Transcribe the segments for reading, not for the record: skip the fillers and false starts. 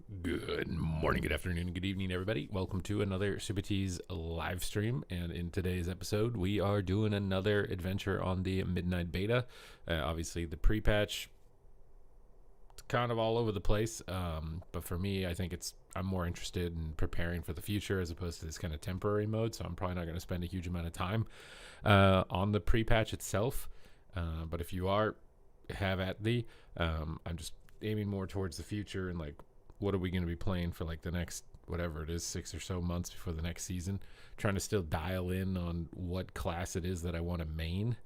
Good morning, good afternoon, good evening, everybody. Welcome to another Super Tees live stream. And in today's episode, we are doing another adventure on the Midnight Beta. Obviously, the pre-patch, it's kind of all over the place. But for me, I think I'm more interested in preparing for the future as opposed to this kind of temporary mode. So I'm probably not going to spend a huge amount of time on the pre-patch itself. But if you have at the, I'm just aiming more towards the future and like, what are we going to be playing for like the next, whatever it is, 6 or so months before the next season, trying to still dial in on what class it is that I want to main,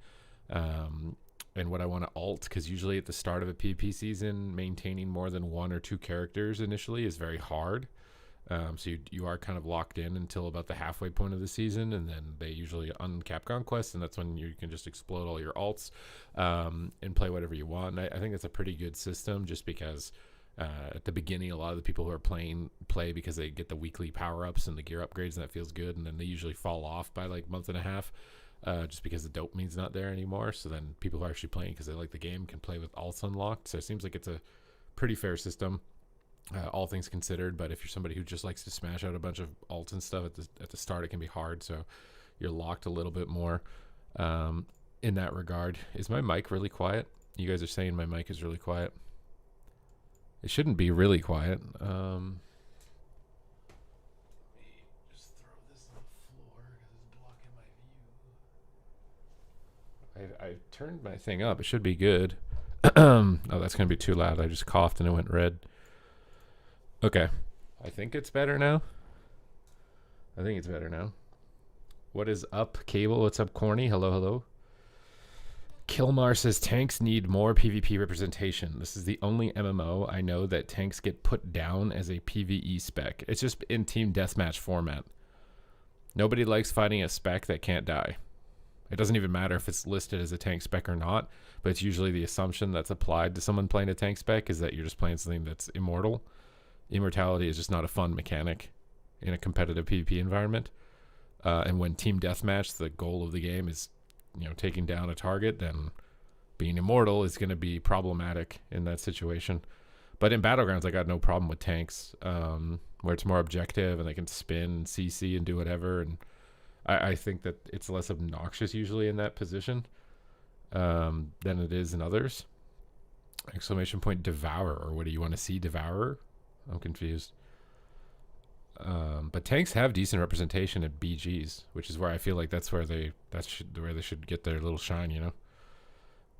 and what I want to alt, because usually at the start of a PvP season, maintaining more than 1 or 2 characters initially is very hard. So you are kind of locked in until about the halfway point of the season, and then they usually uncap conquest, and that's when you can just explode all your alts and play whatever you want. And I think that's a pretty good system, just because at the beginning, a lot of the people who are play because they get the weekly power-ups and the gear upgrades, and that feels good, and then they usually fall off by like month and a half, just because the dopamine's not there anymore. So then people who are actually playing because they like the game can play with alts unlocked. So it seems like it's a pretty fair system, all things considered. But if you're somebody who just likes to smash out a bunch of alts and stuff at the start, it can be hard. So you're locked a little bit more in that regard. Is my mic really quiet? You guys are saying my mic is really quiet. It shouldn't be really quiet. Let me just throw this on the floor because it's blocking my view. I've turned my thing up. It should be good. Oh, that's going to be too loud. I just coughed and it went red. Okay. I think it's better now. What is up, Cable? What's up, Corny? Hello, hello. Kilmar says tanks need more PvP representation. This is the only MMO I know that tanks get put down as a PvE spec. It's just in team deathmatch format. Nobody likes fighting a spec that can't die. It doesn't even matter if it's listed as a tank spec or not, but it's usually the assumption that's applied to someone playing a tank spec is that you're just playing something that's immortal. Immortality is just not a fun mechanic in a competitive PvP environment. And when team deathmatch, the goal of the game is taking down a target, then being immortal is going to be problematic in that situation. But in Battlegrounds, I got no problem with tanks, where it's more objective and they can spin and CC and do whatever. And I think that it's less obnoxious usually in that position than it is in others. Exclamation point Devourer, or what do you want to see, Devourer? I'm confused. But tanks have decent representation at BGs, which is where I feel like that's where they should get their little shine.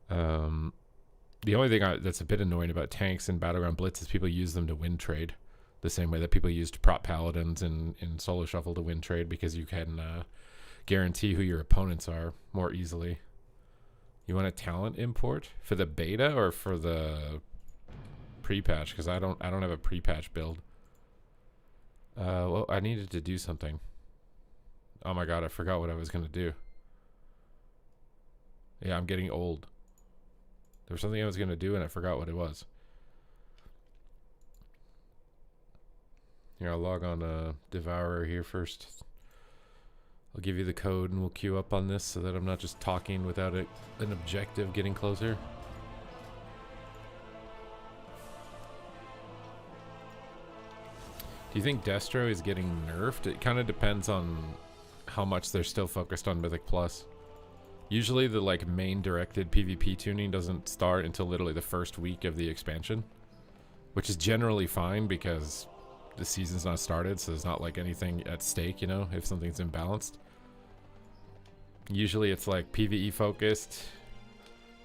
The only thing that's a bit annoying about tanks in Battleground Blitz is people use them to win trade, the same way that people used prop paladins in solo shuffle to win trade, because you can guarantee who your opponents are more easily. You want a talent import for the beta or for the pre-patch? Because I don't have a pre-patch build. Well, I needed to do something. Oh my god, I forgot what I was going to do. Yeah, I'm getting old. There was something I was going to do and I forgot what it was. Here, I'll log on Devourer here first. I'll give you the code and we'll queue up on this so that I'm not just talking without an objective getting closer. Do you think Destro is getting nerfed? It kind of depends on how much they're still focused on Mythic Plus. Usually the main directed PvP tuning doesn't start until literally the first week of the expansion, which is generally fine because the season's not started, so there's not anything at stake, if something's imbalanced. Usually it's PvE focused,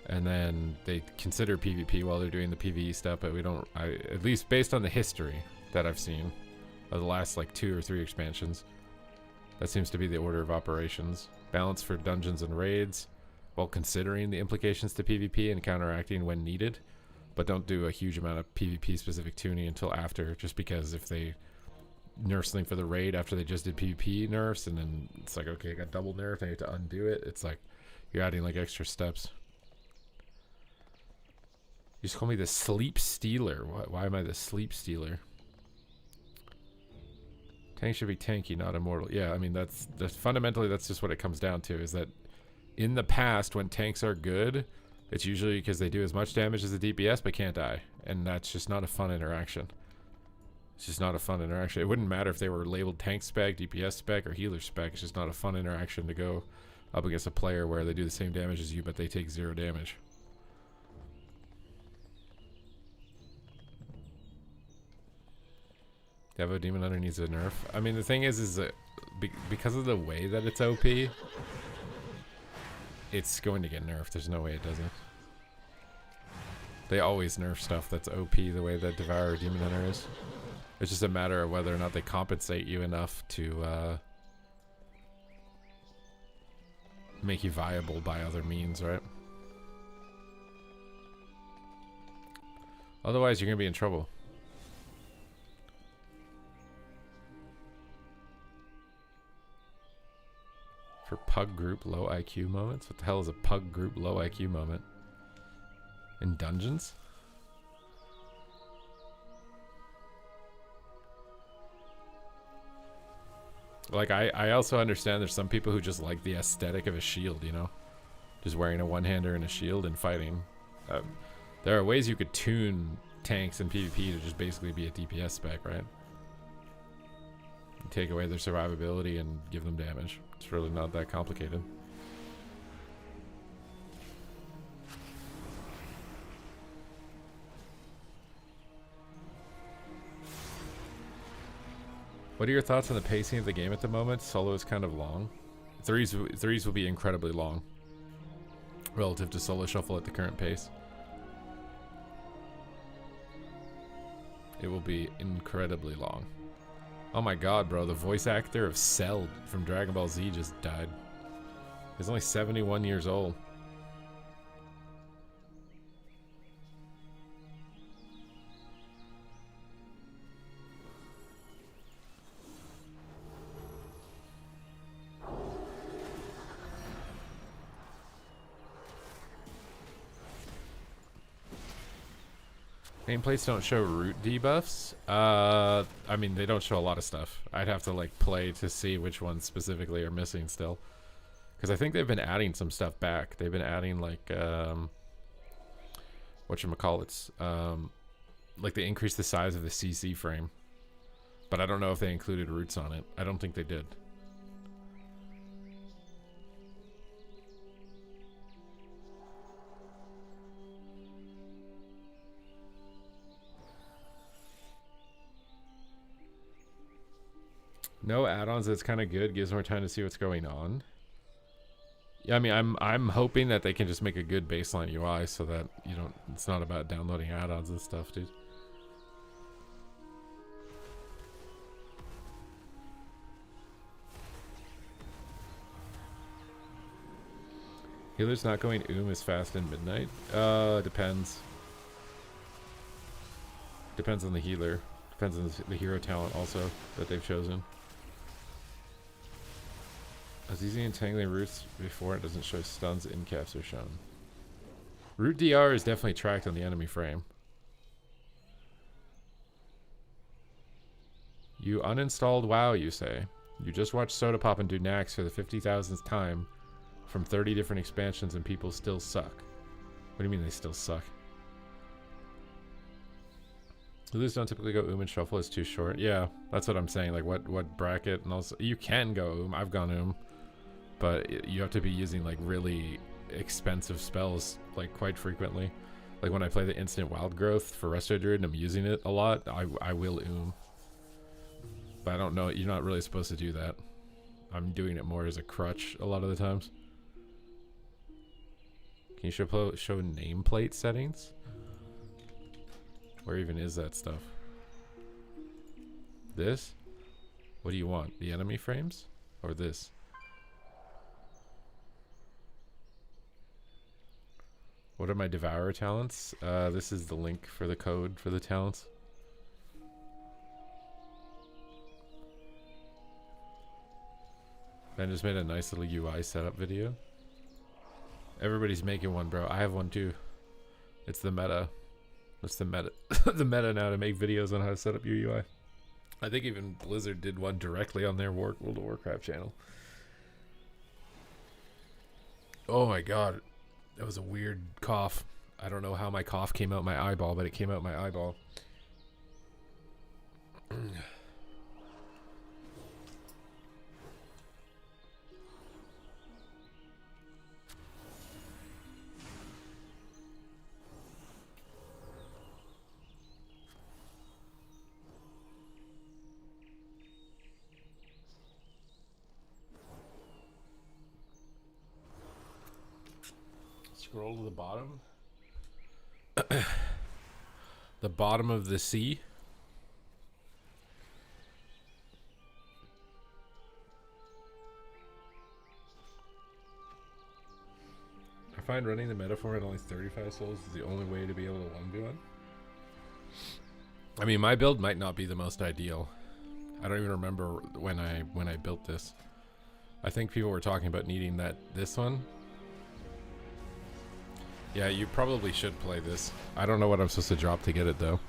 and then they consider PvP while they're doing the PvE stuff, but at least based on the history that I've seen of the last 2 or 3 expansions, that seems to be the order of operations. Balance for dungeons and raids while considering the implications to PvP and counteracting when needed, but don't do a huge amount of PvP specific tuning until after, just because if they nerf something for the raid after they just did PvP nerfs, and then it's okay, I got double nerf, I need to undo it. It's you're adding extra steps. You just call me the sleep stealer. Why am I the sleep stealer? Tank should be tanky, not immortal. Yeah, I mean, that's fundamentally, that's just what it comes down to, is that in the past, when tanks are good, it's usually because they do as much damage as the DPS but can't die. And that's just not a fun interaction. It's just not a fun interaction. It wouldn't matter if they were labeled tank spec, DPS spec, or healer spec. It's just not a fun interaction to go up against a player where they do the same damage as you, but they take 0 damage. Devo Demon Hunter needs a nerf. I mean, the thing is that because of the way that it's OP, it's going to get nerfed. There's no way it doesn't. They always nerf stuff that's OP the way that Devourer Demon Hunter is. It's just a matter of whether or not they compensate you enough to make you viable by other means, right? Otherwise, you're going to be in trouble. For pug group low IQ moments? What the hell is a pug group low IQ moment? In dungeons? Like, I also understand there's some people who just like the aesthetic of a shield, you know? Just wearing a one-hander and a shield and fighting. There are ways you could tune tanks in PvP to just basically be a DPS spec, right? You take away their survivability and give them damage. It's really not that complicated. What are your thoughts on the pacing of the game at the moment? Solo is kind of long. Threes will be incredibly long relative to solo shuffle at the current pace. It will be incredibly long. Oh my god, bro, the voice actor of Cell from Dragon Ball Z just died. He's only 71 years old. Nameplates don't show root debuffs. I mean, they don't show a lot of stuff. I'd have to like play to see which ones specifically are missing still, because I think they've been adding some stuff back. They've been adding like whatchamacallits, like they increased the size of the CC frame, but I don't know if they included roots on it. I don't think they did. No add-ons. That's kind of good. Gives more time to see what's going on. Yeah, I mean, I'm hoping that they can just make a good baseline UI so that you don't. It's not about downloading add-ons and stuff, dude. Healer's not going as fast in midnight. Depends. Depends on the healer. Depends on the hero talent also that they've chosen. I was using entangling roots before. It doesn't show stuns. In caps are shown. Root DR is definitely tracked on the enemy frame. You uninstalled WoW, you say. You just watched Soda Pop and do Nax for the 50,000th time from 30 different expansions and people still suck. What do you mean they still suck? Lose don't typically go and shuffle. It's too short. Yeah, that's what I'm saying. Like what bracket, and also you can go I've gone but you have to be using like really expensive spells like quite frequently. Like when I play the instant wild growth for Resto Druid and I'm using it a lot, I will but I don't know. You're not really supposed to do that. I'm doing it more as a crutch a lot of the times. Can you show nameplate settings? Where even is that stuff? This? What do you want? The enemy frames? Or this? What are my Devourer talents? This is the link for the code for the talents. Ben just made a nice little UI setup video. Everybody's making one, bro. I have one too. It's the meta. What's the meta? The meta now to make videos on how to set up your UI. I think even Blizzard did one directly on their World of Warcraft channel. Oh my god. That was a weird cough. I don't know how my cough came out my eyeball, but it came out my eyeball. Scroll to the bottom. The bottom of the sea. I find running the metaphor at only 35 souls is the only way to be able to 1v1. I mean, my build might not be the most ideal. I don't even remember when I built this. I think people were talking about needing this one. Yeah, you probably should play this. I don't know what I'm supposed to drop to get it, though.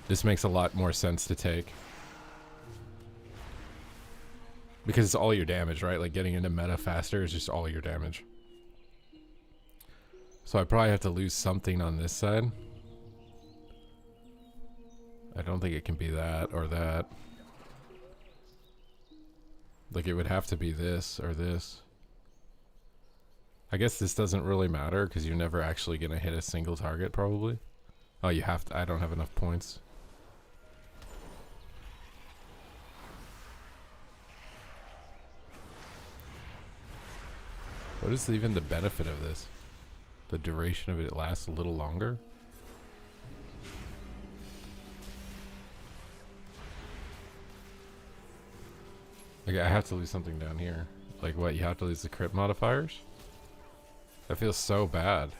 This makes a lot more sense to take. Because it's all your damage, right? Like, getting into meta faster is just all your damage. So I probably have to lose something on this side. I don't think it can be that or that. Like, it would have to be this or this. I guess this doesn't really matter because you're never actually going to hit a single target, probably. Oh, you have to. I don't have enough points. What is even the benefit of this? The duration of it lasts a little longer? Like, I have to lose something down here. Like, what? You have to lose the crit modifiers? That feels so bad.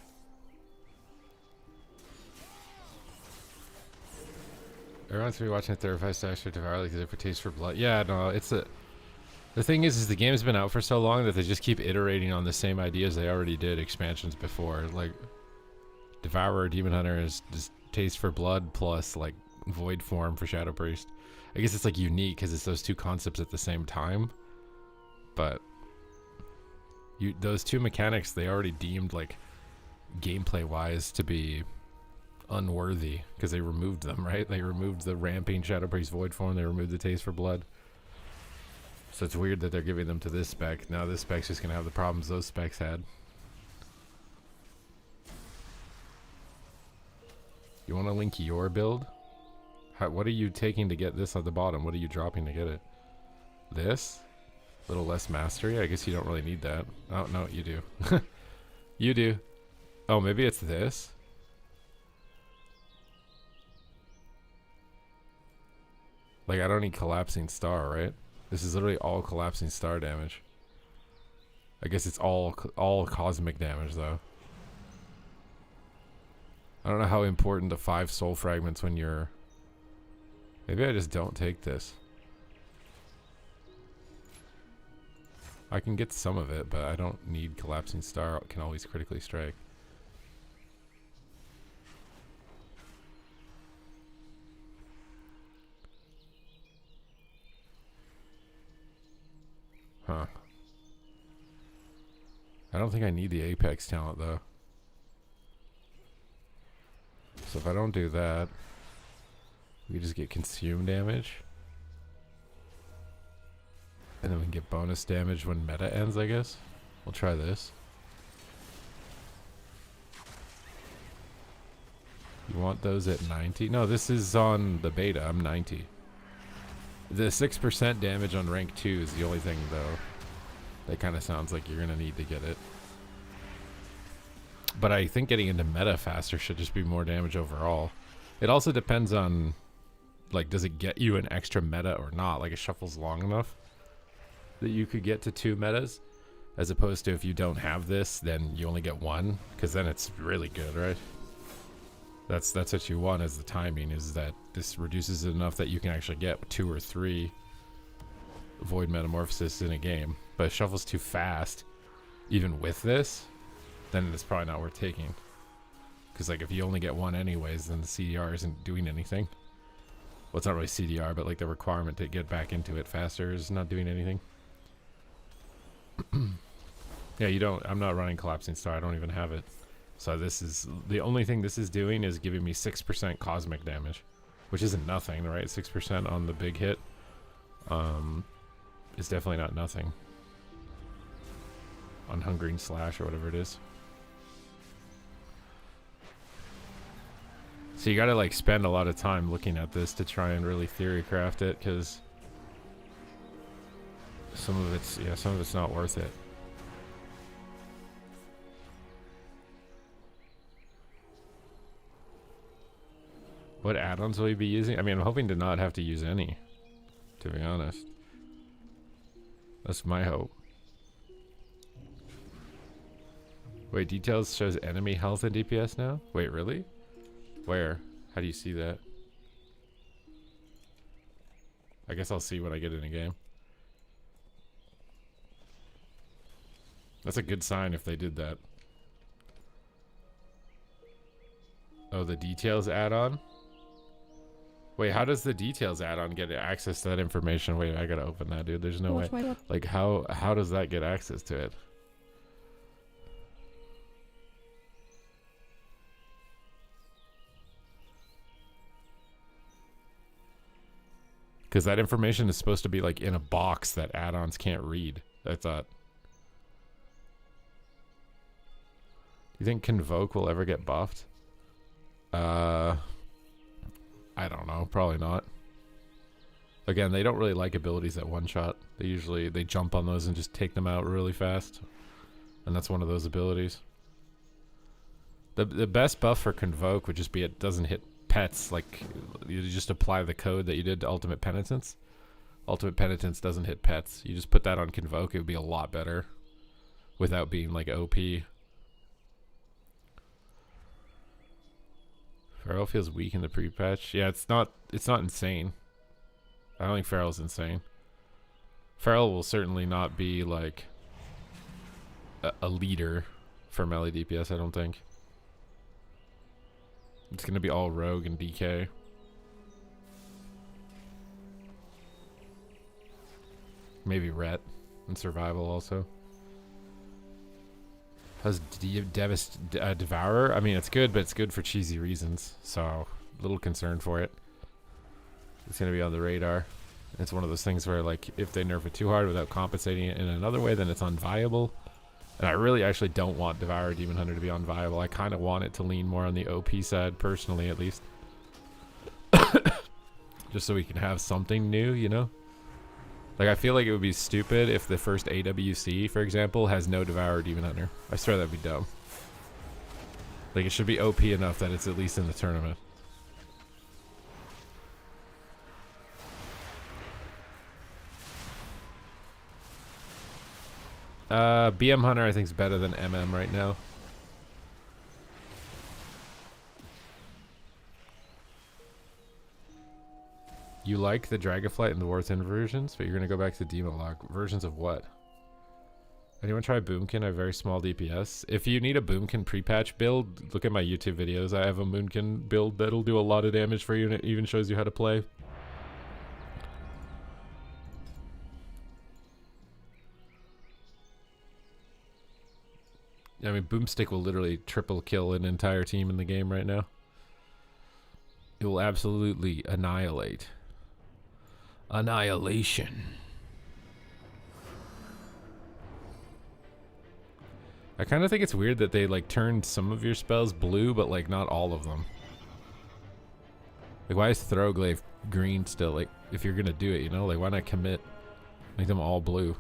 Everyone's been watching 35 stars for Devour like for Taste for Blood. Yeah, no, it's a... The thing is the game's been out for so long that they just keep iterating on the same ideas they already did expansions before. Like, Devourer, Demon Hunter is just Taste for Blood plus, like, Void Form for Shadow Priest. I guess it's, like, unique because it's those two concepts at the same time. But... those two mechanics they already deemed, like, gameplay wise to be unworthy because they removed them, right? They removed the ramping Shadow Priest Void Form, they removed the Taste for Blood. So it's weird that they're giving them to this spec. Now this spec's just gonna have the problems those specs had. You want to link your build? What are you taking to get this at the bottom? What are you dropping to get it? This? A little less mastery? I guess you don't really need that. Oh, no, you do. You do. Oh, maybe it's this? Like, I don't need Collapsing Star, right? This is literally all Collapsing Star damage. I guess it's all cosmic damage, though. I don't know how important the 5 soul fragments when you're... Maybe I just don't take this. I can get some of it, but I don't need Collapsing Star. Can always critically strike. Huh. I don't think I need the Apex talent, though. So if I don't do that, we just get consume damage. And then we can get bonus damage when meta ends, I guess. We'll try this. You want those at 90? No, this is on the beta. I'm 90. The 6% damage on rank 2 is the only thing, though. That kind of sounds like you're going to need to get it. But I think getting into meta faster should just be more damage overall. It also depends on, like, does it get you an extra meta or not? Like, it shuffles long enough that you could get to 2 metas, as opposed to if you don't have this, then you only get 1, because then it's really good, right? That's what you want as the timing, is that this reduces it enough that you can actually get 2 or 3 Void Metamorphosis in a game. But if it shuffles too fast, even with this, then it's probably not worth taking. Because, like, if you only get 1 anyways, then the CDR isn't doing anything. Well, it's not really CDR, but, like, the requirement to get back into it faster is not doing anything. Yeah, you don't... I'm not running Collapsing Star. I don't even have it. So this is... The only thing this is doing is giving me 6% cosmic damage. which isn't nothing, right? 6% on the big hit. It's definitely not nothing. On Hungering Slash or whatever it is. So you gotta like spend a lot of time looking at this to try and really theory craft it, because some of it's not worth it. What add-ons will you be using? I mean, I'm hoping to not have to use any, to be honest. That's my hope. Wait, details shows enemy health and DPS now? Wait, really? Where? How do you see that? I guess I'll see when I get in a game. That's a good sign if they did that. Oh, the details add-on? Wait, how does the details add-on get access to that information? Wait, I gotta open that, dude. There's no way. Like, how does that get access to it? Because that information is supposed to be like in a box that add-ons can't read. I thought. Do you think Convoke will ever get buffed? I don't know. Probably not. Again, they don't really like abilities that one-shot. They jump on those and just take them out really fast. And that's one of those abilities. The best buff for Convoke would just be it doesn't hit pets. Like, you just apply the code that you did to Ultimate Penitence. Ultimate Penitence doesn't hit pets. You just put that on Convoke, it would be a lot better. Without being, like, OP. Feral feels weak in the pre-patch. Yeah, it's not insane. I don't think Feral's insane. Feral will certainly not be, like, a leader for melee DPS, I don't think. It's gonna be all rogue and DK. Maybe Ret and survival also. How's Devourer? I mean, it's good, but it's good for cheesy reasons. So, a little concerned for it. It's gonna be on the radar. It's one of those things where, like, if they nerf it too hard without compensating it in another way, then it's unviable. And I really actually don't want Devourer Demon Hunter to be unviable. I kind of want it to lean more on the OP side, personally, at least. Just so we can have something new, you know? Like, I feel like it would be stupid if the first AWC, for example, has no Devourer Demon Hunter. I swear that'd be dumb. Like, it should be OP enough that it's at least in the tournament. BM Hunter I think is better than MM right now. You like the Dragonflight and the Warthin versions, but you're gonna go back to Demolog. Versions of what? Anyone try Boomkin? I have very small DPS. If you need a Boomkin pre-patch build, look at my YouTube videos. I have a Boomkin build that'll do a lot of damage for you, and it even shows you how to play. I mean, Boomstick will literally triple kill an entire team in the game right now. It will absolutely annihilate. Annihilation. I kind of think it's weird that they, like, turned some of your spells blue, but, like, not all of them. Like, why is Throwglaive green still? Like, if you're gonna do it, you know? Like, why not commit? Make them all blue.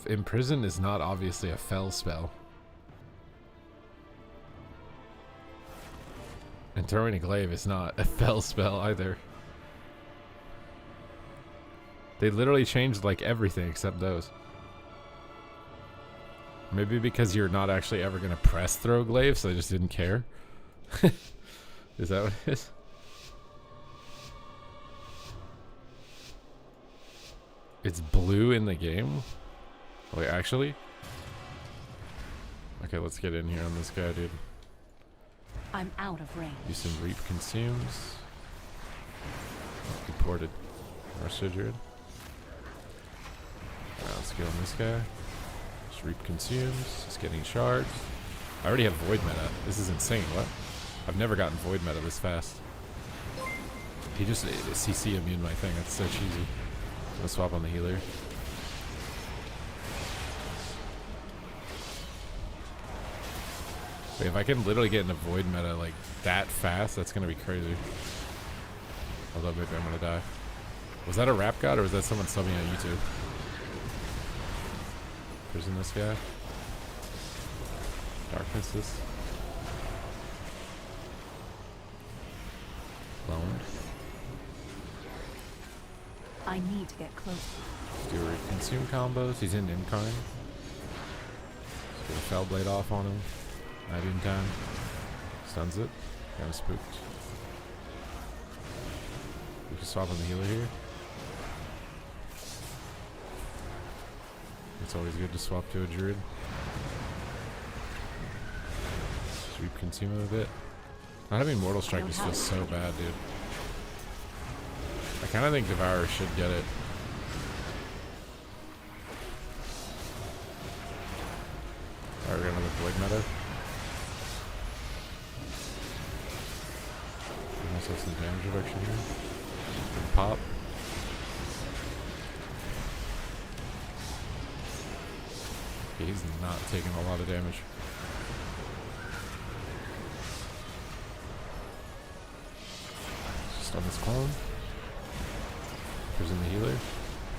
Imprison is not obviously a fel spell. And throwing a glaive is not a fel spell either. They literally changed like everything except those. Maybe because you're not actually ever going to press throw glaive, so they just didn't care. Is that what it is? It's blue in the game? Wait, actually? Okay, let's get in here on this guy, dude. I'm out of range. Use some Reap Consumes. Deported Russia Druid. Alright, let's go on this guy. Just Reap consumes. He's getting shards. I already have void meta. This is insane. What? I've never gotten void meta this fast. He just CC immune my thing. That's so cheesy. I'm gonna swap on the healer. Wait, if I can literally get into void meta like that fast, that's gonna be crazy. Although maybe I'm gonna die. Was that a rap god or was that someone subbing on YouTube? Prison this guy. Darkness this. Loaned. I need to get closer. Do consume combos. He's in Incarn. Let's get a Fell Blade off on him. Not in time. Stuns it. Kind of spooked. We can swap on the healer here. It's always good to swap to a druid. Sweep consume him a bit. Not having Mortal Strike just feels so bad, dude. I kind of think Devourer should get it. Alright, we're gonna have a Void meta. We also have some damage reduction here. Good pop. Okay, he's not taking a lot of damage. Just on this clone. Prison the healer.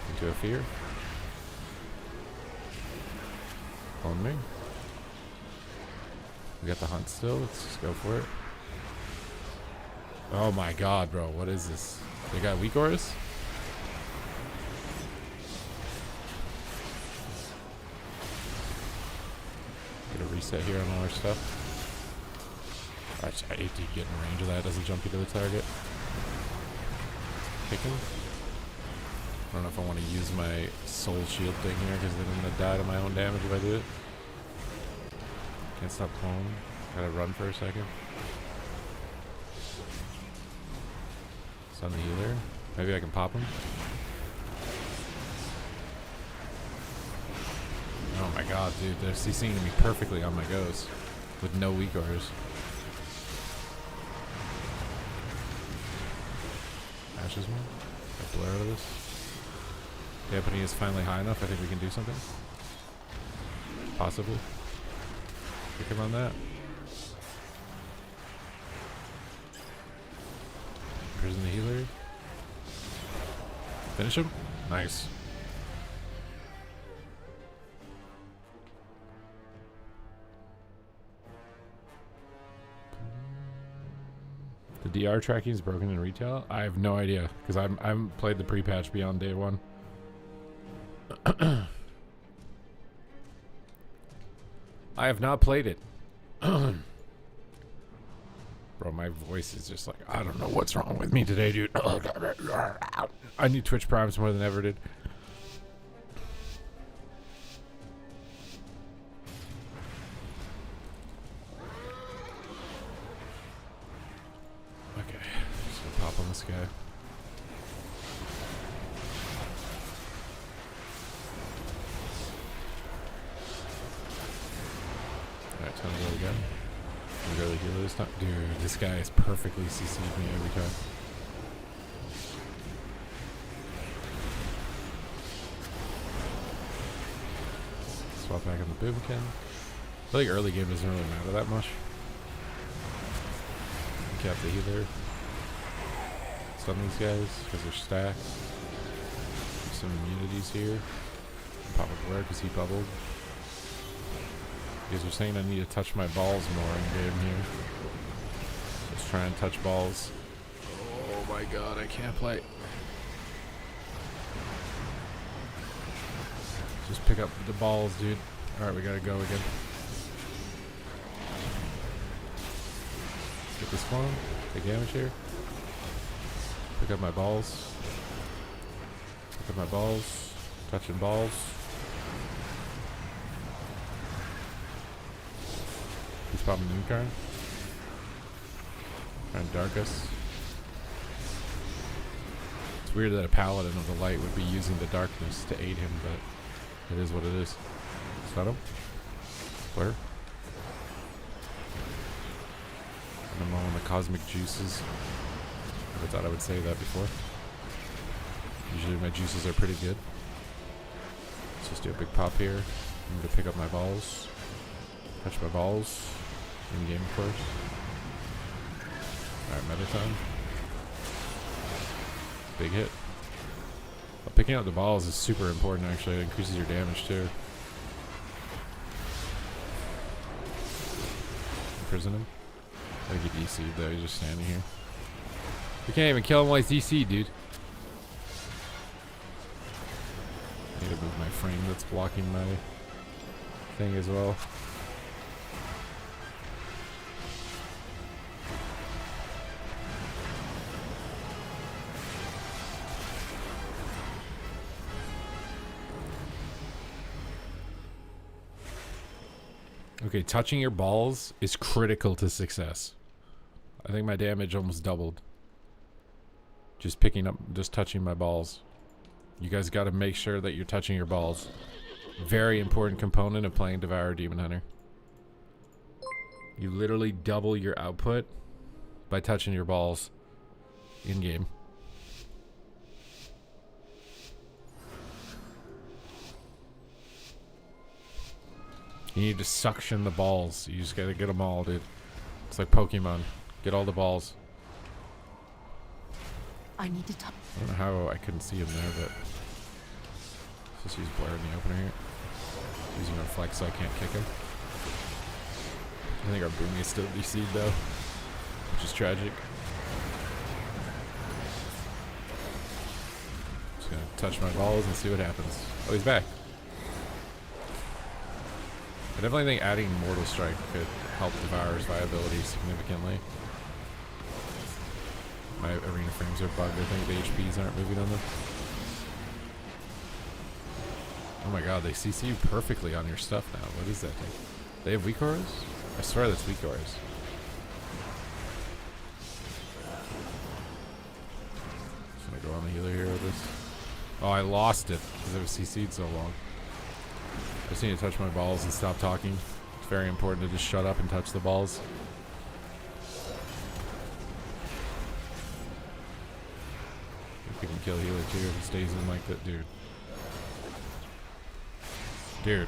Into a fear. Clone me. We got the hunt still. Let's just go for it. Oh my god, bro. What is this? They got weak auras? Get a reset here on all our stuff. I hate to get in range of that. Doesn't jump you to the target. Kicking. I don't know if I want to use my soul shield thing here because then I'm going to die to my own damage if I do it. Can't stop clone. Gotta run for a second. Stun the healer. Maybe I can pop him. Oh my god, dude. They're CCing me perfectly on my goes. With no weak auras. Ashes me. I blur out of this. Damping is finally high enough. I think we can do something. Possibly. Pick him on that. Prison the healer. Finish him. Nice. The DR tracking is broken in retail. I have no idea because I haven't played the pre-patch beyond day one. I have not played it. Bro, my voice is just like, I don't know what's wrong with me today, dude. I need Twitch Primes more than ever, dude. Okay, just gonna pop on this guy. Alright, time to go again. I'm gonna go to the healer this time. Dude, this guy is perfectly CC'd me every time. Swap back on the boomkin. I feel like early game doesn't really matter that much. Cap the healer. Stun these guys because they're stacked. Some immunities here. Pop a blur because he bubbled. You guys are saying I need to touch my balls more in game here. Let's try and touch balls. Oh my god, I can't play. Just pick up the balls, dude. Alright, we gotta go again. Get this one. Take damage here. Pick up my balls. Pick up my balls. Touching balls. He's popping the new card. Trying to dark us. It's weird that a paladin of the light would be using the darkness to aid him, but it is what it is. Stun him. Where? And I'm all in the cosmic juices. I thought I would say that before. Usually my juices are pretty good. Let's just do a big pop here. I'm gonna pick up my balls. Touch my balls. In game, of course. Alright, meta time. Big hit. But picking up the balls is super important actually. It increases your damage too. Imprison him. I think he DC'd though, he's just standing here. We can't even kill him while he's DC'd, dude. I need to move my frame that's blocking my thing as well. Okay, touching your balls is critical to success. I think my damage almost doubled. Just touching my balls. You guys got to make sure that you're touching your balls. Very important component of playing Devour Demon Hunter. You literally double your output by touching your balls in game. You need to suction the balls. You just gotta get them all, dude. It's like Pokemon. Get all the balls. I need to touch. I don't know how I couldn't see him there, but let's just use Blair in the opener here. Using Reflect so I can't kick him. I think our Boomy is still DC'd though, which is tragic. Just gonna touch my balls and see what happens. Oh, he's back. I definitely think adding Mortal Strike could help Devour's viability significantly. My arena frames are bugged. I think the HPs aren't moving on them. Oh my god, they CC you perfectly on your stuff now. What is that thing? They have weak auras? I swear that's weak auras. Just gonna go on the healer here with this. Oh, I lost it because it was CC'd so long. I just need to touch my balls and stop talking. It's very important to just shut up and touch the balls. If we can kill healer too if he stays in like that, dude. Dude.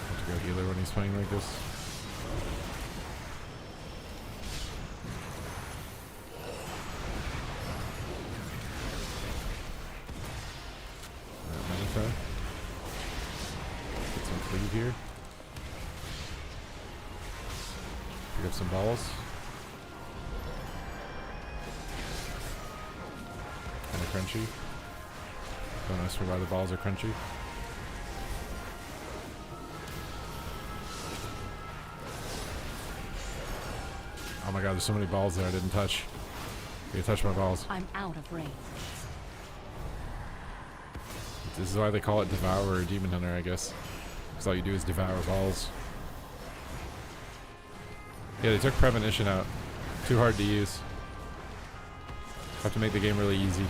Have to go healer when he's playing like this. Get some cleave here. Pick up some balls. Kind of crunchy. Don't ask for why the balls are crunchy. Oh my god, there's so many balls there I didn't touch. You touch my balls. I'm out of range. This is why they call it Devour or Demon Hunter, I guess. Because all you do is devour balls. Yeah, they took Premonition out. Too hard to use. Have to make the game really easy.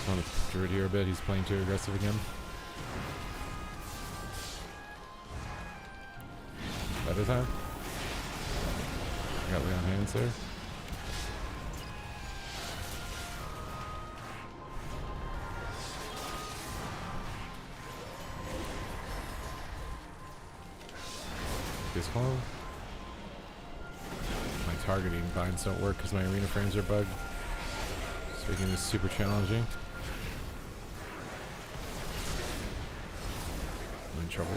On the Druid here a bit, he's playing too aggressive again. Better time. I got Leon hands there. This one. My targeting binds don't work because my arena frames are bugged. So making this super challenging. I'm in trouble.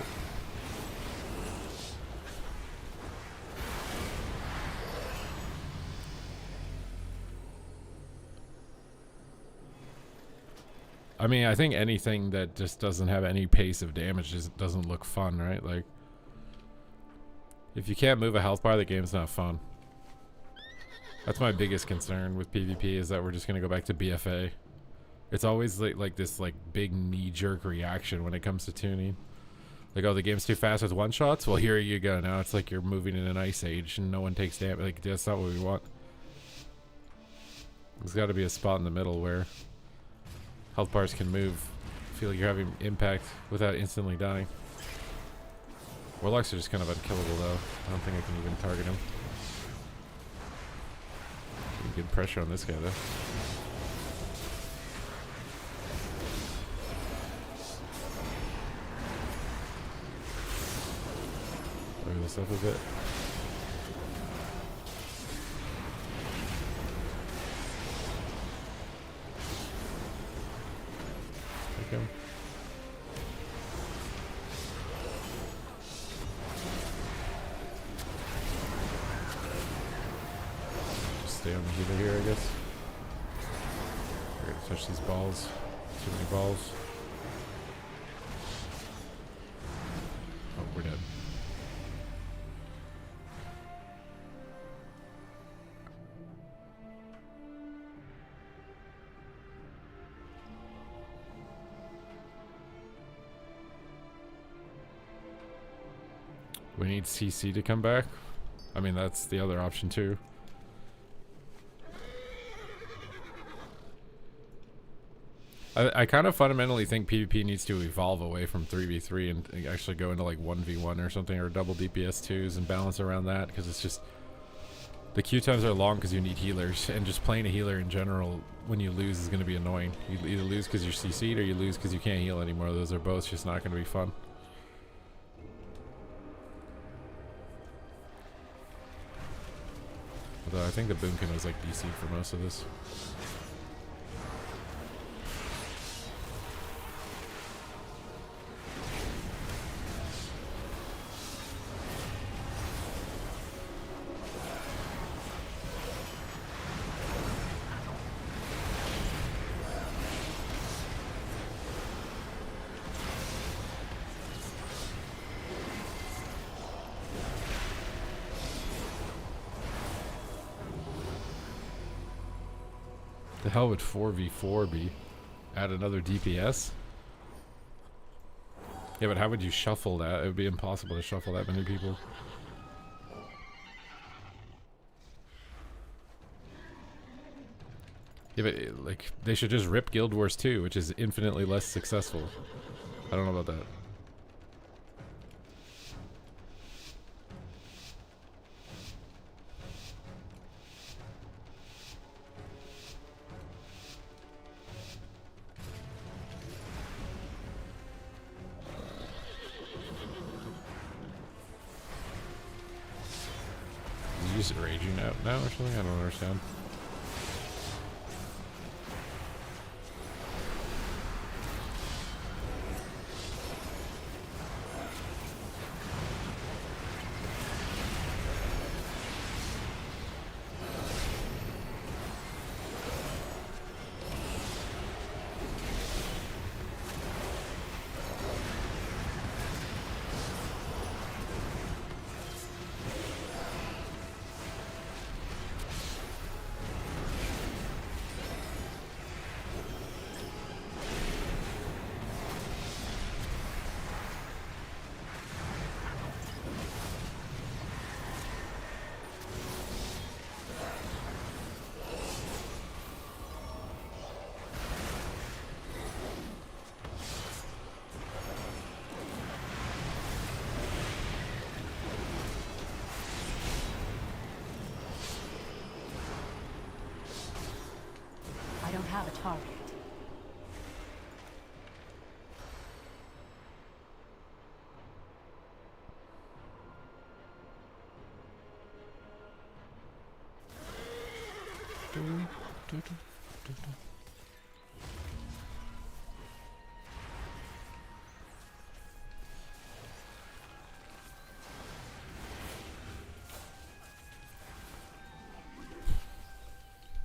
I mean, I think anything that just doesn't have any pace of damage just doesn't look fun, right? Like, if you can't move a health bar, the game's not fun. That's my biggest concern with PvP, is that we're just gonna go back to BFA. It's always like this like big knee-jerk reaction when it comes to tuning. Like, oh, the game's too fast with one-shots? Well, here you go. Now it's like you're moving in an ice age and no one takes damage. Like, that's not what we want. There's got to be a spot in the middle where health bars can move. Feel like you're having impact without instantly dying. Warlocks are just kind of unkillable though. I don't think I can even target him. Pretty good pressure on this guy though. Lower this up a bit. Take him. Stay on the healer here, I guess. We're gonna touch these balls. Too many balls. Oh, we're dead. We need CC to come back. I mean, that's the other option too. I kind of fundamentally think PvP needs to evolve away from 3v3 and actually go into like 1v1 or something, or double DPS 2s and balance around that, because it's just the queue times are long because you need healers, and just playing a healer in general when you lose is going to be annoying. You either lose because you're CC'd or you lose because you can't heal anymore. Those are both just not going to be fun. Although I think the Boomkin was like DC'd for most of this. The hell would 4v4 be? Add another DPS? Yeah, but how would you shuffle that? It would be impossible to shuffle that many people. Yeah, but like, they should just rip Guild Wars 2, which is infinitely less successful. I don't know about that. Is he raging out now or something? I don't understand. I don't have a target.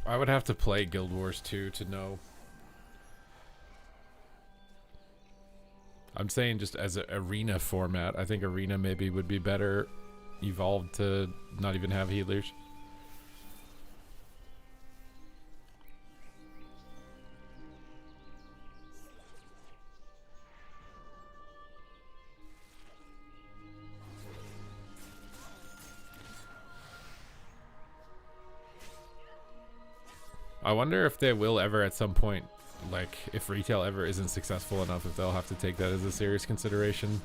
I would have to play Guild Wars 2 to know. I'm saying just as an arena format, I think arena maybe would be better evolved to not even have healers. I wonder if they will ever at some point, like if retail ever isn't successful enough, if they'll have to take that as a serious consideration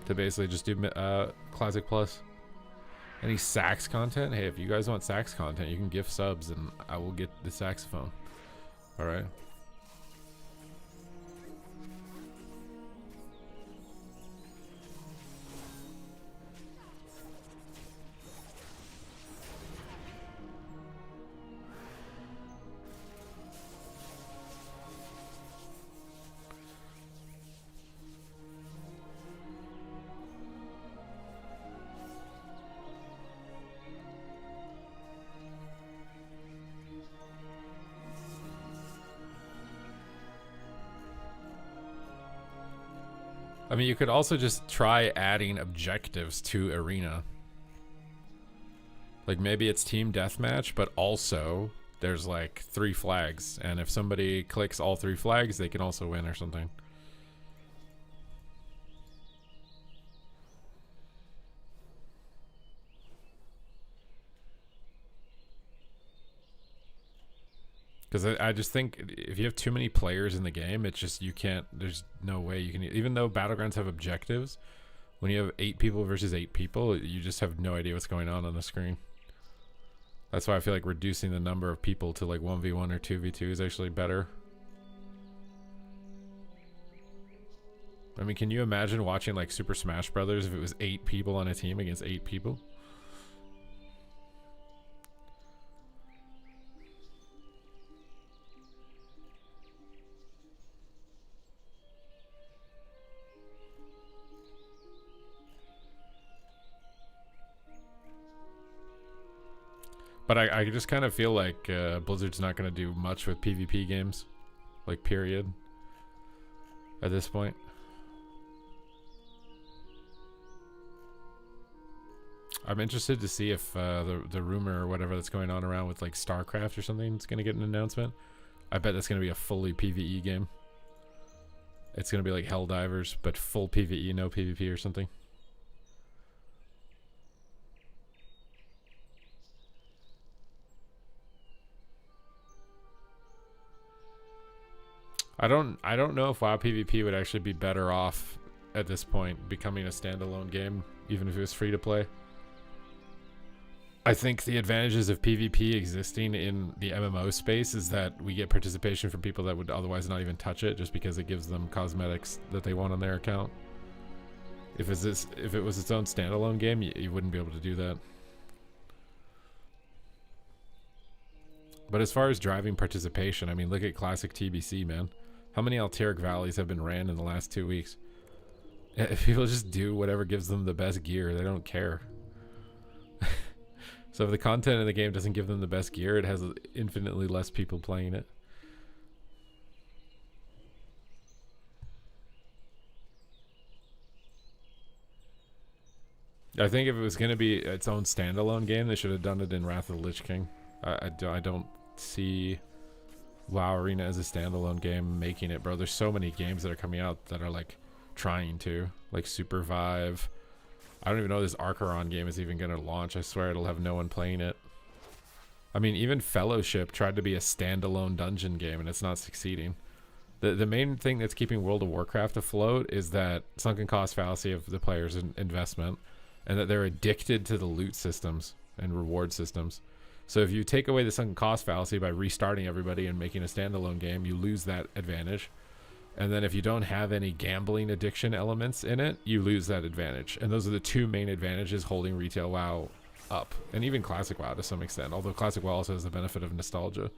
to basically just do Classic Plus. Any sax content? Hey, if you guys want sax content, you can gift subs and I will get the saxophone. All right. I mean, you could also just try adding objectives to Arena. Like maybe it's team deathmatch, but also there's like 3 flags. And if somebody clicks all 3 flags, they can also win or something. Because I just think if you have too many players in the game, it's just you can't. There's no way you can. Even though Battlegrounds have objectives, when you have 8 people versus 8 people, you just have no idea what's going on the screen. That's why I feel like reducing the number of people to like 1v1 or 2v2 is actually better. I mean, can you imagine watching like Super Smash Brothers if it was 8 people on a team against 8 people? But I just kind of feel like Blizzard's not going to do much with PvP games. Like, period. At this point. I'm interested to see if the rumor or whatever that's going on around with like StarCraft or something is going to get an announcement. I bet that's going to be a fully PvE game. It's going to be like Helldivers, but full PvE, no PvP or something. I don't know if WoW PvP would actually be better off at this point becoming a standalone game, even if it was free to play. I think the advantages of PvP existing in the MMO space is that we get participation from people that would otherwise not even touch it, just because it gives them cosmetics that they want on their account. If it was its own standalone game, you wouldn't be able to do that. But as far as driving participation, I mean, look at classic TBC, man. How many Alteric Valleys have been ran in the last 2 weeks? If people just do whatever gives them the best gear, they don't care. So if the content in the game doesn't give them the best gear, it has infinitely less people playing it. I think if it was going to be its own standalone game, they should have done it in Wrath of the Lich King. I don't see WoW Arena as a standalone game making it, bro. There's so many games that are coming out that are like trying to, like Supervive. I don't even know this Archeron game is even going to launch. I swear it'll have no one playing it. I mean, even Fellowship tried to be a standalone dungeon game and it's not succeeding. The main thing that's keeping World of Warcraft afloat is that sunken cost fallacy of the player's investment, and that they're addicted to the loot systems and reward systems. So if you take away the sunken cost fallacy by restarting everybody and making a standalone game, you lose that advantage. And then if you don't have any gambling addiction elements in it, you lose that advantage. And those are the 2 main advantages holding retail WoW up. And even classic WoW to some extent, although classic WoW also has the benefit of nostalgia.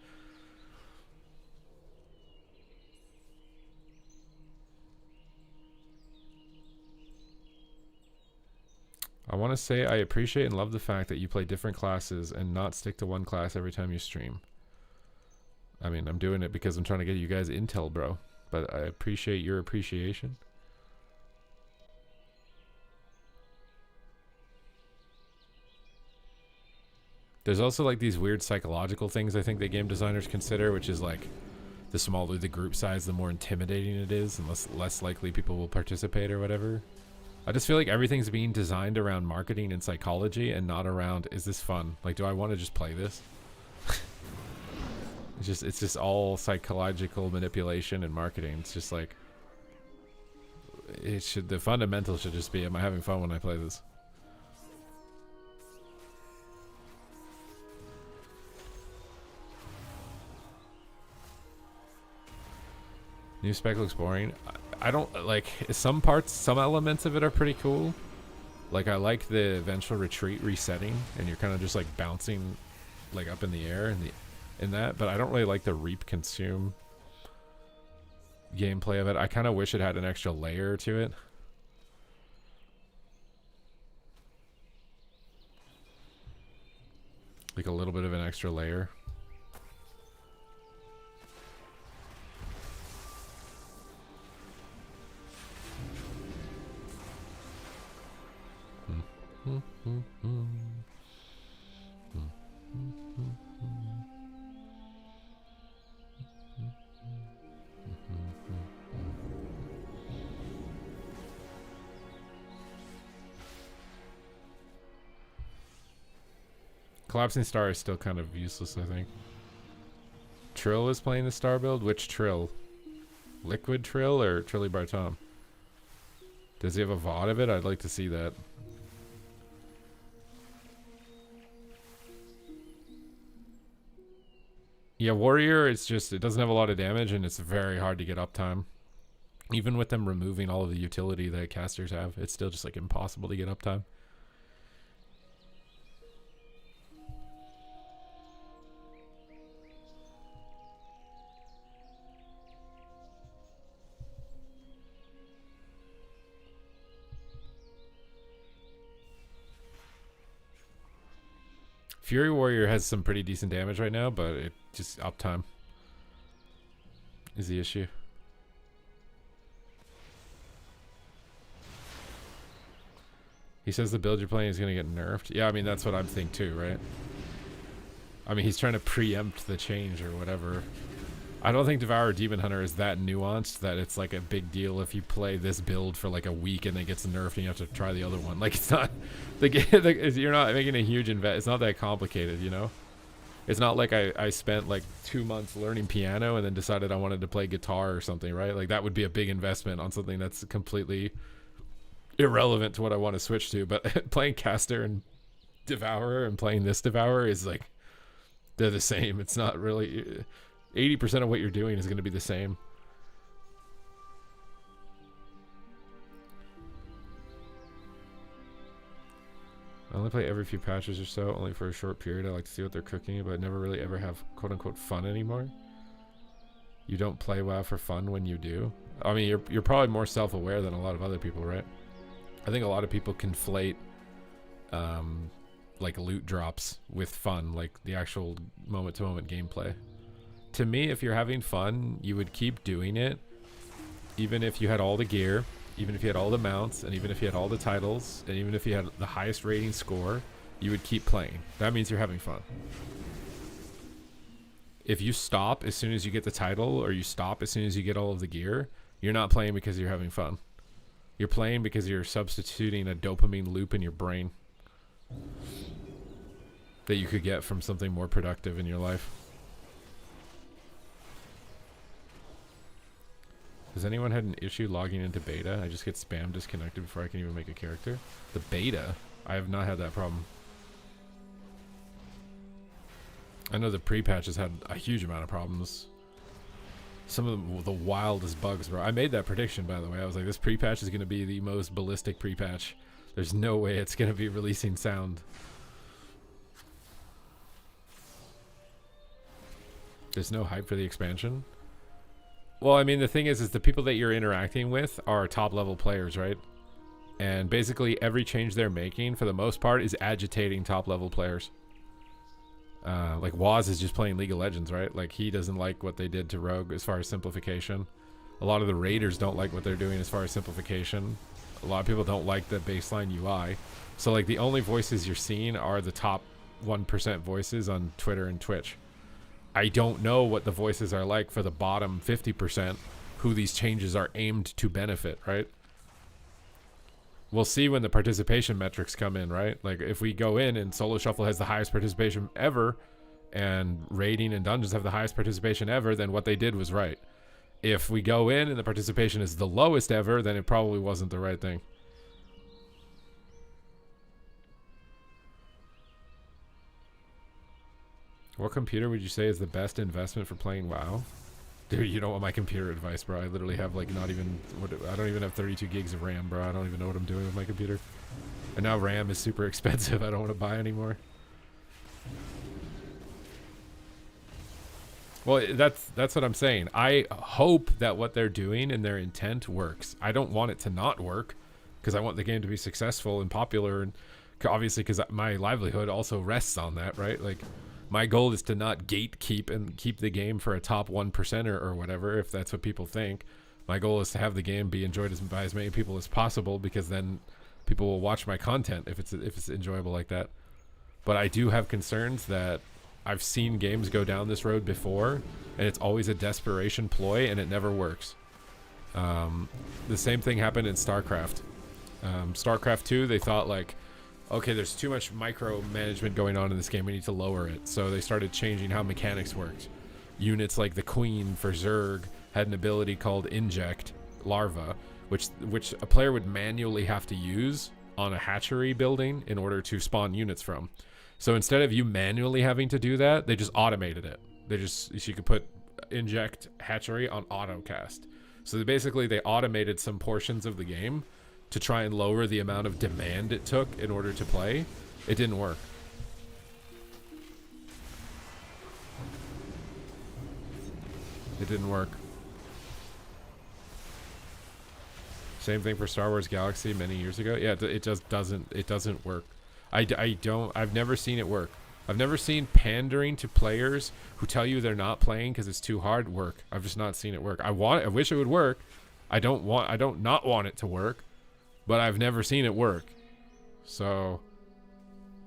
I want to say I appreciate and love the fact that you play different classes and not stick to one class every time you stream. I mean, I'm doing it because I'm trying to get you guys intel, bro. But I appreciate your appreciation. There's also like these weird psychological things I think that game designers consider, which is like the smaller the group size, the more intimidating it is, and less likely people will participate or whatever. I just feel like everything's being designed around marketing and psychology and not around, is this fun? Like, do I want to just play this? It's just all psychological manipulation and marketing. It's just like the fundamentals should just be, am I having fun when I play this? New spec looks boring. I don't like some elements of it are pretty cool. Like I like the eventual retreat resetting, and you're kind of just like bouncing like up in the air in that, but I don't really like the reap consume gameplay of it. I kind of wish it had an extra layer to it. Like a little bit of an extra layer. Collapsing Star is still kind of useless, I think. Trill is playing the Star build? Which Trill? Liquid Trill or Trilly Bartom? Does he have a VOD of it? I'd like to see that. Yeah, Warrior, it doesn't have a lot of damage, and it's very hard to get uptime. Even with them removing all of the utility that casters have, it's still just like impossible to get uptime. Fury Warrior has some pretty decent damage right now, but it just uptime is the issue. He says the build you're playing is going to get nerfed. Yeah, I mean, that's what I'm thinking too, right? I mean, he's trying to preempt the change or whatever. I don't think Devourer Demon Hunter is that nuanced that it's like a big deal if you play this build for like a week and then it gets nerfed and you have to try the other one. Like, it's not you're not making a huge invest. It's not that complicated, you know? It's not like I spent like 2 months learning piano and then decided I wanted to play guitar or something, right? Like that would be a big investment on something that's completely irrelevant to what I want to switch to. But playing Caster and Devourer and playing this Devourer is like, they're the same. It's not really... 80% of what you're doing is going to be the same. I only play every few patches or so, only for a short period. I like to see what they're cooking, but I never really ever have quote-unquote fun anymore. You don't play WoW for fun when you do? I mean, you're probably more self-aware than a lot of other people, right? I think a lot of people conflate like loot drops with fun, like the actual moment-to-moment gameplay. To me, if you're having fun, you would keep doing it, even if you had all the gear, even if you had all the mounts, and even if you had all the titles, and even if you had the highest rating score, you would keep playing. That means you're having fun. If you stop as soon as you get the title, or you stop as soon as you get all of the gear, you're not playing because you're having fun. You're playing because you're substituting a dopamine loop in your brain that you could get from something more productive in your life. Has anyone had an issue logging into beta? I just get spam disconnected before I can even make a character. The beta? I have not had that problem. I know the pre-patch has had a huge amount of problems. Some of the wildest bugs, bro. I made that prediction, by the way. I was like, this pre-patch is going to be the most ballistic pre-patch. There's no way it's going to be releasing sound. There's no hype for the expansion. Well, I mean, the thing is the people that you're interacting with are top level players, right? And basically every change they're making, for the most part, is agitating top level players. Like Waz is just playing League of Legends, right? Like he doesn't like what they did to Rogue as far as simplification. A lot of the raiders don't like what they're doing as far as simplification. A lot of people don't like the baseline UI. So like the only voices you're seeing are the top 1% voices on Twitter and Twitch. I don't know what the voices are like for the bottom 50% who these changes are aimed to benefit, right? We'll see when the participation metrics come in, right? Like if we go in and Solo Shuffle has the highest participation ever and raiding and dungeons have the highest participation ever, then what they did was right. If we go in and the participation is the lowest ever, then it probably wasn't the right thing. What computer would you say is the best investment for playing WoW? Dude, you don't want my computer advice, bro. I literally have like not even, I don't even have 32 gigs of RAM, bro. I don't even know what I'm doing with my computer. And now RAM is super expensive. I don't want to buy anymore. Well, that's what I'm saying. I hope that what they're doing and their intent works. I don't want it to not work because I want the game to be successful and popular, and obviously because my livelihood also rests on that, right? Like, my goal is to not gatekeep and keep the game for a top 1%er or whatever, if that's what people think. My goal is to have the game be enjoyed by as many people as possible, because then people will watch my content if it's enjoyable like that. But I do have concerns that I've seen games go down this road before, and it's always a desperation ploy, and it never works. The same thing happened in StarCraft. StarCraft 2, they thought like, okay, there's too much micromanagement going on in this game, we need to lower it. So they started changing how mechanics worked. Units like the Queen for Zerg had an ability called Inject Larva, which a player would manually have to use on a hatchery building in order to spawn units from. So instead of you manually having to do that, they just automated it. She could put Inject Hatchery on autocast. So they automated some portions of the game to try and lower the amount of demand it took in order to play. It didn't work. It didn't work. Same thing for Star Wars Galaxy many years ago. Yeah, it just doesn't work. I've never seen it work. I've never seen pandering to players who tell you they're not playing because it's too hard work. I've just not seen it work. I wish it would work. I don't not want it to work, but I've never seen it work. So,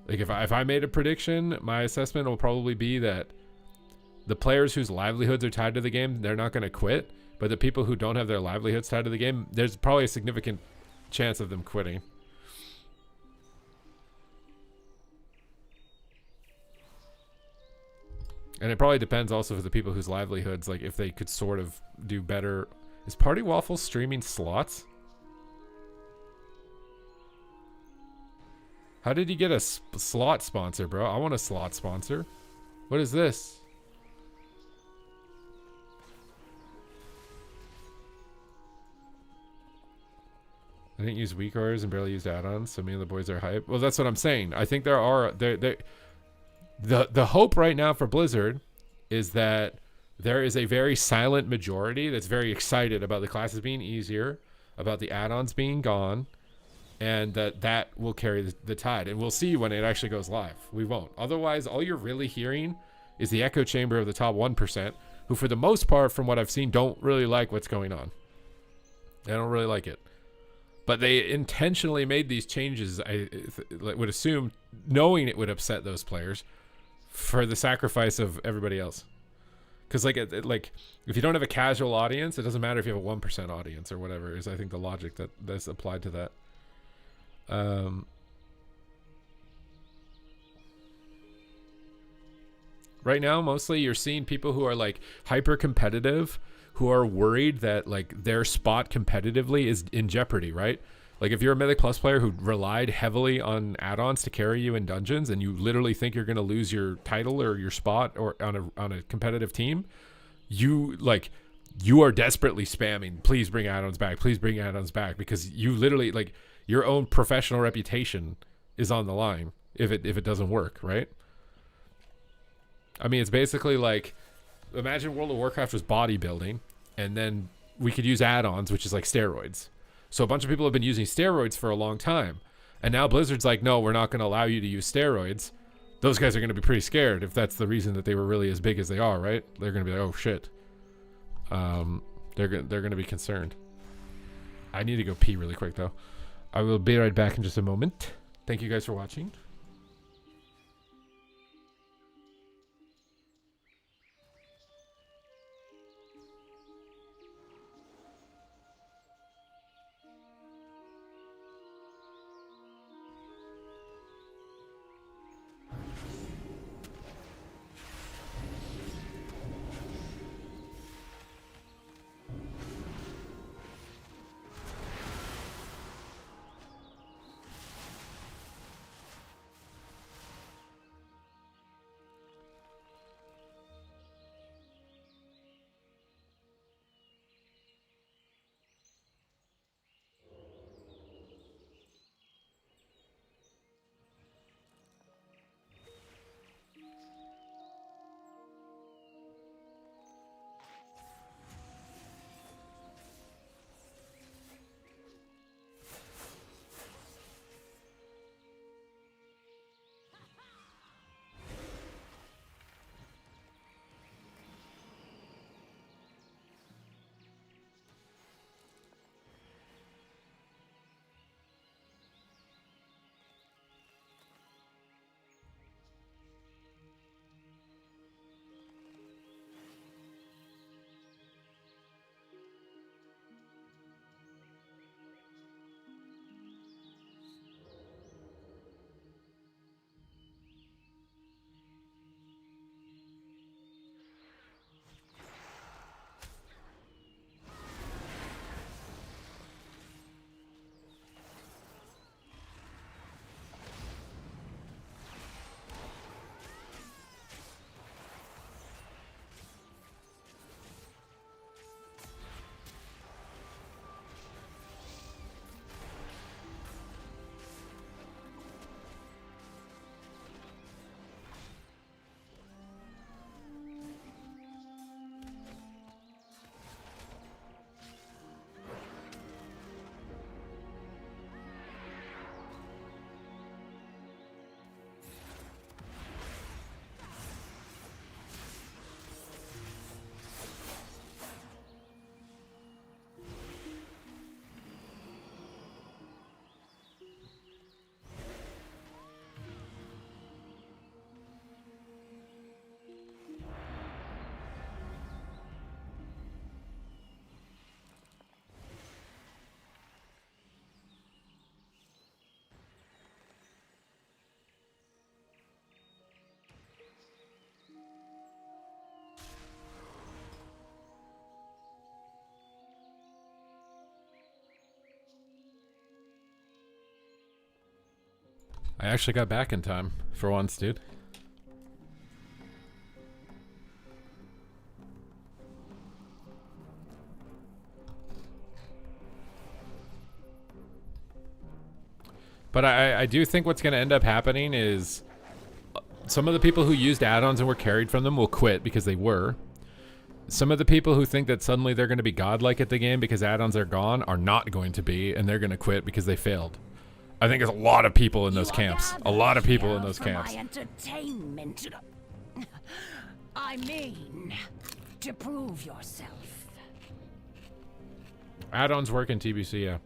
like, if I made a prediction, my assessment will probably be that the players whose livelihoods are tied to the game, they're not going to quit. But the people who don't have their livelihoods tied to the game, there's probably a significant chance of them quitting. And it probably depends also for the people whose livelihoods, like, if they could sort of do better. Is Party Waffle streaming slots? How did you get a slot sponsor, bro? I want a slot sponsor. What is this? I didn't use weak orders and barely used add-ons, so me and the boys are hype. Well, that's what I'm saying. I think the hope right now for Blizzard is that there is a very silent majority that's very excited about the classes being easier, about the add-ons being gone, and that will carry the tide. And we'll see when it actually goes live. We won't. Otherwise, all you're really hearing is the echo chamber of the top 1%, who for the most part, from what I've seen, don't really like what's going on. They don't really like it. But they intentionally made these changes, I would assume, knowing it would upset those players for the sacrifice of everybody else. Because, like, if you don't have a casual audience, it doesn't matter if you have a 1% audience or whatever, is, I think, the logic that's applied to that. Right now, mostly you're seeing people who are, like, hyper competitive, who are worried that, like, their spot competitively is in jeopardy, right? Like, if you're a Mythic Plus player who relied heavily on add-ons to carry you in dungeons, and you literally think you're going to lose your title or your spot or on a competitive team, you are desperately spamming, please bring add-ons back, please bring add-ons back, because you literally, like, your own professional reputation is on the line if it doesn't work, right? I mean, it's basically like, imagine World of Warcraft was bodybuilding, and then we could use add-ons, which is like steroids. So a bunch of people have been using steroids for a long time, and now Blizzard's like, no, we're not going to allow you to use steroids. Those guys are going to be pretty scared if that's the reason that they were really as big as they are, right? They're going to be like, oh shit. They're going to be concerned. I need to go pee really quick though. I will be right back in just a moment. Thank you guys for watching. I actually got back in time for once, dude. But I do think what's going to end up happening is some of the people who used add-ons and were carried from them will quit because they were. Some of the people who think that suddenly they're going to be godlike at the game because add-ons are gone are not going to be, and they're going to quit because they failed. I think there's a lot of people in those camps. A lot of people in those camps. My entertainment. I mean, to prove yourself. Add-ons work in TBC, yeah.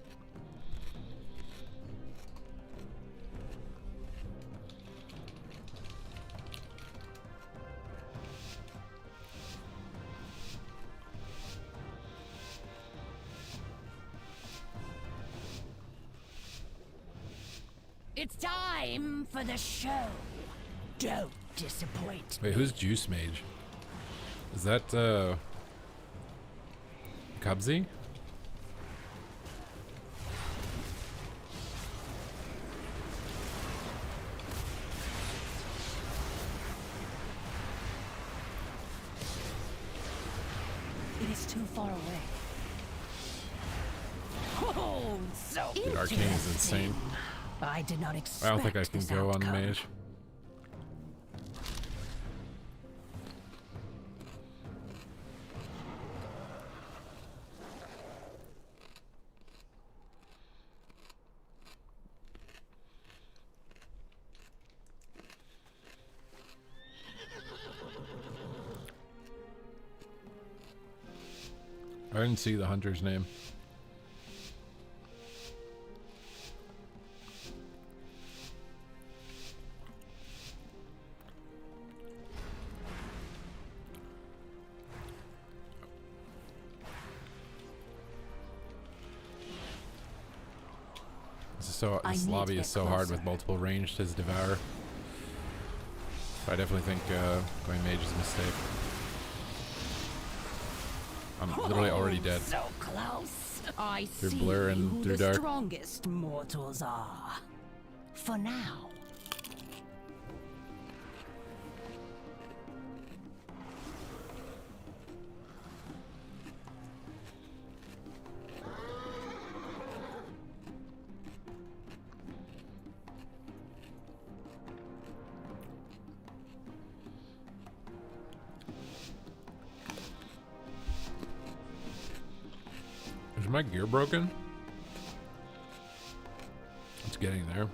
It's time for the show. Don't disappoint. Wait, who's Juice Mage? Is that, Cubsy? It is too far away. Oh, so Dude, Arcane is insane. I did not expect I don't think I can this go on outcome. Mage. I didn't see the hunter's name. This lobby is so hard with multiple ranged as Devour. I definitely think going Mage is a mistake. I'm literally already dead. So close. I Through see blur and who through the dark. strongest mortals are. For now. Is my gear broken? It's getting there.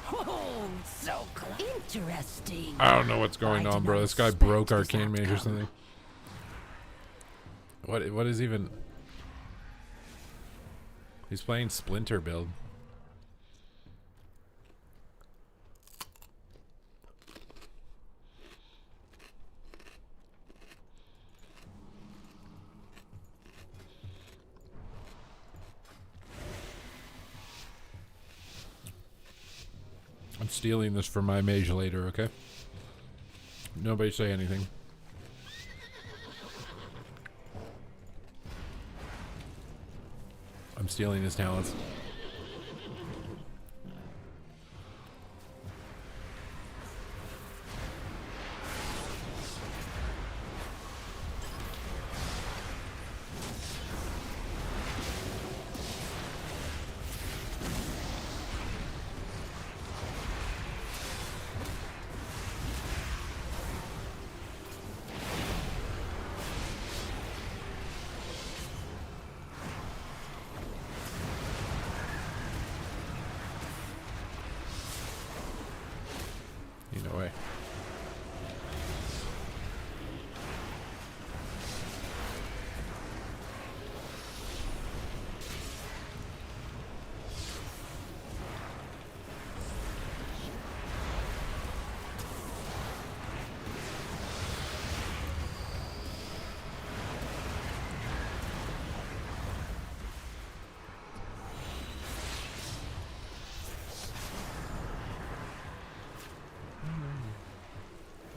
Oh, so close. Interesting. I don't know what's going I on, did bro. not This guy expect broke this Arcane Mage or outcome. something. What is even... He's playing Splinter build. I'm stealing this for my mage later, okay? Nobody say anything. I'm stealing his talents.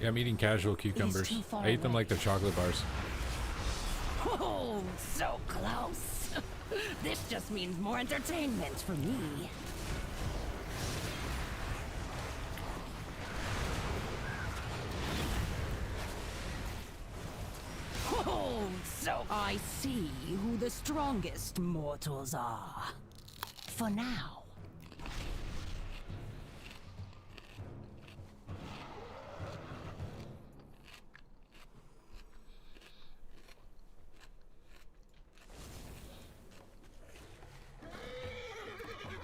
I'm eating casual cucumbers. too far I eat them away. like they're chocolate bars. Oh, so close. This just means more entertainment for me. Oh, so I see who the strongest mortals are. For now.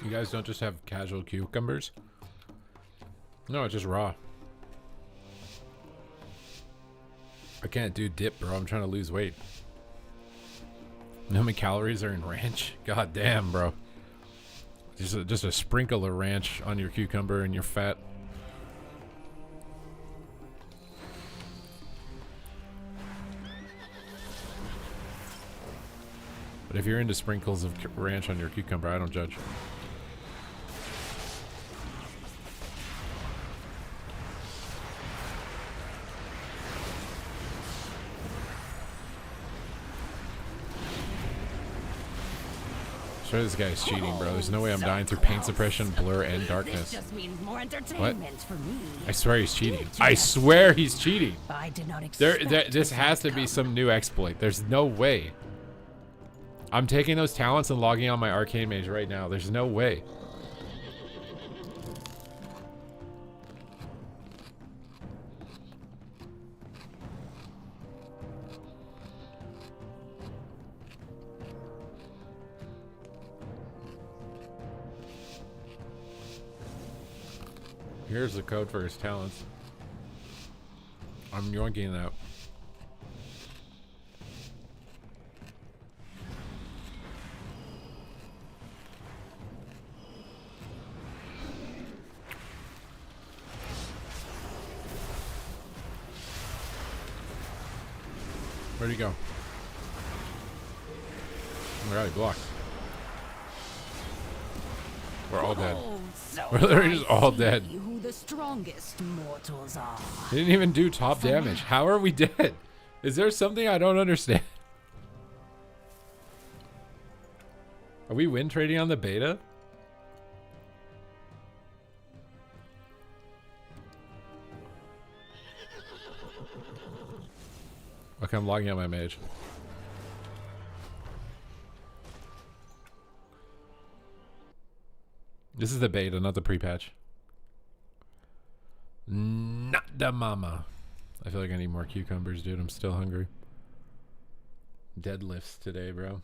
You guys don't just have casual cucumbers? No, it's just raw. I can't do dip, bro. I'm trying to lose weight. You know how many calories are in ranch? God damn, bro. Just a sprinkle of ranch on your cucumber and your fat. But if you're into sprinkles of ranch on your cucumber, I don't judge. Sure, this guy's cheating, bro. There's no way I'm dying through paint suppression, blur, and This darkness. just means more entertainment for me. I swear he's cheating. I swear he's cheating. I did not expect This has to be some new exploit. There's no way. I'm taking those talents and logging on my arcane mage right now. There's no way. Here's the code for his talents. I'm yoinking that. Where'd he go? Oh my god, he blocked. We're all dead. Oh, so We're literally just I all see dead. Who the strongest mortals are. He didn't even do top damage. How are we dead? Is there something I don't understand? Are we win trading on the beta? Okay, I'm logging out my mage. This is the beta, not the pre-patch. Not the mama. I feel like I need more cucumbers, dude. I'm still hungry. Deadlifts today, bro.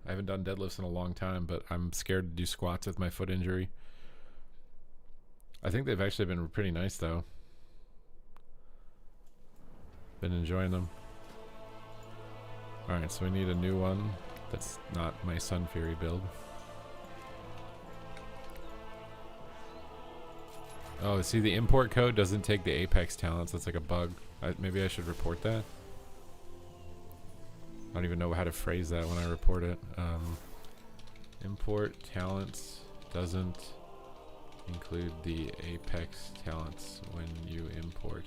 I haven't done deadlifts in a long time, but I'm scared to do squats with my foot injury. I think they've actually been pretty nice, though. Been enjoying them. Alright, so we need a new one that's not my Sun Fury build. Oh, see, the import code doesn't take the Apex talents. That's like a bug. Maybe I should report that. I don't even know how to phrase that when I report it. Import talents doesn't include the Apex talents when you import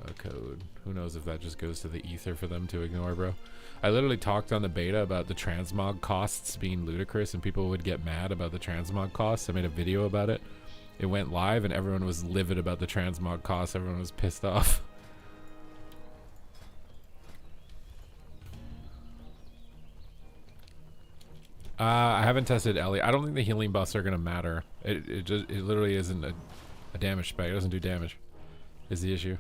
a code. Who knows if that just goes to the ether for them to ignore, bro. I literally talked on the beta about the transmog costs being ludicrous and people would get mad about the transmog costs. I made a video about it. It went live and everyone was livid about the transmog costs. Everyone was pissed off. I haven't tested Ellie. I don't think the healing buffs are gonna matter. It literally isn't a damage spec. It doesn't do damage. Is the issue.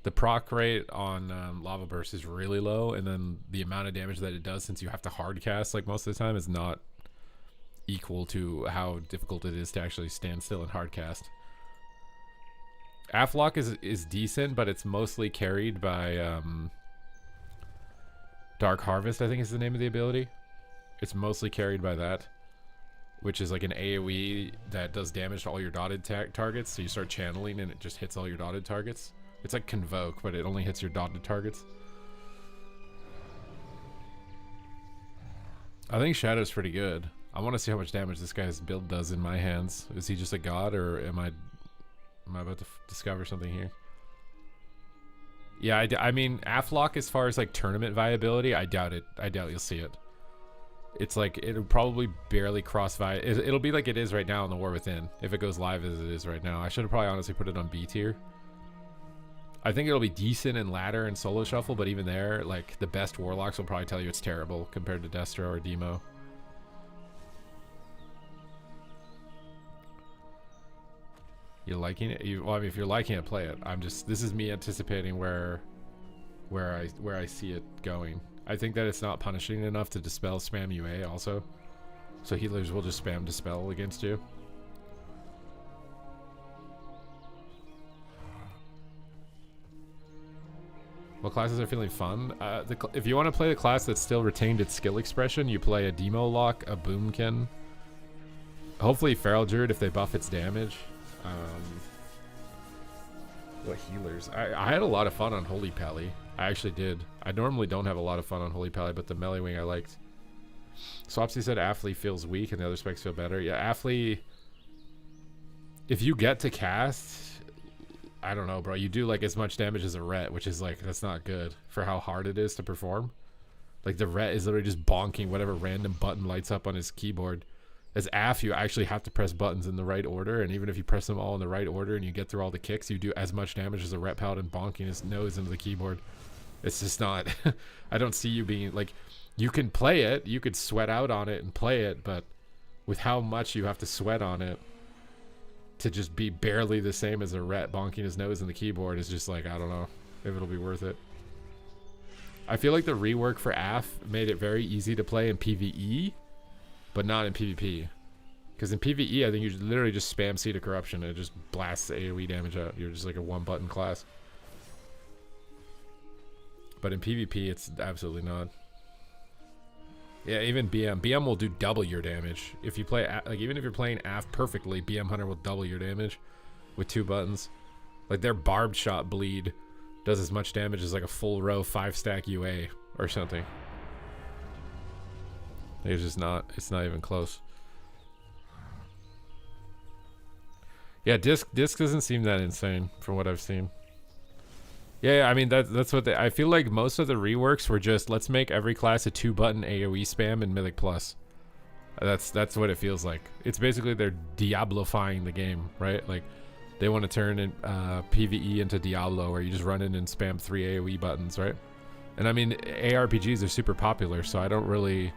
The proc rate on Lava Burst is really low, and then the amount of damage that it does, since you have to hard cast like most of the time, is not equal to how difficult it is to actually stand still and hard cast. Aflock is decent, but it's mostly carried by Dark Harvest, I think is the name of the ability. It's mostly carried by that, which is like an AoE that does damage to all your dotted targets. So you start channeling and it just hits all your dotted targets. It's like Convoke, but it only hits your dotted targets. I think Shadow's pretty good. I want to see how much damage this guy's build does in my hands. Is he just a god, or am I Am I about to discover something here? Yeah, I mean, Aflock, as far as like tournament viability, I doubt it. I doubt you'll see it. It's like, it'll probably barely cross it'll be like it is right now in the War Within, if it goes live as it is right now. I should have probably honestly put it on B tier. I think it'll be decent in ladder and solo shuffle, but even there, like, the best warlocks will probably tell you it's terrible compared to Destro or Demo. You liking it? Well, I mean, if you're liking it, play it. This is me anticipating where I see it going. I think that it's not punishing enough to dispel spam UA also. So healers will just spam dispel against you. What classes are feeling fun? If you want to play the class that's still retained its skill expression, you play a Demo Lock, a Boomkin. Hopefully Feral Druid if they buff its damage. What healers? I had a lot of fun on Holy Pally. I actually did. I normally don't have a lot of fun on Holy Pally, but the Melee Wing I liked. Swapsy said Affley feels weak and the other specs feel better. Yeah, Affley, if you get to cast, I don't know, bro. You do like as much damage as a Ret, which is like, that's not good for how hard it is to perform. Like the Ret is literally just bonking whatever random button lights up on his keyboard. As Aff, you actually have to press buttons in the right order, and even if you press them all in the right order and you get through all the kicks, you do as much damage as a Ret Paladin bonking his nose into the keyboard. It's just not... I don't see you being... Like, you can play it, you could sweat out on it and play it, but with how much you have to sweat on it to just be barely the same as a Ret bonking his nose in the keyboard is just like, I don't know if it'll be worth it. I feel like the rework for Aff made it very easy to play in PvE, but not in PvP. Because in PvE, I think you literally just spam Seed of Corruption and it just blasts the AoE damage out. You're just like a one-button class. But in PvP, it's absolutely not. Yeah, even BM. BM will do double your damage. If you play, like, even if you're playing Aff perfectly, BM Hunter will double your damage with 2 buttons. Like, their Barbed Shot bleed does as much damage as like a full row 5-stack UA or something. It's just not, it's not even close. Yeah, disc doesn't seem that insane from what I've seen. Yeah, I mean that's what I feel like most of the reworks were just, let's make every class a 2-button AoE spam in Mythic Plus. That's what it feels like. It's basically they're Diablifying the game, right? Like they want to turn in, PvE into Diablo, where you just run in and spam 3 AoE buttons, right? And I mean, ARPGs are super popular, so I don't really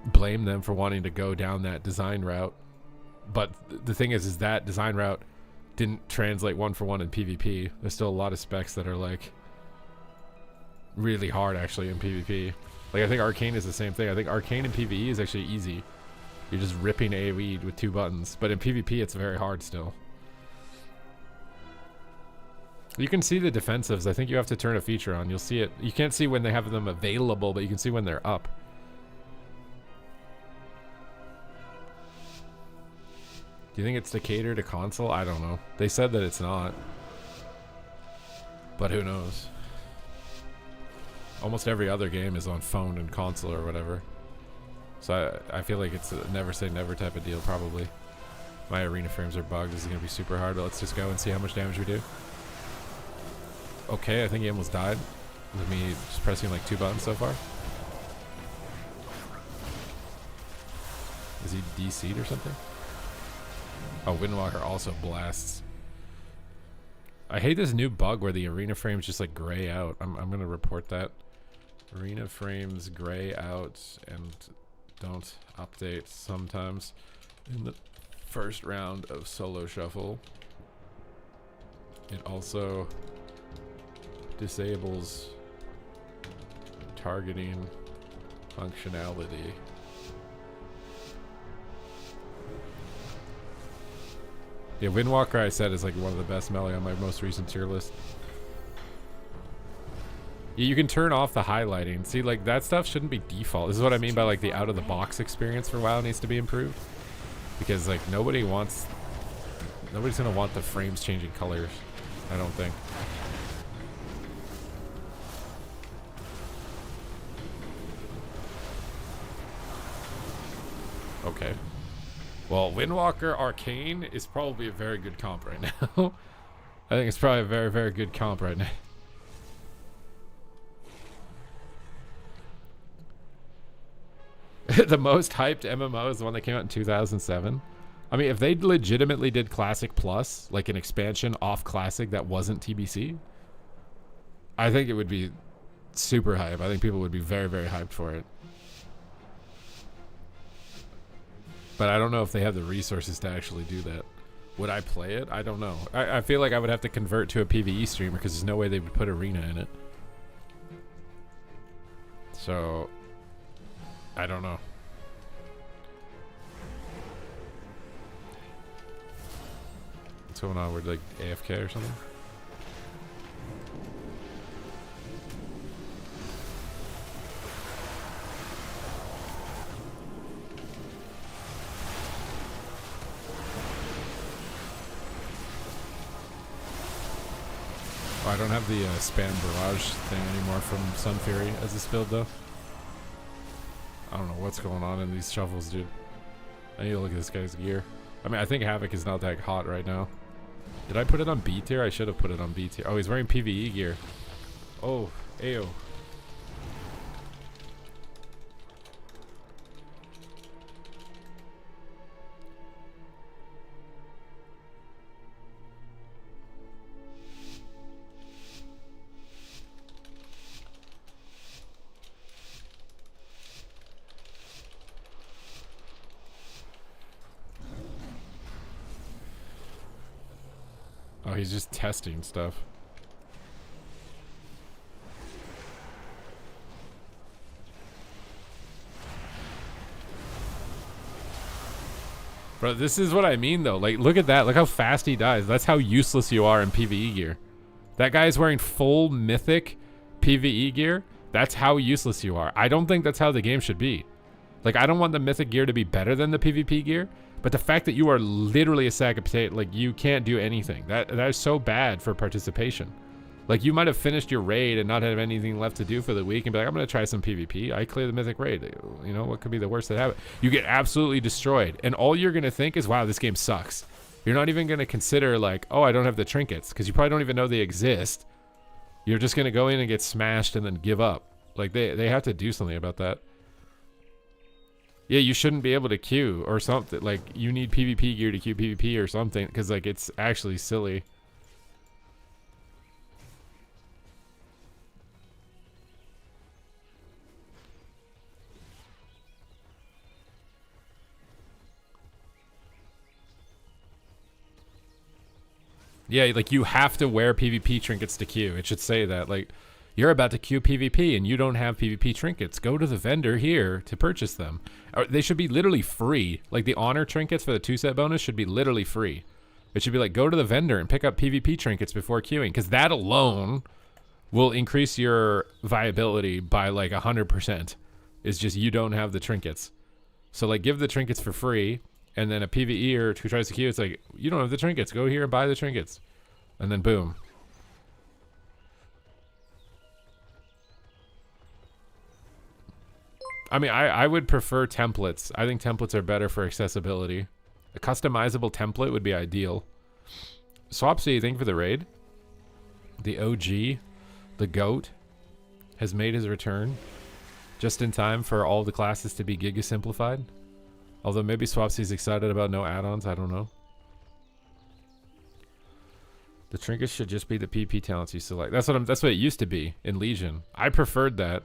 blame them for wanting to go down that design route. But the thing is that design route didn't translate 1-for-1 in PvP. There's still a lot of specs that are like really hard actually in PvP. Like I think Arcane is the same thing. I think Arcane in PvE is actually easy. You're just ripping AoE with 2 buttons. But in PvP it's very hard still. You can see the defensives. I think you have to turn a feature on. You'll see it. You can't see when they have them available, but you can see when they're up. Do you think it's to cater to console? I don't know. They said that it's not. But who knows? Almost every other game is on phone and console or whatever. So I feel like it's a never say never type of deal probably. My arena frames are bugged. This is going to be super hard, but let's just go and see how much damage we do. Okay, I think he almost died. With me just pressing like 2 buttons so far. Is he DC'd or something? Oh, Windwalker also blasts. I hate this new bug where the arena frames just like gray out. I'm going to report that. Arena frames gray out and don't update sometimes in the first round of solo shuffle. It also disables targeting functionality. Yeah, Windwalker I said is like one of the best melee on my most recent tier list. Yeah, you can turn off the highlighting. See, like that stuff shouldn't be default. This is what I mean by like the out of the box experience for WoW needs to be improved. Because like nobody's gonna want the frames changing colors, I don't think. Okay. Well, Windwalker Arcane is probably a very good comp right now. I think it's probably a very, very good comp right now. The most hyped MMO is the one that came out in 2007. I mean, if they legitimately did Classic Plus, like an expansion off Classic that wasn't TBC, I think it would be super hype. I think people would be very, very hyped for it. But I don't know if they have the resources to actually do that. Would I play it? I don't know. I feel like I would have to convert to a PvE streamer because there's no way they would put Arena in it. So, I don't know. What's going on? We're like AFK or something? Oh, I don't have the spam barrage thing anymore from Sun Fury as this build though. I don't know what's going on in these shuffles, dude. I need to look at this guy's gear. I mean, I think Havoc is not that hot right now. Did I put it on B tier? I should have put it on B tier. Oh, he's wearing PvE gear. Oh, ayo. Oh, he's just testing stuff. Bro, this is what I mean though. Like, look at that. Look how fast he dies. That's how useless you are in PvE gear. That guy is wearing full mythic PvE gear. That's how useless you are. I don't think that's how the game should be. Like, I don't want the mythic gear to be better than the PvP gear. But the fact that you are literally a sack of potato, like, you can't do anything. That is so bad for participation. Like, you might have finished your raid and not have anything left to do for the week and be like, I'm going to try some PvP. I clear the mythic raid. You know, what could be the worst that happens? You get absolutely destroyed. And all you're going to think is, wow, this game sucks. You're not even going to consider, like, oh, I don't have the trinkets. Because you probably don't even know they exist. You're just going to go in and get smashed and then give up. Like, they have to do something about that. Yeah, you shouldn't be able to queue or something. Like, you need PvP gear to queue PvP or something, because, like, it's actually silly. Yeah, like, you have to wear PvP trinkets to queue. It should say that. Like, you're about to queue PvP and you don't have PvP trinkets. Go to the vendor here to purchase them. Or they should be literally free. Like, the honor trinkets for the 2-set bonus should be literally free. It should be like, go to the vendor and pick up PvP trinkets before queuing, because that alone will increase your viability by like 100%. It's just you don't have the trinkets. So, like, give the trinkets for free, and then a PvEer who tries to queue, it's like, you don't have the trinkets. Go here and buy the trinkets. And then boom. I mean, I would prefer templates. I think templates are better for accessibility. A customizable template would be ideal. Swapsy, thank you for the raid. The OG, the GOAT, has made his return just in time for all the classes to be giga simplified. Although maybe Swapsy's excited about no add-ons, I don't know. The trinkets should just be the PP talents you select. That's what it used to be in Legion. I preferred that.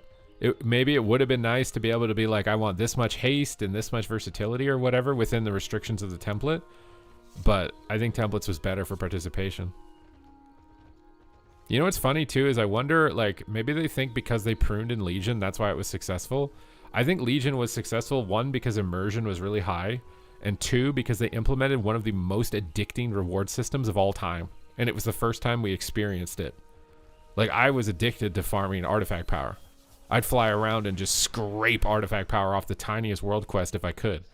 Maybe it would have been nice to be able to be like, I want this much haste and this much versatility or whatever within the restrictions of the template. But I think templates was better for participation. You know what's funny too is I wonder, like, maybe they think because they pruned in Legion, that's why it was successful. I think Legion was successful, 1, because immersion was really high, and 2, because they implemented one of the most addicting reward systems of all time. And it was the first time we experienced it. Like, I was addicted to farming artifact power. I'd fly around and just scrape artifact power off the tiniest world quest if I could.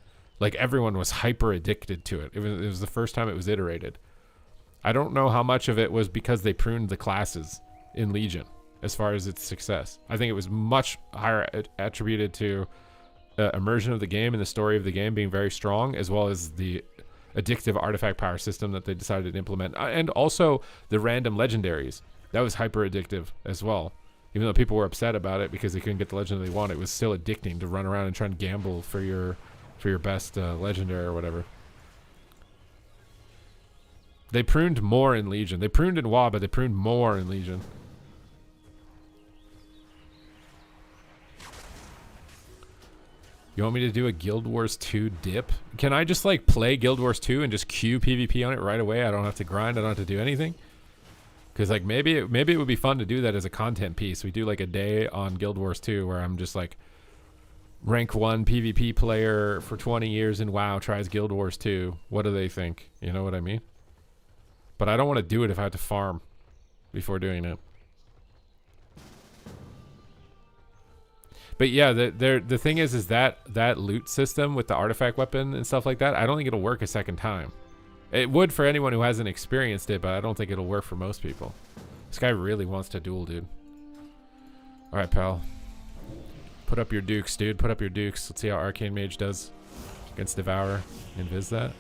Like, everyone was hyper addicted to it. It was the first time it was iterated. I don't know how much of it was because they pruned the classes in Legion as far as its success. I think it was much higher attributed to immersion of the game and the story of the game being very strong, as well as the addictive artifact power system that they decided to implement. And also the random legendaries. That was hyper addictive as well. Even though people were upset about it because they couldn't get the legend they wanted, it was still addicting to run around and try and gamble for your best legendary or whatever. They pruned more in Legion. They pruned in WoW, but they pruned more in Legion. You want me to do a Guild Wars 2 dip? Can I just like play Guild Wars 2 and just queue PvP on it right away? I don't have to grind. I don't have to do anything. Because like maybe it would be fun to do that as a content piece. We do like a day on Guild Wars 2 where I'm just like rank 1 PvP player for 20 years in WoW tries Guild Wars 2. What do they think? You know what I mean? But I don't want to do it if I have to farm before doing it. But yeah, the thing is that loot system with the artifact weapon and stuff like that, I don't think it'll work a second time. It would for anyone who hasn't experienced it, but I don't think it'll work for most people. This guy really wants to duel, dude. All right, pal. Put up your dukes, dude. Put up your dukes. Let's see how Arcane Mage does against Devourer. Invis that.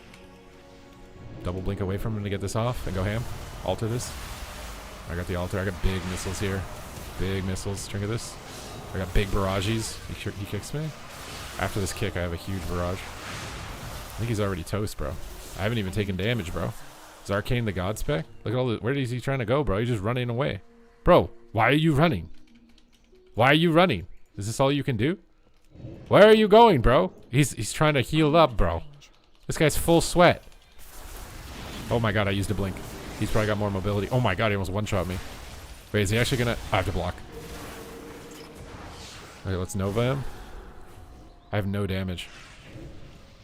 Double blink away from him to get this off and go ham. Alter this. I got the altar. I got big missiles here. Big missiles. Drink of this. I got big barrages. He kicks me. After this kick, I have a huge barrage. I think he's already toast, bro. I haven't even taken damage, bro. Is Arcane the god spec? Look at all the... Where is he trying to go, bro? He's just running away. Bro, why are you running? Why are you running? Is this all you can do? Where are you going, bro? He's trying to heal up, bro. This guy's full sweat. Oh my god, I used a blink. He's probably got more mobility. Oh my god, he almost one-shot me. Wait, is he actually gonna... I have to block. Okay, let's Nova him. I have no damage.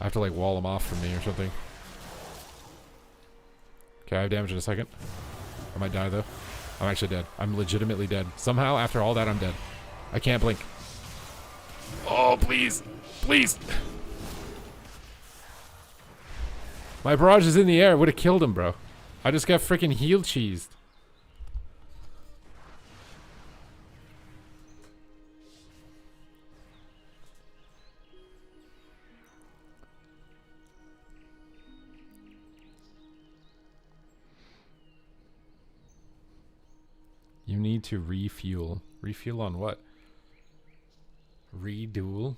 I have to like wall him off from me or something. Okay, I have damage in a second. I might die though. I'm actually dead. I'm legitimately dead. Somehow, after all that, I'm dead. I can't blink. Oh, please. Please. My barrage is in the air. Would have killed him, bro. I just got freaking heel cheesed. You need to refuel. Refuel on what? Reduel?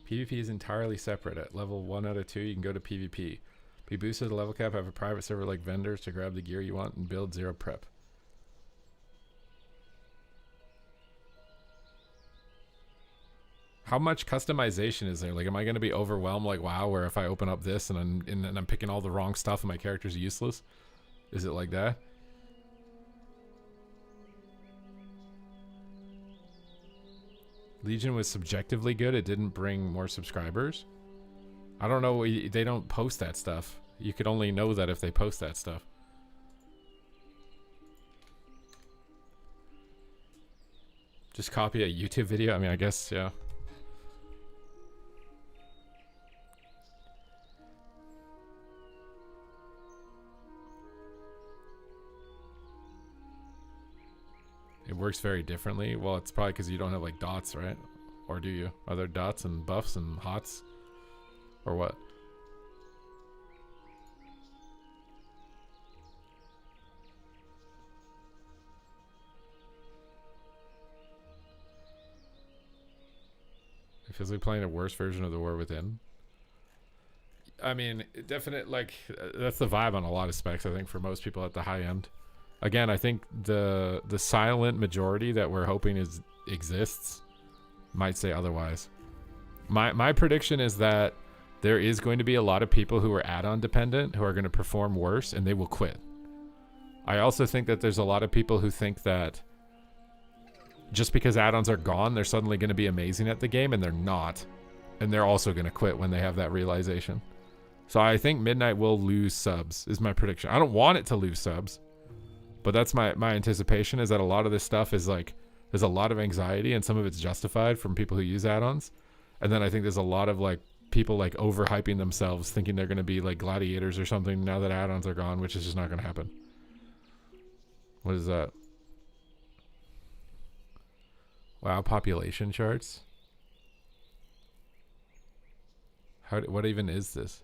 PvP is entirely separate. At level 1 out of 2, you can go to PvP. Be boosted to level cap, have a private server like vendors to grab the gear you want and build 0 prep. How much customization is there? Like, am I going to be overwhelmed like WoW, where if I open up this and I'm picking all the wrong stuff and my character's useless? Is it like that? Legion was subjectively good. It didn't bring more subscribers. I don't know. They don't post that stuff. You could only know that if they post that stuff. Just copy a YouTube video. I mean, I guess, yeah. It works very differently. Well, it's probably because you don't have like dots, right? Or do you? Are there dots and buffs and hots? Or what? It feels like playing a worse version of The War Within. I mean, definite, like, that's the vibe on a lot of specs, I think, for most people at the high end. Again, I think the silent majority that we're hoping exists might say otherwise. My prediction is that there is going to be a lot of people who are add-on dependent who are going to perform worse and they will quit. I also think that there's a lot of people who think that just because add-ons are gone, they're suddenly going to be amazing at the game, and they're not. And they're also going to quit when they have that realization. So I think Midnight will lose subs, is my prediction. I don't want it to lose subs. But that's my anticipation, is that a lot of this stuff is like, there's a lot of anxiety and some of it's justified from people who use add-ons. And then I think there's a lot of like people like overhyping themselves, thinking they're going to be like gladiators or something now that add-ons are gone, which is just not going to happen. What is that? Wow, population charts. What even is this?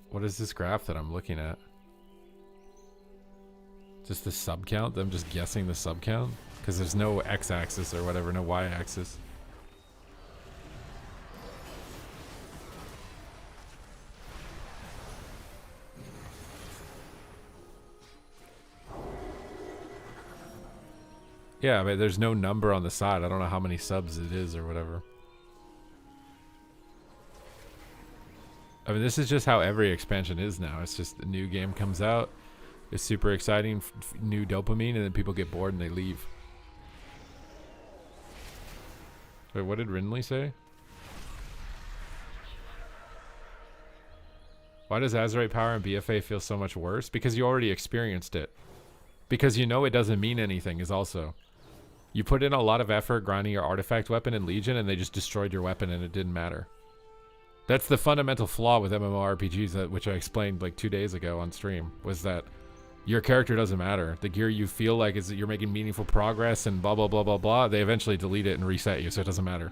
What is this graph that I'm looking at? Just the sub count? I'm just guessing the sub count? Because there's no x-axis or whatever, no y-axis. Yeah, but there's no number on the side. I don't know how many subs it is or whatever. I mean, this is just how every expansion is now. It's just a new game comes out. It's super exciting, new dopamine, and then people get bored and they leave. Wait, what did Rinley say? Why does Azerite power and BFA feel so much worse? Because you already experienced it. Because you know it doesn't mean anything is also. You put in a lot of effort grinding your artifact weapon in Legion and they just destroyed your weapon and it didn't matter. That's the fundamental flaw with MMORPGs, which I explained like 2 days ago on stream, was that your character doesn't matter. The gear you feel like is that you're making meaningful progress and blah, blah, blah, blah, blah. They eventually delete it and reset you, so it doesn't matter.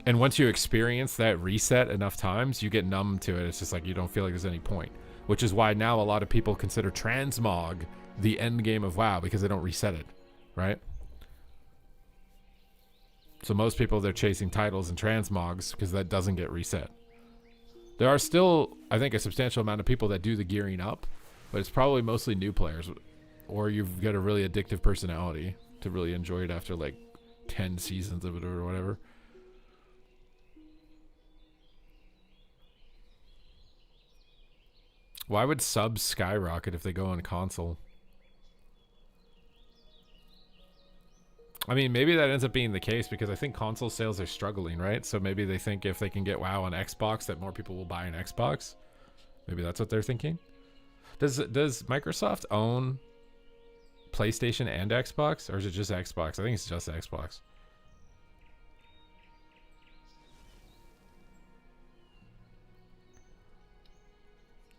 And once you experience that reset enough times, you get numb to it. It's just like you don't feel like there's any point. Which is why now a lot of people consider transmog the end game of WoW because they don't reset it, right? So most people, they're chasing titles and transmogs because that doesn't get reset. There are still, I think, a substantial amount of people that do the gearing up, but it's probably mostly new players, or you've got a really addictive personality to really enjoy it after like 10 seasons of it or whatever. Why would subs skyrocket if they go on console? I mean, maybe that ends up being the case because I think console sales are struggling, right? So maybe they think if they can get WoW on Xbox that more people will buy an Xbox. Maybe that's what they're thinking. Does Microsoft own PlayStation and Xbox, or is it just Xbox? I think it's just Xbox.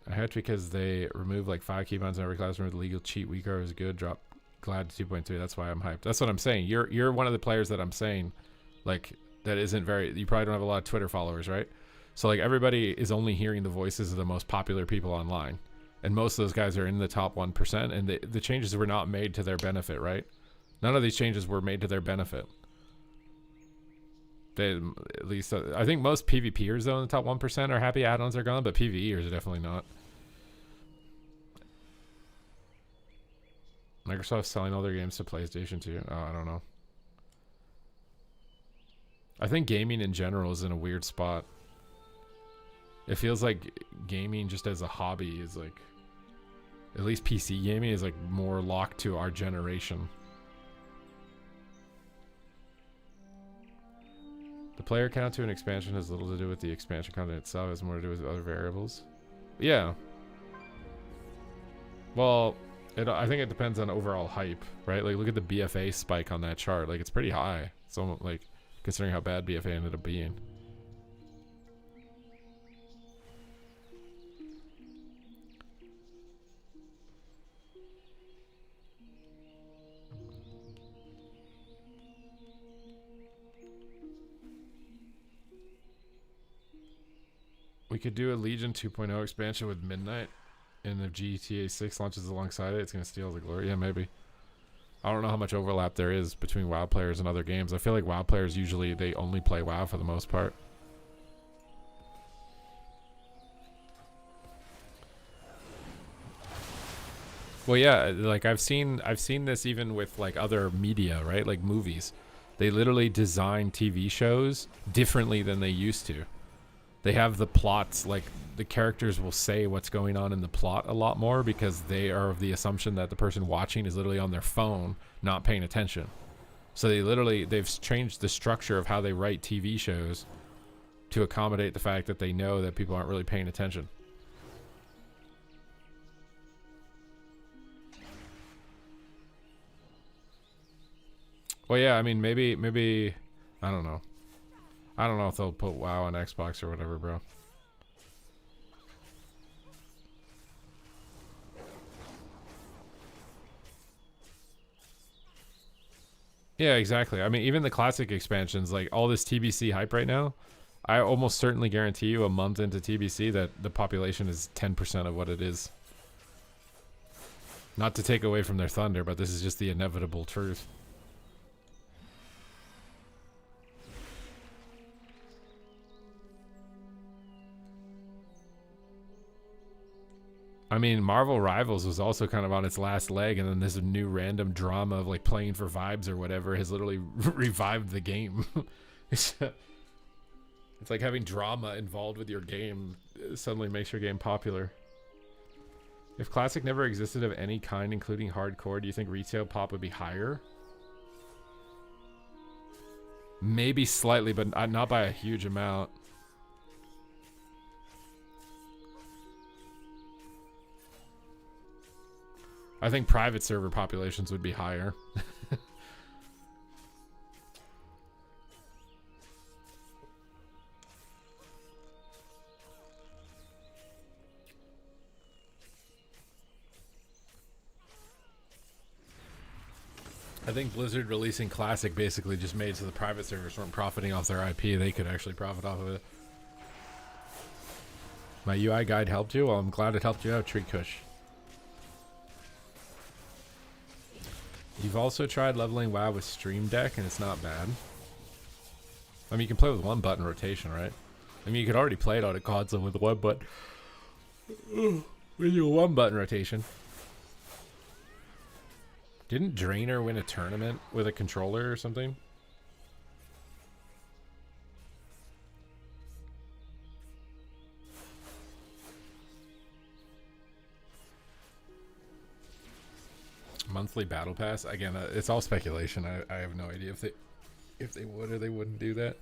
I hate because they remove like 5 keybinds in every class. Remove the legal cheat. Weaker is good. Drop glad to 2.3. That's why I'm hyped. That's what I'm saying. You're one of the players that I'm saying, like, that isn't very. You probably don't have a lot of Twitter followers, right? So like everybody is only hearing the voices of the most popular people online, and most of those guys are in the top 1%. And the changes were not made to their benefit, right? None of these changes were made to their benefit. They, at least I think most PvPers though in the top 1% are happy add-ons are gone, but PvEers are definitely not. Microsoft's selling all their games to PlayStation too. Oh, I don't know. I think gaming in general is in a weird spot. It feels like gaming just as a hobby is like, at least PC gaming is like more locked to our generation. The player count to an expansion has little to do with the expansion content itself. It has more to do with other variables. Yeah. Well, I think it depends on overall hype, right? Like, look at the BFA spike on that chart. Like, it's pretty high. So, like, considering how bad BFA ended up being. We could do a Legion 2.0 expansion with Midnight, and if GTA 6 launches alongside it, it's going to steal the glory. Yeah, maybe. I don't know how much overlap there is between WoW players and other games. I feel like WoW players usually, they only play WoW for the most part. Well, yeah, like I've seen this even with like other media, right? Like movies. They literally design TV shows differently than they used to. They have the plots, like the characters will say what's going on in the plot a lot more because they are of the assumption that the person watching is literally on their phone, not paying attention. So they've changed the structure of how they write TV shows to accommodate the fact that they know that people aren't really paying attention. Well, yeah, I mean, maybe, I don't know. I don't know if they'll put WoW on Xbox or whatever, bro. Yeah, exactly. I mean, even the classic expansions, like all this TBC hype right now, I almost certainly guarantee you a month into TBC that the population is 10% of what it is. Not to take away from their thunder, but this is just the inevitable truth. I mean, Marvel Rivals was also kind of on its last leg, and then this new random drama of like playing for vibes or whatever has literally revived the game. It's like having drama involved with your game suddenly makes your game popular. If Classic never existed of any kind, including hardcore, do you think retail pop would be higher? Maybe slightly, but not by a huge amount. I think private server populations would be higher. I think Blizzard releasing Classic basically just made so the private servers weren't profiting off their IP. They could actually profit off of it. My UI guide helped you? Well, I'm glad it helped you out, Tree Kush. You've also tried leveling WoW with Stream Deck, and it's not bad. I mean, you can play with one button rotation, right? I mean, you could already play it on a console with one button. With your one button rotation. Didn't Drainer win a tournament with a controller or something? Monthly battle pass again. It's all speculation. I have no idea if they would or they wouldn't do that.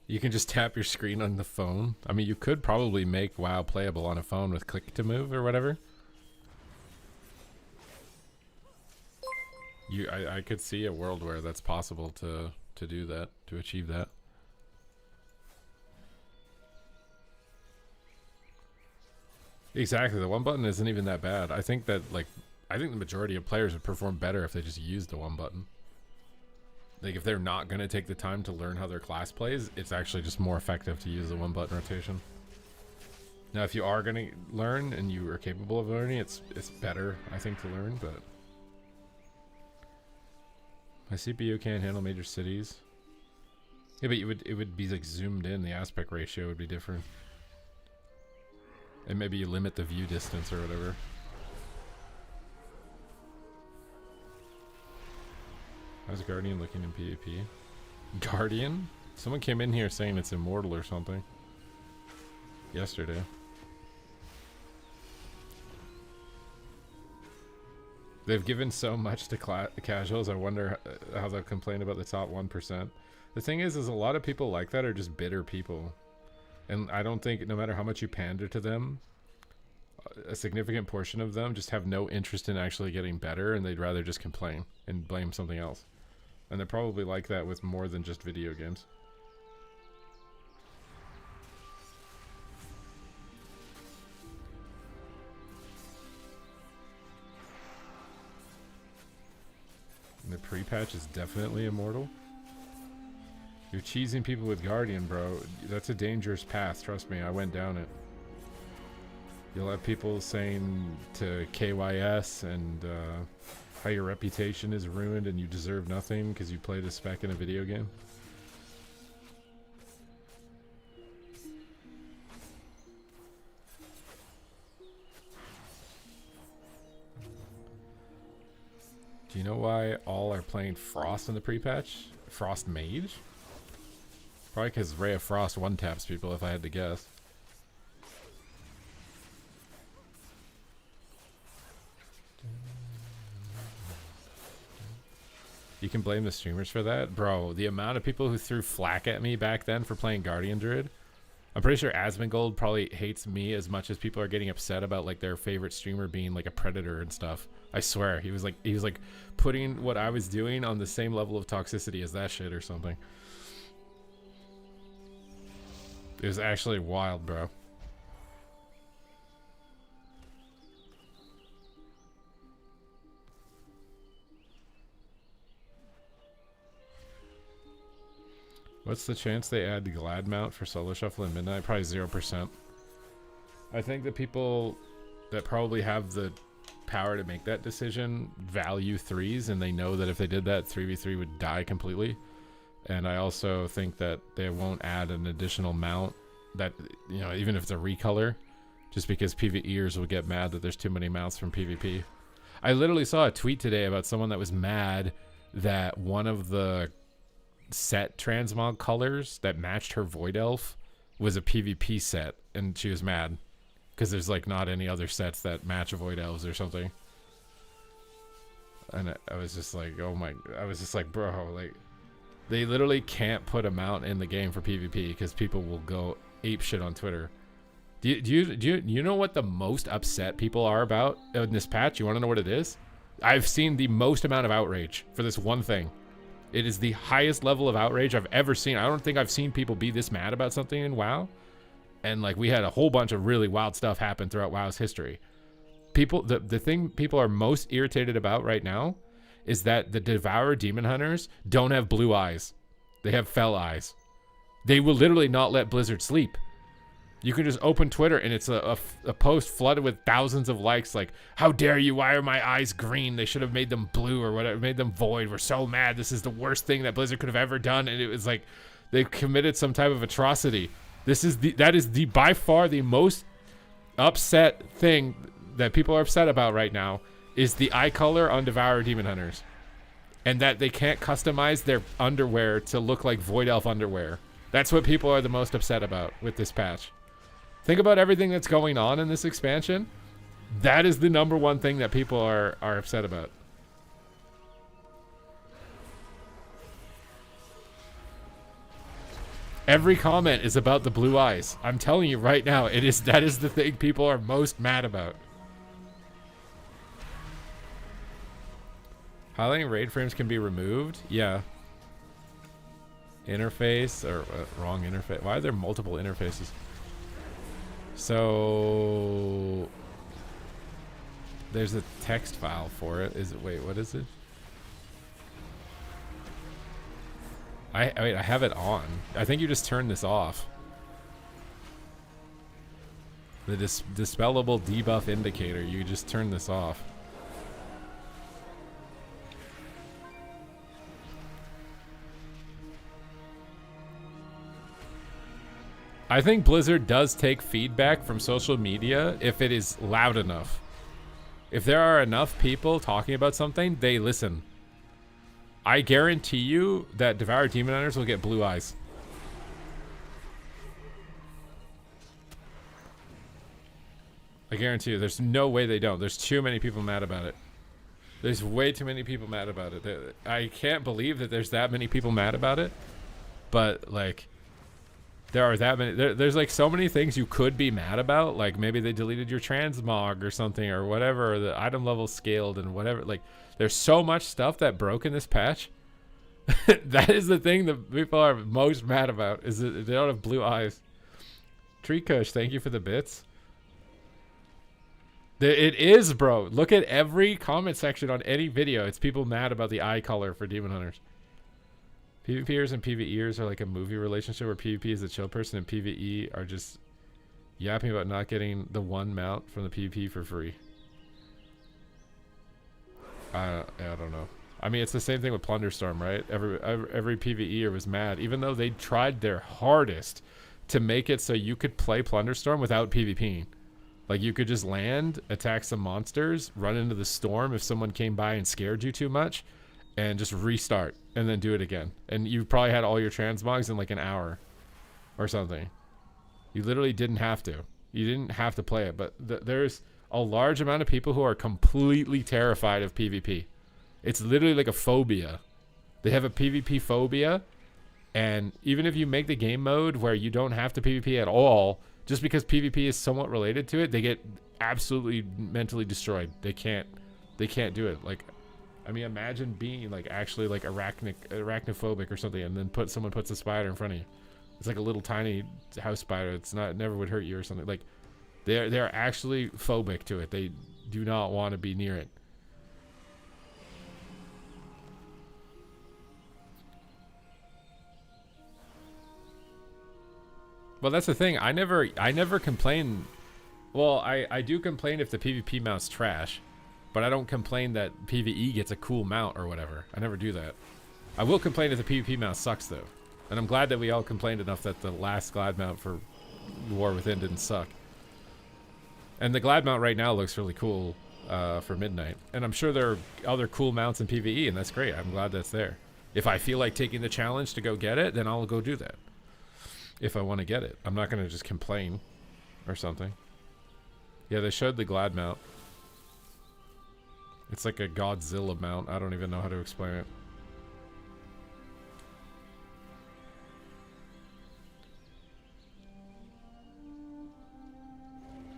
You can just tap your screen on the phone. I mean, you could probably make WoW playable on a phone with click to move or whatever. I could see a world where that's possible to do that, to achieve that. Exactly. The one button isn't even that bad. I think the majority of players would perform better if they just used the one button. Like if they're not going to take the time to learn how their class plays, it's actually just more effective to use the one button rotation. Now, if you are going to learn and you are capable of learning, it's better, I think, to learn, but my CPU can't handle major cities. Yeah, but it would be like zoomed in. The aspect ratio would be different. And maybe you limit the view distance or whatever. How's Guardian looking in PvP? Guardian? Someone came in here saying it's immortal or something. Yesterday. They've given so much to casuals, I wonder how they'll complain about the top 1%. The thing is a lot of people like that are just bitter people. And I don't think, no matter how much you pander to them, a significant portion of them just have no interest in actually getting better, and they'd rather just complain and blame something else. And they're probably like that with more than just video games. And the pre-patch is definitely immortal. You're cheesing people with Guardian, bro. That's a dangerous path. Trust me, I went down it. You'll have people saying to KYS and how your reputation is ruined and you deserve nothing because you played a spec in a video game. Do you know why all are playing Frost in the pre-patch? Frost Mage? Probably because Ray of Frost one-taps people, if I had to guess. You can blame the streamers for that? Bro, the amount of people who threw flack at me back then for playing Guardian Druid, I'm pretty sure Asmongold probably hates me as much as people are getting upset about like their favorite streamer being like a predator and stuff. I swear he was like putting what I was doing on the same level of toxicity as that shit or something. It was actually wild, bro. What's the chance they add the Glad mount for solo shuffle in midnight? Probably 0%. I think the people that probably have the power to make that decision value threes, and they know that if they did that, 3v3 would die completely. And I also think that they won't add an additional mount that, you know, even if it's a recolor, just because PvEers will get mad that there's too many mounts from PvP. I literally saw a tweet today about someone that was mad that one of the set transmog colors that matched her Void Elf was a PvP set, and she was mad because there's like not any other sets that match Void Elves or something. And I was just like, oh my, I was just like, bro, like they literally can't put a mount in the game for PvP because people will go ape shit on Twitter. Do you know what the most upset people are about in this patch? You want to know what it is? I've seen the most amount of outrage for this one thing. It is the highest level of outrage I've ever seen. I don't think I've seen people be this mad about something in WoW. And like we had a whole bunch of really wild stuff happen throughout WoW's history. People, the thing people are most irritated about right now is that the Devourer Demon Hunters don't have blue eyes. They have fel eyes. They will literally not let Blizzard sleep. You can just open Twitter and it's a post flooded with thousands of likes like, how dare you, why are my eyes green? They should have made them blue or whatever, made them void. We're so mad. This is the worst thing that Blizzard could have ever done. And it was like, they've committed some type of atrocity. That is by far the most upset thing that people are upset about right now is the eye color on Devourer Demon Hunters. And that they can't customize their underwear to look like Void Elf underwear. That's what people are the most upset about with this patch. Think about everything that's going on in this expansion. That is the number one thing that people are upset about. Every comment is about the blue eyes. I'm telling you right now, that is the thing people are most mad about. Highlighting raid frames can be removed? Yeah. Interface, or wrong interface. Why are there multiple interfaces? So there's a text file for it. Wait, what is it? I have it on. I think you just turn this off. The dispellable debuff indicator, you just turn this off. I think Blizzard does take feedback from social media if it is loud enough. If there are enough people talking about something, they listen. I guarantee you that Devourer Demon Hunters will get blue eyes. I guarantee you, there's no way they don't. There's too many people mad about it. There's way too many people mad about it. I can't believe that there's that many people mad about it. But, like, there are that many. There's, like, so many things you could be mad about. Like, maybe they deleted your transmog or something or whatever. Or the item level scaled and whatever. Like, there's so much stuff that broke in this patch. That is the thing that people are most mad about, is that they don't have blue eyes. Tree Kush, thank you for the bits. It is, bro. Look at every comment section on any video. It's people mad about the eye color for Demon Hunters. PvPers and PvEers are like a movie relationship where PvP is a chill person and PvE are just yapping about not getting the one mount from the PvP for free. I don't know. I mean, it's the same thing with Plunderstorm, right? Every PvEer was mad, even though they tried their hardest to make it so you could play Plunderstorm without PvPing. Like, you could just land, attack some monsters, run into the storm if someone came by and scared you too much, and just restart, and then do it again. And you probably had all your transmogs in like an hour or something. You literally didn't have to. You didn't have to play it, but there's a large amount of people who are completely terrified of PvP. It's literally like a phobia. They have a PvP phobia, And even if you make the game mode where you don't have to PvP at all, just because PvP is somewhat related to it, they get absolutely mentally destroyed. They can't do it. Like, I mean, imagine being like actually like arachnophobic or something, and then someone puts a spider in front of you. It's like a little tiny house spider. It never would hurt you or something. Like, they're actually phobic to it. They do not want to be near it. Well, that's the thing. I never complain. Well, I do complain if the PvP mount's trash, but I don't complain that PvE gets a cool mount or whatever. I never do that. I will complain if the PvP mount sucks, though. And I'm glad that we all complained enough that the last Glad mount for War Within didn't suck. And the Glad mount right now looks really cool for Midnight. And I'm sure there are other cool mounts in PvE, and that's great. I'm glad that's there. If I feel like taking the challenge to go get it, then I'll go do that. If I want to get it. I'm not going to just complain or something. Yeah, they showed the Glad mount. It's like a Godzilla mount. I don't even know how to explain it.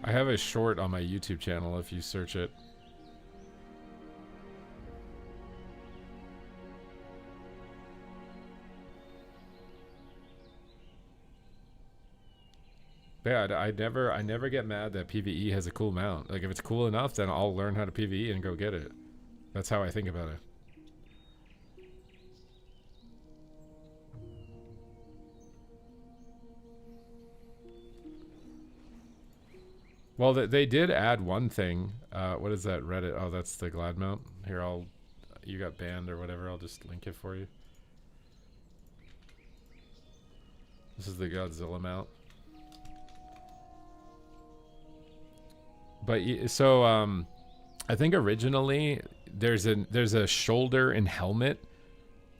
I have a short on my YouTube channel if you search it. Yeah, I never get mad that PvE has a cool mount. Like, if it's cool enough, then I'll learn how to PvE and go get it. That's how I think about it. Well, they did add one thing. What is that, Reddit? Oh, that's the Glad mount. Here, you got banned or whatever. I'll just link it for you. This is the Godzilla mount. But so I think originally there's a shoulder and helmet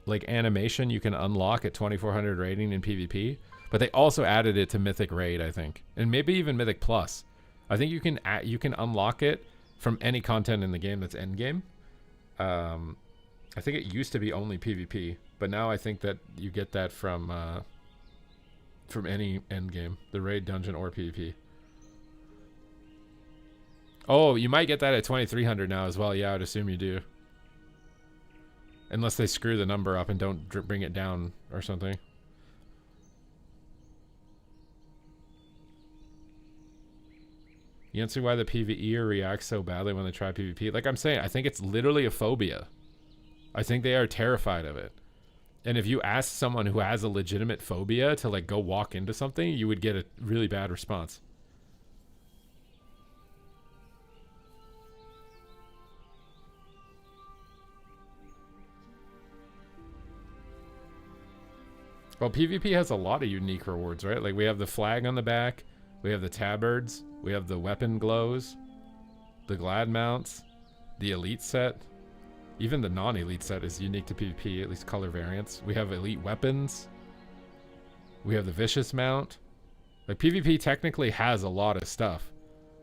like animation you can unlock at 2400 rating in PvP, but they also added it to Mythic Raid, I think, and maybe even Mythic Plus. I think you can unlock it from any content in the game that's end game. I think it used to be only PvP, but now I think that you get that from any end game, the raid, dungeon, or PvP. Oh, you might get that at 2300 now as well. Yeah, I would assume you do. Unless they screw the number up and don't bring it down or something. You don't see why the PvEer reacts so badly when they try PvP. Like I'm saying, I think it's literally a phobia. I think they are terrified of it. And if you ask someone who has a legitimate phobia to like go walk into something, you would get a really bad response. Well, PvP has a lot of unique rewards, right? Like we have the flag on the back, we have the tabards, we have the weapon glows, the Glad mounts, the elite set. Even the non-elite set is unique to PvP, at least color variants. We have elite weapons. We have the vicious mount. Like PvP technically has a lot of stuff.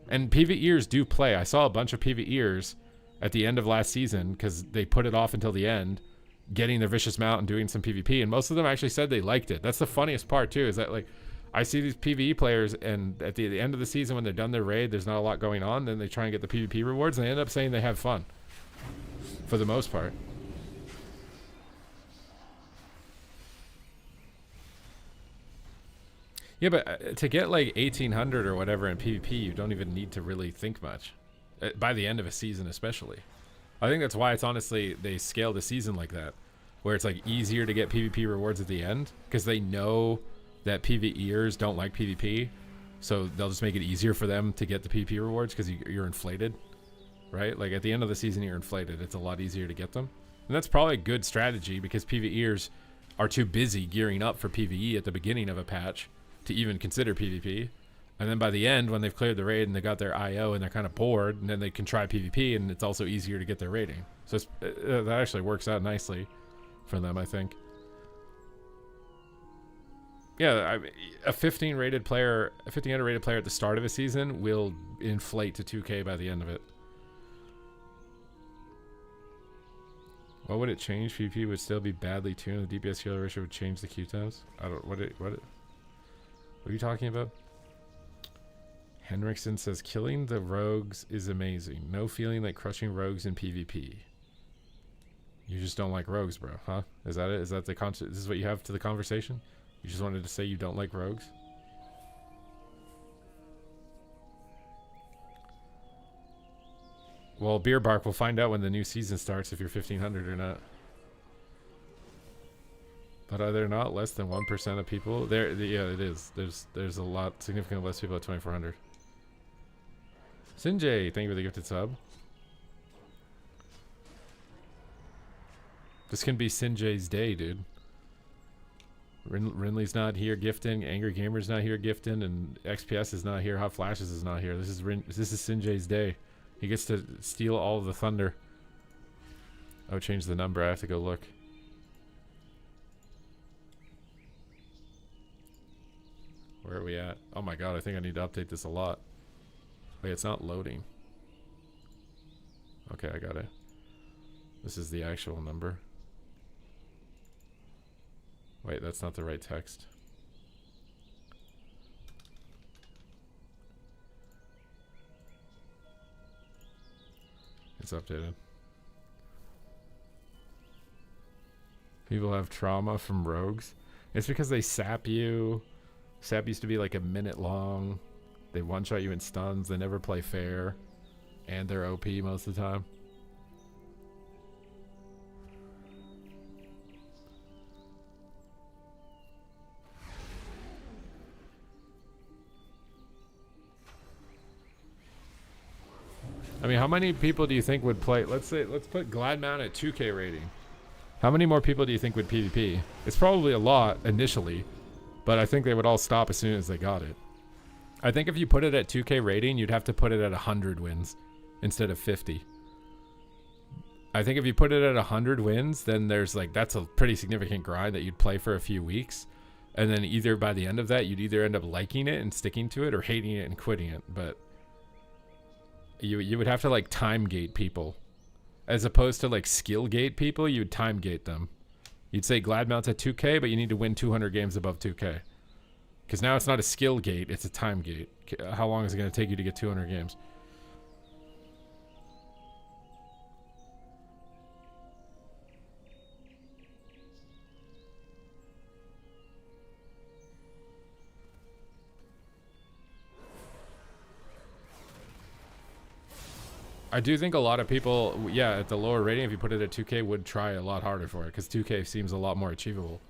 And PvEers do play. I saw a bunch of PvEers at the end of last season because they put it off until the end, getting their vicious mount and doing some PvP, and most of them actually said they liked it. That's the funniest part too, is that like I see these PvE players and at the end of the season when they're done their raid, there's not a lot going on, then they try and get the PvP rewards and they end up saying they have fun for the most part. Yeah, but to get like 1800 or whatever in PvP, you don't even need to really think much by the end of a season especially. I think that's why it's honestly, they scale the season like that, where it's like easier to get PvP rewards at the end because they know that PvEers don't like PvP, so they'll just make it easier for them to get the PvP rewards because you're inflated, right? Like at the end of the season, you're inflated. It's a lot easier to get them. And that's probably a good strategy because PvEers are too busy gearing up for PvE at the beginning of a patch to even consider PvP. And then by the end, when they've cleared the raid and they got their IO and they're kind of bored, and then they can try PvP, and it's also easier to get their rating. So that actually works out nicely for them, I think. Yeah, a 1500 rated player at the start of a season will inflate to 2K by the end of it. What would it change? PvP would still be badly tuned. The DPS healer ratio would change the Q times. I don't. What are you talking about? Henriksen says killing the rogues is amazing. No feeling like crushing rogues in PvP. You just don't like rogues, bro, huh? Is that it? Is that the this is what you have to the conversation? You just wanted to say you don't like rogues? Well, Beer Bark, we'll find out when the new season starts if you're 1500 or not. But are there not less than 1% of people? Yeah, it is. There's a lot, significantly less people at 2400. Sinjay, thank you for the gifted sub. This can be Sinjay's day, dude. Rinley's not here gifting, Angry Gamer's not here gifting, and XPS is not here, Hot Flashes is not here. This is Sinjay's day. He gets to steal all of the thunder. Oh, change the number. I have to go look. Where are we at? Oh my god, I think I need to update this a lot. Wait, it's not loading. Okay, I got it. This is the actual number. Wait, that's not the right text. It's updated. People have trauma from rogues. It's because they sap you. Sap used to be like a minute long. They one-shot you in stuns. They never play fair. And they're OP most of the time. I mean, how many people do you think would play? Let's put Gladmount at 2K rating. How many more people do you think would PvP? It's probably a lot initially, but I think they would all stop as soon as they got it. I think if you put it at 2K rating, you'd have to put it at 100 wins instead of 50. I think if you put it at 100 wins, then there's like, that's a pretty significant grind that you'd play for a few weeks. And then either by the end of that, you'd either end up liking it and sticking to it or hating it and quitting it. But you would have to like time gate people. As opposed to like skill gate people, you'd time gate them. You'd say Gladmount's at 2K, but you need to win 200 games above 2K. Because now it's not a skill gate, it's a time gate. How long is it going to take you to get 200 games? I do think a lot of people, yeah, at the lower rating, if you put it at 2K, would try a lot harder for it, because 2K seems a lot more achievable.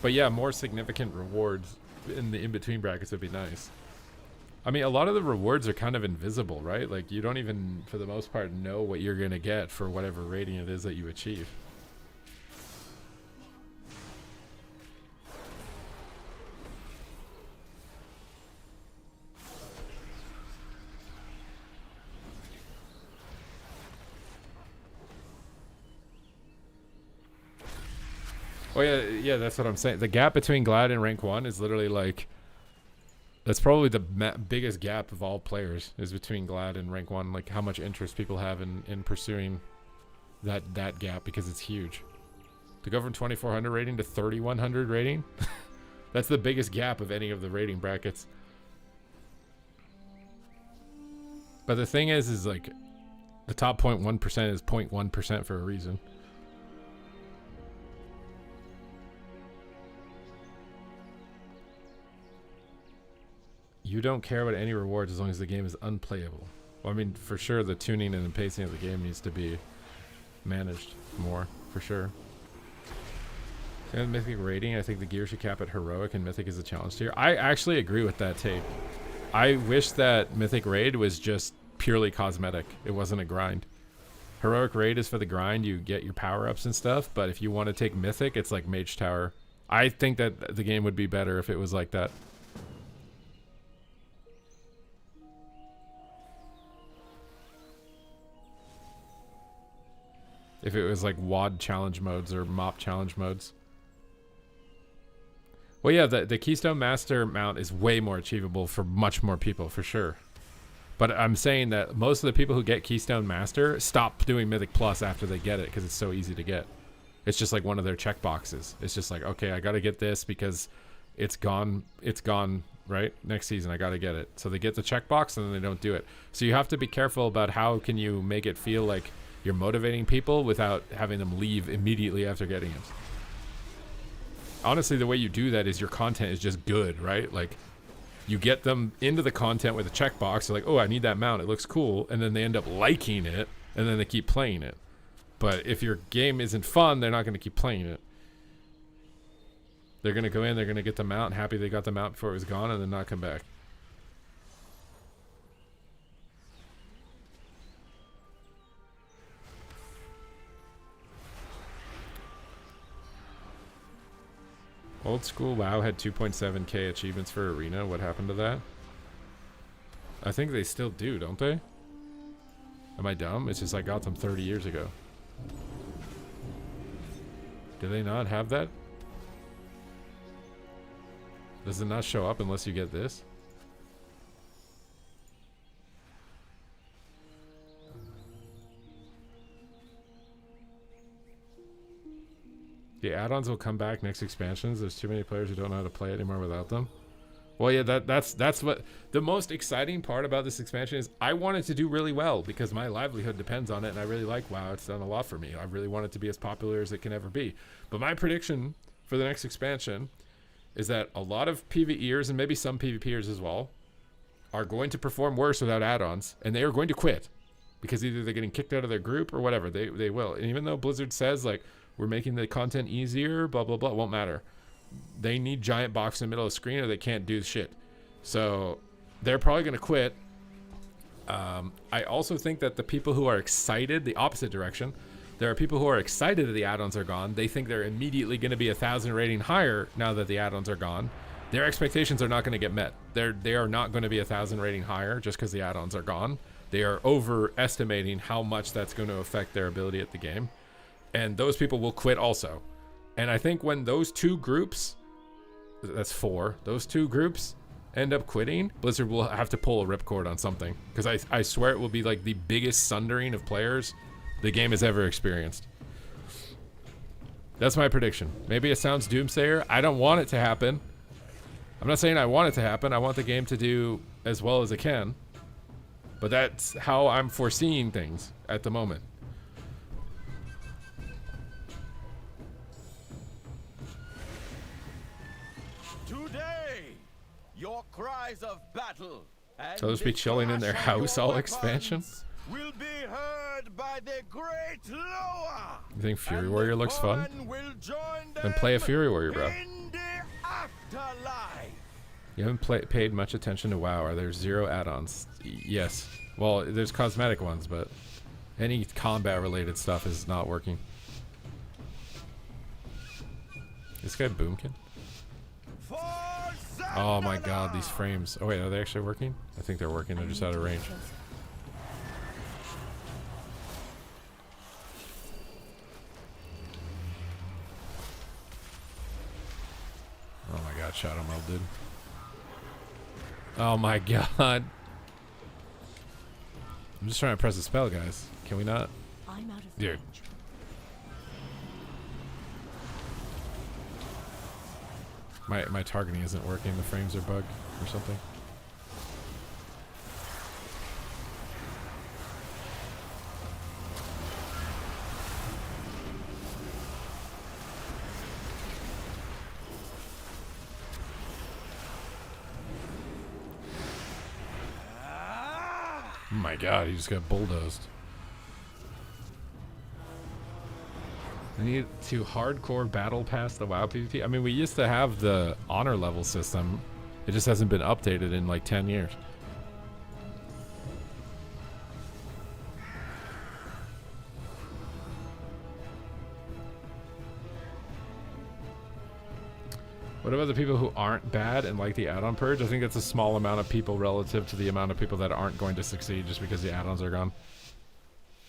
But yeah, more significant rewards in the in-between brackets would be nice. I mean, a lot of the rewards are kind of invisible, right? Like, you don't even, for the most part, know what you're going to get for whatever rating it is that you achieve. Oh yeah, that's what I'm saying. The gap between Glad and rank 1 is literally like, that's probably the biggest gap of all players, is between Glad and rank 1. Like how much interest people have in pursuing that gap, because it's huge. To go from 2400 rating to 3100 rating, that's the biggest gap of any of the rating brackets. But the thing is like, the top 0.1% is 0.1% for a reason. You don't care about any rewards as long as the game is unplayable. Well, I mean, for sure, the tuning and the pacing of the game needs to be managed more, for sure. And Mythic rating, I think the gear should cap at Heroic and Mythic is a challenge tier. I actually agree with that take. I wish that Mythic raid was just purely cosmetic. It wasn't a grind. Heroic raid is for the grind. You get your power-ups and stuff, but if you want to take Mythic, it's like Mage Tower. I think that the game would be better if it was like that. If it was like WOD challenge modes or MOP challenge modes. Well, yeah, the Keystone Master mount is way more achievable for much more people, for sure. But I'm saying that most of the people who get Keystone Master stop doing Mythic Plus after they get it because it's so easy to get. It's just like one of their check boxes. It's just like, okay, I got to get this because it's gone. It's gone, right? Next season, I got to get it. So they get the checkbox and then they don't do it. So you have to be careful about how can you make it feel like you're motivating people without having them leave immediately after getting it. Honestly, the way you do that is your content is just good, right? Like you get them into the content with a checkbox. They're like, oh, I need that mount. It looks cool. And then they end up liking it and then they keep playing it. But if your game isn't fun, they're not going to keep playing it. They're going to go in, they're going to get the mount, happy they got the mount before it was gone, and then not come back. Old school WoW had 2.7k achievements for Arena. What happened to that? I think they still do, don't they? Am I dumb? It's just I got them 30 years ago. Do they not have that? Does it not show up unless you get this? The add-ons will come back next expansions. There's too many players who don't know how to play anymore without them. Well, yeah, that's what the most exciting part about this expansion is. I want it to do really well because my livelihood depends on it, and I really like WoW. It's done a lot for me. I really want it to be as popular as it can ever be. But my prediction for the next expansion is that a lot of PvEers and maybe some PvPers as well are going to perform worse without add-ons, and they are going to quit because either they're getting kicked out of their group or whatever. They will. And even though Blizzard says like we're making the content easier, blah blah blah, it won't matter. They need giant box in the middle of the screen or they can't do shit. So they're probably going to quit. I also think that the people who are excited, the opposite direction, there are people who are excited that the add-ons are gone. They think they're immediately going to be 1,000 rating higher now that the add-ons are gone. Their expectations are not going to get met. They are not going to be 1,000 rating higher just because the add-ons are gone. They are overestimating how much that's going to affect their ability at the game. And those people will quit also. And I think when those two groups, that's 4, those two groups end up quitting, Blizzard will have to pull a ripcord on something. Because I swear it will be like the biggest sundering of players the game has ever experienced. That's my prediction. Maybe it sounds doomsayer. I don't want it to happen. I'm not saying I want it to happen. I want the game to do as well as it can. But that's how I'm foreseeing things at the moment. Your cries of battle and so they'll just be chilling in their house all expansion. Will be heard by the great Loa. You think Fury Warrior looks fun? Then play a Fury Warrior, bro. You haven't paid much attention to WoW. Are there 0 add-ons? Yes. Well, there's cosmetic ones, but any combat related stuff is not working. This guy Boomkin? Oh my god, these frames. Oh wait, are they actually working? I think they're working. They're just out of range. Oh my god, Shadow Meld, dude. Oh my god. I'm just trying to press a spell, guys. Can we not? I'm out of Dude. range. My targeting isn't working. The frames are bugged or something. Oh my god, he just got bulldozed. I need to hardcore battle pass the WoW PvP. I mean, we used to have the honor level system. It just hasn't been updated in like 10 years. What about the people who aren't bad and like the add-on purge? I think that's a small amount of people relative to the amount of people that aren't going to succeed just because the add-ons are gone.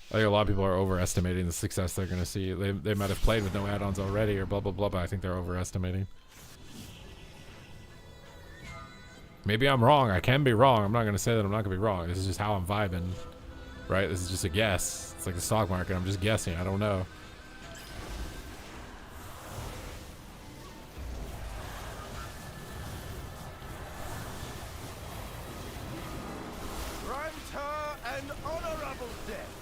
I think a lot of people are overestimating the success they're going to see. They might have played with no add-ons already or blah, blah, blah, but I think they're overestimating. Maybe I'm wrong. I can be wrong. I'm not going to say that I'm not going to be wrong. This is just how I'm vibing, right? This is just a guess. It's like the stock market. I'm just guessing. I don't know. Granta and honorable death.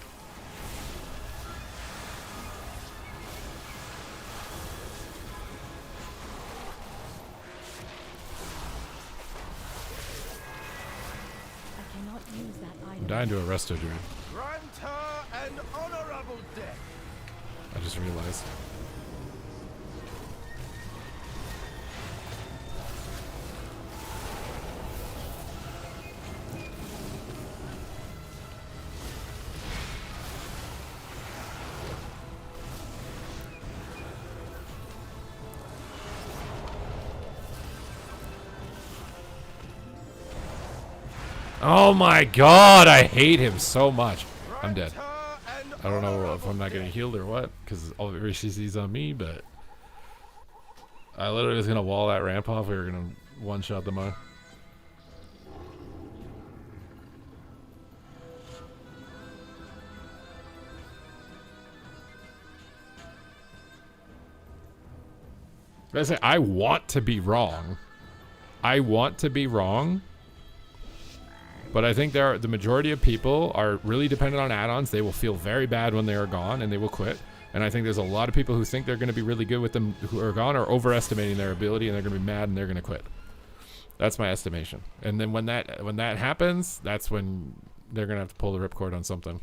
I cannot use that I'm item. dying to a resto druid. Granta and honorable death. I just realized. Oh my god, I hate him so much. I'm dead. I don't know if I'm not getting healed or what, because all the CC's on me, but I literally was gonna wall that ramp off. We were gonna one-shot them on. I want to be wrong. I want to be wrong. But I think the majority of people are really dependent on add-ons. They will feel very bad when they are gone and they will quit. And I think there's a lot of people who think they're going to be really good with them who are gone are overestimating their ability and they're going to be mad and they're going to quit. That's my estimation. And then when that happens, that's when they're going to have to pull the ripcord on something.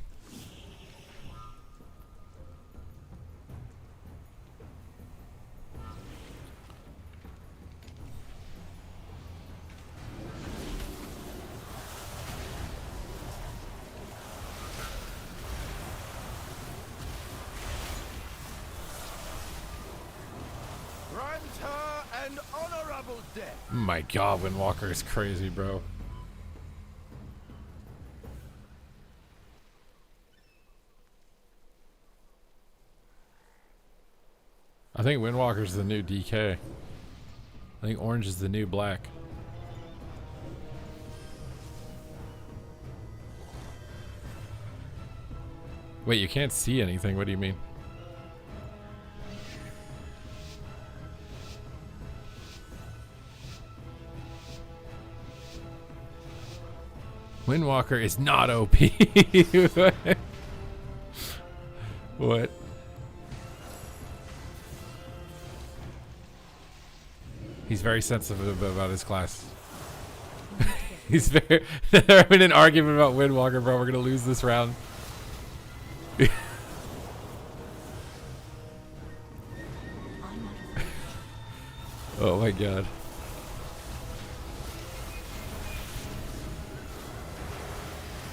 Granta and honorable death. My god, Windwalker is crazy, bro. I think Windwalker's the new DK. I think orange is the new black. Wait, you can't see anything. What do you mean? Windwalker is not OP. What? He's very sensitive about his class. He's very. They're having an argument about Windwalker, bro. We're gonna lose this round. Oh my god.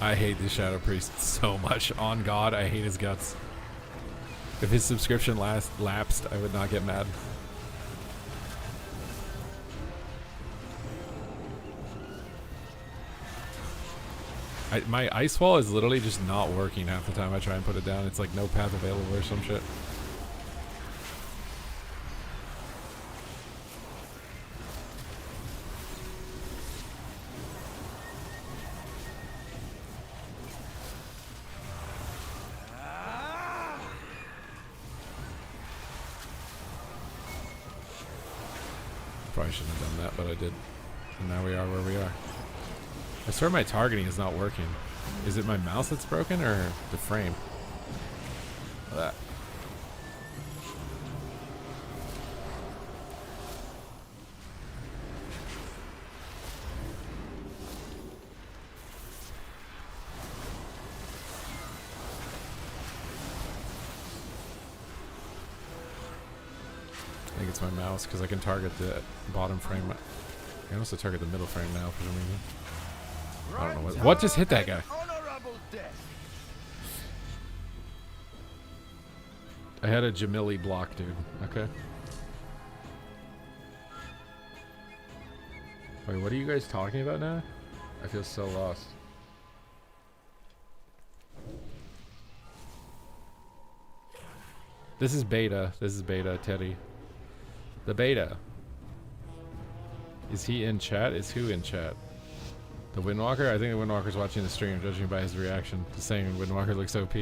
I hate the Shadow Priest so much. On God, I hate his guts. If his subscription lapsed, I would not get mad. My ice wall is literally just not working half the time I try and put it down. It's like no path available or some shit. Probably shouldn't have done that, but I did. And now we are where we are. I swear my targeting is not working. Is it my mouse that's broken or the frame? That. I think it's my mouse because I can target the bottom frame. I can also target the middle frame now for some reason. I don't know what just hit that guy. I had a Jamili block, dude. Okay. Wait, what are you guys talking about now? I feel so lost. This is beta. This is beta, Teddy. The beta. Is he in chat? Is who in chat? The Windwalker? I think the Windwalker's watching the stream, judging by his reaction to saying Windwalker looks OP.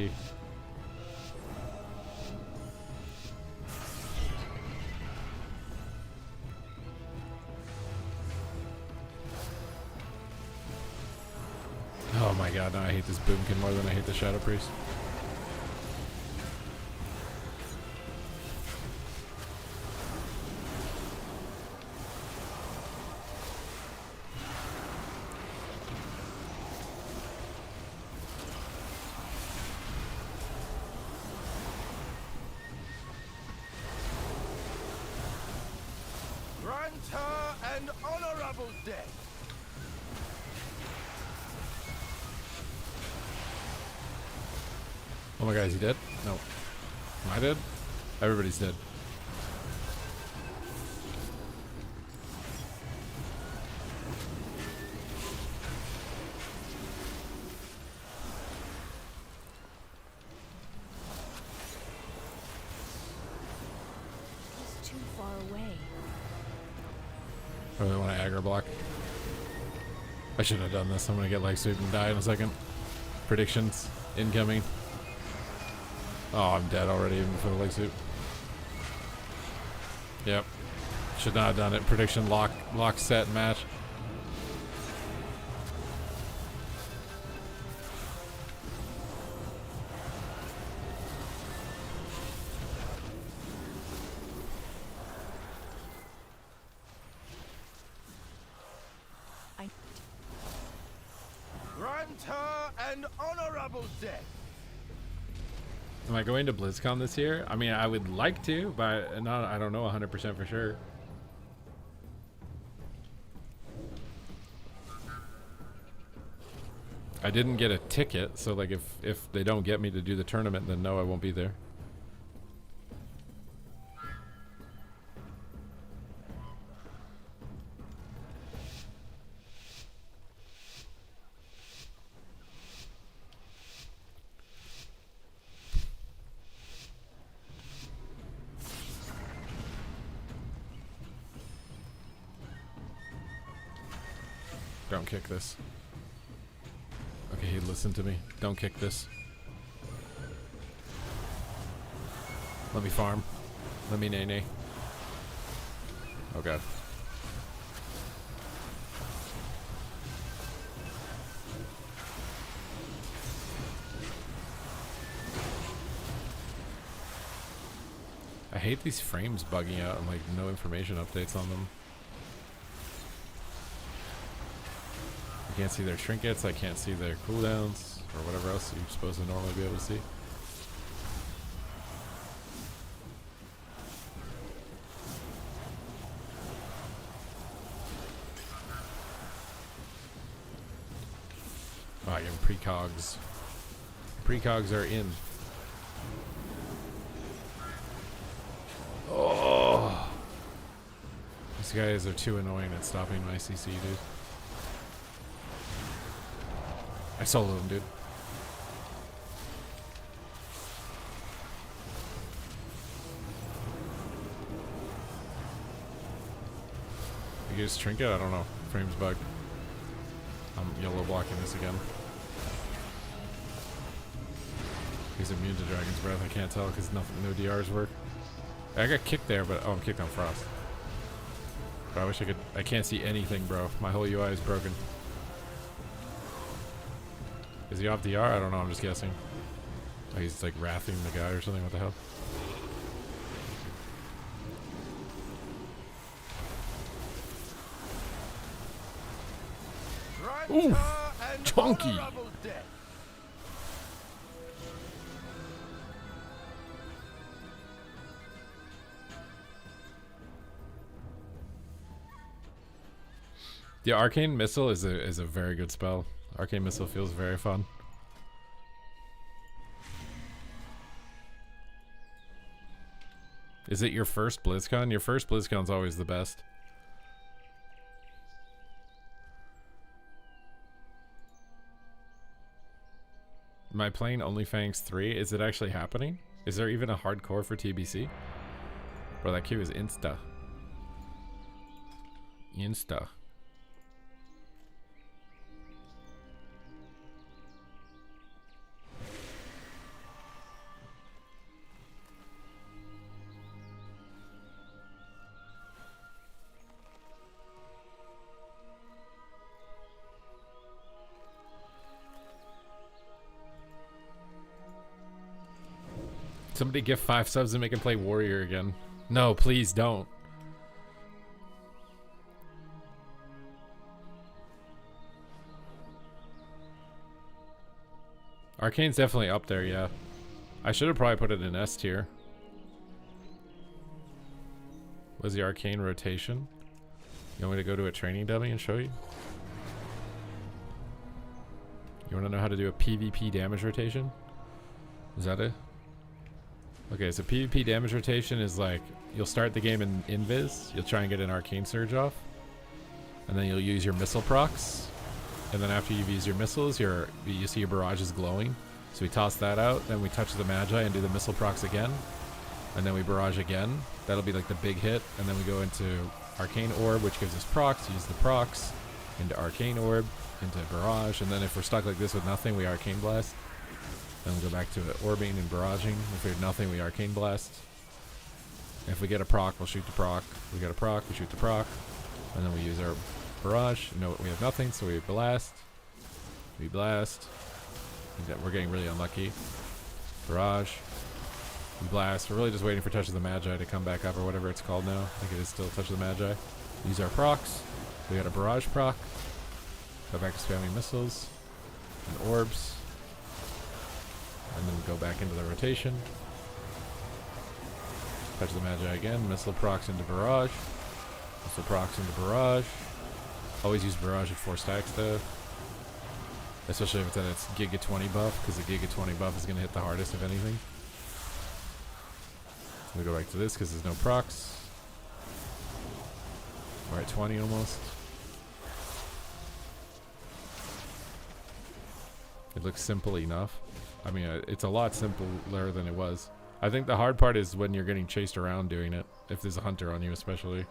Oh my god, no, I hate this Boomkin more than I hate the Shadow Priest. Grant her an honorable death. Oh my god, is he dead? No. Am I dead? Everybody's dead. He's too far away. I really want to aggro block. I shouldn't have done this. I'm gonna get leg sweep and die in a second. Predictions incoming. Oh, I'm dead already even before the leg sweep. Yep. Should not have done it. Prediction lock set match. Grant her an honorable death. Am I going to BlizzCon this year? I mean, I would like to, but I don't know 100% for sure. I didn't get a ticket, so like if they don't get me to do the tournament, then no, I won't be there. Don't kick this. Okay, he listened to me. Don't kick this. Let me farm. Let me nay-nay. Oh god. I hate these frames bugging out and like no information updates on them. I can't see their trinkets, I can't see their cooldowns, or whatever else you're supposed to normally be able to see. Oh, I give them precogs. Precogs are in. Oh! These guys are too annoying at stopping my CC, dude. I soloed him, dude. You use trinket? I don't know. Frames bugged. I'm yellow blocking this again. He's immune to Dragon's Breath. I can't tell because no DRs work. I got kicked there, but oh, I'm kicked on Frost. But I wish I could. I can't see anything, bro. My whole UI is broken. Is he off DR? I don't know, I'm just guessing. Oh, he's like wrathing the guy or something, what the hell? Ooh, chunky! The Arcane Missile is a very good spell. Arcane Missile feels very fun. Is it your first BlizzCon? Your first BlizzCon's always the best. Am I playing OnlyFangs 3? Is it actually happening? Is there even a hardcore for TBC? Bro, that queue is insta. Insta. Somebody give 5 subs and make him play Warrior again. No, please don't. Arcane's definitely up there, yeah. I should have probably put it in S tier. Was the Arcane rotation? You want me to go to a training dummy and show you? You want to know how to do a PvP damage rotation? Is that it? Okay, so PvP damage rotation is like, you'll start the game in Invis, you'll try and get an Arcane Surge off, and then you'll use your missile procs, and then after you've used your missiles, you see your barrage is glowing, so we toss that out, then we touch the Magi and do the missile procs again, and then we barrage again. That'll be like the big hit, and then we go into Arcane Orb, which gives us procs, use the procs, into Arcane Orb, into barrage, and then if we're stuck like this with nothing, we Arcane Blast. Then we'll go back to orbing and barraging. If we have nothing, we Arcane Blast. If we get a proc, we'll shoot the proc. If we get a proc, we shoot the proc. And then we use our barrage. No, we have nothing, so we blast. We blast. We're getting really unlucky. Barrage. We blast. We're really just waiting for Touch of the Magi to come back up, or whatever it's called now. I think it is still Touch of the Magi. Use our procs. We got a barrage proc. Go back to spamming missiles and orbs. And then go back into the rotation. Touch the Magi again. Missile procs into barrage. Missile procs into barrage. Always use barrage at 4 stacks though. Especially if it's at its Giga 20 buff, because the Giga 20 buff is going to hit the hardest of anything. We go back to this because there's no procs. We're at 20 almost. It looks simple enough. I mean, it's a lot simpler than it was. I think the hard part is when you're getting chased around doing it. If there's a hunter on you, especially.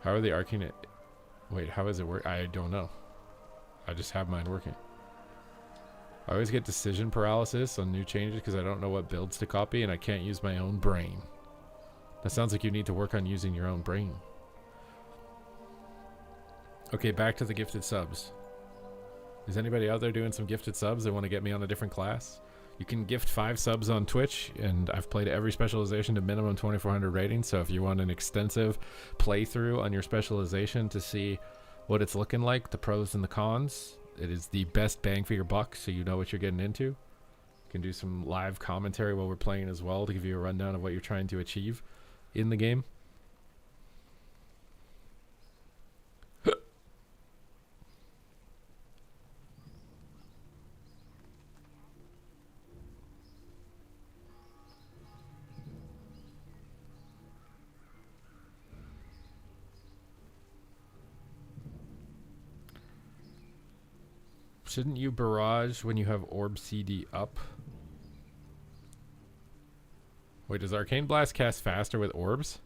How are the arcane? Wait, how does it work? I don't know. I just have mine working. I always get decision paralysis on new changes because I don't know what builds to copy and I can't use my own brain. That sounds like you need to work on using your own brain. Okay, back to the gifted subs. Is anybody out there doing some gifted subs that want to get me on a different class? You can gift 5 subs on Twitch, and I've played every specialization to minimum 2400 ratings, so if you want an extensive playthrough on your specialization to see what it's looking like, the pros and the cons, it is the best bang for your buck, so you know what you're getting into. You can do some live commentary while we're playing as well to give you a rundown of what you're trying to achieve in the game. Shouldn't you barrage when you have Orb CD up? Wait, does Arcane Blast cast faster with orbs?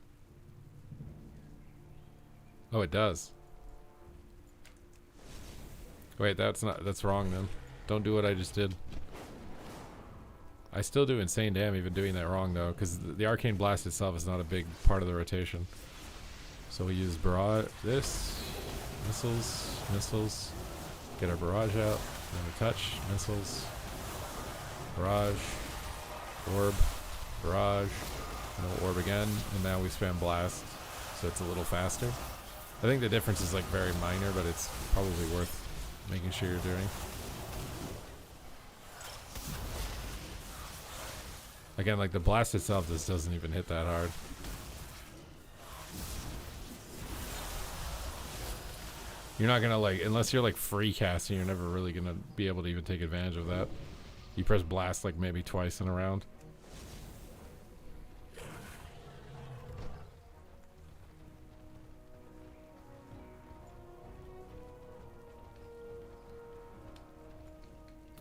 Oh, it does. Wait, that's wrong then. Don't do what I just did. I still do insane damn even doing that wrong though, because the Arcane Blast itself is not a big part of the rotation. So we use barrage, this, missiles. Get our barrage out, then we touch, missiles, barrage, orb, barrage, no orb again, and now we spam blast, so it's a little faster. I think the difference is like very minor, but it's probably worth making sure you're doing. Again, like the blast itself just doesn't even hit that hard. You're not gonna like, unless you're like free casting, you're never really gonna be able to even take advantage of that. You press blast like maybe twice in a round.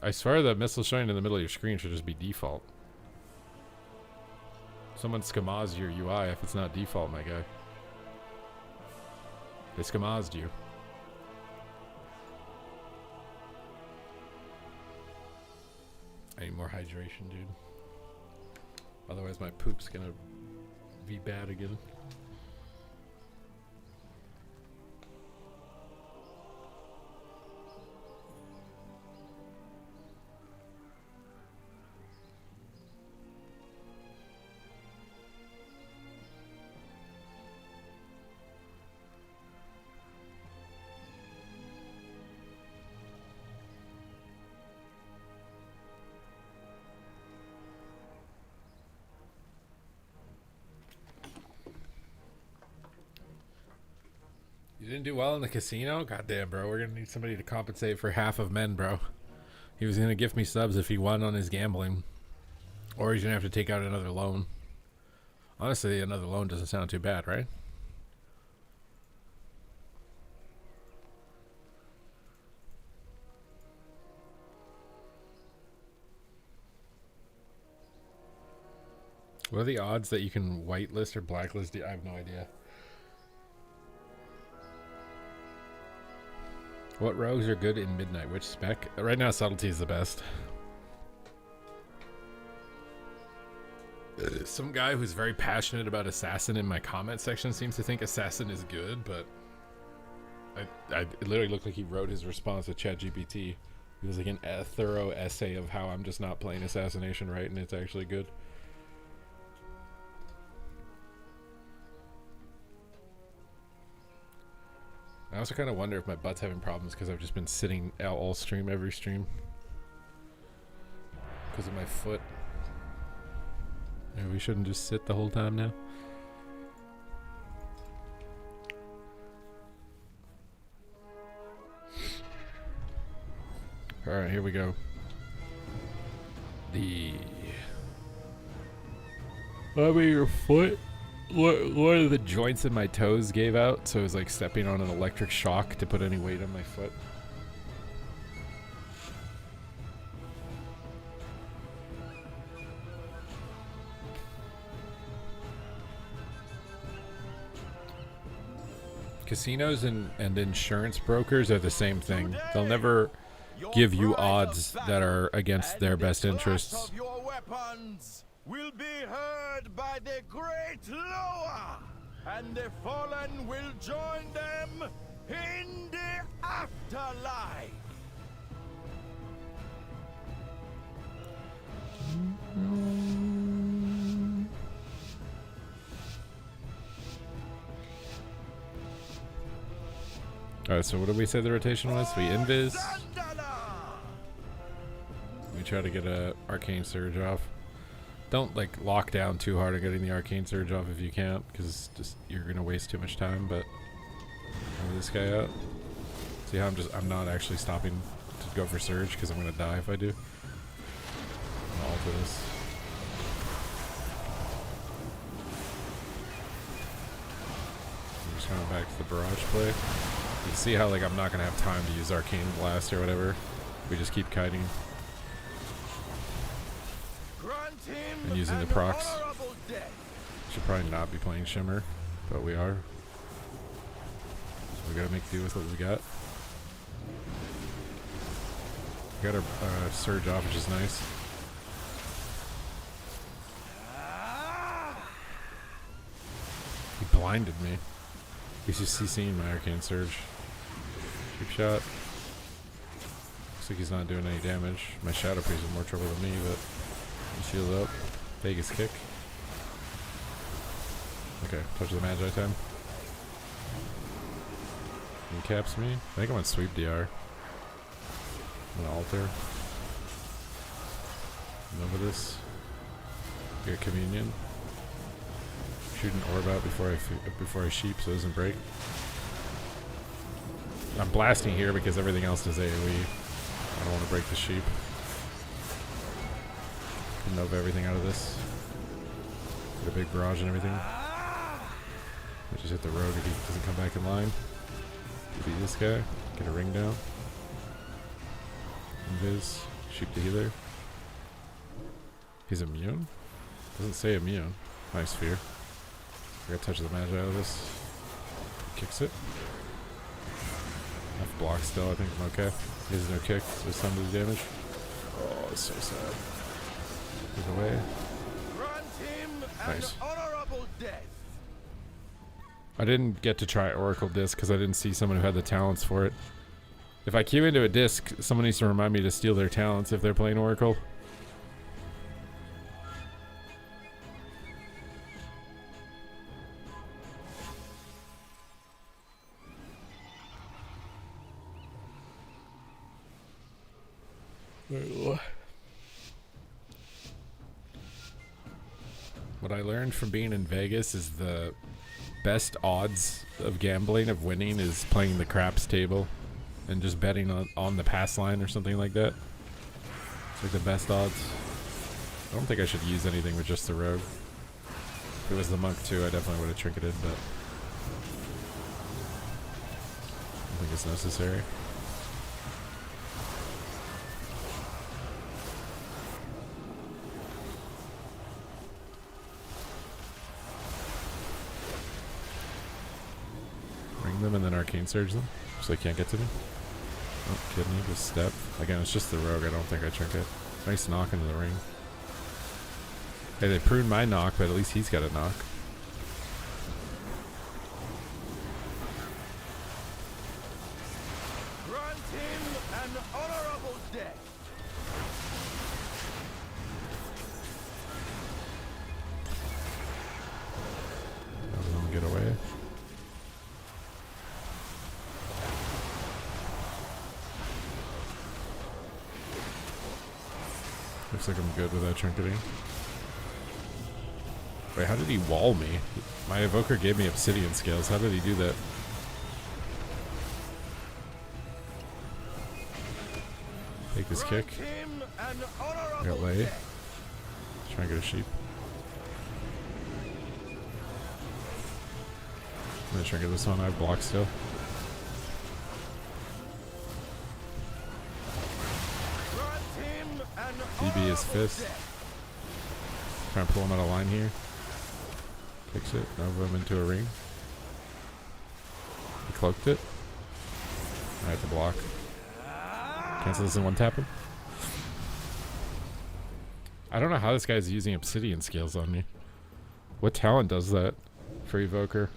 I swear the missile showing in the middle of your screen should just be default. Someone schemaz your UI if it's not default, my guy. They skamazed you. I need more hydration, dude. Otherwise my poop's gonna be bad again. You didn't do well in the casino? Goddamn, bro. We're going to need somebody to compensate for half of men, bro. He was going to gift me subs if he won on his gambling. Or he's going to have to take out another loan. Honestly, another loan doesn't sound too bad, right? What are the odds that you can whitelist or blacklist? I have no idea. What rogues are good in Midnight? Which spec? Right now, Subtlety is the best. Some guy who's very passionate about Assassin in my comment section seems to think Assassin is good, but it literally looked like he wrote his response to ChatGPT. It was like a thorough essay of how I'm just not playing Assassination right, and it's actually good. I also kind of wonder if my butt's having problems because I've just been sitting out all stream, every stream. Because of my foot. Maybe we shouldn't just sit the whole time now. Alright, here we go. Your foot? One of the joints in my toes gave out, so it was like stepping on an electric shock to put any weight on my foot. Casinos and insurance brokers are the same thing. They'll never give you odds that are against their best interests. Will be heard by the great lower, and the fallen will join them in the afterlife. Alright, so what did we say the rotation was? We invis. We try to get a arcane surge off. Don't like lock down too hard on getting the arcane surge off if you can't, because just you're gonna waste too much time. But move this guy out. See how I'm not actually stopping to go for surge because I'm gonna die if I do. I'm gonna alter this. I'm just going back to the barrage play. You can see how like I'm not gonna have time to use arcane blast or whatever. We just keep kiting. And using the procs. Should probably not be playing Shimmer, but we are. So we gotta make do with what we got. We got our surge off, which is nice. He blinded me. He's just CCing my arcane surge. Cheap shot. Looks like he's not doing any damage. My shadow priest is more trouble than me, but shield up. Vegas kick. Okay, touch the Magi time. He caps me. I think I'm gonna sweep DR. I'm gonna alter. Over this. Get communion. Shoot an orb out before I sheep so it doesn't break. I'm blasting here because everything else is AoE. I don't want to break the sheep. Nova everything out of this. Get a big barrage and everything. I just hit the road if he doesn't come back in line. Beat this guy. Get a ring down. Invis. Shoot the healer. He's immune? Doesn't say immune. Nice sphere. I gotta touch the Magi out of this. He kicks it. Enough block still, I think I'm okay. He has no kick, so some of the damage. Oh, it's so sad. Get away. Grant him Nice. an honorable death. I didn't get to try Oracle Disc because I didn't see someone who had the talents for it. If I queue into a disc, someone needs to remind me to steal their talents if they're playing Oracle. What I learned from being in Vegas is the best odds of gambling, of winning, is playing the craps table and just betting on the pass line or something like that. It's like the best odds. I don't think I should use anything with just the rogue. If it was the monk too, I definitely would have trinketed, but I don't think it's necessary. Ring them and then arcane surge them so they can't get to me. Oh, kidney, just step. Again, it's just the rogue. I don't think I trinket. Nice knock into the ring. Hey, they pruned my knock, but at least he's got a knock. Grant him an honorable death. Let him get away. Looks like I'm good without trinketing. Wait, how did he wall me? My evoker gave me obsidian scales. How did he do that? Take this kick. Grant him an I got honorable lay. death. Try and get a sheep. I'm gonna trinket this one. I have block still. Grant him an DB his honorable fist. death. Try and pull him out of line here. Fix it. Nova him into a ring. He cloaked it. I have to block. Cancel this and one tap him. I don't know how this guy's using obsidian scales on me. What talent does that for evoker?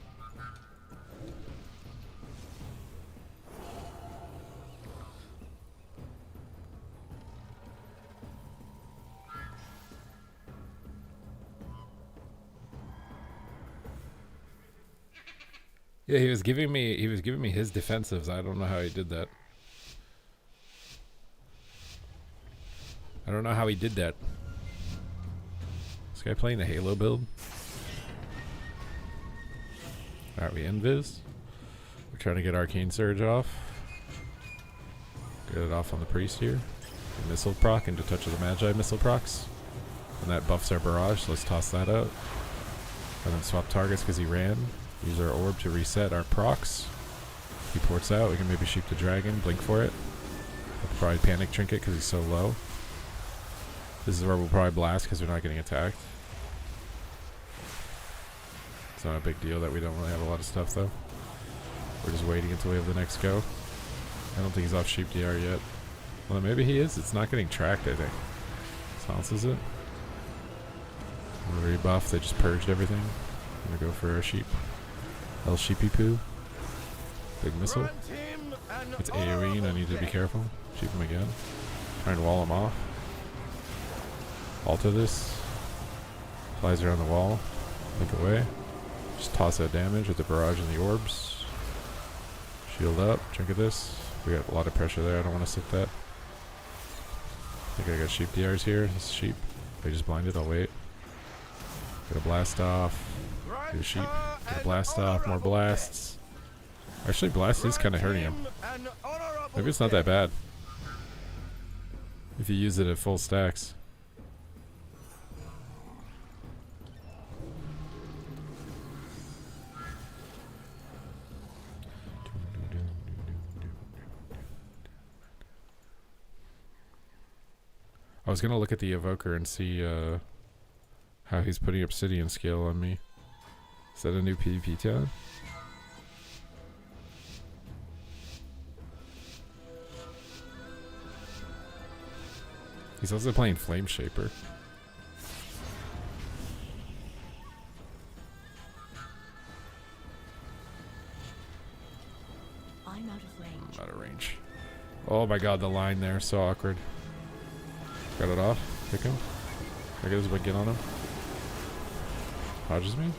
Yeah, he was giving me his defensives. I don't know how he did that. I don't know how he did that. This guy playing the Halo build. Alright, we invis. We're trying to get Arcane Surge off. Get it off on the priest here. The missile proc into Touch of the Magi missile procs. And that buffs our barrage, so let's toss that out. And then swap targets because he ran. Use our orb to reset our procs. He ports out. We can maybe sheep the dragon, blink for it. We'll probably panic trinket because he's so low. This is where we'll probably blast because we're not getting attacked. It's not a big deal that we don't really have a lot of stuff though. We're just waiting until we have the next go. I don't think he's off sheep DR yet. Well, maybe he is. It's not getting tracked, I think. Silences it. Rebuff. They just purged everything. I'm gonna go for a sheep. El Sheepy Poo. Big missile. Grant him an It's AoE and I honorable need to be death. careful. Sheep him again. Trying to wall him off. Alter this. Flies around the wall. Blink away. Just toss that damage with the barrage and the orbs. Shield up. Trinket this. We got a lot of pressure there. I don't want to sit that. I think I got sheep DRs here. This is sheep. They just blinded. I'll wait. Get a blast off. Grant Get a sheep. her Get a an blast off. More honorable blasts. Actually, blast is kind of hurting him. Grant him an honorable Maybe it's not that death. bad. If you use it at full stacks. I was gonna look at the evoker and see how he's putting obsidian scale on me. Is that a new PvP talent? He's also playing Flame Shaper. I'm out of range. Out of range. Oh my god, the line there is so awkward. Got it off. Pick him. I guess we get on him. Dodges me.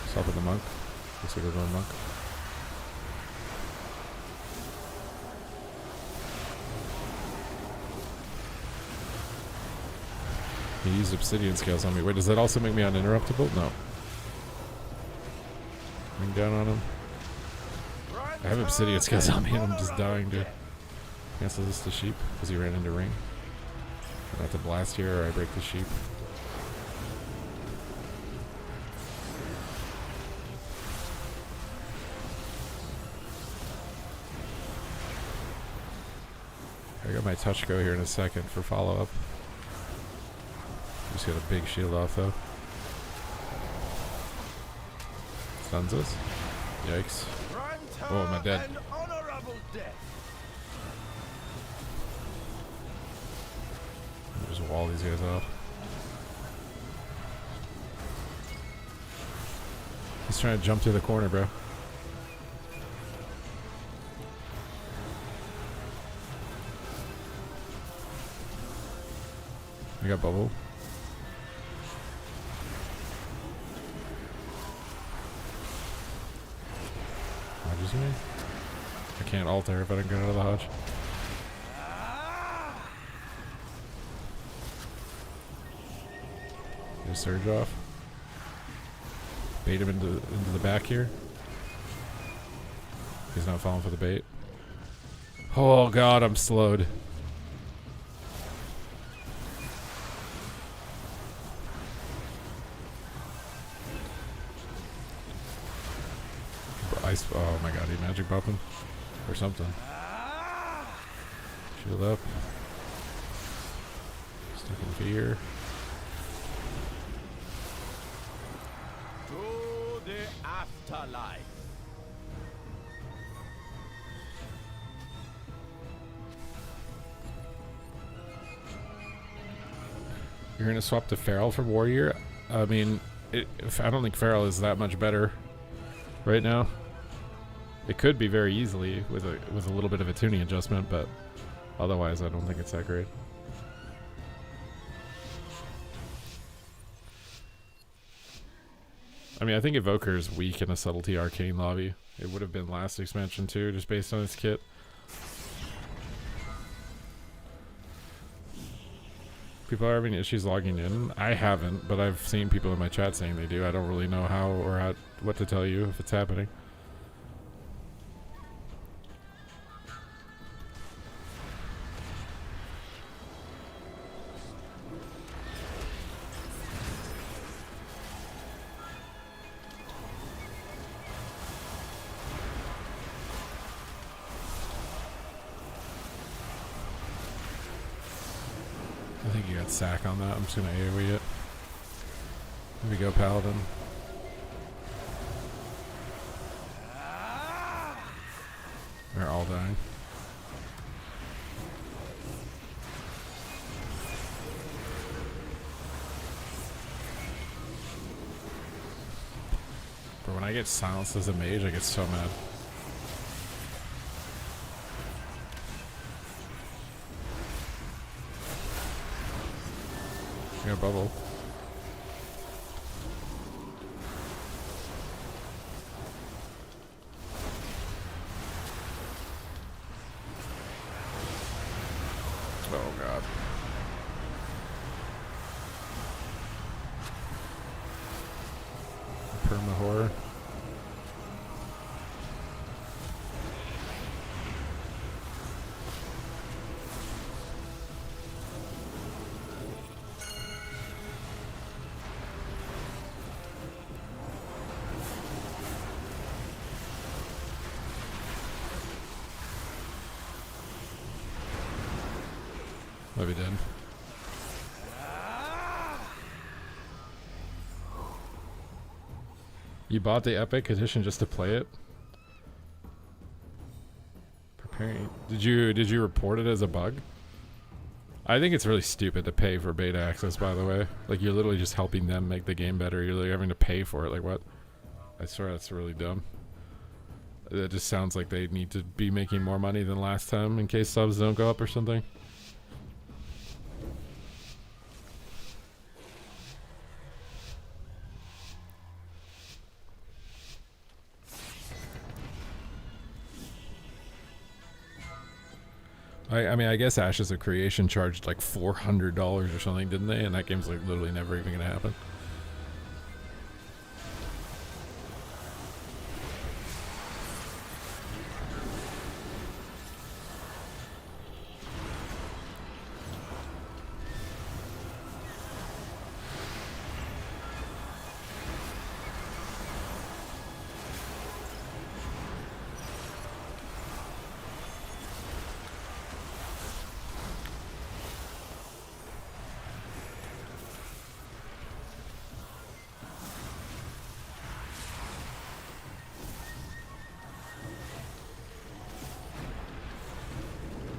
Stop with the monk. Looks like we're going monk. He used obsidian scales on me. Wait, does that also make me uninterruptible? No. Ring down on him. I have obsidian scales on me and I'm just dying to cancel this to sheep because he ran into ring. I have to blast here or I break the sheep. I got my touch go here in a second for follow-up. Just got a big shield off though. Stuns us. Yikes. Oh, am I dead? Just wall these guys off. He's trying to jump through the corner, bro. I got bubble. Hodges me? I can't alter if I don't get out of the hodge. Get a surge off. Bait him into the back here. He's not falling for the bait. Oh god, I'm slowed. Oh my god, he magic bumping or something. Shield up. Stuck in fear. To the afterlife. You're gonna swap to Feral for Warrior? I mean, I don't think Feral is that much better right now. It could be very easily with a little bit of a tuning adjustment, but otherwise I don't think it's that great. I mean, I think Evoker is weak in a Subtlety Arcane lobby. It would have been last expansion too, just based on its kit. People are having issues logging in. I haven't, but I've seen people in my chat saying they do. I don't really know how or what to tell you if it's happening. I think you got sack on that. I'm just gonna AoE it. Here we go, Paladin. They're all dying. But when I get silenced as a mage, I get so mad. I got bubble. Oh god. Perma horror. Maybe dead. You bought the Epic Edition just to play it? Preparing. Did you report it as a bug? I think it's really stupid to pay for beta access, by the way. Like, you're literally just helping them make the game better. You're literally having to pay for it. Like, what? I swear that's really dumb. It just sounds like they need to be making more money than last time in case subs don't go up or something. I mean, I guess Ashes of Creation charged like $400 or something, didn't they? And that game's like literally never even gonna happen.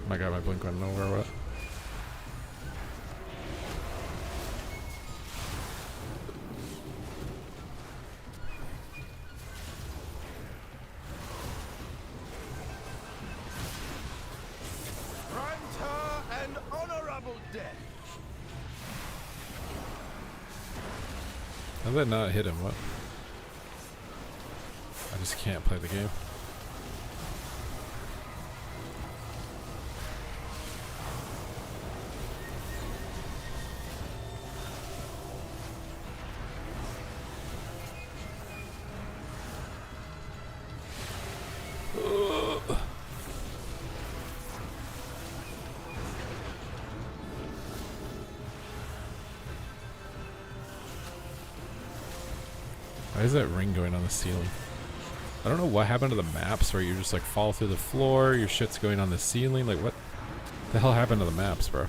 My God, my blink went nowhere. What? Grant an honorable death. How did that not hit him? What? I just can't play the game. Why is that ring going on the ceiling? I don't know what happened to the maps where you just like fall through the floor, your shit's going on the ceiling. Like, what the hell happened to the maps, bro?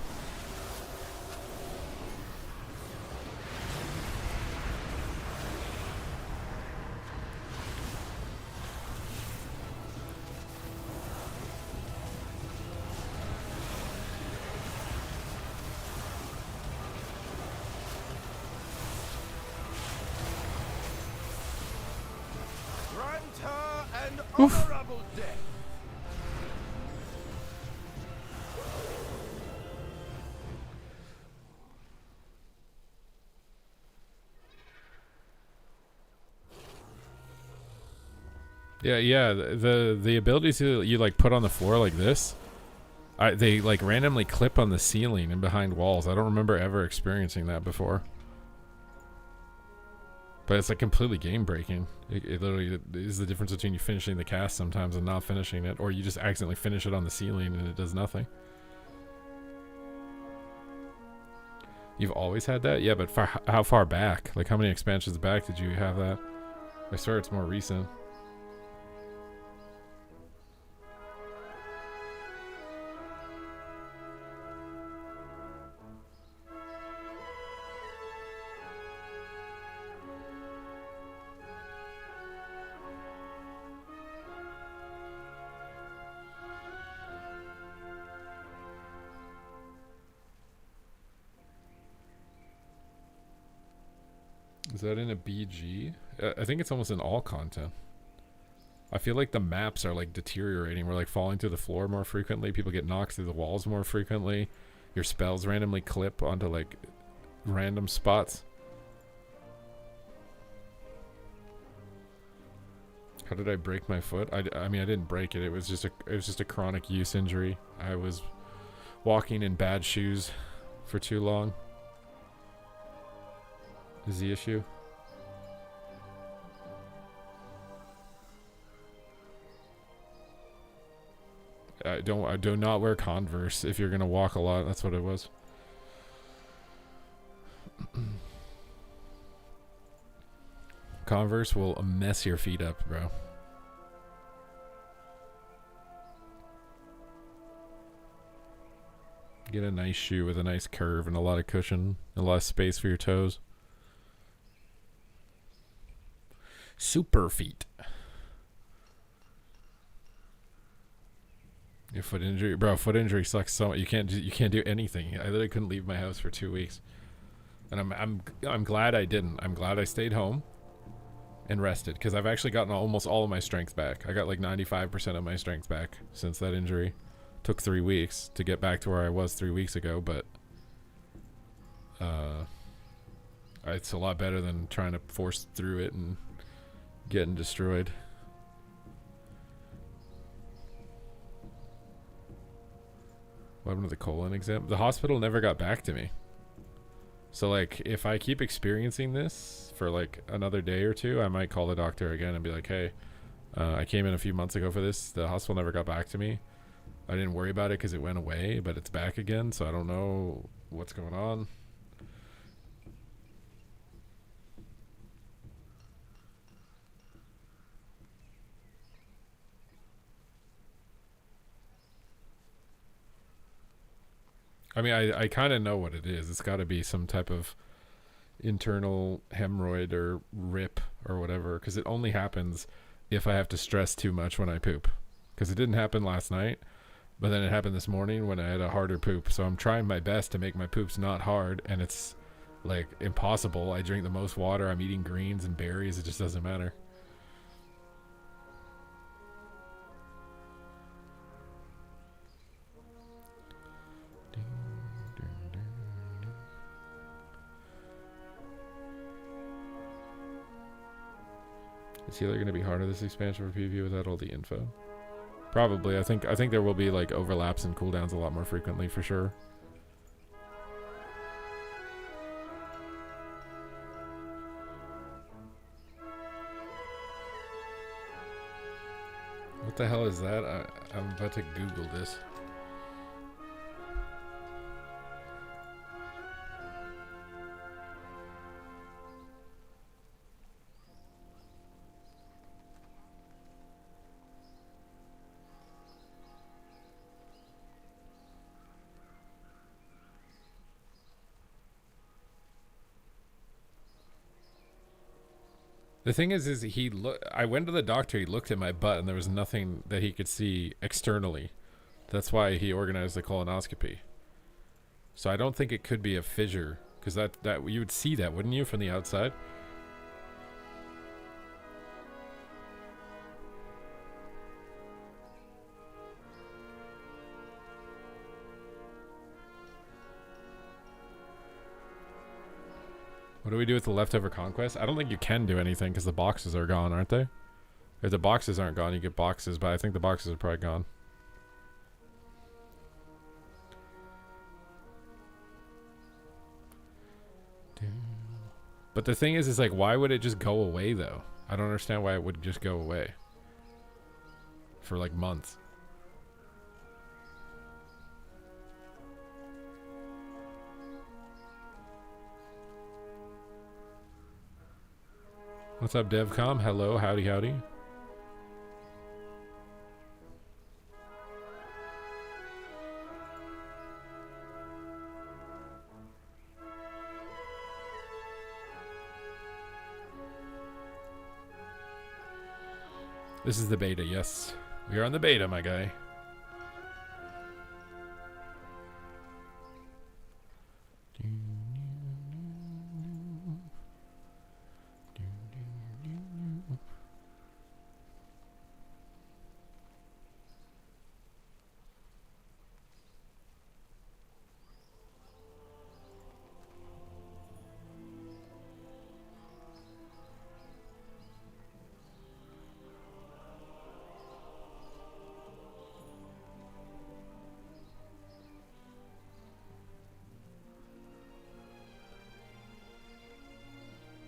Honorable death. Yeah. The abilities that you like put on the floor like this, they like randomly clip on the ceiling and behind walls. I don't remember ever experiencing that before. But it's like completely game breaking. It literally is the difference between you finishing the cast sometimes and not finishing it, or you just accidentally finish it on the ceiling and it does nothing. You've always had that? Yeah, but how far back? Like, how many expansions back did you have that? I swear it's more recent. Is that in a BG? I think it's almost in all content. I feel like the maps are like deteriorating. We're like falling through the floor more frequently. People get knocked through the walls more frequently. Your spells randomly clip onto like random spots. How did I break my foot? I mean, I didn't break it. It was just a chronic use injury. I was walking in bad shoes for too long. Is the issue? I do not wear Converse if you're gonna walk a lot. That's what it was. Converse will mess your feet up, bro. Get a nice shoe with a nice curve and a lot of cushion, and a lot of space for your toes. Super feet. Your foot injury, bro. Foot injury sucks so much. You can't do anything. I literally couldn't leave my house for 2 weeks, and I'm glad I didn't. I'm glad I stayed home and rested, because I've actually gotten almost all of my strength back. I got like 95% of my strength back since that injury. Took 3 weeks to get back to where I was 3 weeks ago, but it's a lot better than trying to force through it and getting destroyed. What happened to the colon exam? The hospital never got back to me. So like, if I keep experiencing this for like another day or two, I might call the doctor again and be like, hey, I came in a few months ago for this. The hospital never got back to me. I didn't worry about it because it went away, but it's back again, so I don't know what's going on. I mean, I kind of know what it is. It's got to be some type of internal hemorrhoid or rip or whatever, because it only happens if I have to stress too much when I poop. Because it didn't happen last night, but then it happened this morning when I had a harder poop. So I'm trying my best to make my poops not hard, and it's like impossible. I drink the most water. I'm eating greens and berries. It just doesn't matter. Is healer going to be harder this expansion for PvP without all the info? Probably. I think there will be like overlaps and cooldowns a lot more frequently for sure. What the hell is that? I'm about to Google this. The thing is I went to the doctor, he looked at my butt, and there was nothing that he could see externally. That's why he organized the colonoscopy. So I don't think it could be a fissure, because that you would see that, wouldn't you, from the outside? What do we do with the leftover conquest? I don't think you can do anything because the boxes are gone, aren't they? If the boxes aren't gone, you get boxes, but I think the boxes are probably gone. But the thing is like, why would it just go away though? I don't understand why it would just go away for like months. What's up, DevCom? Hello, howdy, howdy. This is the beta, yes. We are on the beta, my guy.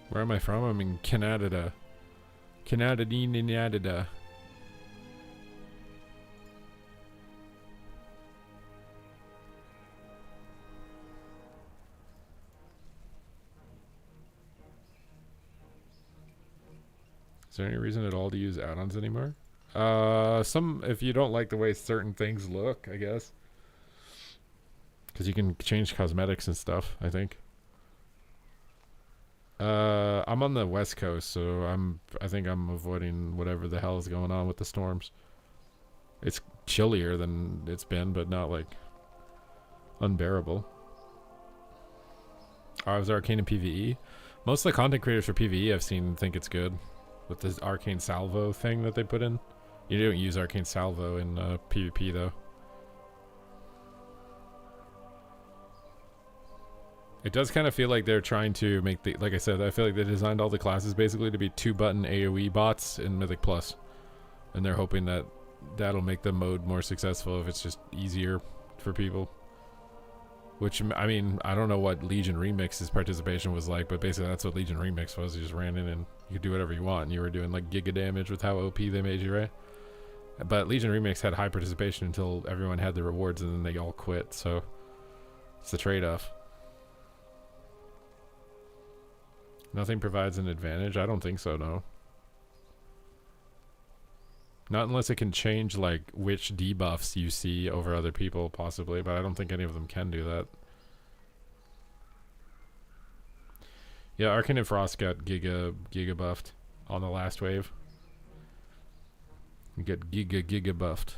Where am I from? I'm in Canada. Canada. Is there any reason at all to use add-ons anymore? If you don't like the way certain things look, I guess. Because you can change cosmetics and stuff, I think. I'm on the west coast, so I think I'm avoiding whatever the hell is going on with the storms. It's chillier than it's been, but not like unbearable. I was Arcane in PvE. Most of the content creators for PvE I've seen think it's good with this Arcane Salvo thing that they put in. You don't use Arcane Salvo in PvP though. It does kind of feel like they're trying to make the, like I said, I feel like they designed all the classes basically to be 2-button AoE bots in Mythic Plus. And they're hoping that that'll make the mode more successful if it's just easier for people. Which, I mean, I don't know what Legion Remix's participation was like, but basically that's what Legion Remix was. You just ran in and you could do whatever you want. And you were doing like giga damage with how OP they made you, right? But Legion Remix had high participation until everyone had the rewards and then they all quit. So it's the trade-off. Nothing provides an advantage? I don't think so, no. Not unless it can change, like, which debuffs you see over other people, possibly. But I don't think any of them can do that. Yeah, Arcane and Frost got giga buffed on the last wave. You get giga buffed.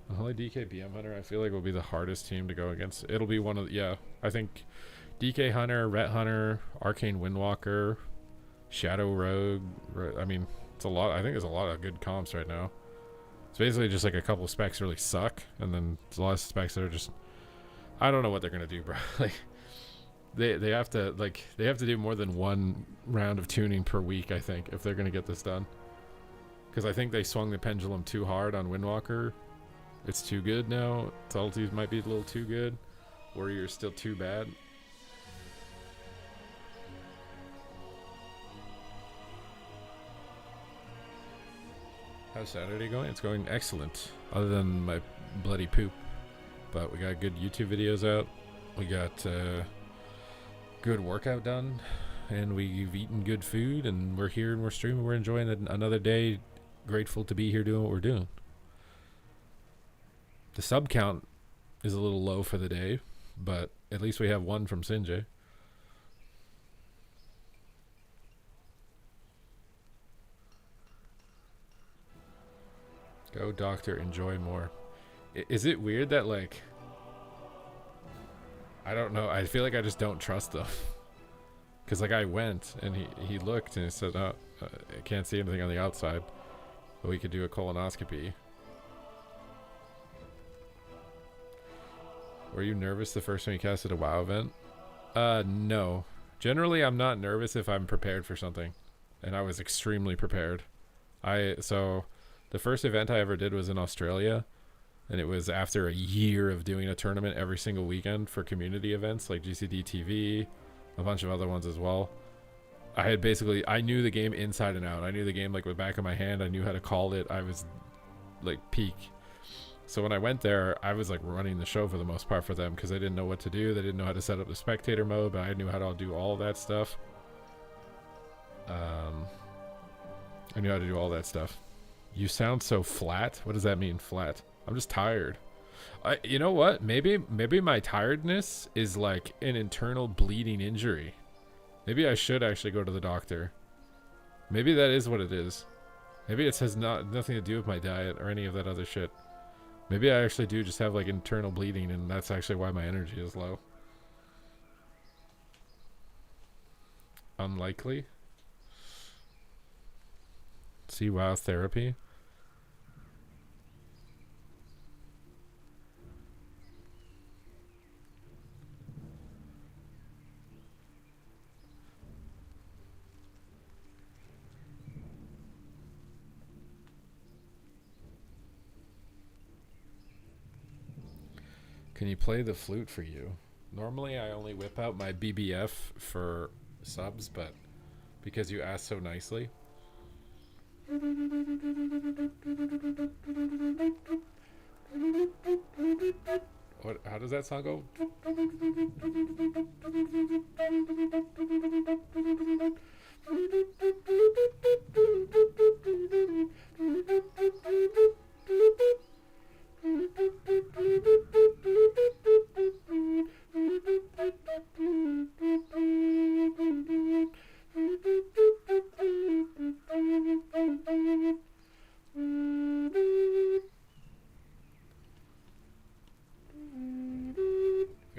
The Holy DK BM Hunter, I feel like will be the hardest team to go against. It'll be one of the, yeah, I think DK Hunter, Ret Hunter, Arcane Windwalker, Shadow Rogue. I mean, it's a lot. I think there's a lot of good comps right now. It's basically just like a couple of specs really suck, and then there's a lot of specs that are just, I don't know what they're gonna do, bro. Like, they have to do more than one round of tuning per week, I think, if they're gonna get this done. Because I think they swung the pendulum too hard on Windwalker. It's too good now. Subtleties might be a little too good. Warrior's still too bad. How's Saturday going? It's going excellent. Other than my bloody poop. But we got good YouTube videos out. We got good workout done. And we've eaten good food. And we're here and we're streaming. We're enjoying another day. Grateful to be here doing what we're doing. The sub count is a little low for the day, but at least we have one from Sinjay. Go doctor, enjoy more. Is it weird that, like, I don't know, I feel like I just don't trust them. Because, like, I went and he looked and he said, oh, I can't see anything on the outside, but we could do a colonoscopy. Were you nervous the first time you casted a WoW event? No. Generally, I'm not nervous if I'm prepared for something. And I was extremely prepared. So, the first event I ever did was in Australia. And it was after a year of doing a tournament every single weekend for community events like GCD TV, a bunch of other ones as well. I knew the game inside and out. I knew the game like with the back of my hand. I knew how to call it. I was like peak. So when I went there, I was like running the show for the most part for them because they didn't know what to do. They didn't know how to set up the spectator mode, but I knew how to do all that stuff. I knew how to do all that stuff. You sound so flat. What does that mean, flat? I'm just tired. You know what? Maybe my tiredness is like an internal bleeding injury. Maybe I should actually go to the doctor. Maybe that is what it is. Maybe it has nothing to do with my diet or any of that other shit. Maybe I actually do just have like internal bleeding and that's actually why my energy is low. Unlikely. See WoW therapy. Can you play the flute for you? Normally I only whip out my BBF for subs, but because you asked so nicely. What? How does that song go?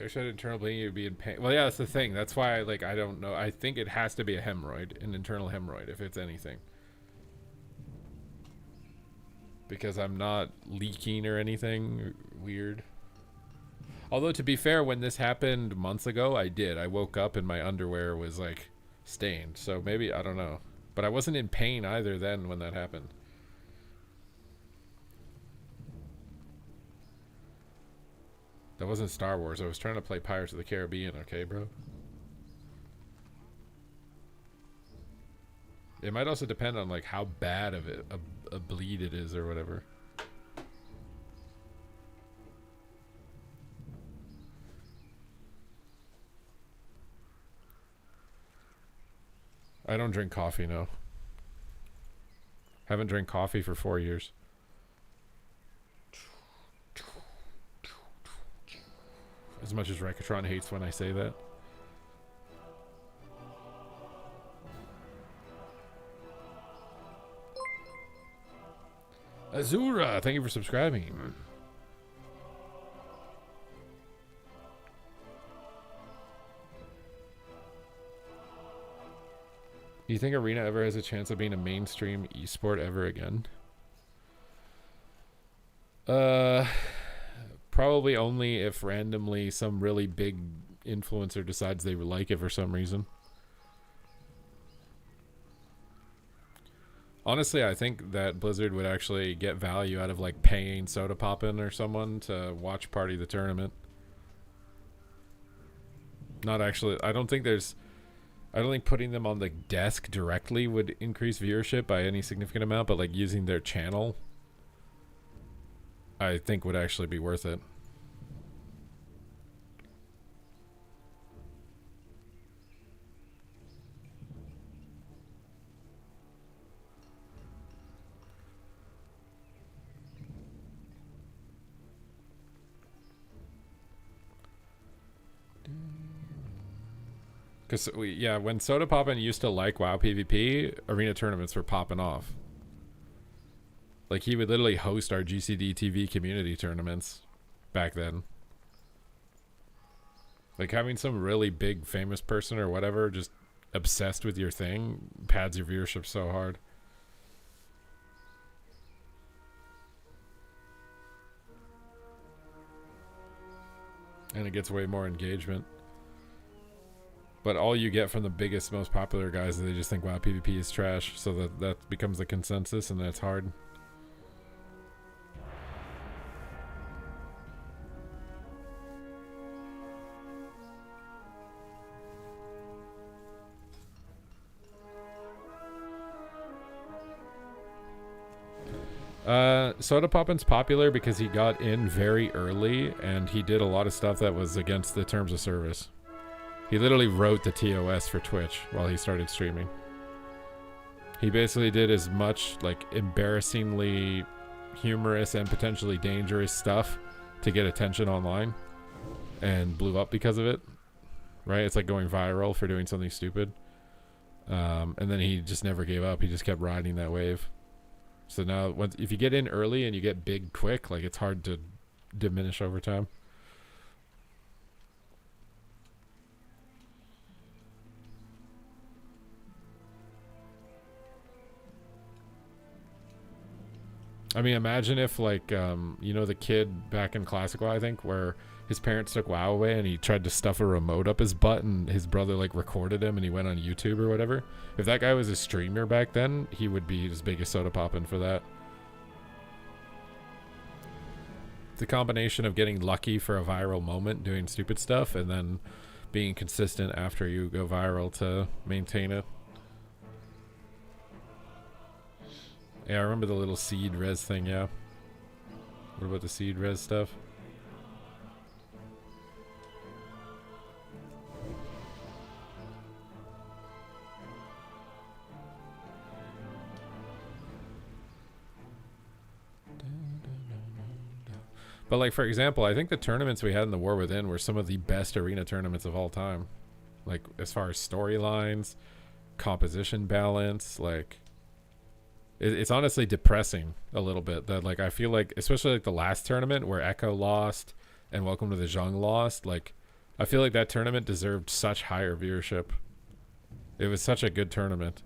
I said internal bleeding, you'd be in pain. Well, yeah, that's the thing. That's why, like, I don't know. I think it has to be a hemorrhoid, an internal hemorrhoid, if it's anything. Because I'm not leaking or anything weird. Although, to be fair, when this happened months ago, I did. I woke up and my underwear was, like, stained. So maybe, I don't know. But I wasn't in pain either then when that happened. That wasn't Star Wars. I was trying to play Pirates of the Caribbean, okay, bro? It might also depend on, like, how bad of it a bleed it is or whatever. I don't drink coffee, no. Haven't drank coffee for 4 years. As much as Rekatron hates when I say that. Azura, thank you for subscribing. Do you think Arena ever has a chance of being a mainstream esport ever again? Probably only if randomly some really big influencer decides they like it for some reason. Honestly, I think that Blizzard would actually get value out of, like, paying Soda Poppin' or someone to watch party the tournament. Not actually. I don't think putting them on the desk directly would increase viewership by any significant amount, but, like, using their channel, I think would actually be worth it. Because, yeah, when Soda Poppin' used to like WoW PvP, arena tournaments were popping off. Like, he would literally host our GCD TV community tournaments back then. Like, having some really big famous person or whatever just obsessed with your thing pads your viewership so hard. And it gets way more engagement. But all you get from the biggest, most popular guys is they just think, wow, PvP is trash. So that becomes the consensus, and that's hard. Soda Poppin's popular because he got in very early, and he did a lot of stuff that was against the terms of service. He literally wrote the TOS for Twitch while he started streaming. He basically did as much, like, embarrassingly humorous and potentially dangerous stuff to get attention online, and blew up because of it. Right? It's like going viral for doing something stupid. And then he just never gave up. He just kept riding that wave. So now, if you get in early and you get big quick, like, it's hard to diminish over time. I mean, imagine if, like, you know, the kid back in Classical, I think, where his parents took WoW away and he tried to stuff a remote up his butt and his brother, like, recorded him and he went on YouTube or whatever. If that guy was a streamer back then, he would be as big as Soda Poppin' for that. It's a combination of getting lucky for a viral moment doing stupid stuff and then being consistent after you go viral to maintain it. Yeah, I remember the little seed res thing, yeah. What about the seed res stuff? But, like, for example, I think the tournaments we had in the War Within were some of the best arena tournaments of all time. Like, as far as storylines, composition balance, like... It's honestly depressing a little bit that, like, I feel like, especially like the last tournament where Echo lost and Welcome to the Zhang lost, like, I feel like that tournament deserved such higher viewership. It was such a good tournament.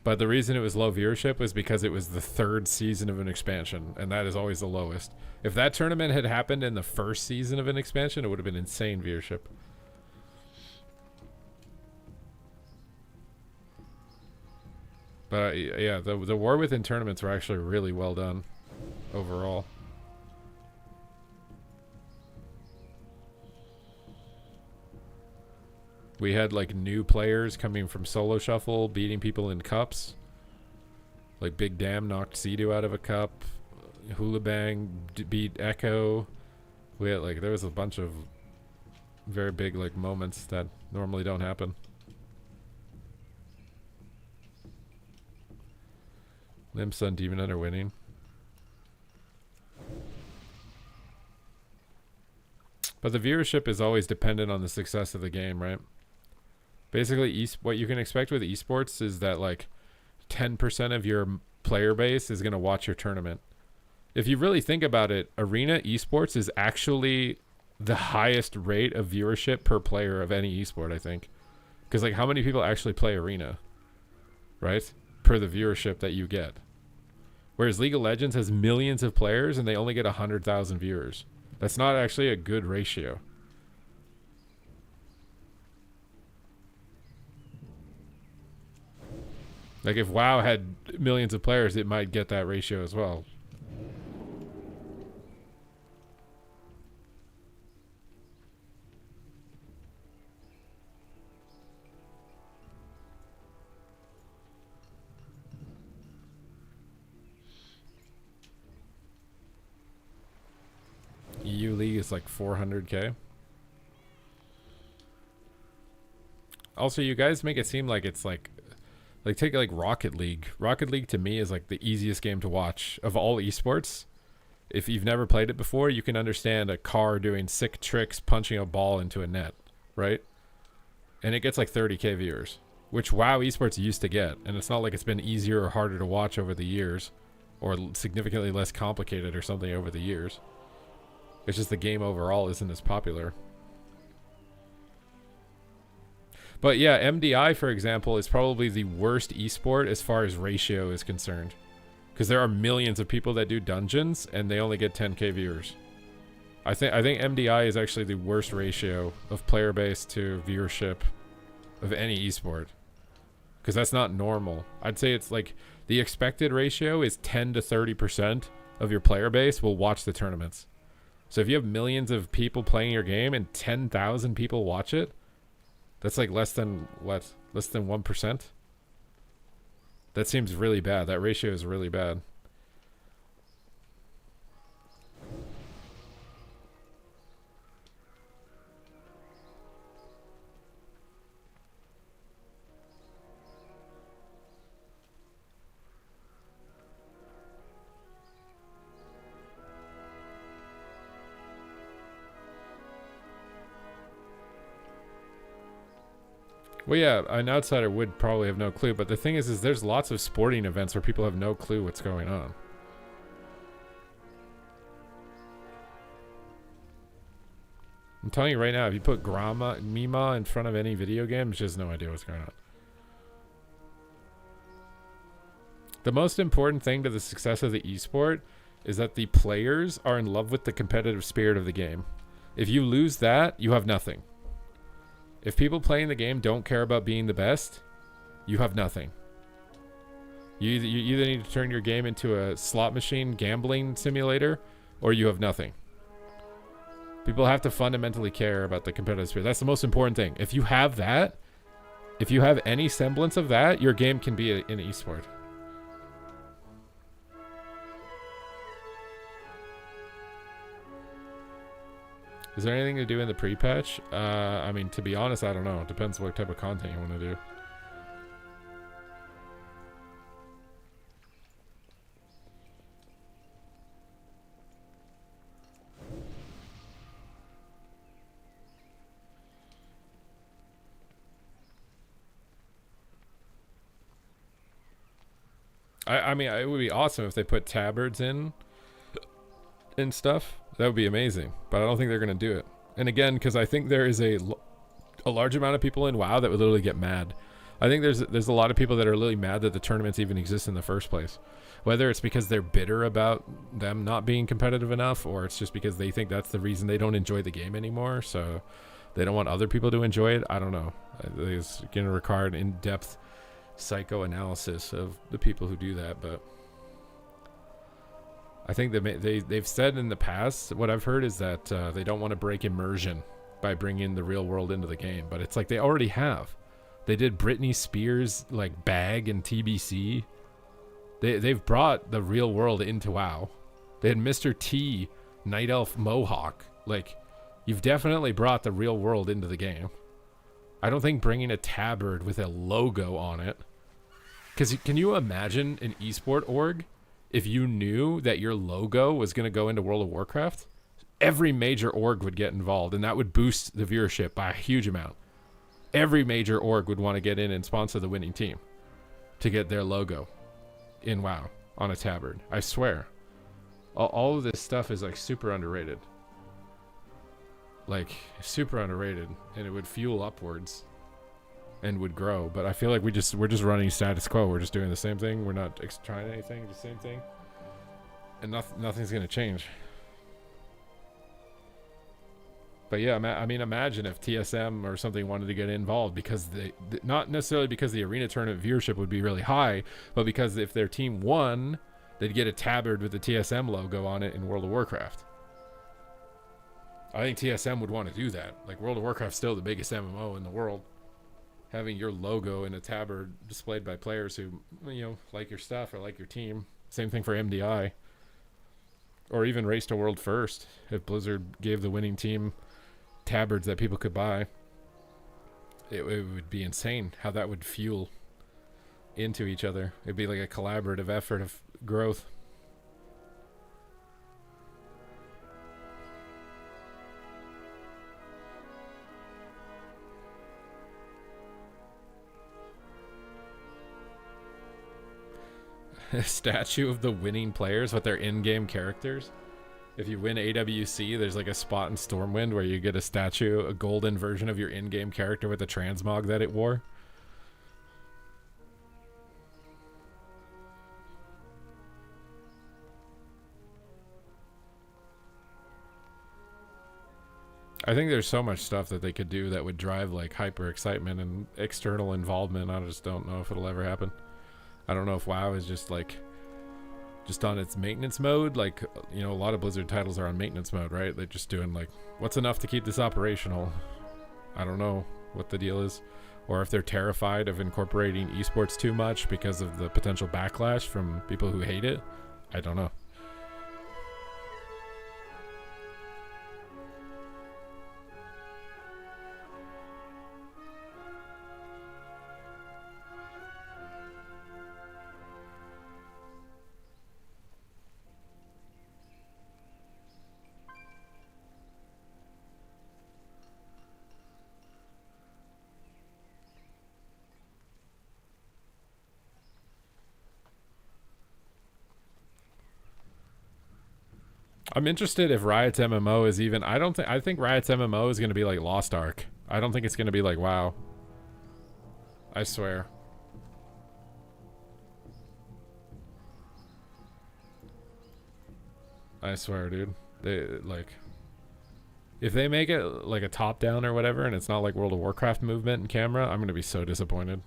But the reason it was low viewership was because it was the 3rd season of an expansion, and that is always the lowest. If that tournament had happened in the 1st season of an expansion, it would have been insane viewership. But yeah, the war within tournaments were actually really well done overall. We had like new players coming from solo shuffle, beating people in cups. Like Big Dam knocked Sea-Doo out of a cup. Hula Bang beat Echo. We had like, there was a bunch of very big like moments that normally don't happen. Limsa and Demon Hunter winning. But the viewership is always dependent on the success of the game, right? Basically, what you can expect with esports is that like 10% of your player base is going to watch your tournament. If you really think about it, Arena Esports is actually the highest rate of viewership per player of any esport, I think. Because like how many people actually play Arena, right? Per the viewership that you get. Whereas League of Legends has millions of players and they only get 100,000 viewers. That's not actually a good ratio. Like if WoW had millions of players, it might get that ratio as well. EU League is like 400K. Also, you guys make it seem like it's like take like Rocket League. Rocket League to me is like the easiest game to watch of all esports. If you've never played it before, you can understand a car doing sick tricks, punching a ball into a net, right? And it gets like 30K viewers, which WoW esports used to get. And it's not like it's been easier or harder to watch over the years, or significantly less complicated or something over the years. It's just the game overall isn't as popular. But yeah, MDI, for example, is probably the worst esport as far as ratio is concerned. Because there are millions of people that do dungeons, and they only get 10K viewers. I think MDI is actually the worst ratio of player base to viewership of any esport. Because that's not normal. I'd say it's like the expected ratio is 10 to 30% of your player base will watch the tournaments. So if you have millions of people playing your game and 10,000 people watch it, that's like less than what? Less than 1%? That seems really bad. That ratio is really bad. Well, yeah, an outsider would probably have no clue, but the thing is there's lots of sporting events where people have no clue what's going on. I'm telling you right now, if you put Mima in front of any video game, she has no idea what's going on. The most important thing to the success of the esport is that the players are in love with the competitive spirit of the game. If you lose that, you have nothing. If people playing the game don't care about being the best, you have nothing. You either need to turn your game into a slot machine gambling simulator, or you have nothing. People have to fundamentally care about the competitive spirit. That's the most important thing. If you have that, if you have any semblance of that, your game can be an esport. Is there anything to do in the pre-patch? I mean, to be honest, I don't know. It depends what type of content you want to do. I mean, it would be awesome if they put tabards in and stuff. That would be amazing, but I don't think they're going to do it. And again, because I think there is a large amount of people in WoW that would literally get mad. I think there's a lot of people that are really mad that the tournaments even exist in the first place. Whether it's because they're bitter about them not being competitive enough, or it's just because they think that's the reason they don't enjoy the game anymore, so they don't want other people to enjoy it. I don't know. It's going to require an in-depth psychoanalysis of the people who do that, but I think they've said in the past, what I've heard is that they don't want to break immersion by bringing the real world into the game, but it's like they already have. They did Britney Spears like bag and TBC. They've brought the real world into WoW. They had Mr. T Night Elf Mohawk. Like, you've definitely brought the real world into the game. I don't think bringing a tabard with a logo on it, because can you imagine an esport org if you knew that your logo was going to go into World of Warcraft? Every major org would get involved, and that would boost the viewership by a huge amount. Every major org would want to get in and sponsor the winning team to get their logo in WoW on a tabard. I swear. All of this stuff is like super underrated. Like super underrated, and it would fuel upwards and would grow. But I feel like we're just running status quo. We're just doing the same thing. We're not trying anything, the same thing. And nothing's going to change. But yeah, I mean, imagine if TSM or something wanted to get involved, because not necessarily because the arena tournament viewership would be really high, but because if their team won, they'd get a tabard with the TSM logo on it in World of Warcraft. I think TSM would want to do that. Like, World of Warcraft's still the biggest MMO in the world. Having your logo in a tabard displayed by players who, you know, like your stuff or like your team. Same thing for MDI. Or even Race to World First. If Blizzard gave the winning team tabards that people could buy, it would be insane how that would fuel into each other. It'd be like a collaborative effort of growth. A statue of the winning players with their in-game characters. If you win AWC, there's like a spot in Stormwind where you get a statue, a golden version of your in-game character with the transmog that it wore. I think there's so much stuff that they could do that would drive like hyper excitement and external involvement. I just don't know if it'll ever happen. I don't know if WoW is just on its maintenance mode. Like, you know, a lot of Blizzard titles are on maintenance mode, right? They're just doing like, what's enough to keep this operational? I don't know what the deal is. Or if they're terrified of incorporating esports too much because of the potential backlash from people who hate it. I don't know. I'm interested if Riot's MMO is even... I think Riot's MMO is going to be like Lost Ark. I don't think it's going to be like WoW. I swear. I swear, dude. They, like... If they make it like a top-down or whatever, and it's not like World of Warcraft movement and camera, I'm going to be so disappointed.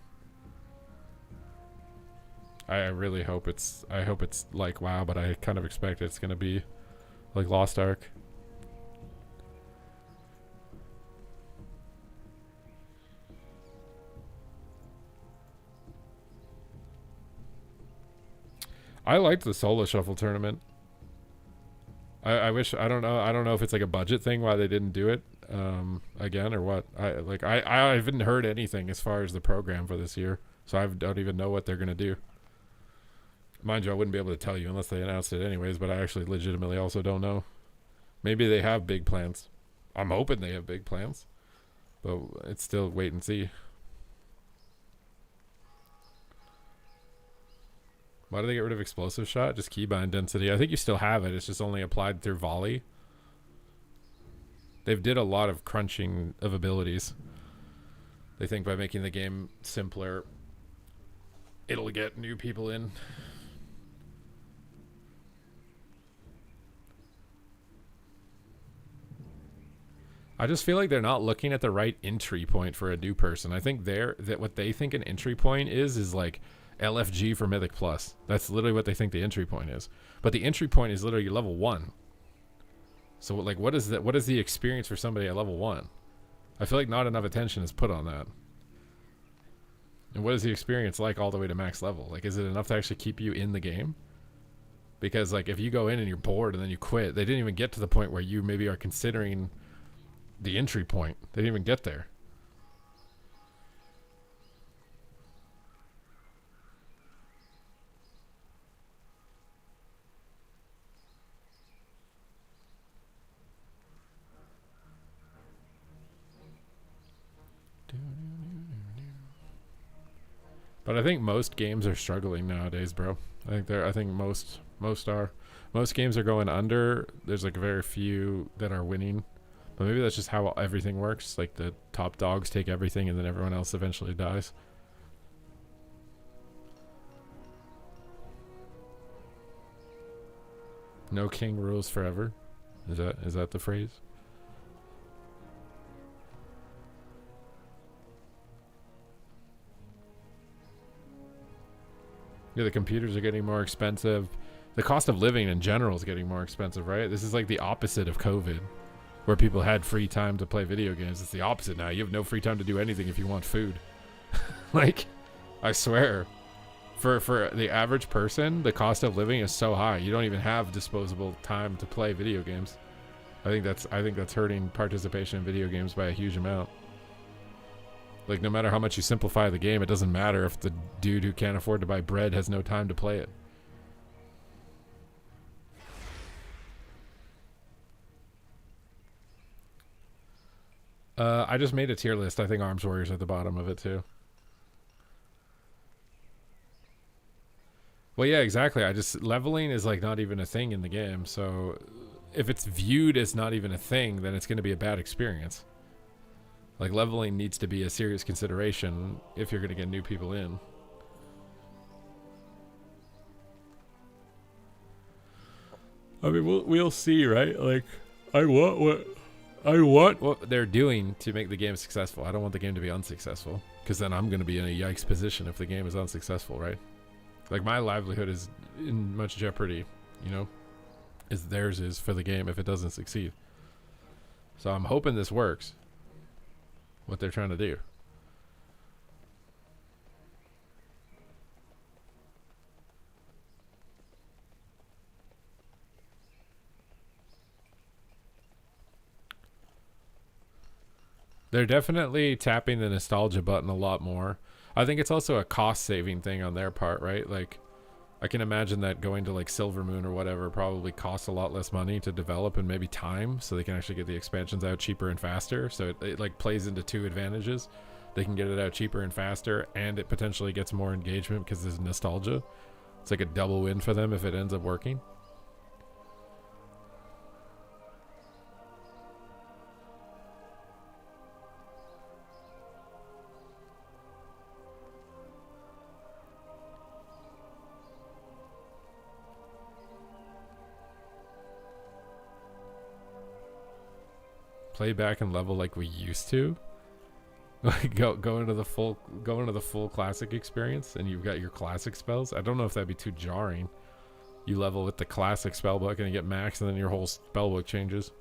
I really hope it's... I hope it's like WoW, but I kind of expect it's going to be... like Lost Ark. I liked the solo shuffle tournament. I wish, I don't know if it's like a budget thing why they didn't do it again or what. I haven't heard anything as far as the program for this year, so I don't even know what they're gonna do. Mind you, I wouldn't be able to tell you unless they announced it anyways, but I actually legitimately also don't know. Maybe they have big plans. I'm hoping they have big plans, but it's still wait and see. Why do they get rid of explosive shot? Just keybind density. I think you still have it. It's just only applied through volley. They've did a lot of crunching of abilities. They think by making the game simpler, it'll get new people in. I just feel like they're not looking at the right entry point for a new person. I think what they think an entry point is like LFG for Mythic Plus. That's literally what they think the entry point is. But the entry point is literally level 1. So like what is that? What is the experience for somebody at level 1? I feel like not enough attention is put on that. And what is the experience like all the way to max level? Like, is it enough to actually keep you in the game? Because like if you go in and you're bored and then you quit, they didn't even get to the point where you maybe are considering the entry point. They didn't even get there. But I think most games are struggling nowadays, bro. I think most are. Most games are going under. There's like very few that are winning. But maybe that's just how everything works. Like the top dogs take everything and then everyone else eventually dies. No king rules forever. Is that the phrase? Yeah, the computers are getting more expensive. The cost of living in general is getting more expensive, right? This is like the opposite of COVID, where people had free time to play video games. It's the opposite now. You have no free time to do anything if you want food. Like, I swear, for the average person, the cost of living is so high. You don't even have disposable time to play video games. I think that's hurting participation in video games by a huge amount. Like, no matter how much you simplify the game, it doesn't matter if the dude who can't afford to buy bread has no time to play it. I just made a tier list. I think Arms Warrior's at the bottom of it too. Well, yeah, exactly. Leveling is like not even a thing in the game. So if it's viewed as not even a thing, then it's going to be a bad experience. Like, leveling needs to be a serious consideration if you're going to get new people in. I mean, we'll see, right? Like, I want what they're doing to make the game successful. I don't want the game to be unsuccessful, because then I'm going to be in a yikes position if the game is unsuccessful, right? Like, my livelihood is in much jeopardy, you know, as theirs is for the game if it doesn't succeed. So I'm hoping this works, what they're trying to do. They're definitely tapping the nostalgia button a lot more. I think it's also a cost-saving thing on their part, right? Like, I can imagine that going to like Silver Moon or whatever probably costs a lot less money to develop and maybe time, so they can actually get the expansions out cheaper and faster. So it like plays into two advantages. They can get it out cheaper and faster, and it potentially gets more engagement because there's nostalgia. It's like a double win for them if it ends up working. Play back and level like we used to. Like go into the full classic experience, and you've got your classic spells. I don't know if that'd be too jarring. You level with the classic spellbook and you get max, and then your whole spellbook changes.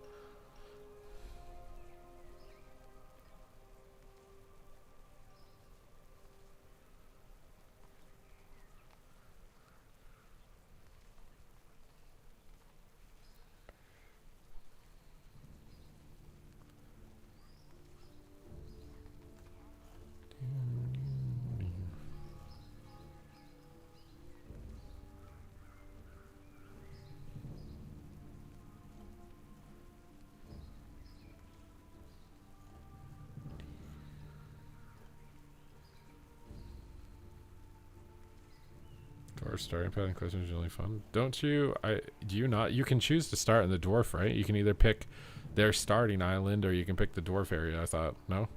Dwarf starting pattern questions is really fun. Don't you? Do you not? You can choose to start in the dwarf, right? You can either pick their starting island, or you can pick the dwarf area. I thought, no?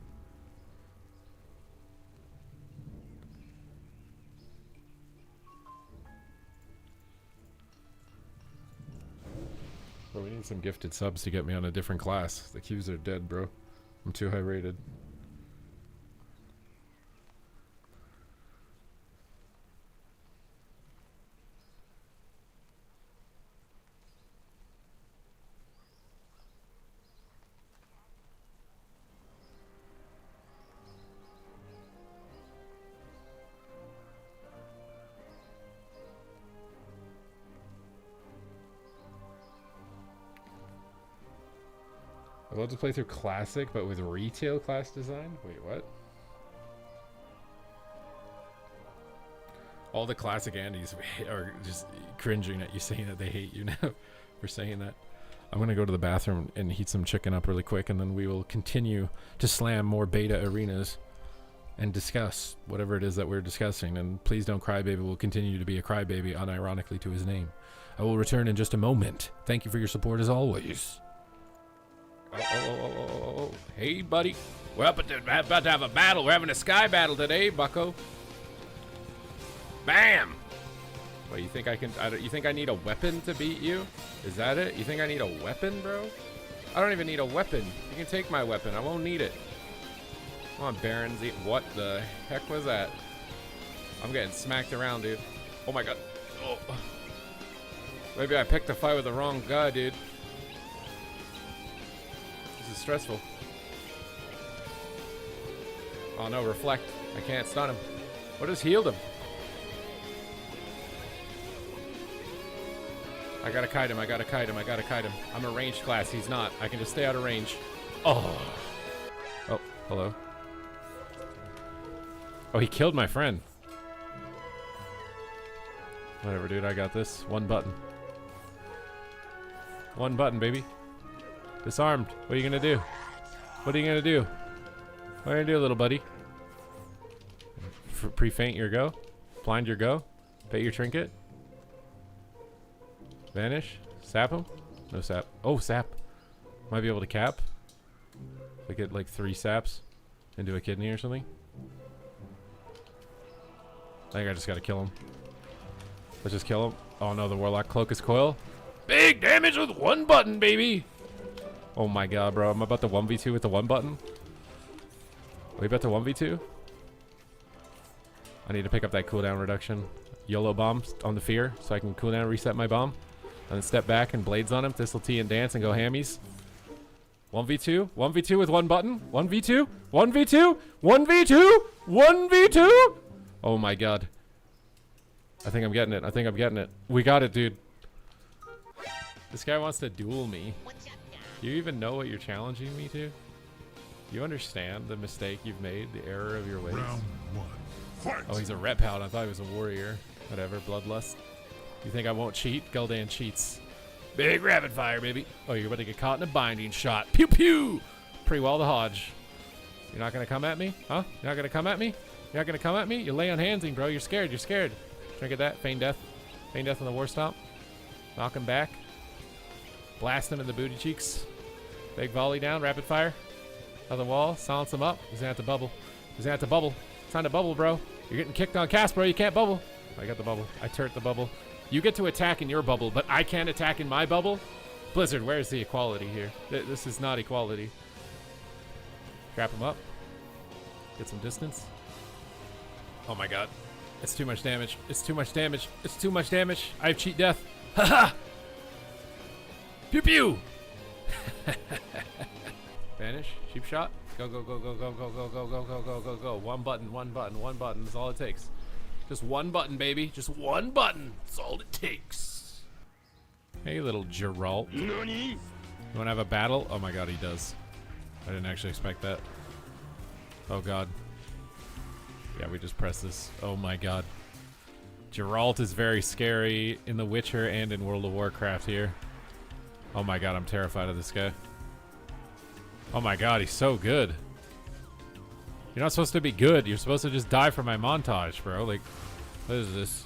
Bro, we need some gifted subs to get me on a different class. The queues are dead, bro. I'm too high rated. I'd love to play through Classic, but with retail class design? Wait, what? All the Classic Andys are just cringing at you saying that they hate you now for saying that. I'm going to go to the bathroom and heat some chicken up really quick, and then we will continue to slam more beta arenas and discuss whatever it is that we're discussing. And please don't cry, baby. Will continue to be a crybaby, unironically to his name. I will return in just a moment. Thank you for your support as always. Oh. Hey, buddy. We're about to have a battle. We're having a sky battle today, bucko. Bam! Wait, you think I can... you think I need a weapon to beat you? Is that it? You think I need a weapon, bro? I don't even need a weapon. You can take my weapon. I won't need it. Come on, Barons. What the heck was that? I'm getting smacked around, dude. Oh, my God. Oh. Maybe I picked a fight with the wrong guy, dude. This is stressful. Oh no, reflect. I can't stun him. What has healed him? I gotta kite him. I'm a ranged class. He's not. I can just stay out of range. Oh. Oh, hello. Oh, he killed my friend. Whatever, dude. I got this. One button. One button, baby. Disarmed. What are you gonna do? What are you gonna do? What are you gonna do, little buddy? Pre-faint your go? Blind your go? Bait your trinket? Vanish? Sap him? No sap. Oh, sap. Might be able to cap. If I get like 3 saps into a kidney or something. I think I just gotta kill him. Let's just kill him. Oh no, the Warlock Cloak is coil. Big damage with 1 button, baby! Oh my god, bro. I'm about to 1v2 with the 1 button. Are we about to 1v2? I need to pick up that cooldown reduction. YOLO bomb on the fear so I can cooldown reset my bomb. And then step back and blades on him. Thistle T and dance and go hammies. 1v2? 1v2 with 1 button? 1v2? 1v2? 1v2? 1v2? Oh my god. I think I'm getting it. We got it, dude. This guy wants to duel me. Do you even know what you're challenging me to? You understand the mistake you've made, the error of your ways? Round 1. Fight. Oh, he's a rep hound. I thought he was a warrior. Whatever, bloodlust. You think I won't cheat? Gul'dan cheats. Big rapid fire, baby. Oh, you're about to get caught in a binding shot. Pew pew! Pre-wall the Hodge. You're not gonna come at me? Huh? You're not gonna come at me? You're not gonna come at me? You lay on handsing, bro. You're scared. Trying to get that? Feign death. Feign death on the war stomp. Knock him back. Blast him in the booty cheeks. Big volley down. Rapid fire. On the wall. Silence him up. He's gonna have to bubble. It's time to bubble, bro. You're getting kicked on cast, bro. You can't bubble. I got the bubble. I turret the bubble. You get to attack in your bubble, but I can't attack in my bubble? Blizzard, where's the equality here? This is not equality. Trap him up. Get some distance. Oh my god. It's too much damage. I have cheat death. Haha! Pew pew! Vanish. Sheep shot. Go. 1 button. That's all it takes. Just 1 button, baby. Just 1 button. That's all it takes. Hey, little Geralt. You want to have a battle? Oh my god, he does. I didn't actually expect that. Oh god. Yeah, we just press this. Oh my god. Geralt is very scary in The Witcher and in World of Warcraft here. Oh my god, I'm terrified of this guy. Oh my god, he's so good. You're not supposed to be good. You're supposed to just die for my montage, bro. Like, what is this?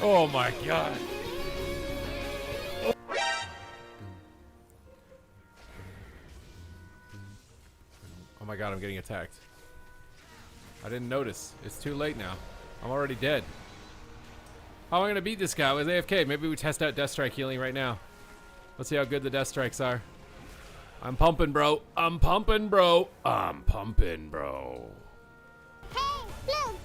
Oh my god. Oh my god, I'm getting attacked. I didn't notice. It's too late now. I'm already dead. How am I gonna beat this guy with AFK? Maybe we test out Death Strike healing right now. Let's see how good the Death Strikes are. I'm pumping, bro. I'm pumping, bro. I'm pumping, bro. Hey, look!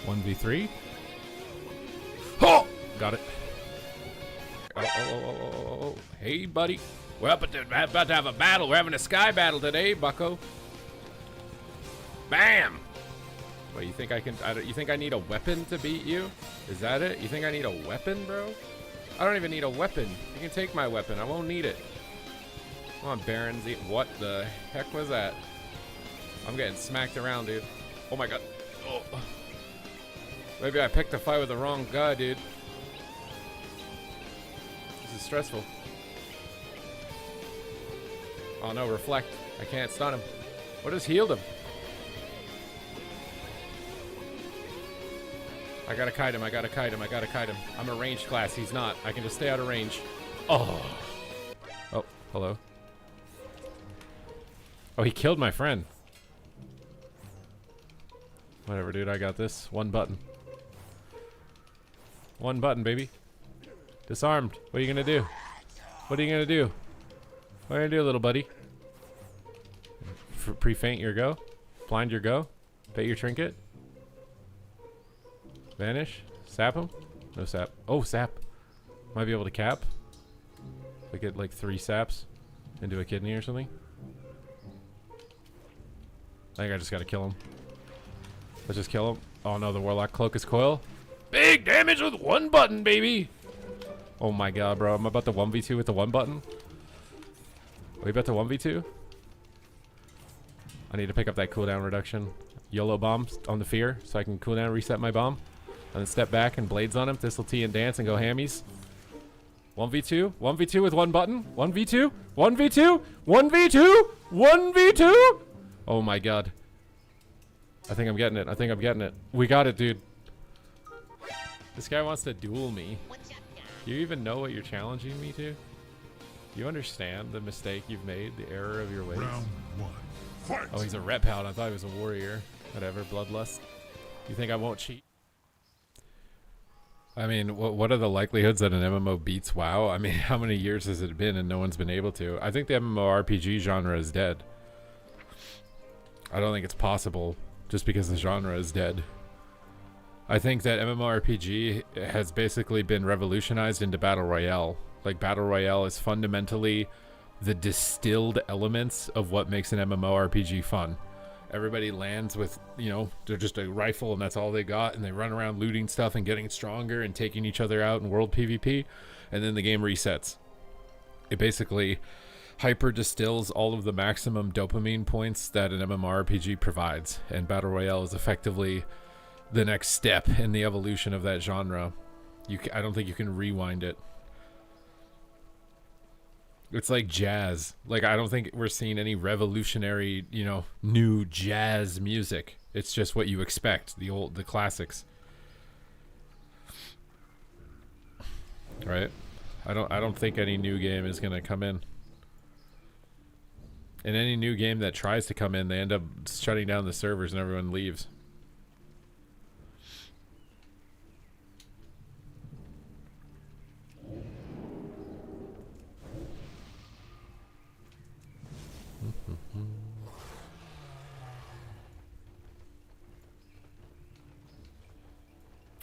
One v3. Oh, got it. Oh. Hey, buddy. We're about to have a battle. We're having a sky battle today, bucko. Bam. What, you think I can? You think I need a weapon to beat you? Is that it? You think I need a weapon, bro? I don't even need a weapon. You can take my weapon. I won't need it. Come on, Baron Z. What the heck was that? I'm getting smacked around, dude. Oh my god. Oh. Maybe I picked a fight with the wrong guy, dude. This is stressful. Oh no, reflect. I can't stun him. What has healed him? I gotta kite him, I gotta kite him, I gotta kite him. I'm a ranged class, he's not. I can just stay out of range. Oh. Oh, hello. Oh, he killed my friend. Whatever, dude, I got this. One button. One button, baby. Disarmed. What are you gonna do? What are you gonna do? What are you gonna do, little buddy? Pre-faint your go? Blind your go? Bait your trinket? Vanish? Sap him? No sap. Oh, sap. Might be able to cap. We get like 3 saps into a kidney or something. I think I just gotta kill him. Let's just kill him. Oh no, the Warlock Cloak is coil. Big damage with one button, baby! Oh my god, bro. I'm about to 1v2 with the one button. Are we about to 1v2? I need to pick up that cooldown reduction. YOLO bomb on the fear so I can cooldown reset my bomb. And then step back and blades on him. Thistle T and dance and go hammies. 1v2? 1v2 with one button? 1v2? 1v2? 1v2? 1v2? Oh my god. I think I'm getting it. I think I'm getting it. We got it, dude. This guy wants to duel me. Do you even know what you're challenging me to? Do you understand the mistake you've made? The error of your ways? Round 1. Fight! Oh, he's a rep hound. I thought he was a warrior. Whatever, bloodlust. You think I won't cheat? I mean, what are the likelihoods that an MMO beats WoW? I mean, how many years has it been and no one's been able to? I think the MMORPG genre is dead. I don't think it's possible just because the genre is dead. I think that MMORPG has basically been revolutionized into Battle Royale. Like, Battle Royale is fundamentally the distilled elements of what makes an MMORPG fun. Everybody lands with, you know, they're just a rifle and that's all they got, and they run around looting stuff and getting stronger and taking each other out in world PvP, and then the game resets. It basically hyper distills all of the maximum dopamine points that an MMORPG provides, and Battle Royale is effectively the next step in the evolution of that genre. I don't think you can rewind it. It's like jazz. Like, I don't think we're seeing any revolutionary, you know, new jazz music. It's just what you expect, the classics. Right? I don't think any new game is going to come in. And any new game that tries to come in, they end up shutting down the servers and everyone leaves.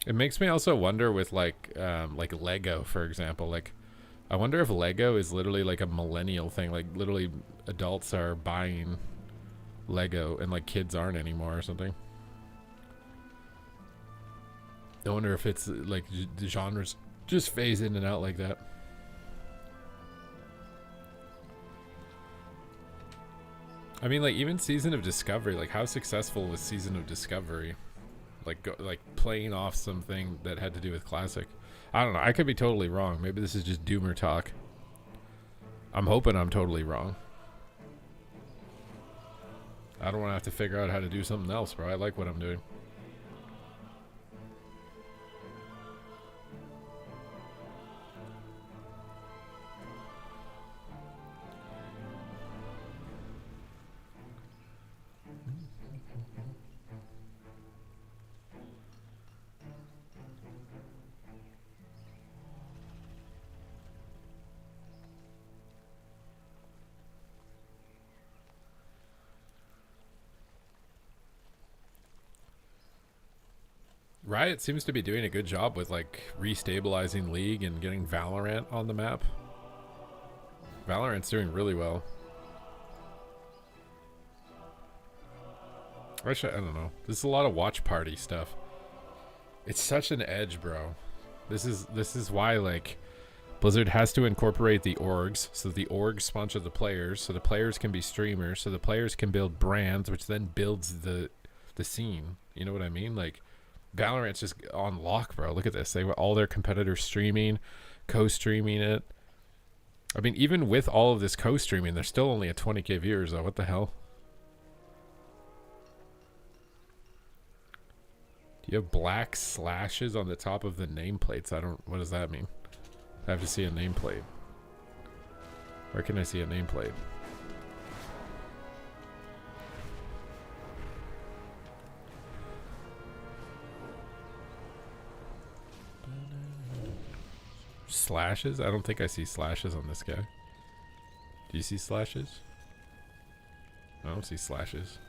It makes me also wonder with like Lego, for example. Like, I wonder if Lego is literally like a millennial thing. Like, literally, adults are buying Lego and like kids aren't anymore or something. I wonder if it's like the genres just phase in and out like that. I mean, like, even Season of Discovery, like, how successful was Season of Discovery? Like, like playing off something that had to do with Classic. I don't know. I could be totally wrong. Maybe this is just doomer talk. I'm hoping I'm totally wrong. I don't want to have to figure out how to do something else, bro. I like what I'm doing. Riot seems to be doing a good job with like restabilizing League and getting Valorant on the map. Valorant's doing really well. Actually, I don't know. This is a lot of watch party stuff. It's such an edge, bro. This is why like Blizzard has to incorporate the orgs, so the orgs sponsor the players, so the players can be streamers, so the players can build brands, which then builds the scene. You know what I mean? Like, Valorant's just on lock, bro. Look at this. They were all their competitors streaming, co-streaming it. I mean, even with all of this co-streaming, they're still only at 20k viewers, though. What the hell? Do you have black slashes on the top of the nameplates? What does that mean? I have to see a nameplate. Where can I see a nameplate? Slashes? I don't think I see slashes on this guy. Do you see slashes? I don't see slashes.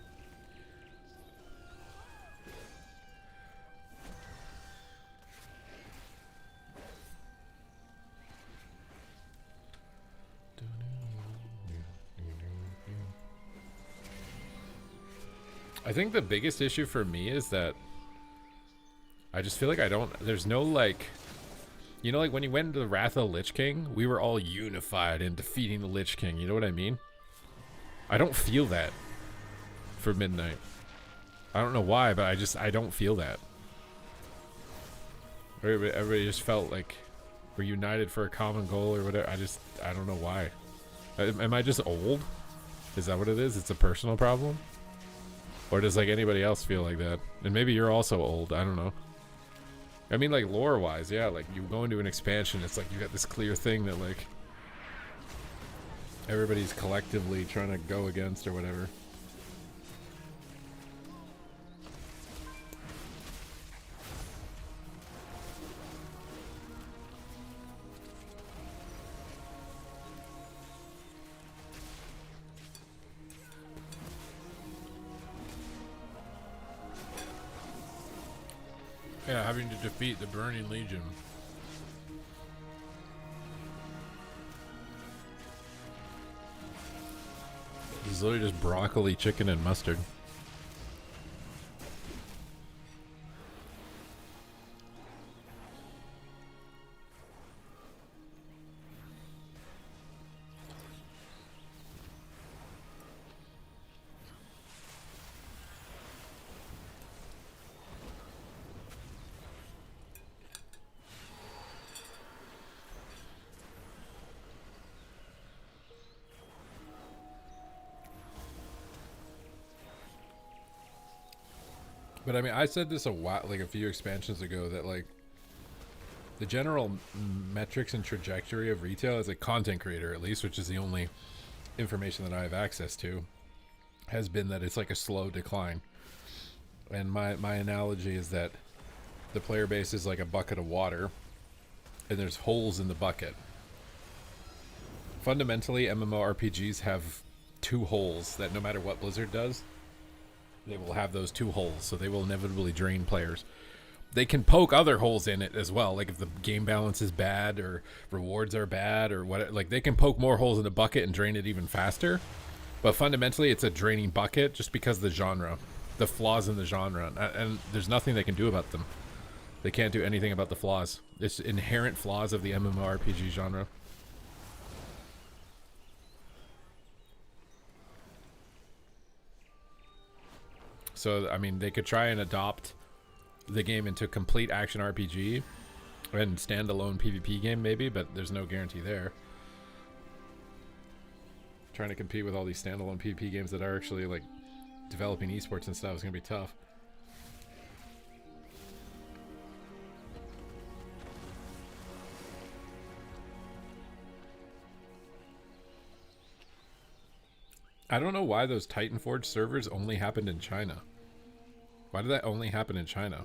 I think the biggest issue for me is that I just feel like there's no like, you know, like when you went into the Wrath of the Lich King, we were all unified in defeating the Lich King. You know what I mean? I don't feel that for Midnight. I don't know why, but I don't feel that. Everybody just felt like we're united for a common goal or whatever. I don't know why. Am I just old? Is that what it is? It's a personal problem? Or does like anybody else feel like that? And maybe you're also old. I don't know. I mean, like, lore-wise, yeah, like, you go into an expansion, it's like you got this clear thing that, like, everybody's collectively trying to go against or whatever. Yeah, having to defeat the Burning Legion. This is literally just broccoli, chicken, and mustard. But I mean, I said this a few expansions ago that like the general metrics and trajectory of retail as a content creator, at least, which is the only information that I have access to, has been that it's like a slow decline. And my analogy is that the player base is like a bucket of water and there's holes in the bucket. Fundamentally, MMORPGs have two holes that no matter what Blizzard does, they will have those two holes, so they will inevitably drain players. they can poke other holes in it as well. Like if the game balance is bad or rewards are bad or what, like they can poke more holes in the bucket and drain it even faster. But fundamentally, it's a draining bucket just because of the genre, the flaws in the genre, and there's nothing they can do about them. They can't do anything about the flaws. It's inherent flaws of the MMORPG genre. So, I mean, they could try and adopt the game into complete action RPG and standalone PvP game maybe, but there's no guarantee there. Trying to compete with all these standalone PvP games that are actually like developing esports and stuff is going to be tough. I don't know why those Titanforge servers only happened in China. Why did that only happen in China?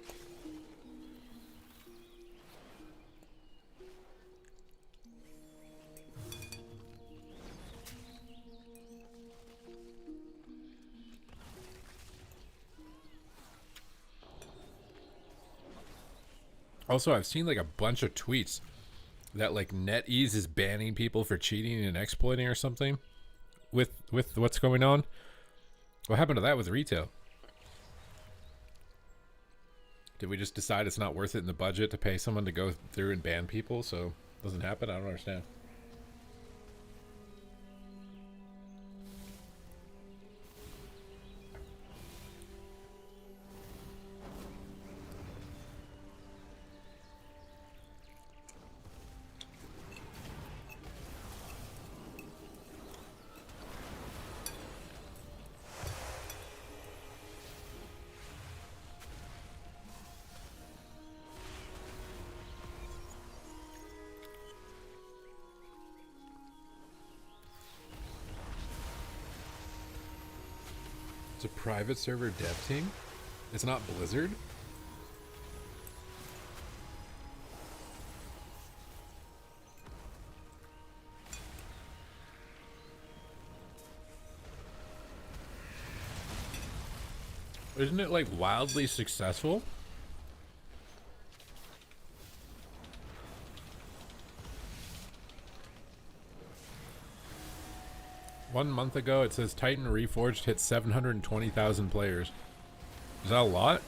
Also, I've seen like a bunch of tweets that like NetEase is banning people for cheating and exploiting or something with what's going on. What happened to that with retail? Did we just decide it's not worth it in the budget to pay someone to go through and ban people so it doesn't happen? I don't understand. It's a private server dev team? It's not Blizzard? Isn't it like wildly successful? One month ago, it says Titan Reforged hit 720,000 players. Is that a lot?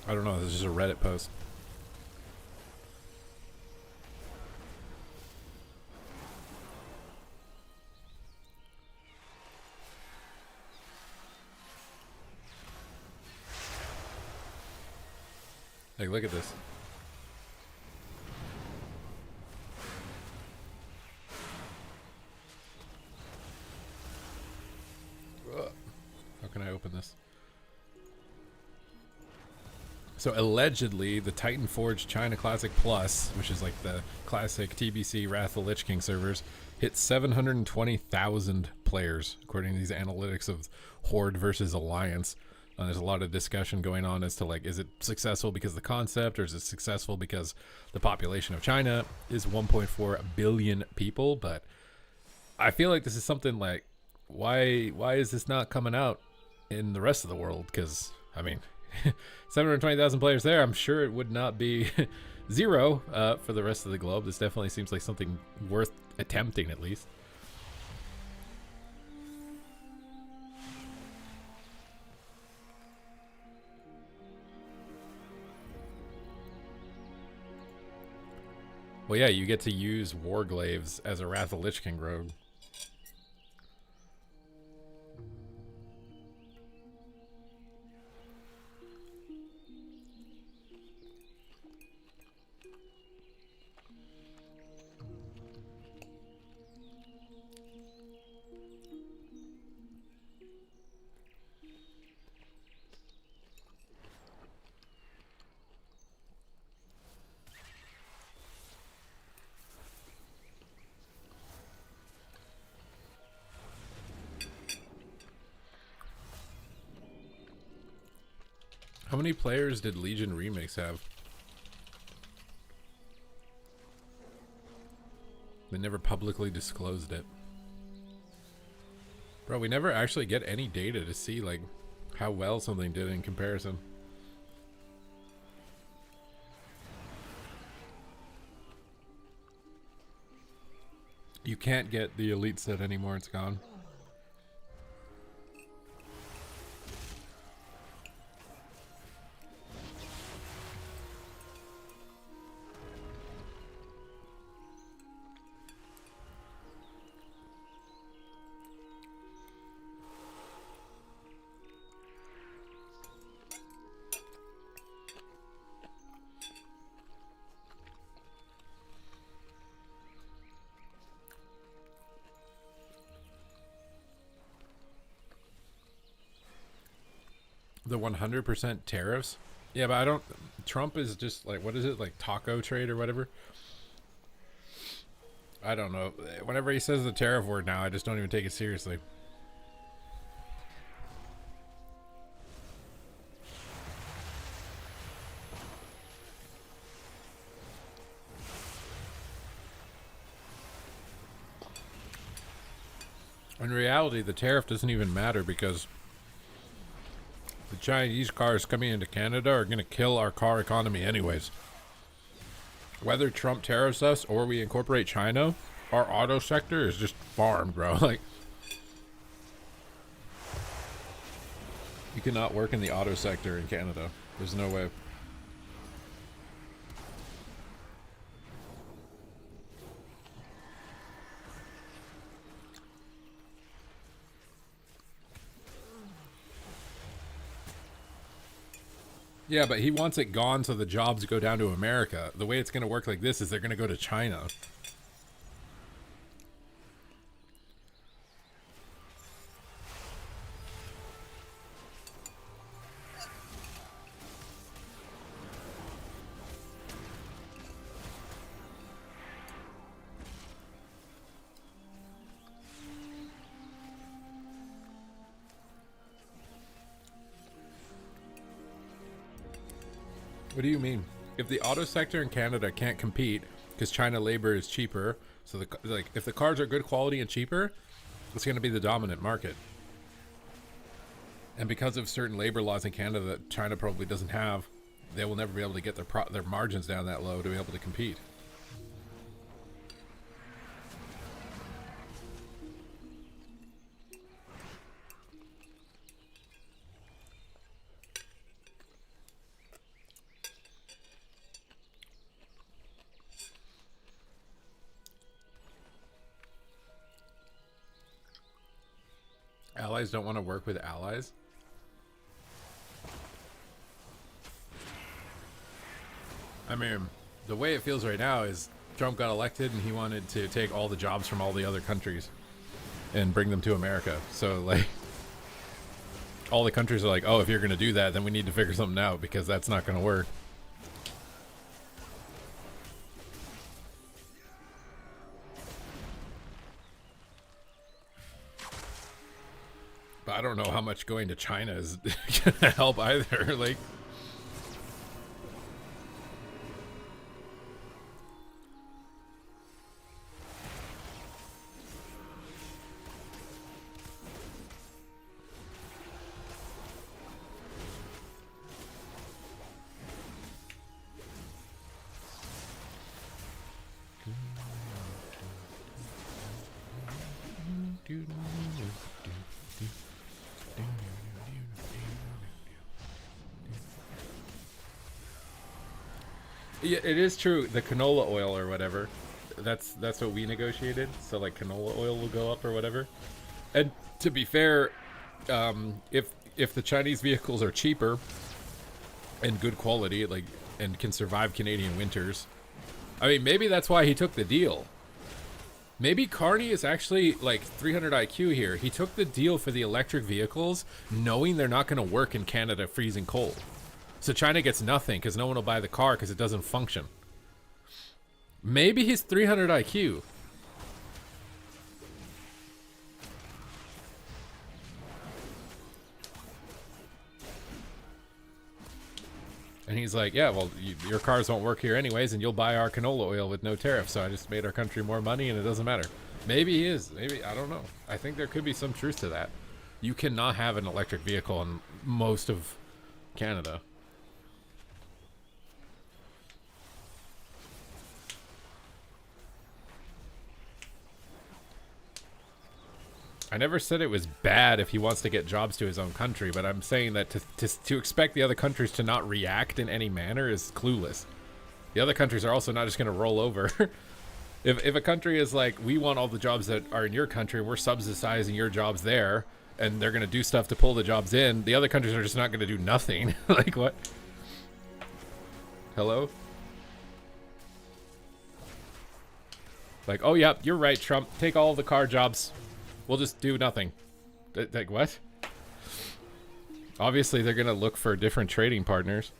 I don't know. This is just a Reddit post. Like, look at this. How can I open this? So allegedly, the Titan Forge China Classic Plus, which is like the classic TBC Wrath of the Lich King servers, hit 720,000 players, according to these analytics of Horde versus Alliance. There's a lot of discussion going on as to like, is it successful because of the concept, or is it successful because the population of China is 1.4 billion people? But I feel like this is something like, why is this not coming out in the rest of the world? Because I mean, 720,000 players there, I'm sure it would not be zero for the rest of the globe. This definitely seems like something worth attempting, at least. Well, yeah, you get to use Warglaves as a Wrath of the Lich King rogue. How many players did Legion Remix have? They never publicly disclosed it. Bro, we never actually get any data to see like how well something did in comparison. You can't get the elite set anymore. It's gone. The 100% tariffs? Yeah, but I don't... Trump is just like, what is it? Like taco trade or whatever? I don't know. Whenever he says the tariff word now, I just don't even take it seriously. In reality, the tariff doesn't even matter because the Chinese cars coming into Canada are going to kill our car economy anyways. Whether Trump tariffs us or we incorporate China, our auto sector is just farmed, bro. Like, you cannot work in the auto sector in Canada. There's no way. Yeah, but he wants it gone so the jobs go down to America. The way it's going to work like this is they're going to go to China. What do you mean? If the auto sector in Canada can't compete because China labor is cheaper, so like if the cars are good quality and cheaper, it's going to be the dominant market. And because of certain labor laws in Canada that China probably doesn't have, they will never be able to get their margins down that low to be able to compete. Allies don't want to work with allies? I mean, the way it feels right now is Trump got elected and he wanted to take all the jobs from all the other countries and bring them to America. So, like, all the countries are like, oh, if you're going to do that, then we need to figure something out because that's not going to work. But I don't know how much going to China is going to help either. Like, yeah, it is true. The canola oil or whatever, that's what we negotiated. So like canola oil will go up or whatever. And to be fair, if the Chinese vehicles are cheaper and good quality, like, and can survive Canadian winters, I mean, maybe that's why he took the deal. Maybe Carney is actually like 300 IQ here. He took the deal for the electric vehicles knowing they're not going to work in Canada freezing cold. So China gets nothing because no one will buy the car because it doesn't function. Maybe he's 300 IQ. And he's like, yeah, well, your cars won't work here anyways, and you'll buy our canola oil with no tariff. So I just made our country more money, and it doesn't matter. Maybe he is. Maybe, I don't know. I think there could be some truth to that. You cannot have an electric vehicle in most of Canada. I never said it was bad if he wants to get jobs to his own country, but I'm saying that to expect the other countries to not react in any manner is clueless. The other countries are also not just going to roll over. If a country is like, we want all the jobs that are in your country, we're subsidizing your jobs there, and they're going to do stuff to pull the jobs in, the other countries are just not going to do nothing. Like, what? Hello? Like, oh, yeah, you're right, Trump. Take all the car jobs. We'll just do nothing. Like, what? Obviously, they're going to look for different trading partners.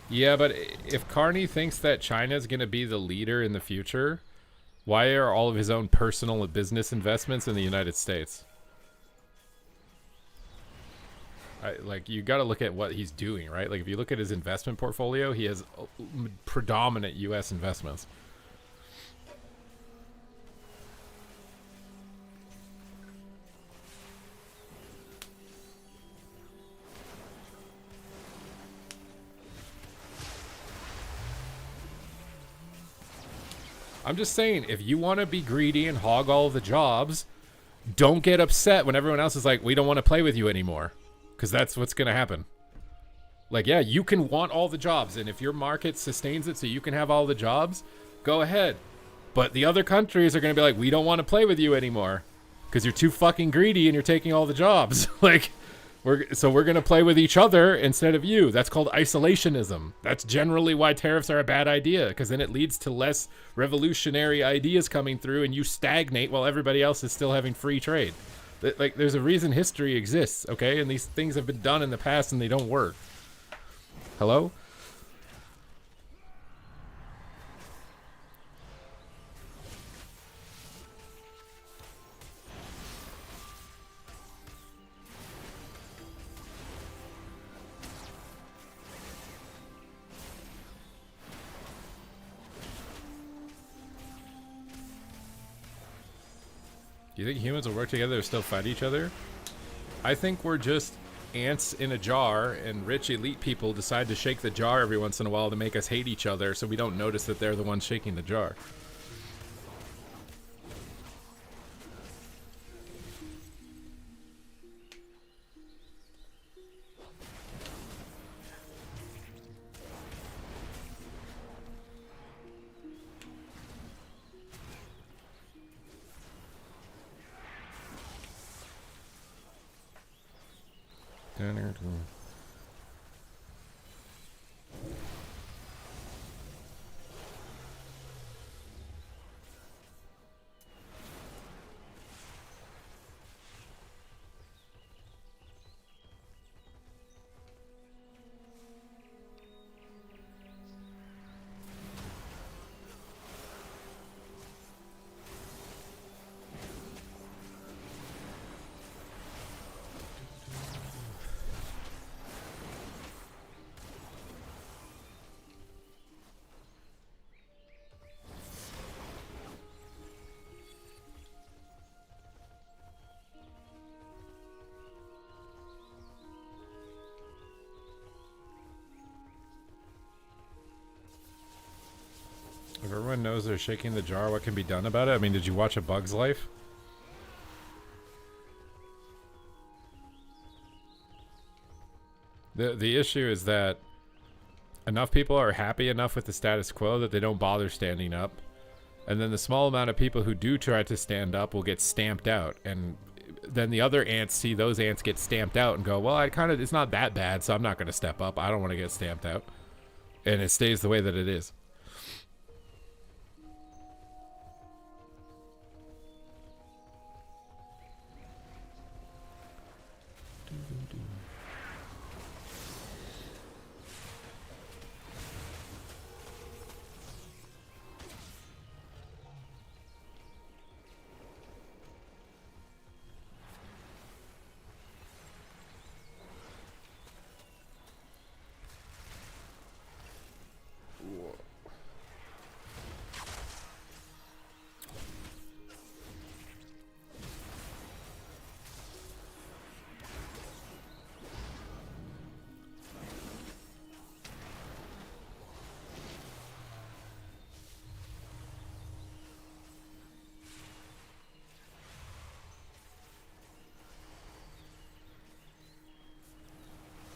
Yeah, but if Carney thinks that China's going to be the leader in the future, why are all of his own personal and business investments in the United States? Like, you got to look at what he's doing, right? Like, if you look at his investment portfolio, he has predominant U.S. investments. I'm just saying, if you want to be greedy and hog all of the jobs, don't get upset when everyone else is like, we don't want to play with you anymore. Because that's what's going to happen. Like, yeah, you can want all the jobs, and if your market sustains it so you can have all the jobs, go ahead. But the other countries are going to be like, we don't want to play with you anymore. Because you're too fucking greedy and you're taking all the jobs. Like, we're going to play with each other instead of you. That's called isolationism. That's generally why tariffs are a bad idea, because then it leads to less revolutionary ideas coming through and you stagnate while everybody else is still having free trade. Like, there's a reason history exists, okay? And these things have been done in the past and they don't work. Hello? Do you think humans will work together to still fight each other? I think we're just ants in a jar, and rich elite people decide to shake the jar every once in a while to make us hate each other so we don't notice that they're the ones shaking the jar. Down here. If everyone knows they're shaking the jar, what can be done about it? I mean, did you watch A Bug's Life? The issue is that enough people are happy enough with the status quo that they don't bother standing up. And then the small amount of people who do try to stand up will get stamped out. And then the other ants see those ants get stamped out and go, well, it's not that bad, so I'm not going to step up. I don't want to get stamped out. And it stays the way that it is.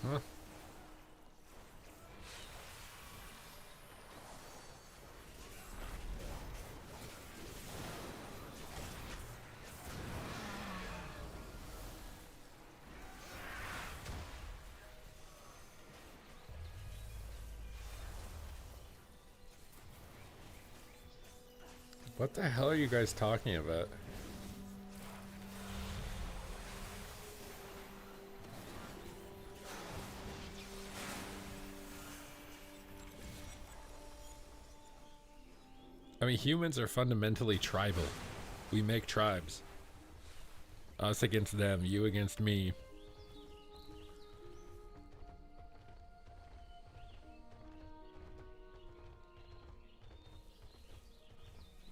Huh? What the hell are you guys talking about? I mean, humans are fundamentally tribal. We make tribes. Us against them, you against me.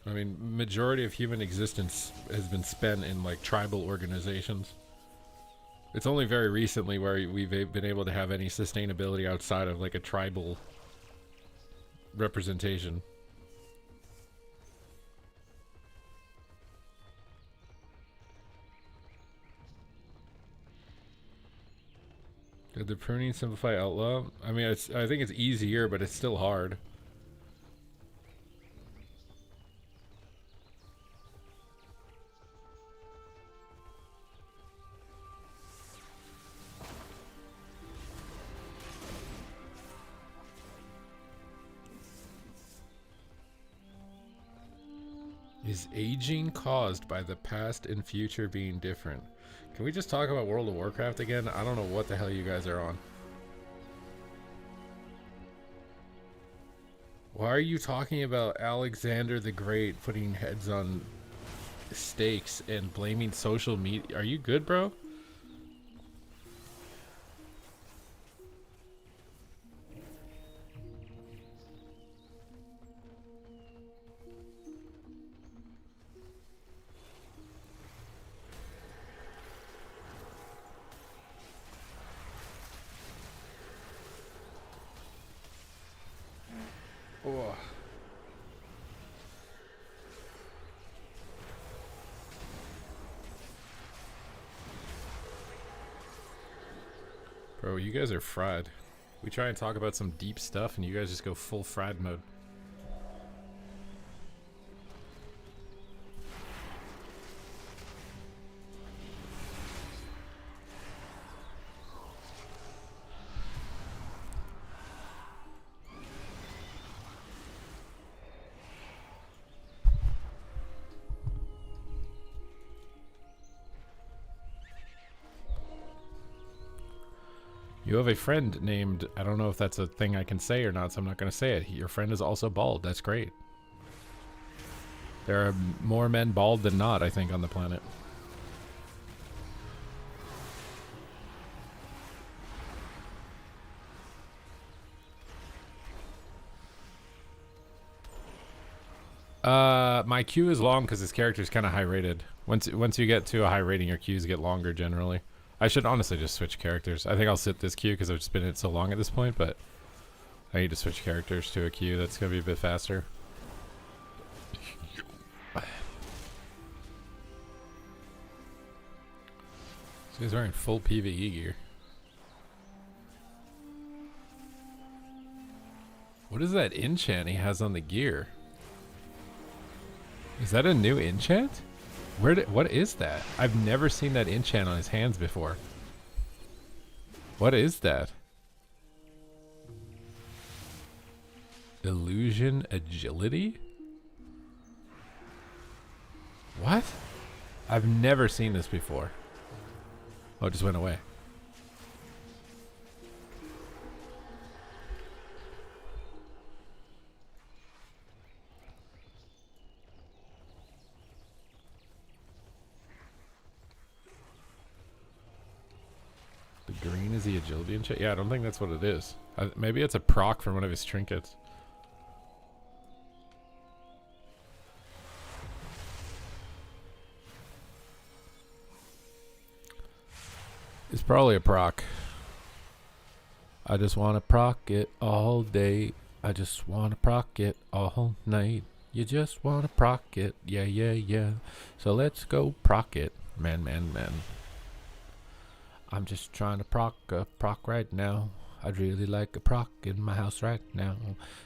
I mean, majority of human existence has been spent in like tribal organizations. It's only very recently where we've been able to have any sustainability outside of like a tribal representation. Did the pruning simplify outlaw? I mean, I think it's easier, but it's still hard. Is aging caused by the past and future being different? Can we just talk about World of Warcraft again? I don't know what the hell you guys are on. Why are you talking about Alexander the Great putting heads on stakes and blaming social media? Are you good, bro? Oh. Bro, you guys are fried. We try and talk about some deep stuff and you guys just go full fried mode. You have a friend named, I don't know if that's a thing I can say or not, so I'm not going to say it. Your friend is also bald. That's great. There are more men bald than not, I think, on the planet. My queue is long because his character is kind of high rated. Once you get to a high rating, your queues get longer generally. I should honestly just switch characters. I think I'll sit this queue because I've just been in it so long at this point, but I need to switch characters to a queue that's going to be a bit faster. This guy's wearing full PvE gear. What is that enchant he has on the gear? Is that a new enchant? What is that? I've never seen that enchant on his hands before. What is that? Illusion agility? What? I've never seen this before. Oh, it just went away. The green is the agility enchant? Yeah, I don't think that's what it is. Maybe it's a proc from one of his trinkets. It's probably a proc. I just want to proc it all day. I just want to proc it all night. You just want to proc it. Yeah, yeah, yeah. So let's go proc it. Man, man, man. I'm just trying to proc right now. I'd really like a proc in my house right now.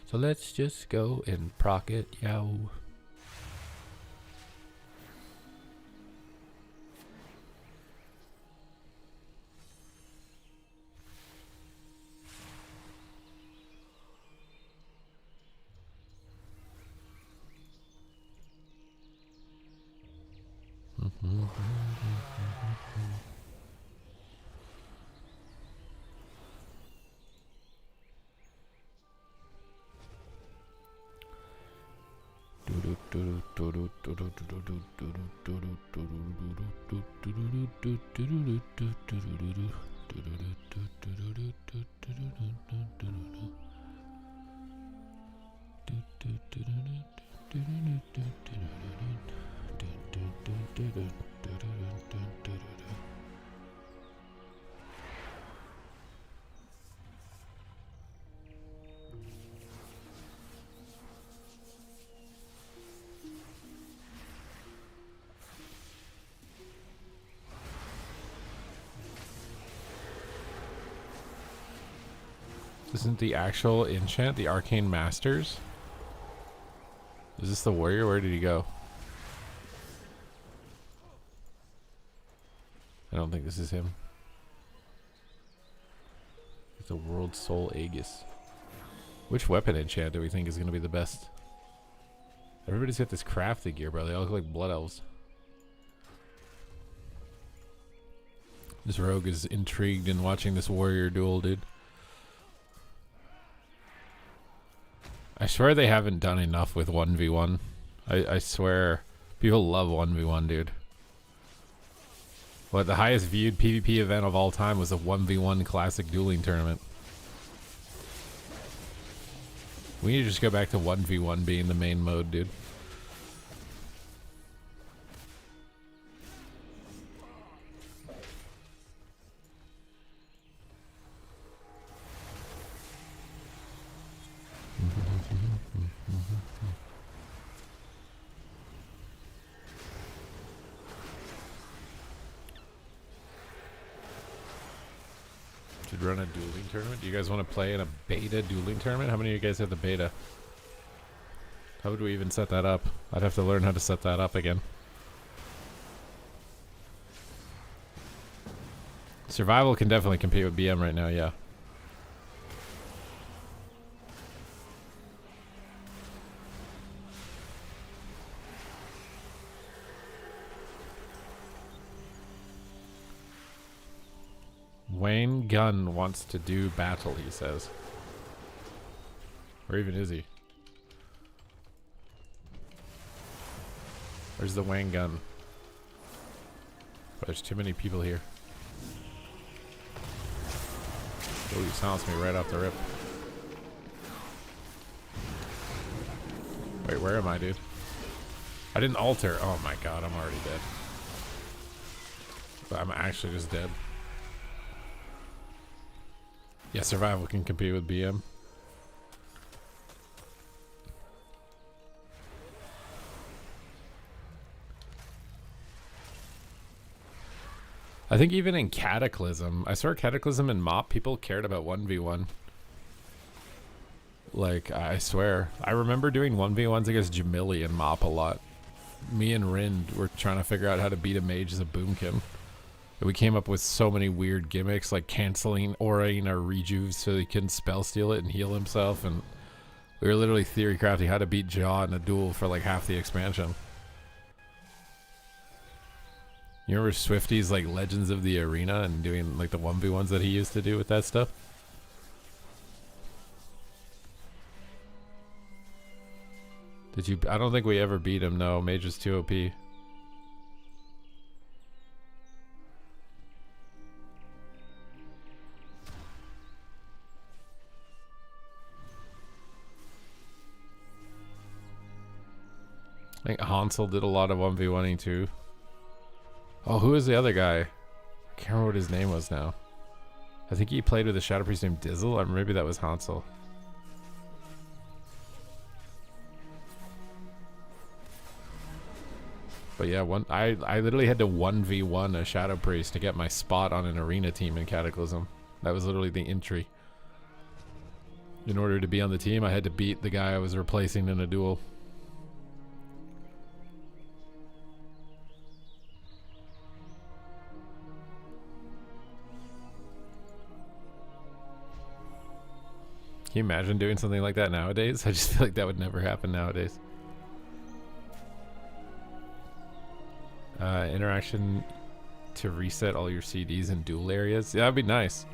So let's just go and proc it, yo. Isn't the actual enchant the Arcane Masters? Is this the warrior? Where did he go? I don't think this is him. It's the World Soul Aegis. Which weapon enchant do we think is going to be the best? Everybody's got this crafted gear, bro. They all look like blood elves. This rogue is intrigued in watching this warrior duel, dude. I swear they haven't done enough with 1v1. I swear people love 1v1, dude. What, the highest viewed PvP event of all time was a 1v1 classic dueling tournament. We need to just go back to 1v1 being the main mode, dude. Should run a dueling tournament. Do you guys want to play in a beta dueling tournament? How many of you guys have the beta? How would we even set that up? I'd have to learn how to set that up again. Survival can definitely compete with BM right now, yeah. Wayne Gunn wants to do battle, he says. Or even is he? Where's the Wayne Gunn? Oh, there's too many people here. Oh, you silenced me right off the rip. Wait, where am I, dude? I didn't alter. Oh my god, I'm already dead. But I'm actually just dead. Yeah, survival can compete with BM. I think even in Cataclysm, I swear Cataclysm and MOP, people cared about 1v1. Like, I swear. I remember doing 1v1s against Jamili and MOP a lot. Me and Rind were trying to figure out how to beat a mage as a boomkin. We came up with so many weird gimmicks, like canceling auraing or rejuve so he couldn't spell steal it and heal himself, and we were literally theory crafting how to beat Jaw in a duel for like half the expansion. You remember Swifty's like Legends of the Arena and doing like the 1v1s that he used to do with that stuff? Did you? I don't think we ever beat him, no. Mage was too OP. I think Hansel did a lot of 1v1ing too. Oh, who is the other guy? I can't remember what his name was now. I think he played with a Shadow Priest named Dizzle, or maybe that was Hansel. But yeah, I literally had to 1v1 a Shadow Priest to get my spot on an arena team in Cataclysm. That was literally the entry. In order to be on the team, I had to beat the guy I was replacing in a duel. Can you imagine doing something like that nowadays? I just feel like that would never happen nowadays. Interaction to reset all your CDs in duel areas. Yeah, that'd be nice.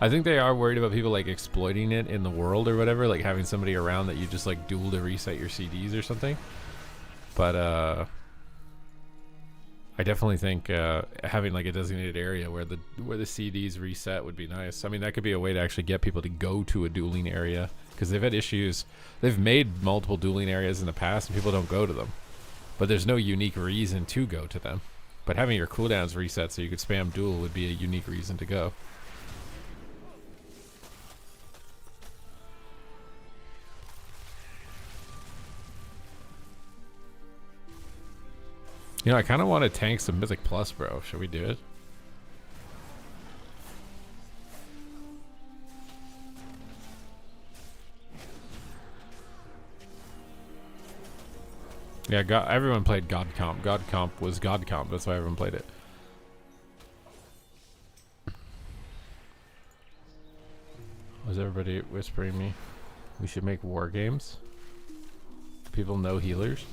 I think they are worried about people like exploiting it in the world or whatever, like having somebody around that you just like duel to reset your CDs or something. But I definitely think having like a designated area where the CDs reset would be nice. I mean, that could be a way to actually get people to go to a dueling area, because they've had issues. They've made multiple dueling areas in the past and people don't go to them, but there's no unique reason to go to them. But having your cooldowns reset so you could spam duel would be a unique reason to go. You know, I kind of want to tank some Mythic Plus, bro. Should we do it? Yeah, everyone played God Comp. God Comp was God Comp. That's why everyone played it. Was everybody whispering me? We should make war games. People know healers.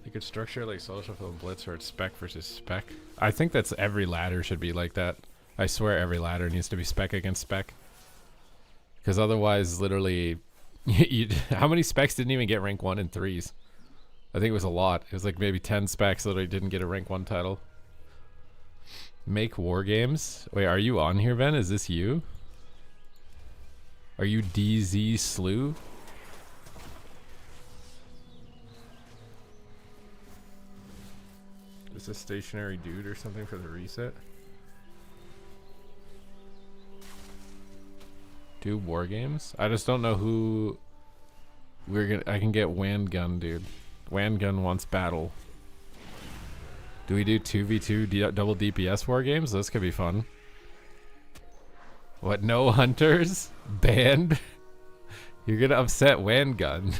They could structure like Social Film Blitz, or it's spec versus spec. I think that's every ladder should be like that. I swear every ladder needs to be spec against spec. Because otherwise, literally, how many specs didn't even get rank 1 in 3s? I think it was a lot. It was like maybe 10 specs literally didn't get a rank 1 title. Make war games? Wait, are you on here, Ben? Is this you? Are you DZ Slew? Is this stationary dude or something for the reset? Do war games? I just don't know who I can get Wand Gun, dude. Wand Gun wants battle. Do we do 2v2 double DPS war games? This could be fun. What, no hunters? Banned? You're gonna upset Wand Gun.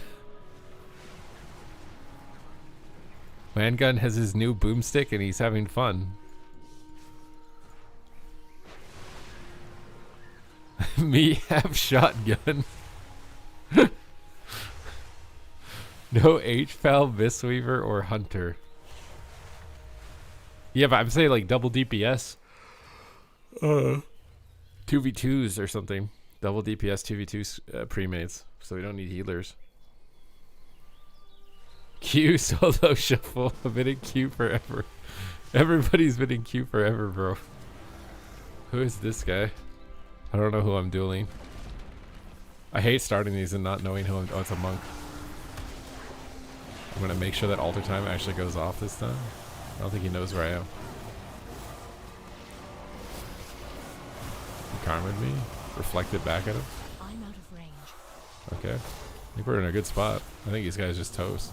Wand Gun has his new boomstick and he's having fun. Me have shotgun. No H-Pal, Mistweaver, or Hunter. Yeah, but I'm saying like double DPS. 2v2s or something. Double DPS 2v2 pre-mates. So we don't need healers. Q solo shuffle. I've been in Q forever. Everybody's been in Q forever, bro. Who is this guy? I don't know who I'm dueling. I hate starting these and not knowing who I'm... Oh, it's a monk. I'm gonna make sure that altar time actually goes off this time. I don't think he knows where I am. He karma'd me. Reflected back at him. I'm out of range. Okay. I think we're in a good spot. I think these guys just toast.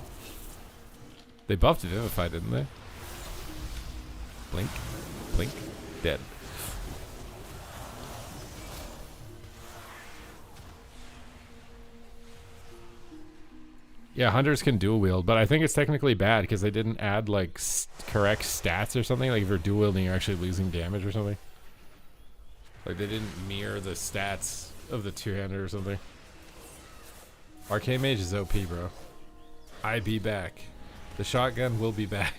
They buffed Vivify, didn't they? Blink. Blink. Dead. Yeah, hunters can dual wield, but I think it's technically bad because they didn't add like correct stats or something. Like if you're dual wielding, you're actually losing damage or something. Like they didn't mirror the stats of the two-hander or something. Arcane Mage is OP, bro. I be back. The shotgun will be back.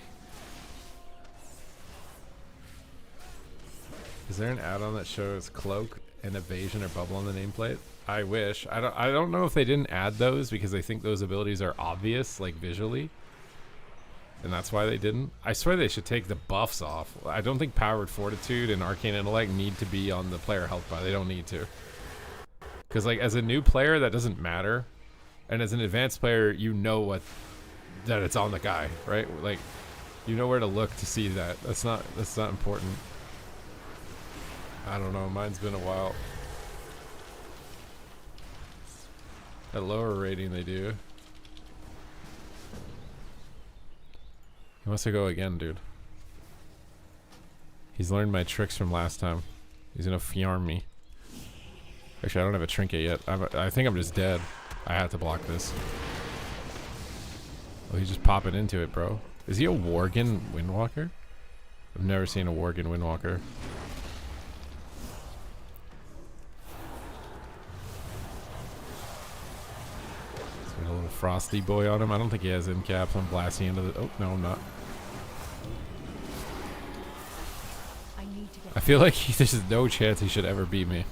Is there an add-on that shows cloak and evasion or bubble on the nameplate? I wish. I don't know if they didn't add those because they think those abilities are obvious, like visually, and that's why they didn't. I swear they should take the buffs off. I don't think Powered Fortitude and Arcane Intellect need to be on the player health bar. They don't need to. Because like as a new player, that doesn't matter, and as an advanced player, you know that it's on the guy, right? Like you know where to look to see that. That's not important. I don't know. Mine's been a while. At lower rating they do. He wants to go again, dude. He's learned my tricks from last time. He's gonna farm me. Actually, I don't have a trinket yet. I think I'm just dead. I have to block this. Oh, he's just popping into it, bro. Is he a Worgen Windwalker? I've never seen a Worgen Windwalker. Got a little frosty boy on him. I don't think he has end caps. I'm blasting into the... Oh, no, I'm not. I feel like there's no chance he should ever beat me.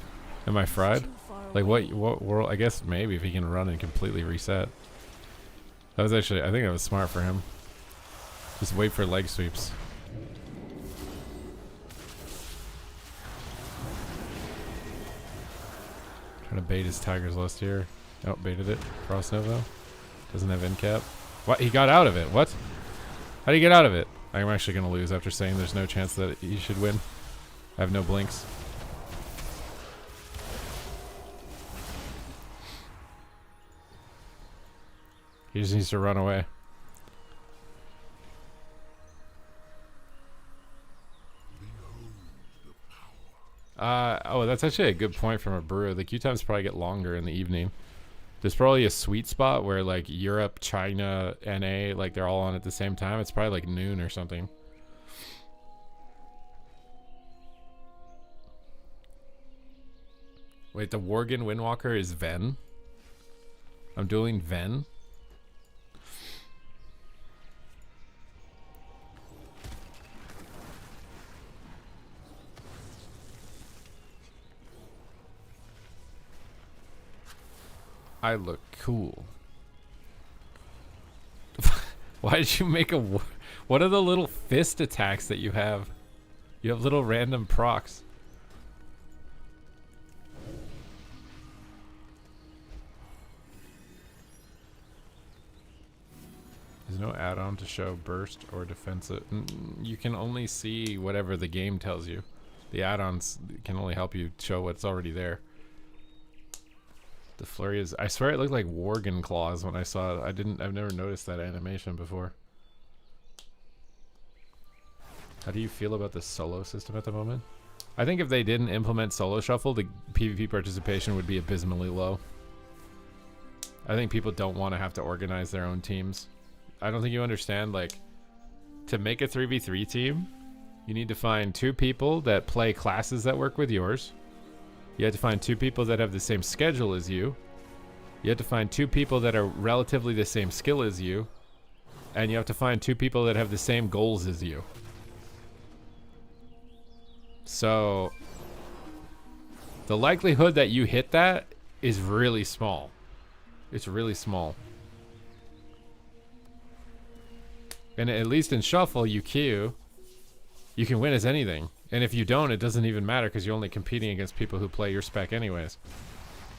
Am I fried? Like, what world? I guess maybe if he can run and completely reset. That was actually... I think that was smart for him. Just wait for leg sweeps. Trying to bait his Tiger's Lust here. Oh, baited it. Frost Nova. Doesn't have end cap. What? He got out of it. What? How do you get out of it? I'm actually going to lose after saying there's no chance that he should win. I have no blinks. He just needs to run away. Oh, that's actually a good point from a brewer. The queue times probably get longer in the evening. There's probably a sweet spot where like Europe, China, NA, like they're all on at the same time. It's probably like noon or something. Wait, the Worgen Windwalker is Ven? I'm dueling Ven? I look cool. Why did you make a... What are the little fist attacks that you have? You have little random procs. There's no add-on to show burst or defensive. You can only see whatever the game tells you. The add-ons can only help you show what's already there. The flurry is... I swear it looked like Worgen claws when I saw it. I've never noticed that animation before. How do you feel about the solo system at the moment? I think if they didn't implement solo shuffle, the PvP participation would be abysmally low. I think people don't want to have to organize their own teams. I don't think you understand, like, to make a 3v3 team, you need to find 2 people that play classes that work with yours. You have to find 2 people that have the same schedule as you. You have to find 2 people that are relatively the same skill as you. And you have to find 2 people that have the same goals as you. So, the likelihood that you hit that is really small. It's really small. And at least in Shuffle, you queue. You can win as anything. And if you don't, it doesn't even matter because you're only competing against people who play your spec anyways.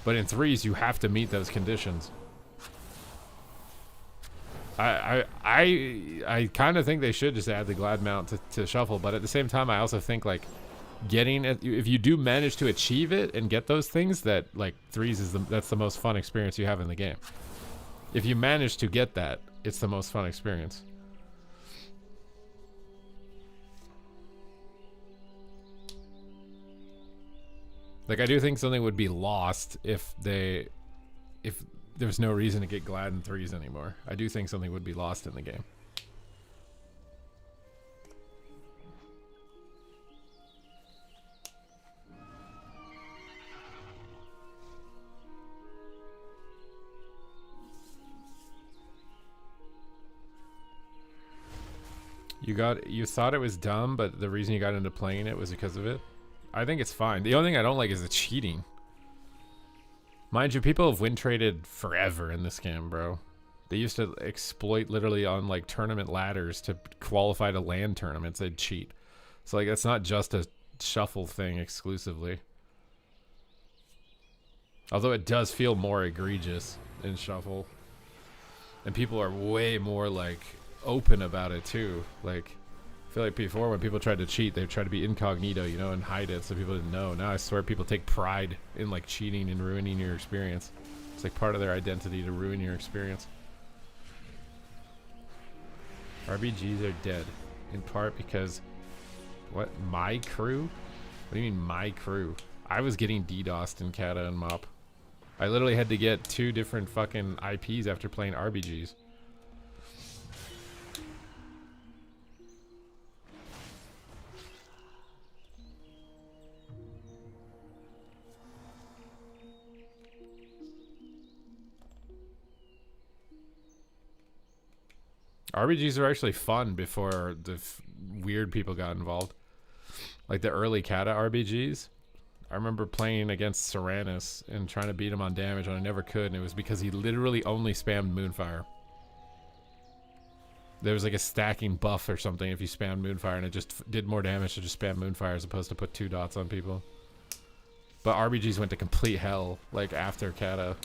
But in threes, you have to meet those conditions. I kind of think they should just add the glad mount to Shuffle, but at the same time, I also think like getting it, if you do manage to achieve it and get those things, that like threes is that's the most fun experience you have in the game. If you manage to get that, it's the most fun experience. Like, I do think something would be lost if there's no reason to get glad in threes anymore. I do think something would be lost in the game. You thought it was dumb, but the reason you got into playing it was because of it. I think it's fine. The only thing I don't like is the cheating. Mind you, people have win traded forever in this game, bro. They used to exploit literally on like tournament ladders to qualify to LAN tournaments. They'd cheat. So like that's not just a Shuffle thing exclusively. Although it does feel more egregious in Shuffle. And people are way more like open about it too. Like, I feel like before when people tried to cheat, they tried to be incognito, you know, and hide it so people didn't know. Now I swear people take pride in like cheating and ruining your experience. It's like part of their identity to ruin your experience. RBGs are dead, in part because what? My crew? What do you mean my crew? I was getting DDoSed in Kata and Mop. I literally had to get 2 different fucking IPs after playing RBGs. RBGs were actually fun before the weird people got involved. Like the early Kata RBGs. I remember playing against Serranus and trying to beat him on damage when I never could, and it was because he literally only spammed Moonfire. There was like a stacking buff or something if you spammed Moonfire, and it just did more damage to just spam Moonfire as opposed to put 2 dots on people. But RBGs went to complete hell, like after Kata.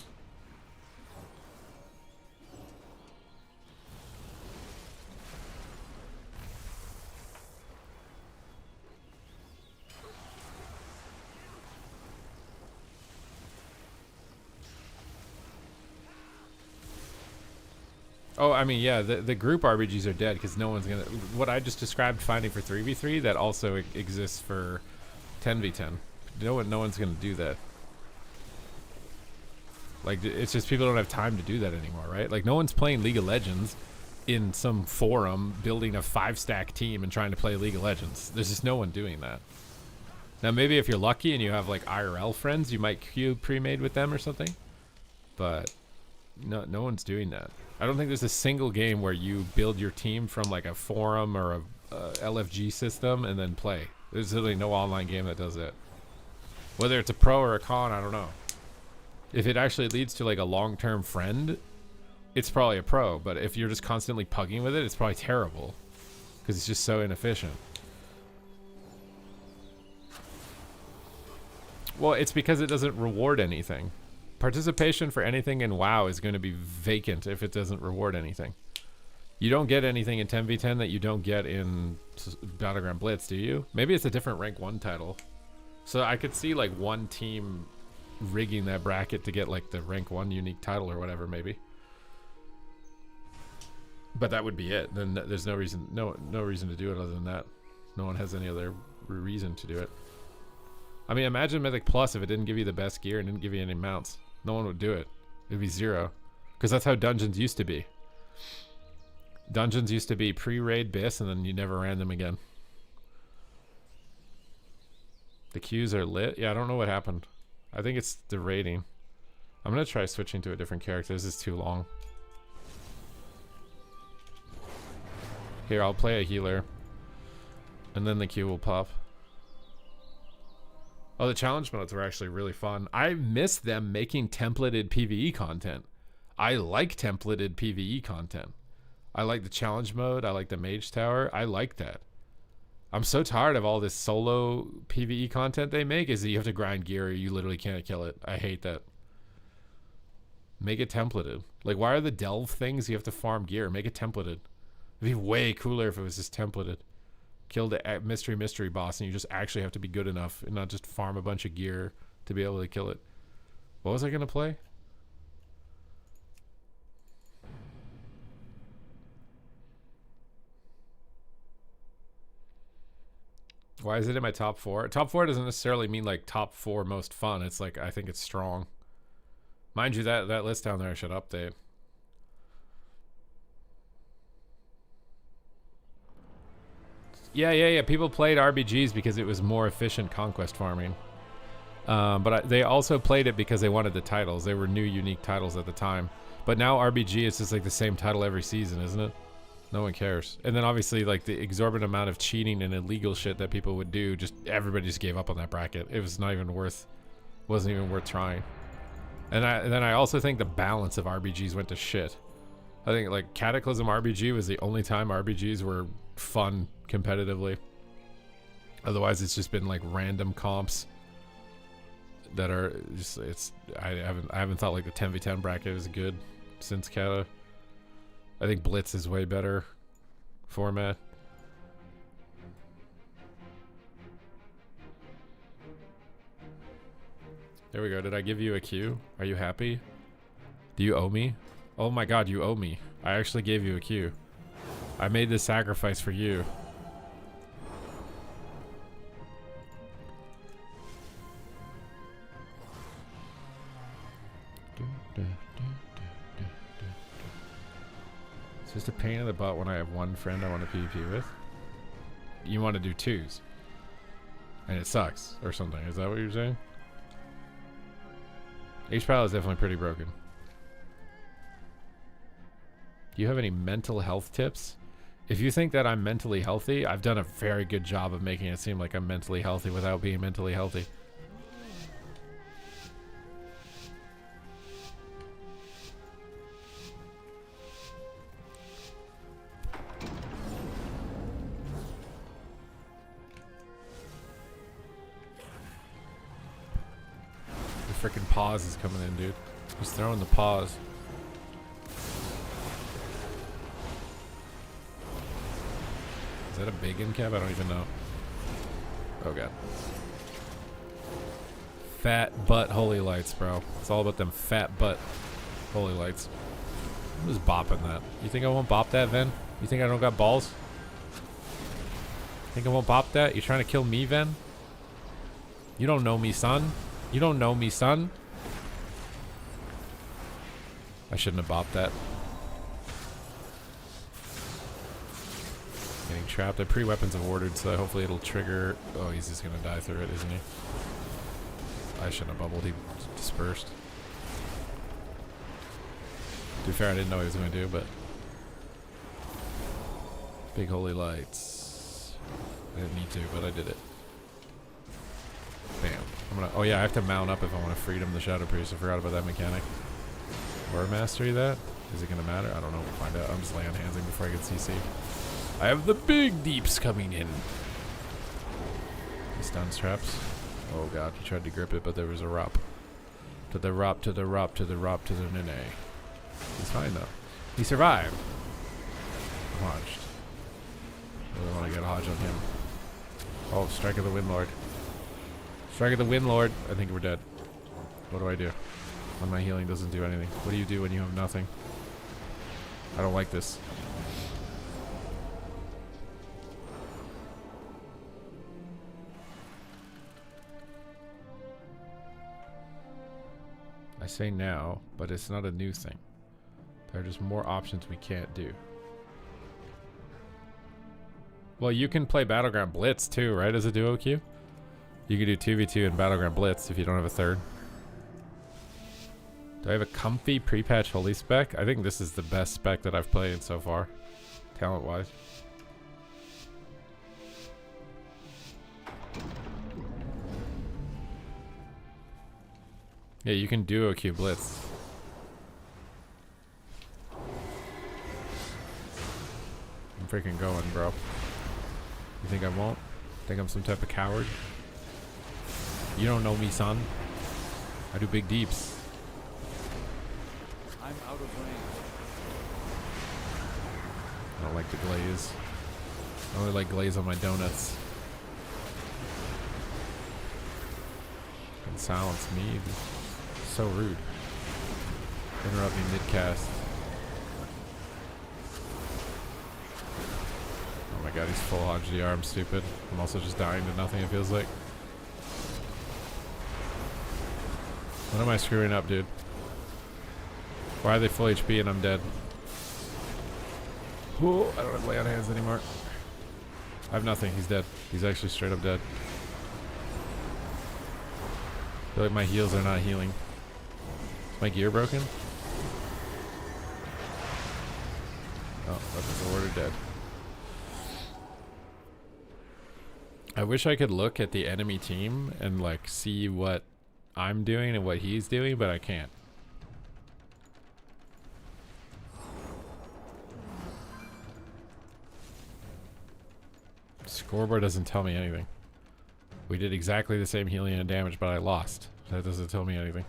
Oh, I mean, yeah, the group RBGs are dead because no one's gonna. What I just described finding for 3v3, that also exists for 10v10. No one's gonna do that. Like, it's just people don't have time to do that anymore, right? Like, no one's playing League of Legends in some forum building a 5-stack team and trying to play League of Legends. There's just no one doing that. Now, maybe if you're lucky and you have like IRL friends, you might queue pre-made with them or something. But no one's doing that. I don't think there's a single game where you build your team from like a forum or a LFG system and then play. There's literally no online game that does that. Whether it's a pro or a con, I don't know. If it actually leads to like a long-term friend, it's probably a pro. But if you're just constantly pugging with it, it's probably terrible because it's just so inefficient. Well, it's because it doesn't reward anything. Participation for anything in WoW is going to be vacant if it doesn't reward anything. You don't get anything in 10v10 that you don't get in Battleground Blitz, do you? Maybe it's a different rank 1 title. So I could see like one team rigging that bracket to get like the rank 1 unique title or whatever, maybe. But that would be it. Then there's no reason to do it other than that. No one has any other reason to do it. I mean, imagine Mythic Plus if it didn't give you the best gear and didn't give you any mounts. No one would do it. It'd be 0. Because that's how dungeons used to be. Dungeons used to be pre-raid BIS and then you never ran them again. The queues are lit. Yeah, I don't know what happened. I think it's the rating. I'm going to try switching to a different character. This is too long. Here, I'll play a healer. And then the queue will pop. Oh, the challenge modes were actually really fun. I miss them making templated PvE content. I like templated PvE content. I like the challenge mode. I like the mage tower. I like that. I'm so tired of all this solo PvE content they make is that you have to grind gear or you literally can't kill it. I hate that. Make it templated. Like, why are the delve things you have to farm gear? Make it templated. It'd be way cooler if it was just templated. Kill the mystery boss and you just actually have to be good enough and not just farm a bunch of gear to be able to kill it. What was I gonna play? Why is it in my top 4? Top 4 doesn't necessarily mean like top 4 most fun. It's like, I think it's strong. Mind you, that list down there I should update. Yeah. People played RBGs because it was more efficient conquest farming. But they also played it because they wanted the titles. They were new, unique titles at the time. But now RBG is just like the same title every season, isn't it? No one cares. And then obviously like the exorbitant amount of cheating and illegal shit that people would do, just everybody just gave up on that bracket. It was not even worth, wasn't even worth trying. And then I also think the balance of RBGs went to shit. I think like Cataclysm RBG was the only time RBGs were fun competitively. Otherwise it's just been like random comps that are just, I haven't thought like the 10v10 bracket is good since Kata. I think Blitz is way better format. There we go. Did I give you a queue? Are you happy? Do you owe me? Oh my god, you owe me. I actually gave you a queue. I made this sacrifice for you. It's just a pain in the butt when I have one friend I want to PvP with. You want to do twos. And it sucks or something. Is that what you're saying? H-Pal is definitely pretty broken. Do you have any mental health tips? If you think that I'm mentally healthy, I've done a very good job of making it seem like I'm mentally healthy without being mentally healthy. The freaking pause is coming in, dude. He's throwing the pause. Is that a big in cap? I don't even know. Oh god. Fat butt holy lights, bro. It's all about them fat butt holy lights. I'm just bopping that. You think I won't bop that, Ven? You think I don't got balls? Think I won't bop that? You trying to kill me, Ven? You don't know me, son. You don't know me, son. I shouldn't have bopped that. Getting trapped. The pre-weapons have ordered, so hopefully it'll trigger. Oh, he's just gonna die through it, isn't he? I shouldn't have bubbled. He dispersed. To be fair, I didn't know what he was gonna do, but big holy lights. I didn't need to, but I did it. Bam. I'm gonna. Oh yeah, I have to mount up if I want to freedom the Shadow Priest. I forgot about that mechanic. Or mastery that? Is it gonna matter? I don't know. We'll find out. I'm just land handsing before I get CC. I have the big deeps coming in. He stuns traps. Oh god, he tried to grip it, but there was a rop. To the rop, to the rop, to the rop, to the nene. He's fine though. He survived. Hodged. Really want to get a hodge on him. Oh, Strike of the Windlord. Strike of the Windlord. I think we're dead. What do I do? When my healing doesn't do anything. What do you do when you have nothing? I don't like this. I say now, but it's not a new thing. There are just more options we can't do. Well, you can play Battleground Blitz too, right, as a duo queue? You can do 2v2 in Battleground Blitz if you don't have a third. Do I have a comfy pre-patch holy spec? I think this is the best spec that I've played so far, talent-wise. Yeah, you can duo queue Blitz. I'm freaking going, bro. You think I won't? Think I'm some type of coward? You don't know me, son. I do big deeps. I'm out of range. I don't like the glaze. I only like glaze on my donuts. And silence me. So rude. Interrupt me mid-cast. Oh my god, he's full HDR. I'm stupid. I'm also just dying to nothing, it feels like. What am I screwing up, dude? Why are they full HP and I'm dead? Ooh, I don't have lay on hands anymore. I have nothing. He's dead. He's actually straight up dead. I feel like my heals are not healing. Is my gear broken? Oh, weapons order dead. I wish I could look at the enemy team and like see what I'm doing and what he's doing, but I can't. Scoreboard doesn't tell me anything. We did exactly the same healing and damage, but I lost. That doesn't tell me anything.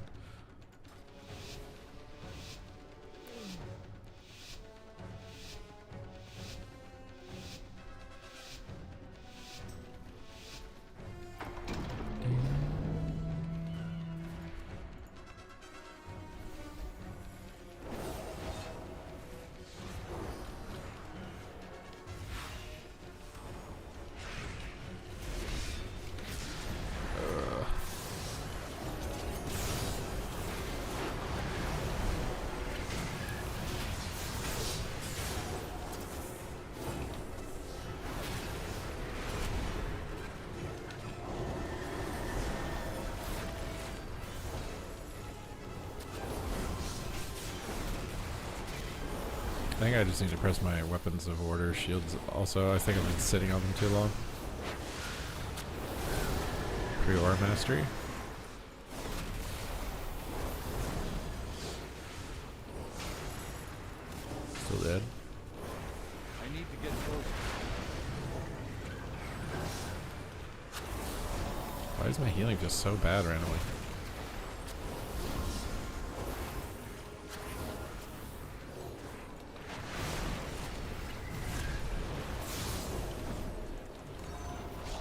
think I just need to press my weapons of order shields also. I think I've been sitting on them too long. Pre-aura mastery. Still dead. I need to get closer. Why is my healing just so bad randomly?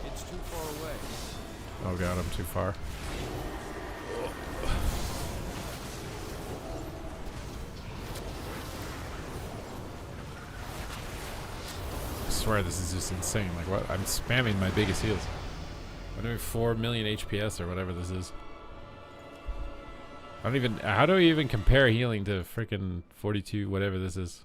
It's too far away. Oh god, I'm too far. I swear this is just insane. Like what? I'm spamming my biggest heals. I'm doing 4 million HPS or whatever this is. I don't even. How do I even compare healing to freaking 42, whatever this is?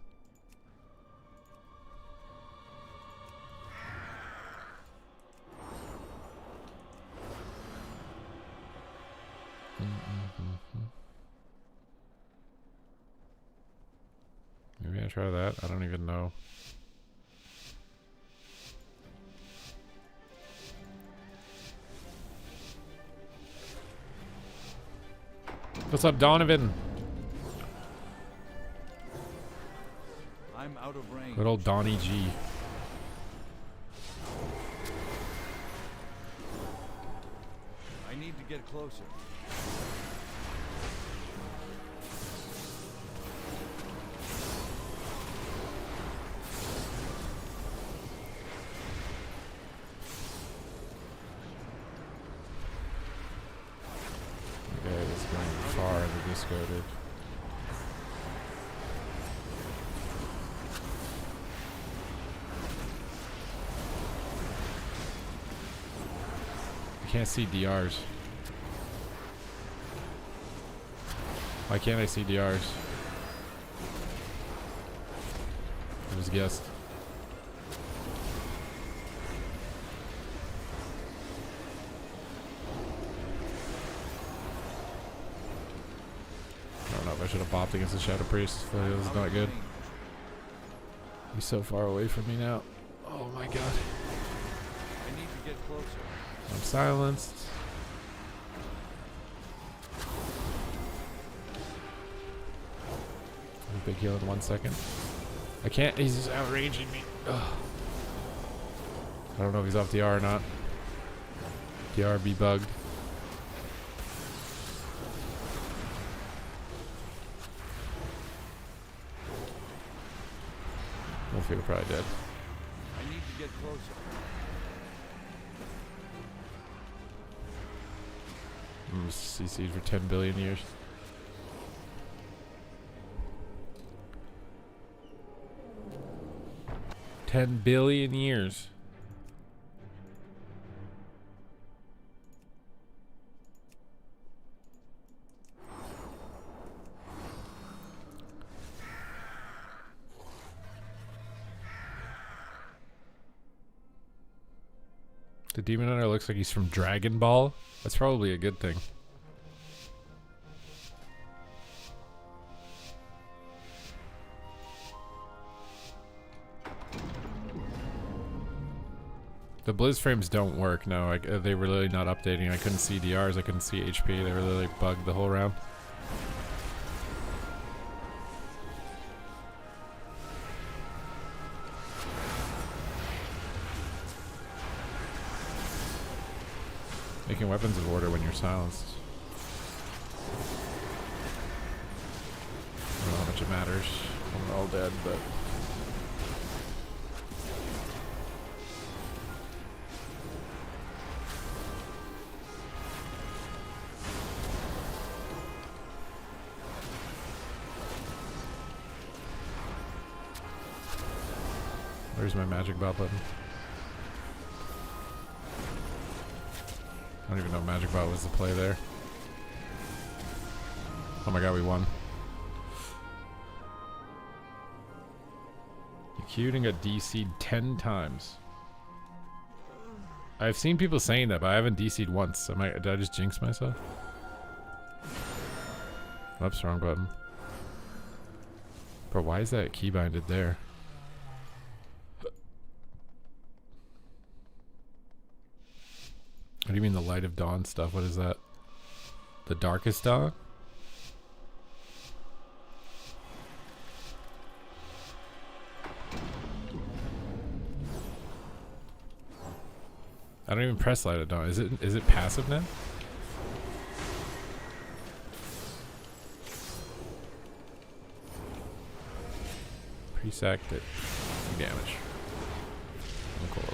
Maybe I try that. I don't even know. What's up, Donovan? I'm out of range. Good old Donnie G. I need to get closer. Okay, it's going far in the disco, dude. I can't see DRs. Why can't I see DRs? I just guessed. I don't know if I should have popped against the Shadow Priest. That was Out not of good. range. He's so far away from me now. Oh my god. I need to get closer. I'm silenced. Big heal in 1 second. I can't. He's just outraging me. Ugh. I don't know if he's off DR or not. DR be bugged. I feel probably dead. I need to get closer. I'm CC'd for 10 billion years. $10 billion years. The Demon Hunter looks like he's from Dragon Ball. That's probably a good thing. The Blizz frames don't work, no. They were literally not updating. I couldn't see DRs, I couldn't see HP. They were literally bugged the whole round. Making weapons of order when you're silenced. I don't know how much it matters. We're all dead, but... Where's my magic bot button? I don't even know magic bot was the play there. Oh my god, we won. You queued and got DC'd 10 times. I've seen people saying that, but I haven't DC'd once. Did I just jinx myself? Oops, wrong button. Bro, why is that keybinded there? What do you mean the light of dawn stuff? What is that? The darkest dawn? I don't even press light of dawn. Is it passive now? Pre-sacked it. Damage. I'm cold.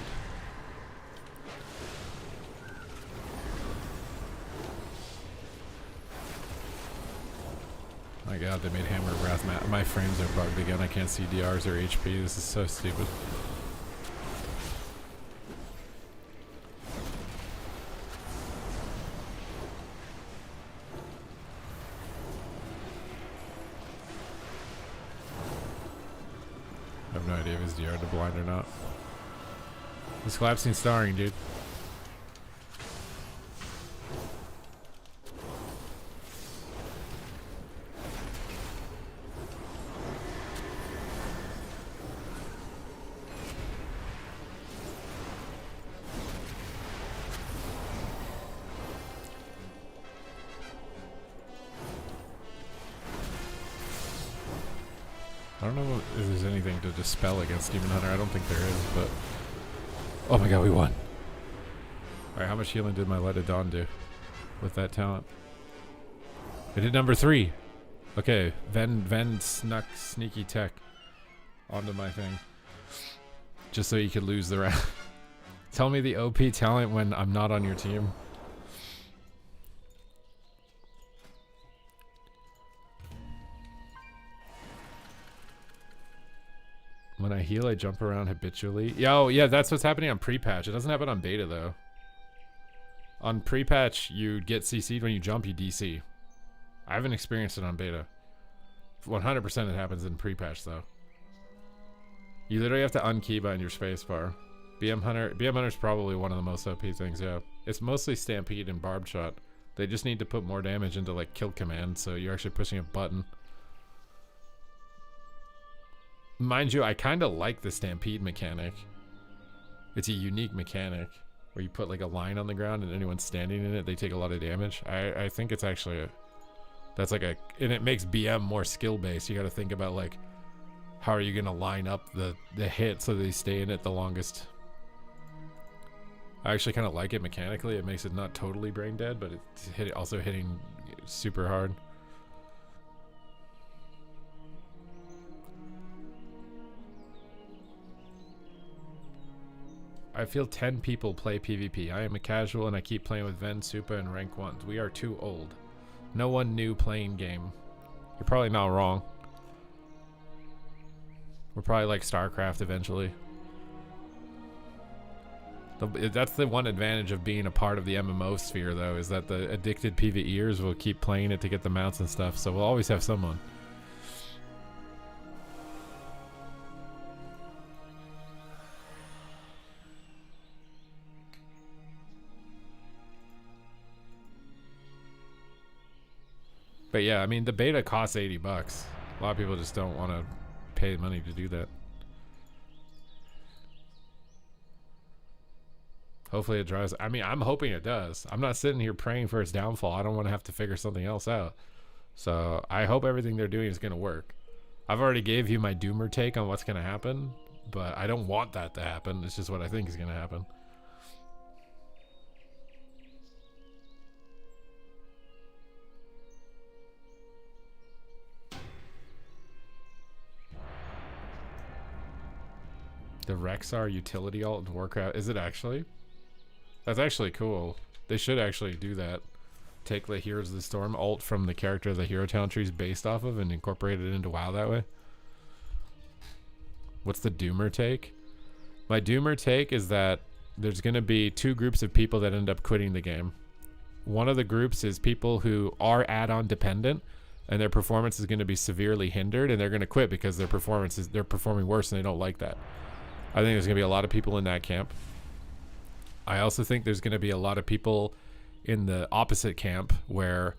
My god, they made Hammer of Wrath map. My frames are bugged again. I can't see DRs or HP. This is so stupid. I have no idea if his DR to blind or not. He's collapsing starring, dude. I don't know if there's anything to dispel against Demon Hunter. I don't think there is, but... Oh my god, we won. Alright, how much healing did my Light of Dawn do with that talent? I did number 3. Okay, Ven snuck sneaky tech onto my thing. Just so you could lose the round. Tell me the OP talent when I'm not on your team. When I heal, I jump around habitually. Yo, yeah, that's what's happening on pre-patch. It doesn't happen on beta, though. On pre-patch, you get CC'd when you jump, you DC. I haven't experienced it on beta. 100% it happens in pre-patch, though. You literally have to unkeybind your spacebar. BM Hunter's probably one of the most OP things, yeah. It's mostly Stampede and Barbed Shot. They just need to put more damage into, like, kill command, so you're actually pushing a button. Mind you, I kind of like the Stampede mechanic. It's a unique mechanic where you put like a line on the ground and anyone standing in it, they take a lot of damage. I think it's actually and it makes BM more skill based. You got to think about like, how are you going to line up the hit so they stay in it the longest. I actually kind of like it mechanically. It makes it not totally brain dead, but it's also hitting super hard. I feel 10 people play PvP. I am a casual and I keep playing with Ven, Supa, and rank 1s. We are too old. No one new playing game. You're probably not wrong. We're probably like StarCraft eventually. That's the one advantage of being a part of the MMO sphere, though, is that the addicted PvEers will keep playing it to get the mounts and stuff, so we'll always have someone. But yeah, I mean, the beta costs $80. A lot of people just don't want to pay money to do that. Hopefully it drives. I mean, I'm hoping it does. I'm not sitting here praying for its downfall. I don't want to have to figure something else out. So I hope everything they're doing is going to work. I've already gave you my doomer take on what's going to happen, but I don't want that to happen. It's just what I think is going to happen. The Rexar utility alt in Warcraft. Is it actually? That's actually cool. They should actually do that. Take the Heroes of the Storm alt from the character the hero talent tree is based off of and incorporate it into WoW that way. What's the Doomer take? My Doomer take is that there's going to be 2 groups of people that end up quitting the game. One of the groups is people who are add-on dependent and their performance is going to be severely hindered and they're going to quit because they're performing worse and they don't like that. I think there's going to be a lot of people in that camp. I also think there's going to be a lot of people in the opposite camp where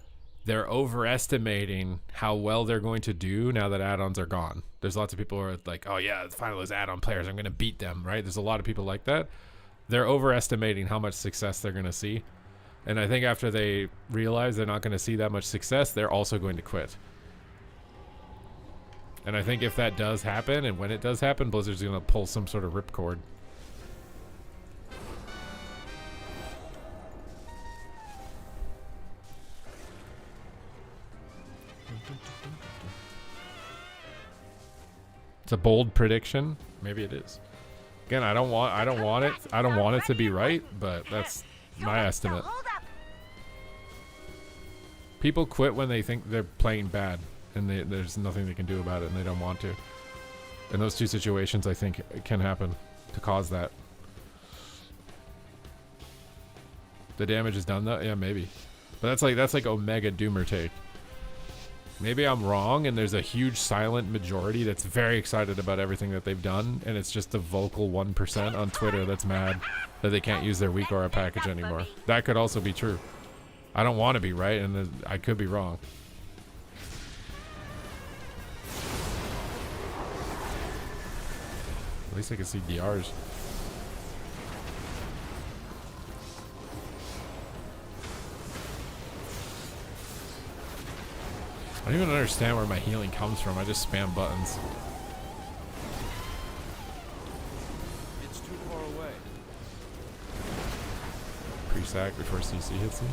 they're overestimating how well they're going to do now that add-ons are gone. There's lots of people who are like, oh yeah, finally those add-on players, I'm going to beat them, right? There's a lot of people like that. They're overestimating how much success they're going to see. And I think after they realize they're not going to see that much success, they're also going to quit. And I think if that does happen, and when it does happen, Blizzard's going to pull some sort of ripcord. It's a bold prediction. Maybe it is. Again, I don't want it to be right, but that's my estimate. People quit when they think they're playing bad, and there's nothing they can do about it, and they don't want to. In those two situations, I think it can happen to cause that. The damage is done though, yeah, maybe. But that's like Omega Doomer take. Maybe I'm wrong, and there's a huge silent majority that's very excited about everything that they've done, and it's just the vocal 1% on Twitter that's mad that they can't use their weak aura package anymore. That could also be true. I don't want to be right, and I could be wrong. At least I can see DRs. I don't even understand where my healing comes from. I just spam buttons. It's too far away. Pre-sack before CC hits me.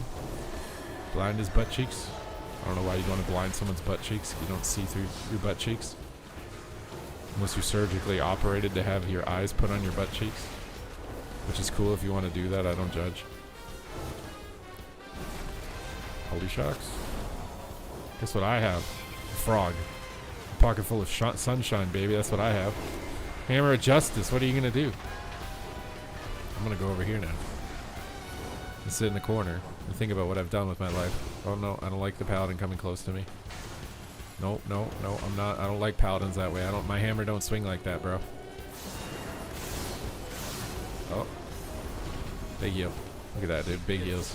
Blind his butt cheeks. I don't know why you'd want to blind someone's butt cheeks if you don't see through your butt cheeks. Unless you surgically operated to have your eyes put on your butt cheeks. Which is cool if you want to do that. I don't judge. Holy shocks. Guess what I have? A frog. A pocket full of sunshine, baby. That's what I have. Hammer of Justice. What are you going to do? I'm going to go over here now. And sit in the corner and think about what I've done with my life. Oh no, I don't like the paladin coming close to me. No, no, no, I'm not. I don't like paladins that way. My hammer don't swing like that, bro. Oh. Big heal. Look at that, dude. Big heals.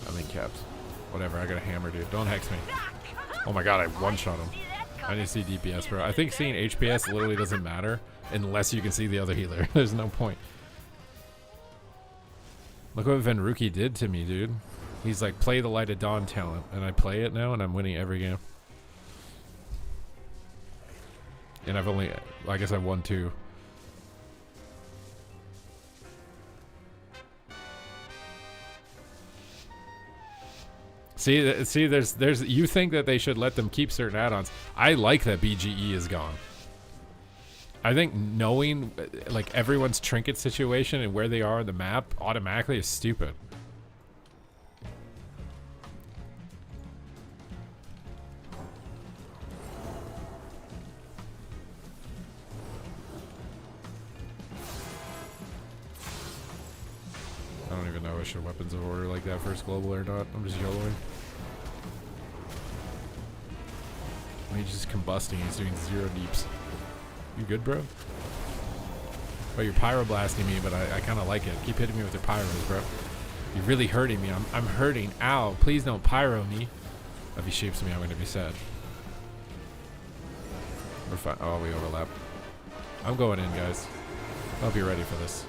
I'm in caps. Whatever, I got a hammer, dude. Don't hex me. Oh my god, I one-shot him. I need to see DPS, bro. I think seeing HPS literally doesn't matter unless you can see the other healer. There's no point. Look what Venruki did to me, dude. He's like, play the Light of Dawn talent. And I play it now, and I'm winning every game. And I've only... I guess I've won 2. See, there's you think that they should let them keep certain add-ons. I like that BGE is gone. I think knowing like everyone's trinket situation and where they are on the map automatically is stupid. I don't even know if I should weapons of order like that first global or not. I'm just YOLOing. He's just combusting. He's doing 0 deeps. You good, bro? Oh, you're pyroblasting me, but I kind of like it. Keep hitting me with your pyros, bro. You're really hurting me. I'm hurting. Ow. Please don't pyro me. If he shapes me, I'm going to be sad. We're fine. Oh, we overlap. I'm going in, guys. I hope you're ready for this.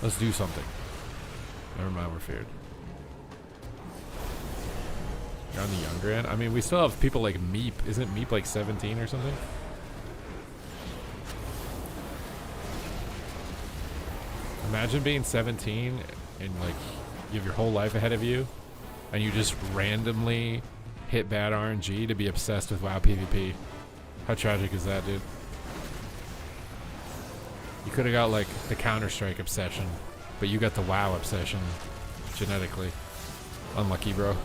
Let's do something. Never mind, we're feared. You're on the younger end? I mean, we still have people like Meep. Isn't Meep like 17 or something? Imagine being 17 and like you have your whole life ahead of you and you just randomly hit bad RNG to be obsessed with WoW PvP. How tragic is that, dude? You could have got like the Counter-Strike obsession, but you got the WoW obsession genetically. Unlucky, bro.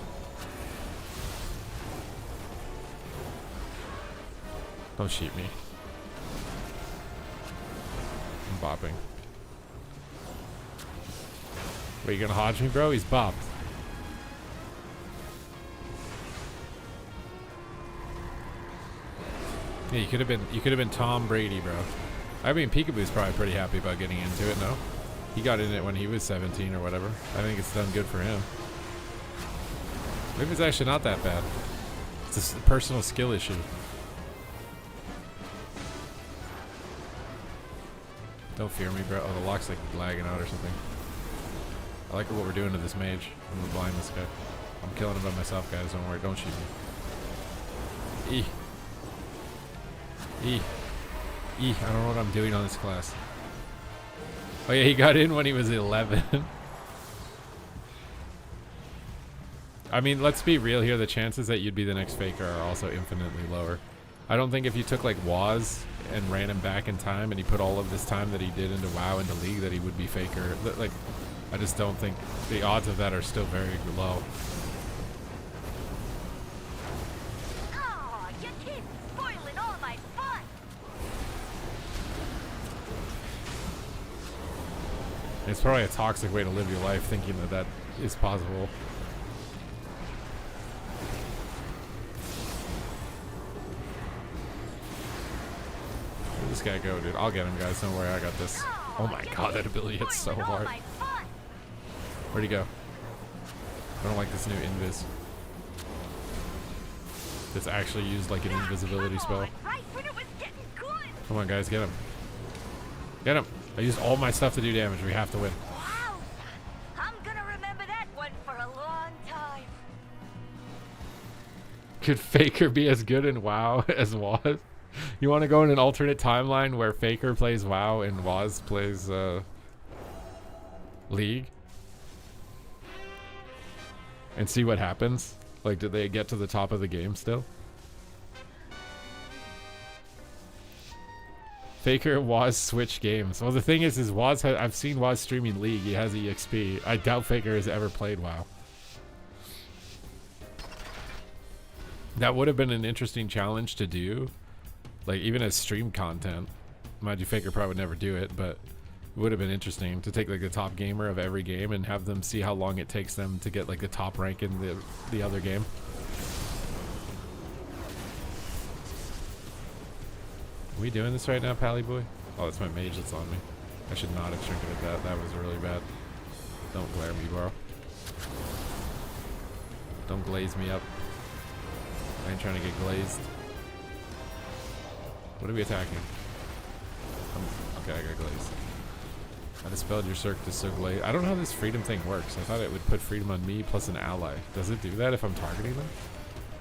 Don't sheep me. I'm bopping. Wait, you gonna hodge me, bro? He's bopped. Yeah, you could have been Tom Brady, bro. I mean, Peekaboo's probably pretty happy about getting into it, no? He got in it when he was 17 or whatever. I think it's done good for him. Maybe it's actually not that bad. It's a personal skill issue. Don't fear me, bro. Oh, the lock's like lagging out or something. I like what we're doing to this mage. I'm gonna blind this guy. I'm killing him by myself, guys. Don't worry. Don't shoot me. I don't know what I'm doing on this class. Oh yeah, he got in when he was 11. I mean, let's be real here. The chances that you'd be the next Faker are also infinitely lower. I don't think if you took like Waz and ran him back in time and he put all of this time that he did into WoW into League that he would be Faker. Like, I just don't think the odds of that are still very low. Oh, you keep spoiling all my fun. It's probably a toxic way to live your life, thinking that that is possible. Where'd this guy go, dude? I'll get him, guys. Don't worry, I got this. Oh my god, that ability hits so hard. Where'd he go? I don't like this new invis. It's actually used like an invisibility spell. Come on, guys, get him. Get him. I used all my stuff to do damage. We have to win. Wow, I'm gonna remember that one for a long time. Could Faker be as good in WoW as Waz? You want to go in an alternate timeline where Faker plays WoW and Waz plays League? And see what happens? Like, did they get to the top of the game still? Faker and Waz switch games. Well, the thing is Waz I've seen Waz streaming League. He has EXP. I doubt Faker has ever played WoW. That would have been an interesting challenge to do. Like, even as stream content. Mind you, Faker probably would never do it, but it would have been interesting to take like the top gamer of every game and have them see how long it takes them to get like the top rank in the other game. Are we doing this right now, Pally boy? Oh, that's my mage that's on me. I should not have trinketed that. That was really bad. Don't glare me, bro. Don't glaze me up. I ain't trying to get glazed. What are we attacking? Okay, I got glazed. I dispelled your circ to so glazed. I don't know how this freedom thing works. I thought it would put freedom on me plus an ally. Does it do that if I'm targeting them?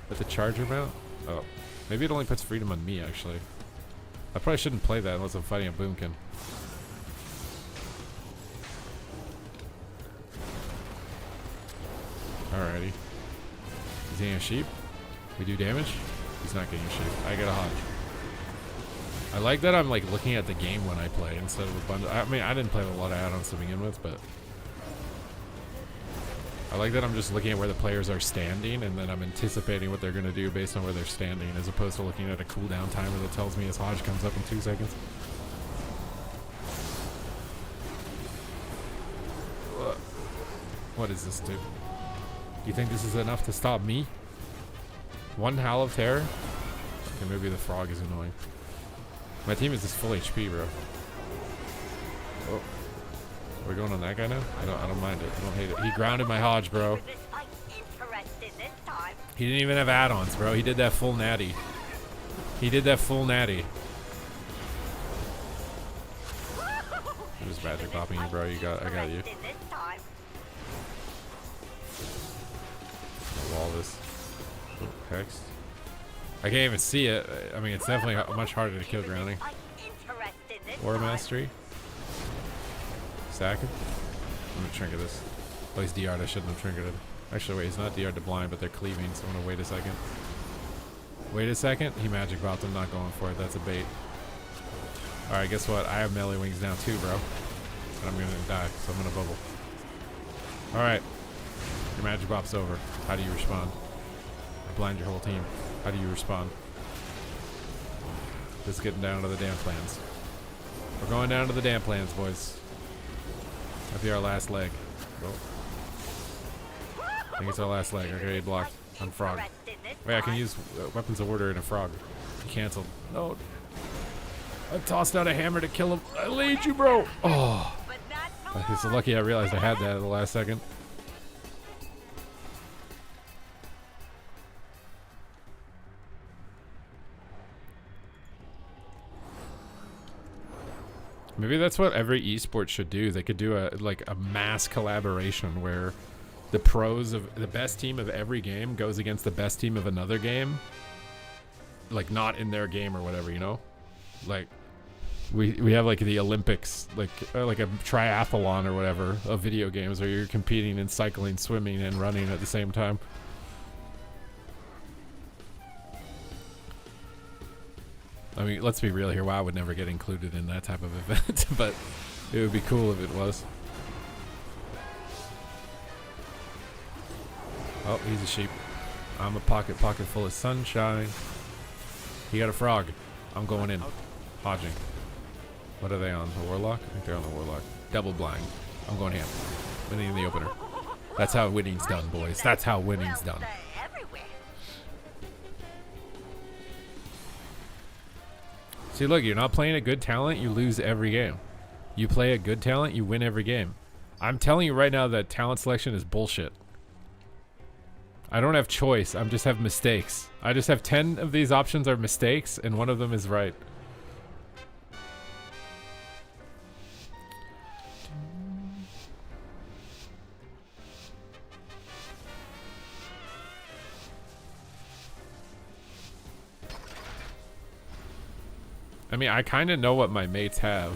With the charger mount? Oh. Maybe it only puts freedom on me, actually. I probably shouldn't play that unless I'm fighting a boomkin. Alrighty. He's getting a sheep. We do damage. He's not getting a sheep. I get a hodge. I like that I'm like looking at the game when I play instead of a bundle. I mean, I didn't play with a lot of add-ons to begin with, but I like that I'm just looking at where the players are standing and then I'm anticipating what they're going to do based on where they're standing, as opposed to looking at a cooldown timer that tells me his hodge comes up in 2 seconds. What is this, dude? You think this is enough to stop me? One Howl of Terror? Okay, maybe the frog is annoying. My team is just full HP, bro. Oh. Are we going on that guy now? I don't mind it. I don't hate it. He grounded my hodge, bro. He didn't even have add-ons, bro. He did that full natty. He did that full natty. I'm just magic bopping you, bro. I got you. Wall this. Oh, hex. I can't even see it. I mean, it's definitely much harder to kill grounding. War Mastery. Sack him. I'm gonna trinket this. Oh, he's DR'd. I shouldn't have trinketed. Actually, wait, he's not DR'd to blind, but they're cleaving, so I'm gonna wait a second. Wait a second. He magic bopped. I'm not going for it. That's a bait. Alright, guess what? I have melee wings now too, bro. And I'm gonna die, so I'm gonna bubble. Alright. Your magic bop's over. How do you respond? I blind your whole team. How do you respond? Just getting down to the damn plans. We're going down to the damn plans, boys. That'll be our last leg. Oh. I think it's our last leg. Okay, blocked. I'm frog. Wait, I can use weapons of order in a frog. He canceled. No. I tossed out a hammer to kill him. I laid you, bro. Oh. But not for It's lucky I realized I had that at the last second. Maybe that's what every esport should do. They could do a mass collaboration where the pros of the best team of every game goes against the best team of another game. Like not in their game or whatever, you know? Like we have like the Olympics, like a triathlon or whatever of video games where you're competing in cycling, swimming, and running at the same time. I mean, let's be real here. WoW would never get included in that type of event, but it would be cool if it was. Oh, he's a sheep. I'm a pocket full of sunshine. He got a frog. I'm going in. Hodging. What are they on? The Warlock? I think they're on the Warlock. Double blind. I'm going ham. Winning in the opener. That's how winning's done, boys. That's how winning's done. See, look, you're not playing a good talent, you lose every game. You play a good talent, you win every game. I'm telling you right now that talent selection is bullshit. I don't have choice, I just have mistakes. I just have 10 of these options are mistakes, and one of them is right. I mean, I kind of know what my mates have.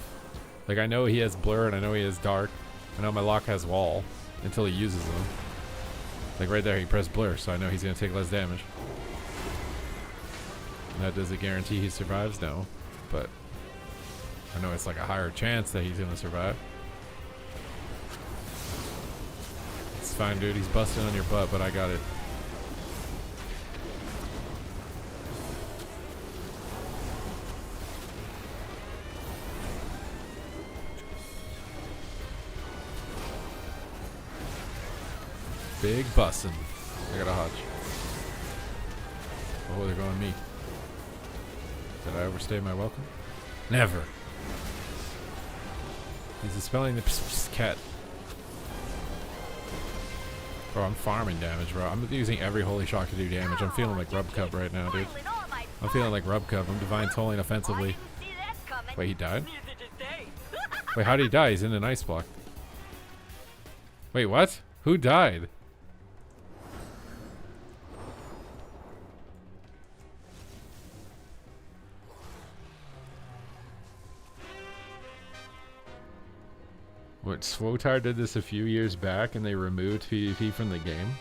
Like, I know he has blur and I know he has dark. I know my lock has wall until he uses them. Like right there, he pressed blur, so I know he's going to take less damage. Now, does it guarantee he survives? No. But I know it's like a higher chance that he's going to survive. It's fine, dude. He's busting on your butt, but I got it. Big bussin'. I got a hodge. Oh, they're going me. Did I overstay my welcome? Never. He's dispelling the cat. Bro, I'm farming damage, bro. I'm using every holy shock to do damage. I'm feeling like Rub Cub right now, dude. I'm feeling like Rub Cub. I'm divine tolling offensively. Wait, he died? Wait, how did he die? He's in an ice block. Wait, what? Who died? What, Swotar did this a few years back and they removed PvP from the game?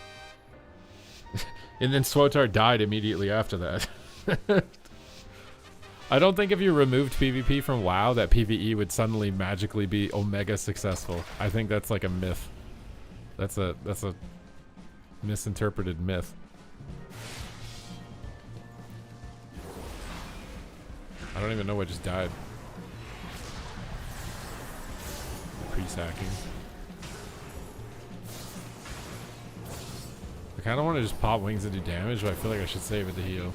And then Swotar died immediately after that. I don't think if you removed PvP from WoW that PvE would suddenly magically be omega successful. I think that's like a myth. That's a misinterpreted myth. I don't even know what just died. Pre-sacking. I kind of want to just pop wings and do damage, but I feel like I should save it to heal.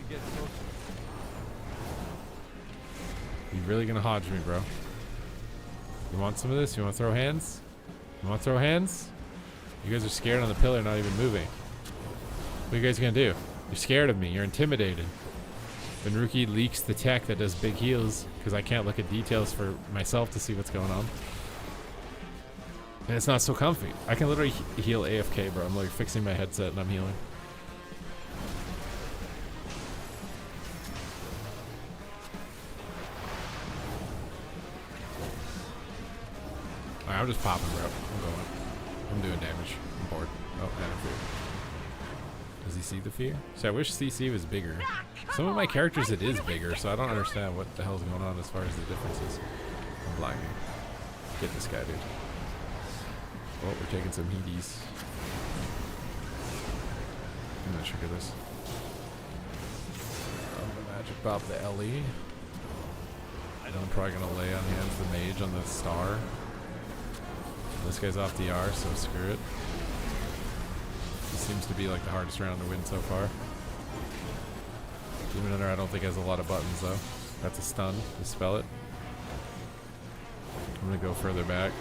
You really gonna hodge me, bro? You want some of this? You want to throw hands? You want to throw hands? You guys are scared on the pillar, not even moving. What are you guys gonna do? You're scared of me. You're intimidated. When Rookie leaks the tech that does big heals, because I can't look at details for myself to see what's going on. And it's not so comfy. I can literally heal AFK, bro. I'm like fixing my headset and I'm healing. Alright, I'm just popping, bro. I'm going. I'm doing damage. I'm bored. Oh, I have fear. Does he see the fear? So I wish CC was bigger. Some of my characters it is bigger, so I don't understand what the hell's going on as far as the differences. I'm blinding. Get this guy, dude. Oh, we're taking some heaties. I'm gonna trigger this. I'm gonna magic pop the LE. And I'm probably gonna lay on hands the mage on the star. This guy's off DR, so screw it. This seems to be like the hardest round to win so far. Demon Hunter I don't think has a lot of buttons though. That's a stun. Dispel it. I'm gonna go further back.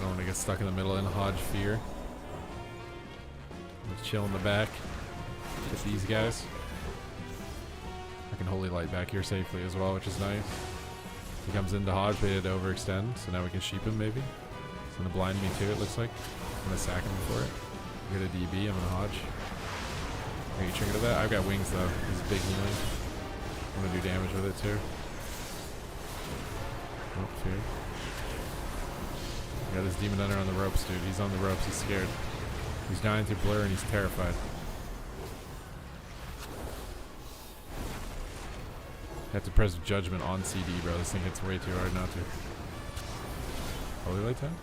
don't want to get stuck in the middle in Hodge fear. Let's chill in the back. Get these guys. I can Holy Light back here safely as well, which is nice. He comes into Hodge, but he had to overextend, so now we can sheep him maybe. He's gonna blind me too, it looks like. I'm gonna sack him for it. Get a DB, I'm gonna Hodge. Are you triggered to that? I've got wings though. He's big healing. I'm gonna do damage with it too. Oh, fear. I got this Demon Hunter on the ropes, dude. He's on the ropes, he's scared. He's dying through blur and he's terrified. Have to press judgment on CD, bro. This thing hits way too hard not to. Holy Light time?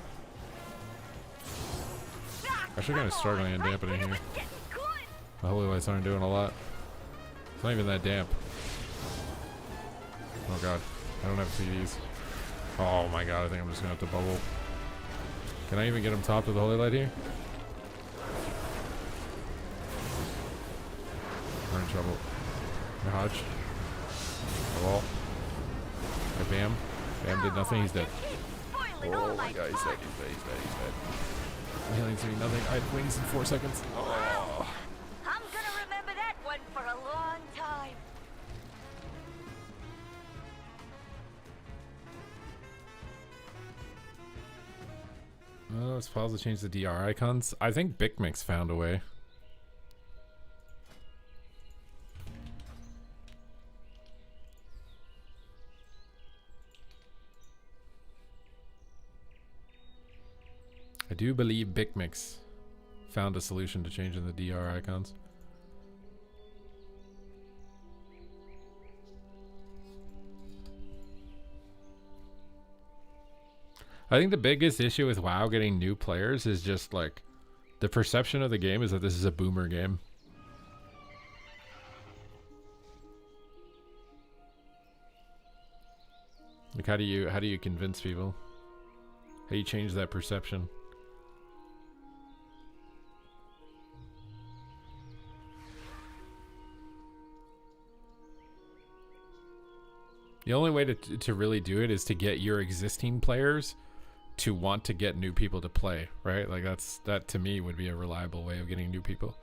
Actually kind of struggling and dampening here. The Holy Lights aren't doing a lot. It's not even that damp. Oh god. I don't have CDs. Oh my god, I think I'm just gonna have to bubble. Can I even get him topped with the Holy Light here? We're in trouble. I Hodge. Wall. I Bam. Bam did nothing, he's dead. Oh my god, he's dead, he's dead, he's dead, he's dead. Healing's doing nothing. I had wings in 4 seconds. Oh. I'm gonna remember that one for a long time. Oh, let's pause to change the DR icons. I think Bicmix found a way. I do believe Bicmix found a solution to changing the DR icons. I think the biggest issue with WoW getting new players is just like the perception of the game is that this is a boomer game. Like how do you convince people? How do you change that perception? The only way to really do it is to get your existing players to want to get new people to play, right? Like that to me would be a reliable way of getting new people.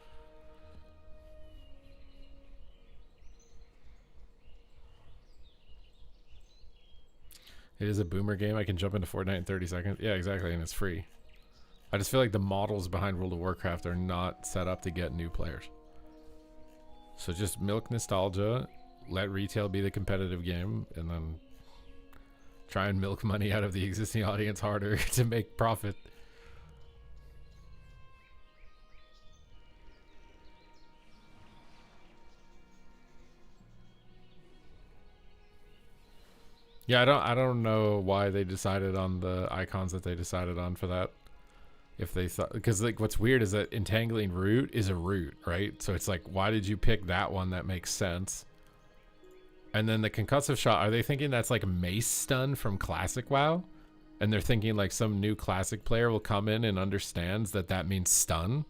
It is a boomer game. I can jump into Fortnite in 30 seconds. Yeah, exactly, and it's free. I just feel like the models behind World of Warcraft are not set up to get new players. So just milk nostalgia, let retail be the competitive game, and then try and milk money out of the existing audience harder to make profit. Yeah, I don't know why they decided on the icons that they decided on for that. If they thought, because like what's weird is that entangling root is a root, right? So it's like, why did you pick that one? That makes sense. And then the concussive shot, are they thinking that's like mace stun from classic WoW? And they're thinking like some new classic player will come in and understands that that means stun?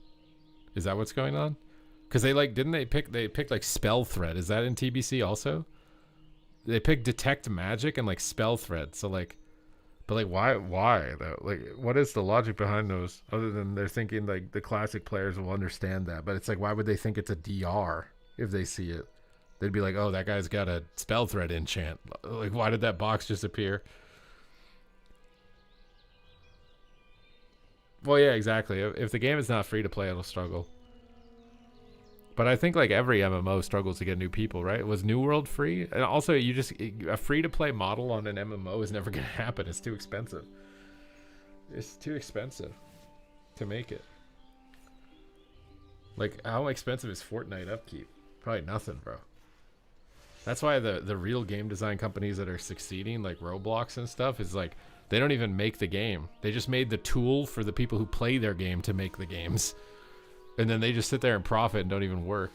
Is that what's going on? Because they like, didn't they picked like spell thread. Is that in TBC also? They picked detect magic and like spell thread. So like, but like why though? Like what is the logic behind those other than they're thinking like the classic players will understand that? But it's like, why would they think it's a DR if they see it? They'd be like, oh, that guy's got a spell thread enchant. Like, why did that box just appear? Well, yeah, exactly. If the game is not free to play, it'll struggle. But I think like every MMO struggles to get new people, right? Was New World free? And also, a free to play model on an MMO is never going to happen. It's too expensive. It's too expensive to make it. Like, how expensive is Fortnite upkeep? Probably nothing, bro. That's why the real game design companies that are succeeding, like Roblox and stuff, is like they don't even make the game. They just made the tool for the people who play their game to make the games. And then they just sit there and profit and don't even work.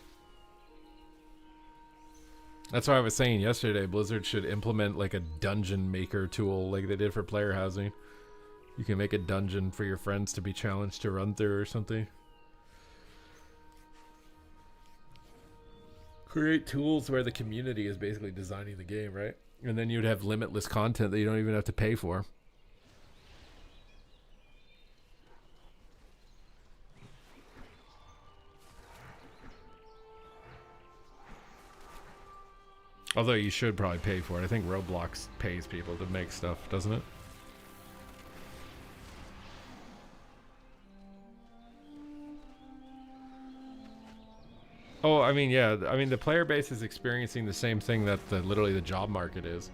That's why I was saying yesterday, Blizzard should implement like a dungeon maker tool like they did for player housing. You can make a dungeon for your friends to be challenged to run through or something. Create tools where the community is basically designing the game, right? And then you'd have limitless content that you don't even have to pay for. Although you should probably pay for it. I think Roblox pays people to make stuff, doesn't it? Oh, I mean, yeah. I mean, the player base is experiencing the same thing that literally the job market is,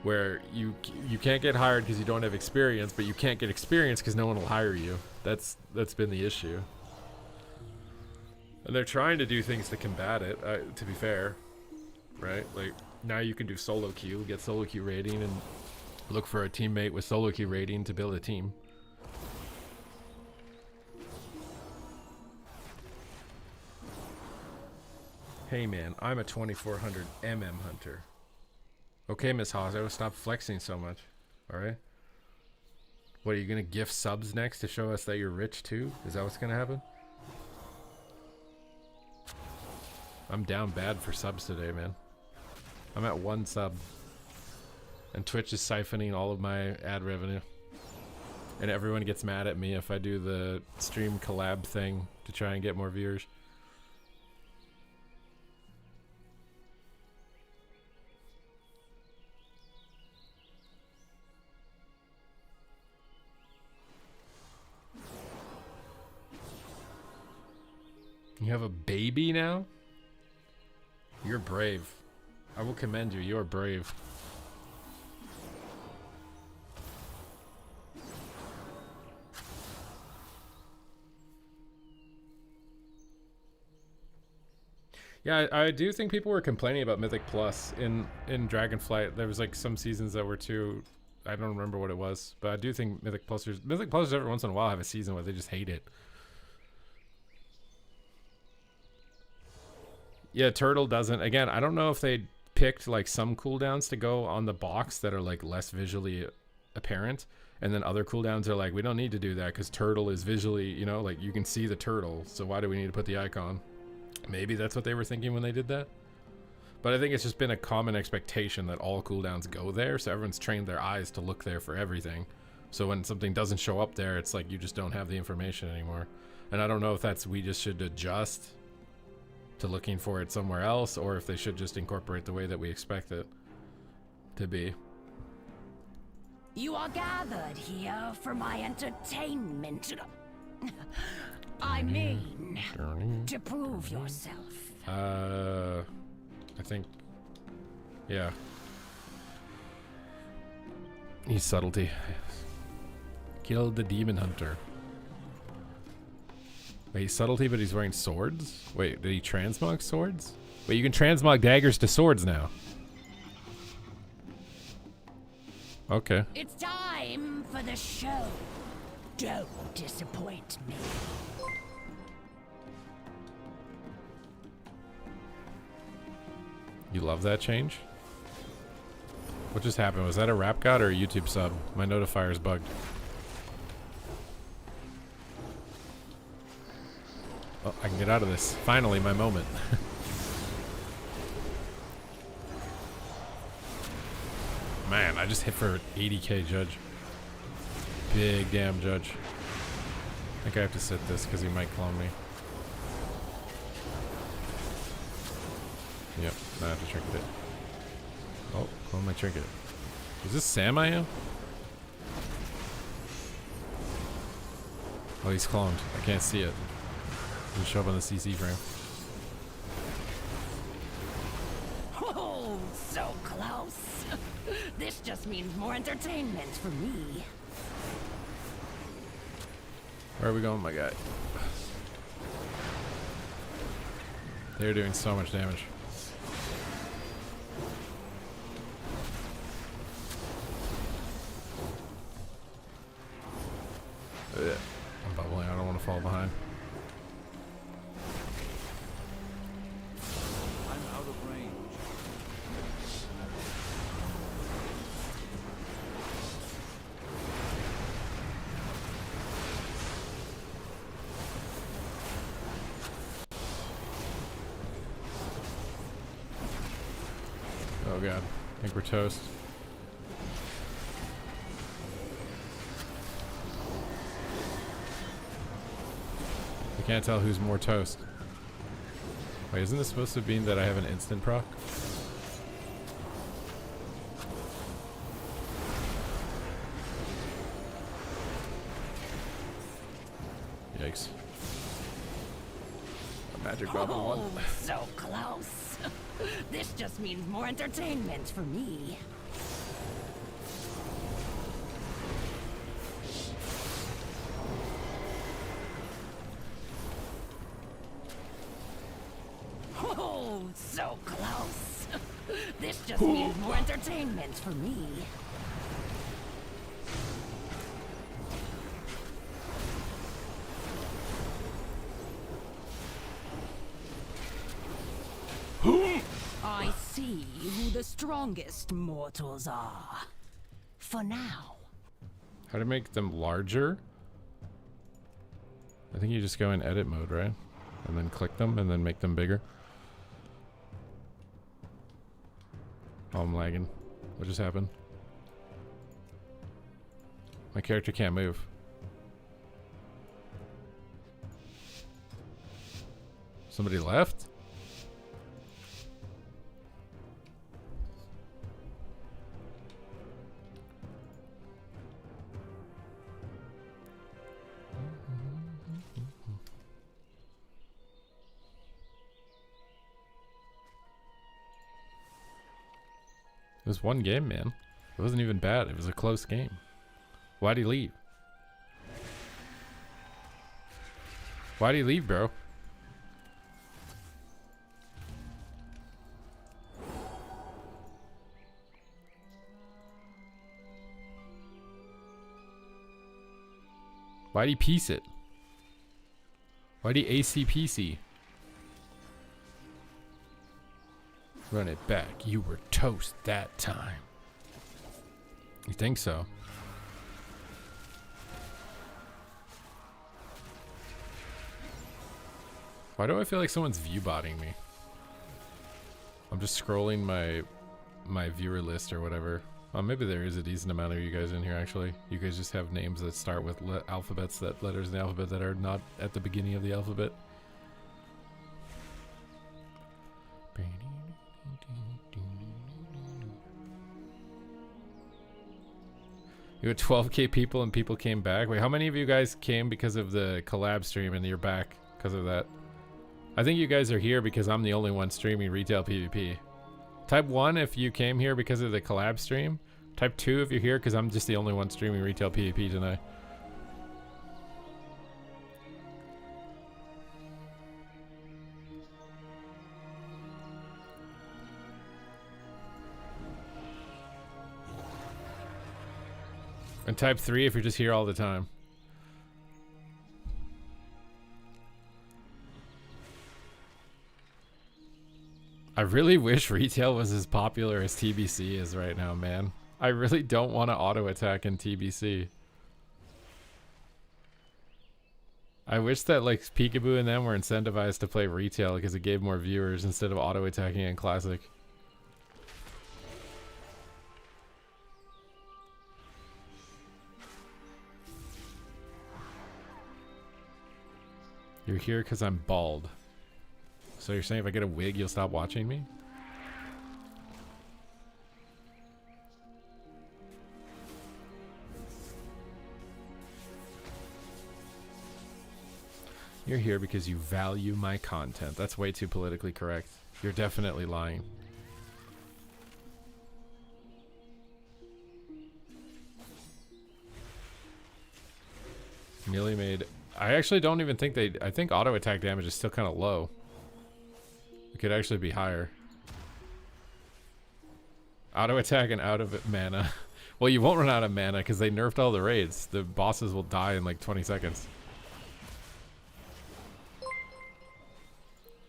where you can't get hired because you don't have experience, but you can't get experience because no one will hire you. That's been the issue. And they're trying to do things to combat it, to be fair. Right? Like, now you can do solo queue, get solo queue rating, and look for a teammate with solo queue rating to build a team. Hey man, I'm a 2400 mm hunter. Okay, Miss Hozzo, stop flexing so much. Alright? What, are you gonna gift subs next to show us that you're rich too? Is that what's gonna happen? I'm down bad for subs today, man. I'm at 1 sub. And Twitch is siphoning all of my ad revenue. And everyone gets mad at me if I do the stream collab thing to try and get more viewers. You have a baby now? You're brave. I will commend you. You're brave. Yeah, I do think people were complaining about Mythic Plus in Dragonflight. There was like some seasons that were too... I don't remember what it was, but I do think Mythic Plus every once in a while have a season where they just hate it. Yeah, Turtle doesn't. Again, I don't know if they picked like some cooldowns to go on the box that are like less visually apparent, and then other cooldowns are like, we don't need to do that because Turtle is visually, you know, like you can see the turtle, so why do we need to put the icon? Maybe that's what they were thinking when they did that. But I think it's just been a common expectation that all cooldowns go there, so everyone's trained their eyes to look there for everything. So when something doesn't show up there, it's like you just don't have the information anymore. And I don't know if that's, we just should adjust to looking for it somewhere else, or if they should just incorporate the way that we expect it to be. You are gathered here for my entertainment. I mean, to prove yourself. I think, yeah. He's subtlety. Killed the demon hunter. Wait, he's subtlety, but he's wearing swords? Wait, did he transmog swords? Wait, you can transmog daggers to swords now. Okay. It's time for the show. Don't disappoint me. You love that change? What just happened? Was that a rap god or a YouTube sub? My notifier's bugged. Oh, I can get out of this. Finally, my moment. Man, I just hit for 80k judge. Big damn judge. I think I have to sit this because he might clone me. Yep, I have to trinket it. Oh, clone my trinket. Is this Sam I am? Oh, he's cloned. I can't see it. It'll show up on the CC frame. Oh, so close. This just means more entertainment for me. Where are we going, my guy? They're doing so much damage. Ugh, I'm bubbling. I don't want to fall behind. I'm out of range. Oh god, I think we're toast. I can't tell who's more toast. Wait, isn't this supposed to mean that I have an instant proc? Yikes. A magic bubble Oh, one. so close. This just means more entertainment for me. Oh, so close. This just means more entertainment for me. I see who the strongest mortals are. For now. How to make them larger? I think you just go in edit mode, right? And then click them and then make them bigger. Oh, I'm lagging. What just happened? My character can't move. Somebody left? It was one game, man. It wasn't even bad. It was a close game. Why'd he leave? Why'd he leave, bro? Why'd he piece it? Why'd he ACPC? Run it back. You were toast that time. You think so? Why do I feel like someone's view-botting me? I'm just scrolling my viewer list or whatever. Oh, maybe there is a decent amount of you guys in here, actually. You guys just have names that start with alphabets, letters in the alphabet that are not at the beginning of the alphabet. You had 12k people and people came back. Wait, how many of you guys came because of the collab stream and you're back because of that? I think you guys are here because I'm the only one streaming retail PvP. Type 1 if you came here because of the collab stream. Type 2 if you're here because I'm just the only one streaming retail PvP tonight. And type 3 if you're just here all the time. I really wish retail was as popular as TBC is right now, man. I really don't want to auto attack in TBC. I wish that like Peekaboo and them were incentivized to play retail because it gave more viewers instead of auto attacking in classic. You're here because I'm bald. So you're saying if I get a wig, you'll stop watching me? You're here because you value my content. That's way too politically correct. You're definitely lying. Nearly made... I actually don't even think they... I think auto attack damage is still kind of low. It could actually be higher. Auto attack and out of mana. Well, you won't run out of mana because they nerfed all the raids. The bosses will die in like 20 seconds.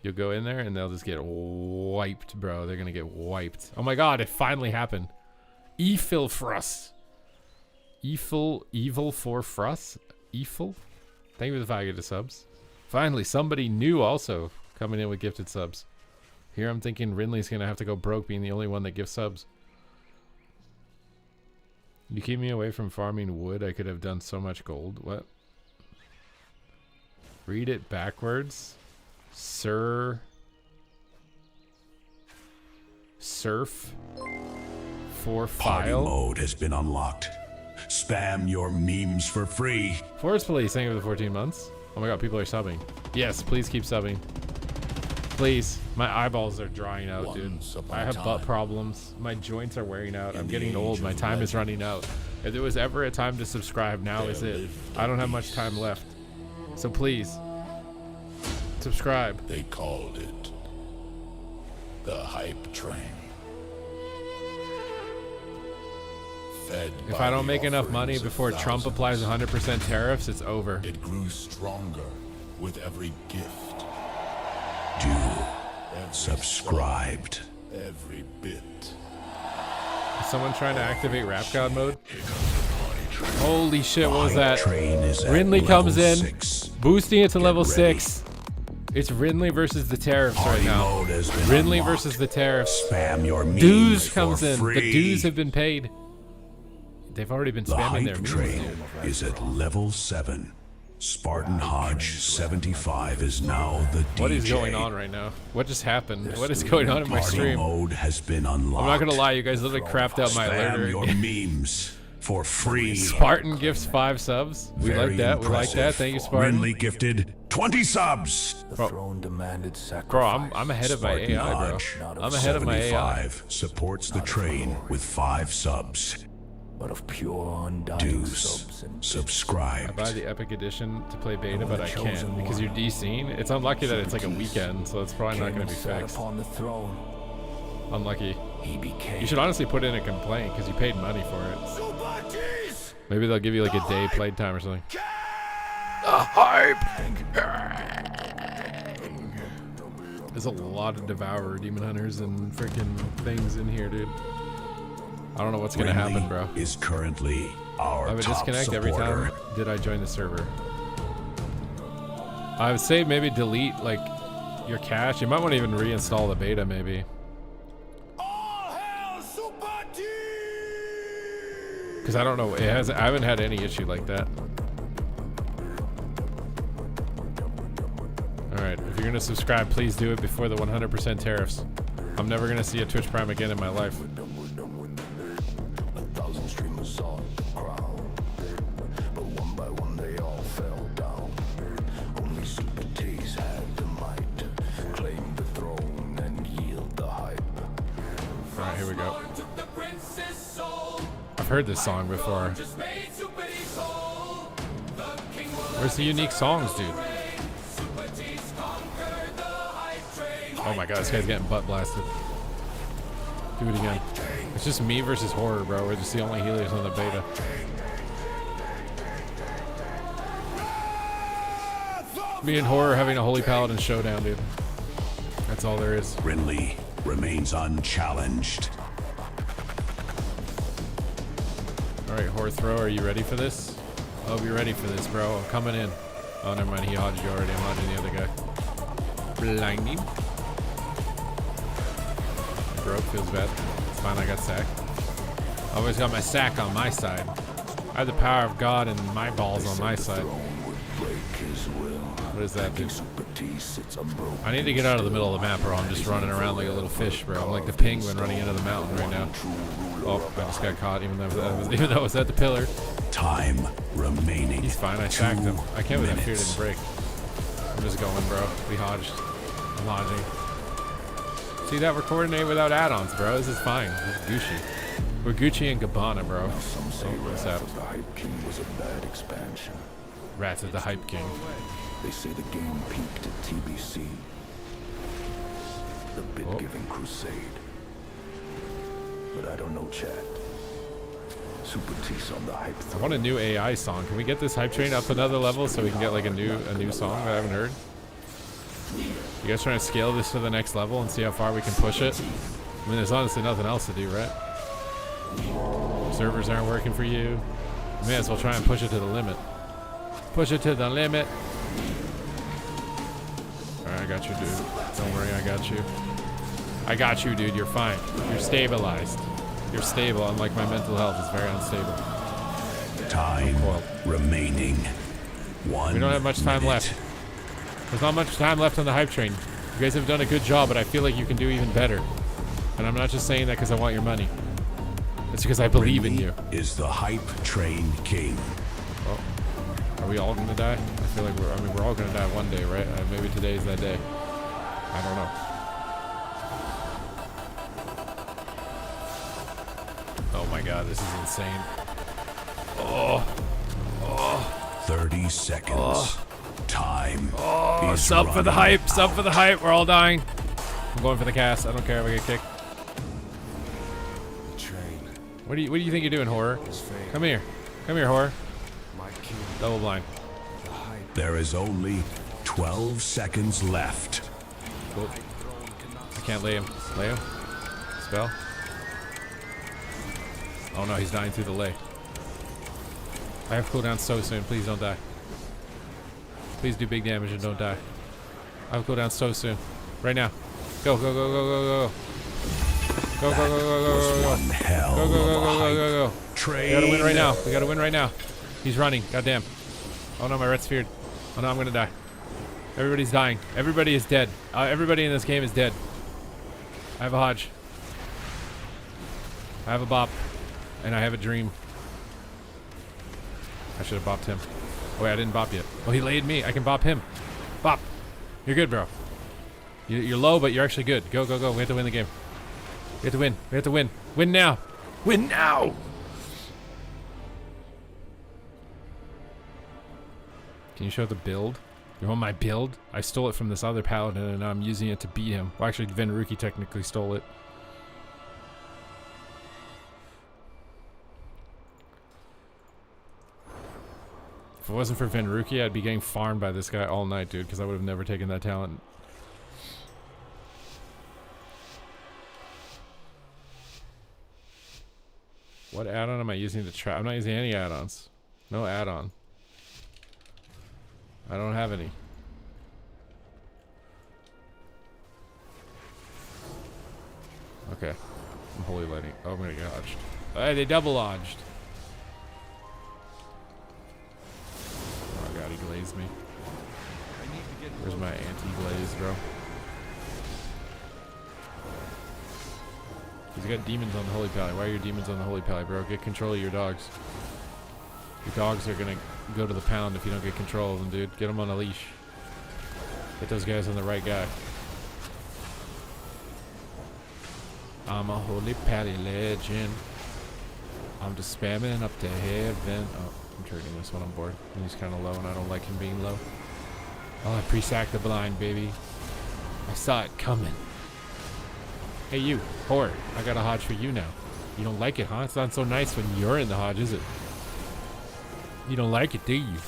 You'll go in there and they'll just get wiped, bro. They're gonna get wiped. Oh my god, it finally happened. Evil Frust. Evil for Frust? Evil? Thank you for the 5 gifted subs. Finally, somebody new also coming in with gifted subs. Here I'm thinking Rinley's gonna have to go broke being the only one that gives subs. You keep me away from farming wood. I could have done so much gold. What? Read it backwards. Surf for file. Party mode has been unlocked. Spam your memes for free. Forest Police, thank you for the 14 months. Oh my god, people are subbing. Yes, please keep subbing. Please. My eyeballs are drying out, dude. I have butt problems. My joints are wearing out. I'm getting old. My time is running out. If there was ever a time to subscribe, now is it. I don't have much time left. So please, subscribe. They called it the hype train. Fed If by I don't the make enough offerings money of before Trump applies thousands, 100% tariffs, it's over. it grew stronger with every gift. Subscribed. Every bit. Is someone trying to activate Rap God mode? Holy shit, what was that? Train is at Rinley comes level in, 6. boosting it to level ready. 6. It's Rinley versus the tariffs right Party now. mode has been Rinley unlocked. versus the tariffs. Spam your memes Dues for comes in. free. The dues have been paid. They've already been The spamming their hype memes, train dude. is at level 7. Spartan Hodge 75 is now the DJ. What is going on right now? What just happened? What is going on in my Party stream? mode has been unlocked. I'm not gonna lie, you guys literally crapped out my Spam alert. your memes for free. Spartan gifts 5 subs. We Very like that. We like that. impressive. Thank you, Spartan. Rinley gifted 20 subs. Bro, Throne demanded sacrifice. bro, I'm ahead of my Spartan AI, bro. Hodge I'm ahead of my AI. 75 supports the train with 5 subs. but of pure undying Dues. subs and Subscribe. Buy the Epic Edition to play beta, but I can't chosen because you're DCing. It's unlucky that it's like a weekend, so it's probably not came gonna and be sat fixed. upon the throne. Unlucky. He became You should honestly put in a complaint because you paid money for it. Maybe they'll give you like a day playtime or something. There's a lot of Devourer, Demon Hunters, and freaking things in here, dude. I don't know what's gonna Rinley happen, bro. is currently our I would top disconnect supporter. every time. Did I join the server? I would say maybe delete like your cache. You might want to even reinstall the beta, maybe. All hail Super Team! Because I don't know. I haven't had any issue like that. All right. If you're gonna subscribe, please do it before the 100% tariffs. I'm never gonna see a Twitch Prime again in my life. 1,000 streamers on the crown, but one by one they all fell down. Only Super T's had the might to claim the throne and yield the hype. All right, here we go. I've heard this song before. Where's the unique songs, dude? Oh my god, this guy's getting butt blasted. Do it again. It's just me versus horror, bro. We're just the only healers on the beta. Me and horror having a holy paladin showdown, dude. That's all there is. Rinley remains unchallenged. All right, horror throw. Are you ready for this? Oh, you're ready for this, bro. I'm coming in. Oh, never mind. He hodged you already. I'm hodging the other guy. Blinding. Broke, feels bad. It's fine, I got sacked. I always got my sack on my side. I have the power of God and my balls on my side. What is that, dude? I need to get out of the middle of the map, bro. I'm just running around like a little fish, bro. I'm like the penguin running into the mountain right now. Oh, I just got caught, even though I was at the pillar. Time remaining. He's fine, I sacked him. I can't believe that fear minutes. didn't break. I'm just going, bro. We hodged. I'm hodging. See that? We're coordinated without add-ons, bro. This is fine. This is Gucci. We're Gucci and Gabbana, bro. Some say What's Wrath up? of the Hype King was a bad expansion. Rats of the Hype King. They say the game peaked at TBC, the bit-giving crusade. But I don't know, Chad. Super T's on the hype I throne. want a new AI song. Can we get this hype train up another level so we can get like a new song that I haven't heard? You guys trying to scale this to the next level and see how far we can push it? I mean, there's honestly nothing else to do, right? Servers aren't working for you. You may as well try and push it to the limit. Push it to the limit. Alright, I got you, dude. Don't worry, I got you. I got you, dude. You're fine. You're stabilized. You're stable, unlike my mental health is very unstable. Time Well. remaining. 1 We don't have much time minute. left. There's not much time left on the hype train. You guys have done a good job, but I feel like you can do even better. And I'm not just saying that because I want your money. It's because I believe in Rinley you. is the hype train king. Oh. Are we all gonna die? I feel like we're all gonna die one day, right? Maybe today's that day. I don't know. Oh my god, this is insane. Oh. 30 seconds. Time. Sub for the hype. Sub for the hype. We're all dying. I'm going for the cast. I don't care if I get kicked. What do you think you're doing, horror? Come here. Come here, horror. Double blind. There is only 12 seconds left. Cool. I can't lay him. Lay him. Spell. Oh no, he's dying through the lay. I have cooldown so soon. Please don't die. Please do big damage and don't die. I have cooldown so soon. Right now. Go, go, go, go, go, go. Go, go, go, go, go, go, go. One hell Go, go, go, of a go, go, go, go. Train. We gotta win right now. We gotta win right now. He's running. Goddamn. Oh no, my ret's feared. Oh no, I'm gonna die. Everybody's dying. Everybody is dead. Everybody in this game is dead. I have a Hodge. I have a bop. And I have a dream. I should have bopped him. Oh wait, I didn't bop yet. Oh, he laid me. I can bop him. Bop. You're good, bro. You're low, but you're actually good. Go, go, go. We have to win the game. We have to win. We have to win. Win now. Win now. Can you show the build? You want my build? I stole it from this other paladin and now I'm using it to beat him. Well, actually, Venruki technically stole it. If it wasn't for Venruki, I'd be getting farmed by this guy all night, dude, because I would have never taken that talent. What add-on am I using to trap? I'm not using any add-ons. No add-on. I don't have any. Okay. I'm holy lighting. Oh, I'm gonna get lodged. Hey, they double lodged. Oh god, he glazed me. Where's my anti-glaze, bro? He's got demons on the holy pally. Why are your demons on the holy pally, bro? Get control of your dogs. Your dogs are gonna go to the pound if you don't get control of them, dude. Get them on a leash. Get those guys on the right guy. I'm a holy pally legend. I'm just spamming up to heaven. Oh, I'm trading this one on board. He's kind of low and I don't like him being low. Oh, I pre-sacked the blind, baby. I saw it coming. Hey you, whore. I got a Hodge for you now. You don't like it, huh? It's not so nice when you're in the Hodge, is it? You don't like it, do you?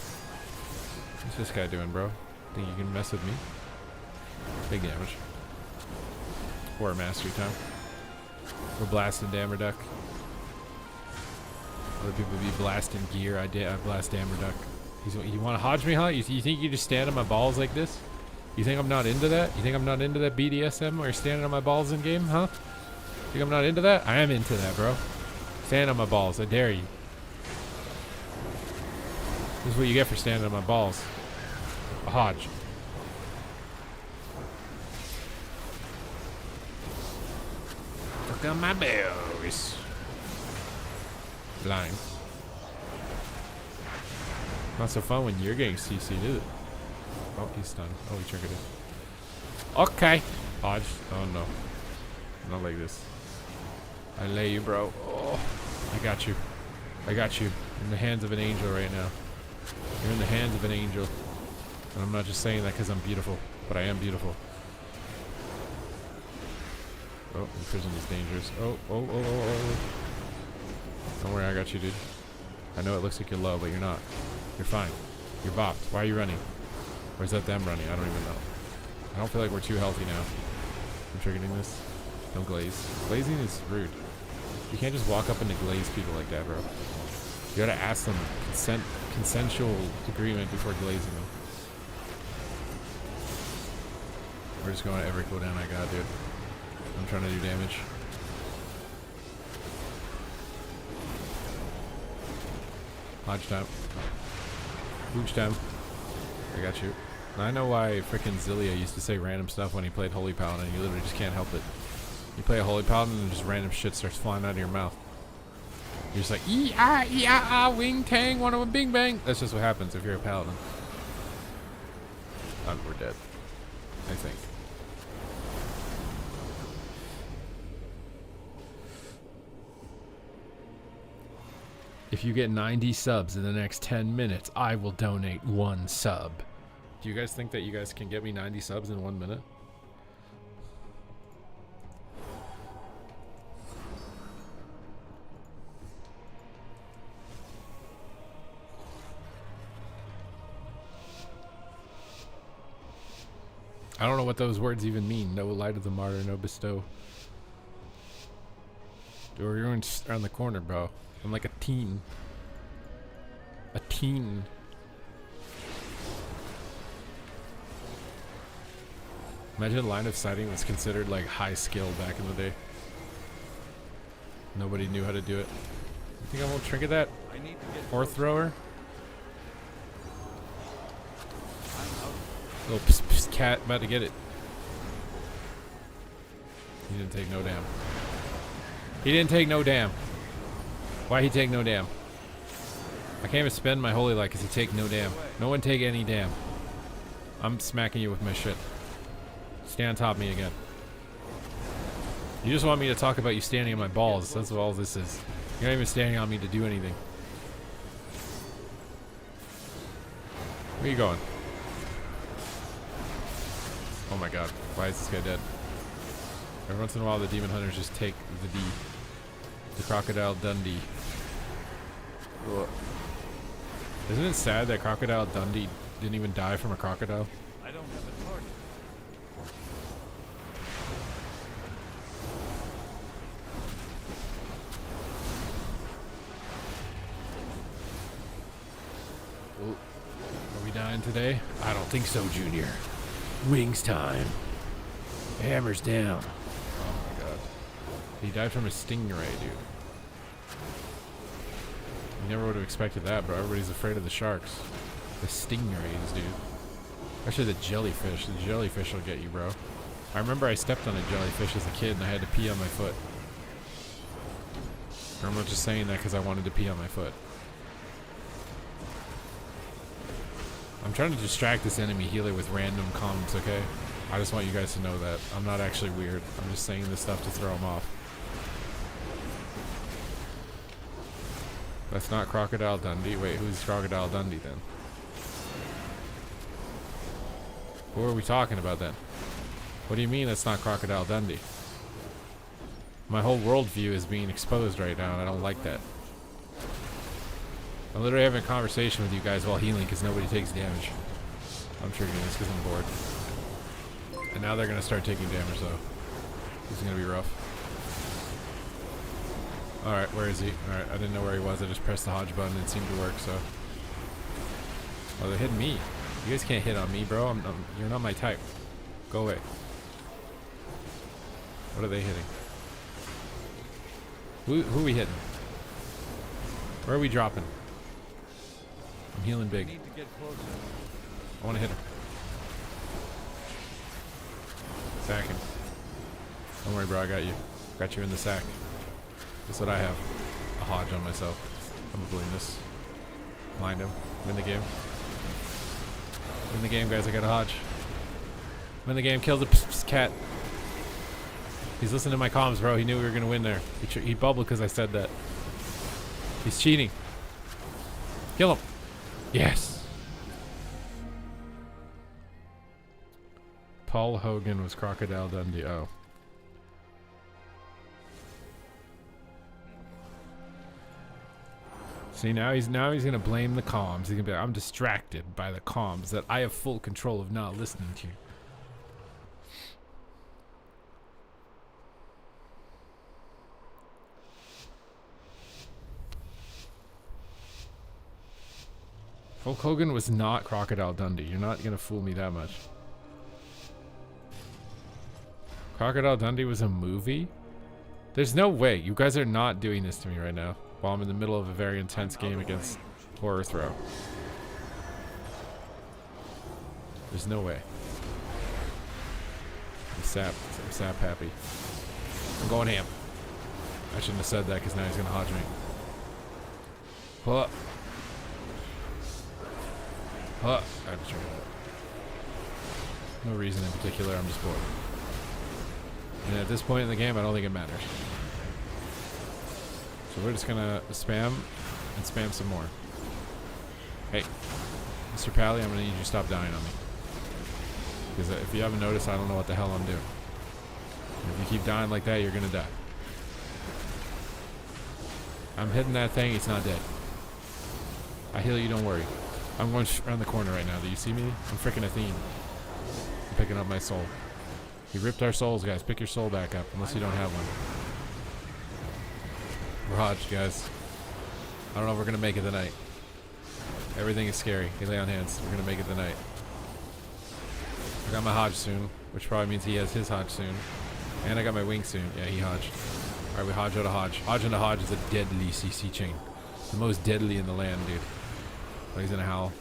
What's this guy doing, bro? Think you can mess with me? Big damage. Horror mastery time. We're blasting Dammerduck. Other people be blasting gear. I blast Dammerduck. You want to Hodge me, huh? You think you just stand on my balls like this? You think I'm not into that? You think I'm not into that BDSM where you're standing on my balls in game, huh? Think I'm not into that? I am into that, bro. Stand on my balls. I dare you. This is what you get for standing on my balls. A Hodge. Look at my bells. Blind. Not so fun when you're getting CC'd, is it? Oh, he's stunned. Oh, he triggered it. Okay. Hodge. Oh, no. Not like this. I lay you, bro. Oh, I got you. I got you. In the hands of an angel right now. You're in the hands of an angel. And I'm not just saying that because I'm beautiful, but I am beautiful. Oh, the prison is dangerous. Oh. Don't worry, I got you, dude. I know it looks like you're low, but you're not. You're fine. You're bopped. Why are you running? Or is that them running? I don't even know. I don't feel like we're too healthy now. I'm triggering this. Don't glaze. Glazing is rude. You can't just walk up and glaze people like that, bro. You gotta ask them consensual agreement before glazing them. We're just going to every cooldown I got, dude. I'm trying to do damage. Hodge time. Hooch time. I got you. I know why frickin' Zillia used to say random stuff when he played Holy Paladin. You literally just can't help it. You play a Holy Paladin and just random shit starts flying out of your mouth. You're just like, ee-ah, wing tang, one of a bing bang. That's just what happens if you're a paladin. We're dead, I think. If you get 90 subs in the next 10 minutes, I will donate 1 sub. Do you guys think that you guys can get me 90 subs in 1 minute? I don't know what those words even mean. No light of the martyr, no bestow. Dude, you're around the corner, bro. I'm like a teen. A teen. Imagine line of sighting was considered like high skill back in the day. Nobody knew how to do it. You think I won't trinket that? Or thrower? Little pss, pss, cat about to get it. He didn't take no damn. He didn't take no damn. Why he take no damn? I can't even spend my holy light because he take no damn. No one take any damn. I'm smacking you with my shit. Stay on top of me again. You just want me to talk about you standing on my balls. That's what all this is. You're not even standing on me to do anything. Where are you going? Oh my god. Why is this guy dead? Every once in a while the demon hunters just take the D. The Crocodile Dundee. Ugh. Isn't it sad that Crocodile Dundee didn't even die from a crocodile? I don't have a target. Ooh. Are we dying today? I don't think so, Junior. Wings time. Hammer's down. Oh my god. He died from a stingray, dude. You never would have expected that, bro. Everybody's afraid of the sharks. The stingrays, dude. Actually, the jellyfish. The jellyfish will get you, bro. I remember I stepped on a jellyfish as a kid and I had to pee on my foot. I'm not just saying that because I wanted to pee on my foot. I'm trying to distract this enemy healer with random comms, okay? I just want you guys to know that. I'm not actually weird. I'm just saying this stuff to throw him off. That's not Crocodile Dundee. Wait, who's Crocodile Dundee then? Who are we talking about then? What do you mean that's not Crocodile Dundee? My whole worldview is being exposed right now and I don't like that. I'm literally having a conversation with you guys while healing because nobody takes damage. I'm triggering this because I'm bored. And now they're going to start taking damage though. This is going to be rough. Alright, where is he? Alright, I didn't know where he was. I just pressed the Hodge button and it seemed to work, so. Oh, they're hitting me. You guys can't hit on me, bro. You're not my type. Go away. What are they hitting? Who are we hitting? Where are we dropping? I'm healing big. Need to get closer. I want to hit him. Sack him. Don't worry, bro. I got you. Got you in the sack. That's what I have. A Hodge on myself. I'm gonna blame this. Mind him. I'm in the game. I'm in the game, guys. I got a Hodge. I'm in the game. Kill the cat. He's listening to my comms, bro. He knew we were gonna win there. He bubbled because I said that. He's cheating. Kill him. Yes. Paul Hogan was Crocodile Dundee. Oh. See, now he's gonna blame the comms. He's gonna be like, I'm distracted by the comms that I have full control of not listening to. Hulk Hogan was not Crocodile Dundee. You're not gonna fool me that much. Crocodile Dundee was a movie? There's no way. You guys are not doing this to me right now while I'm in the middle of a very intense game against Horror Throw. There's no way. I'm sap happy. I'm going ham. I shouldn't have said that because now he's gonna Hodge me. Huh. Huh. I just tried that. No reason in particular, I'm just bored. And at this point in the game, I don't think it matters. So we're just gonna spam and spam some more. Hey, Mr. Pally, I'm gonna need you to stop dying on me. Because if you haven't noticed, I don't know what the hell I'm doing. And if you keep dying like that, you're gonna die. I'm hitting that thing, it's not dead. I heal you, don't worry. I'm going around the corner right now. Do you see me? I'm freaking Athene. I'm picking up my soul. He ripped our souls, guys. Pick your soul back up, unless you don't have one. We're Hodge, guys. I don't know if we're gonna make it tonight. Everything is scary. He lay on hands. We're gonna make it tonight. I got my Hodge soon, which probably means he has his Hodge soon. And I got my wing soon. Yeah, he Hodged. Alright, we Hodge out of Hodge. Hodge into Hodge is a deadly CC chain. The most deadly in the land, dude. Oh, he's in a howl.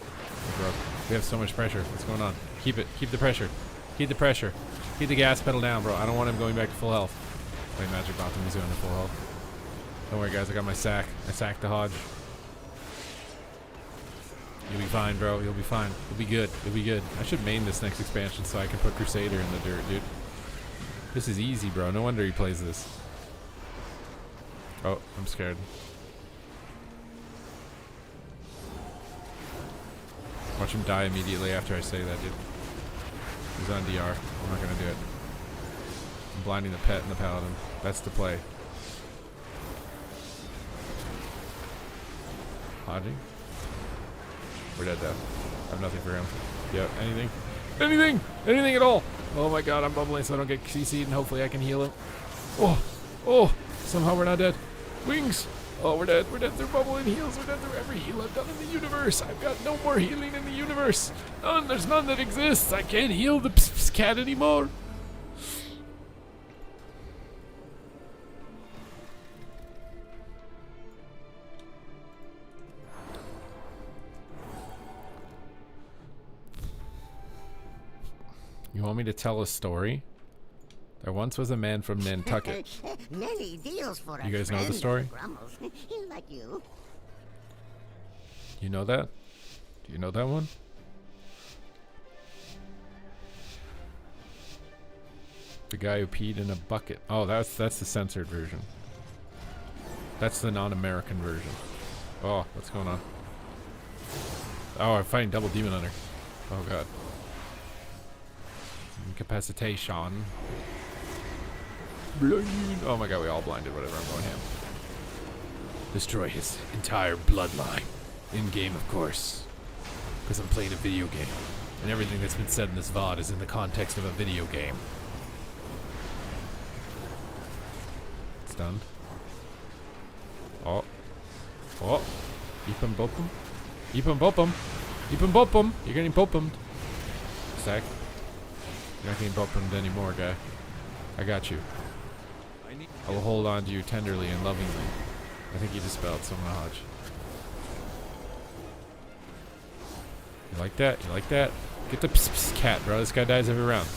We have so much pressure. What's going on? Keep it. Keep the pressure. Keep the pressure. Keep the gas pedal down, bro. I don't want him going back to full health. Wait, Magic Bopped him. He's going to full health. Don't worry, guys. I got my sack. I sacked the Hodge. You'll be fine, bro. You'll be fine. You'll be good. You'll be good. I should main this next expansion so I can put Crusader in the dirt, dude. This is easy, bro. No wonder he plays this. Oh, I'm scared. Watch him die immediately after I say that, dude. He's on DR. I'm not gonna do it. I'm blinding the pet and the paladin. That's the play. Hodging. We're dead though. I have nothing for him. Yep, anything? Anything! Anything at all! Oh my god, I'm bubbling so I don't get CC'd and hopefully I can heal him. Oh! Oh! Somehow we're not dead. Wings! Oh, we're dead. We're dead through bubbling heals. We're dead through every heal I've done in the universe. I've got no more healing in the universe. None. There's none that exists. I can't heal the cat anymore. You want me to tell a story? There once was a man from Nantucket. Many deals for You guys know the story? Like you. You know that? Do you know that one? The guy who peed in a bucket. Oh, that's the censored version. That's the non-American version. Oh, what's going on? Oh, I'm fighting double demon hunter. Oh god. Incapacitation. Blind. Oh my god, we all blinded. Whatever, I'm going ham. Destroy his entire bloodline. In game, of course. Because I'm playing a video game. And everything that's been said in this VOD is in the context of a video game. Stunned. Oh. Oh. Eep him, bop him. Eep him, bop him. Eep him, bop him. You're getting bop him. Stack. You're not getting bop him anymore, guy. I got you. I will hold on to you tenderly and lovingly. I think he dispelled some Hodge. You like that? You like that? Get the pss pss cat, bro. This guy dies every round.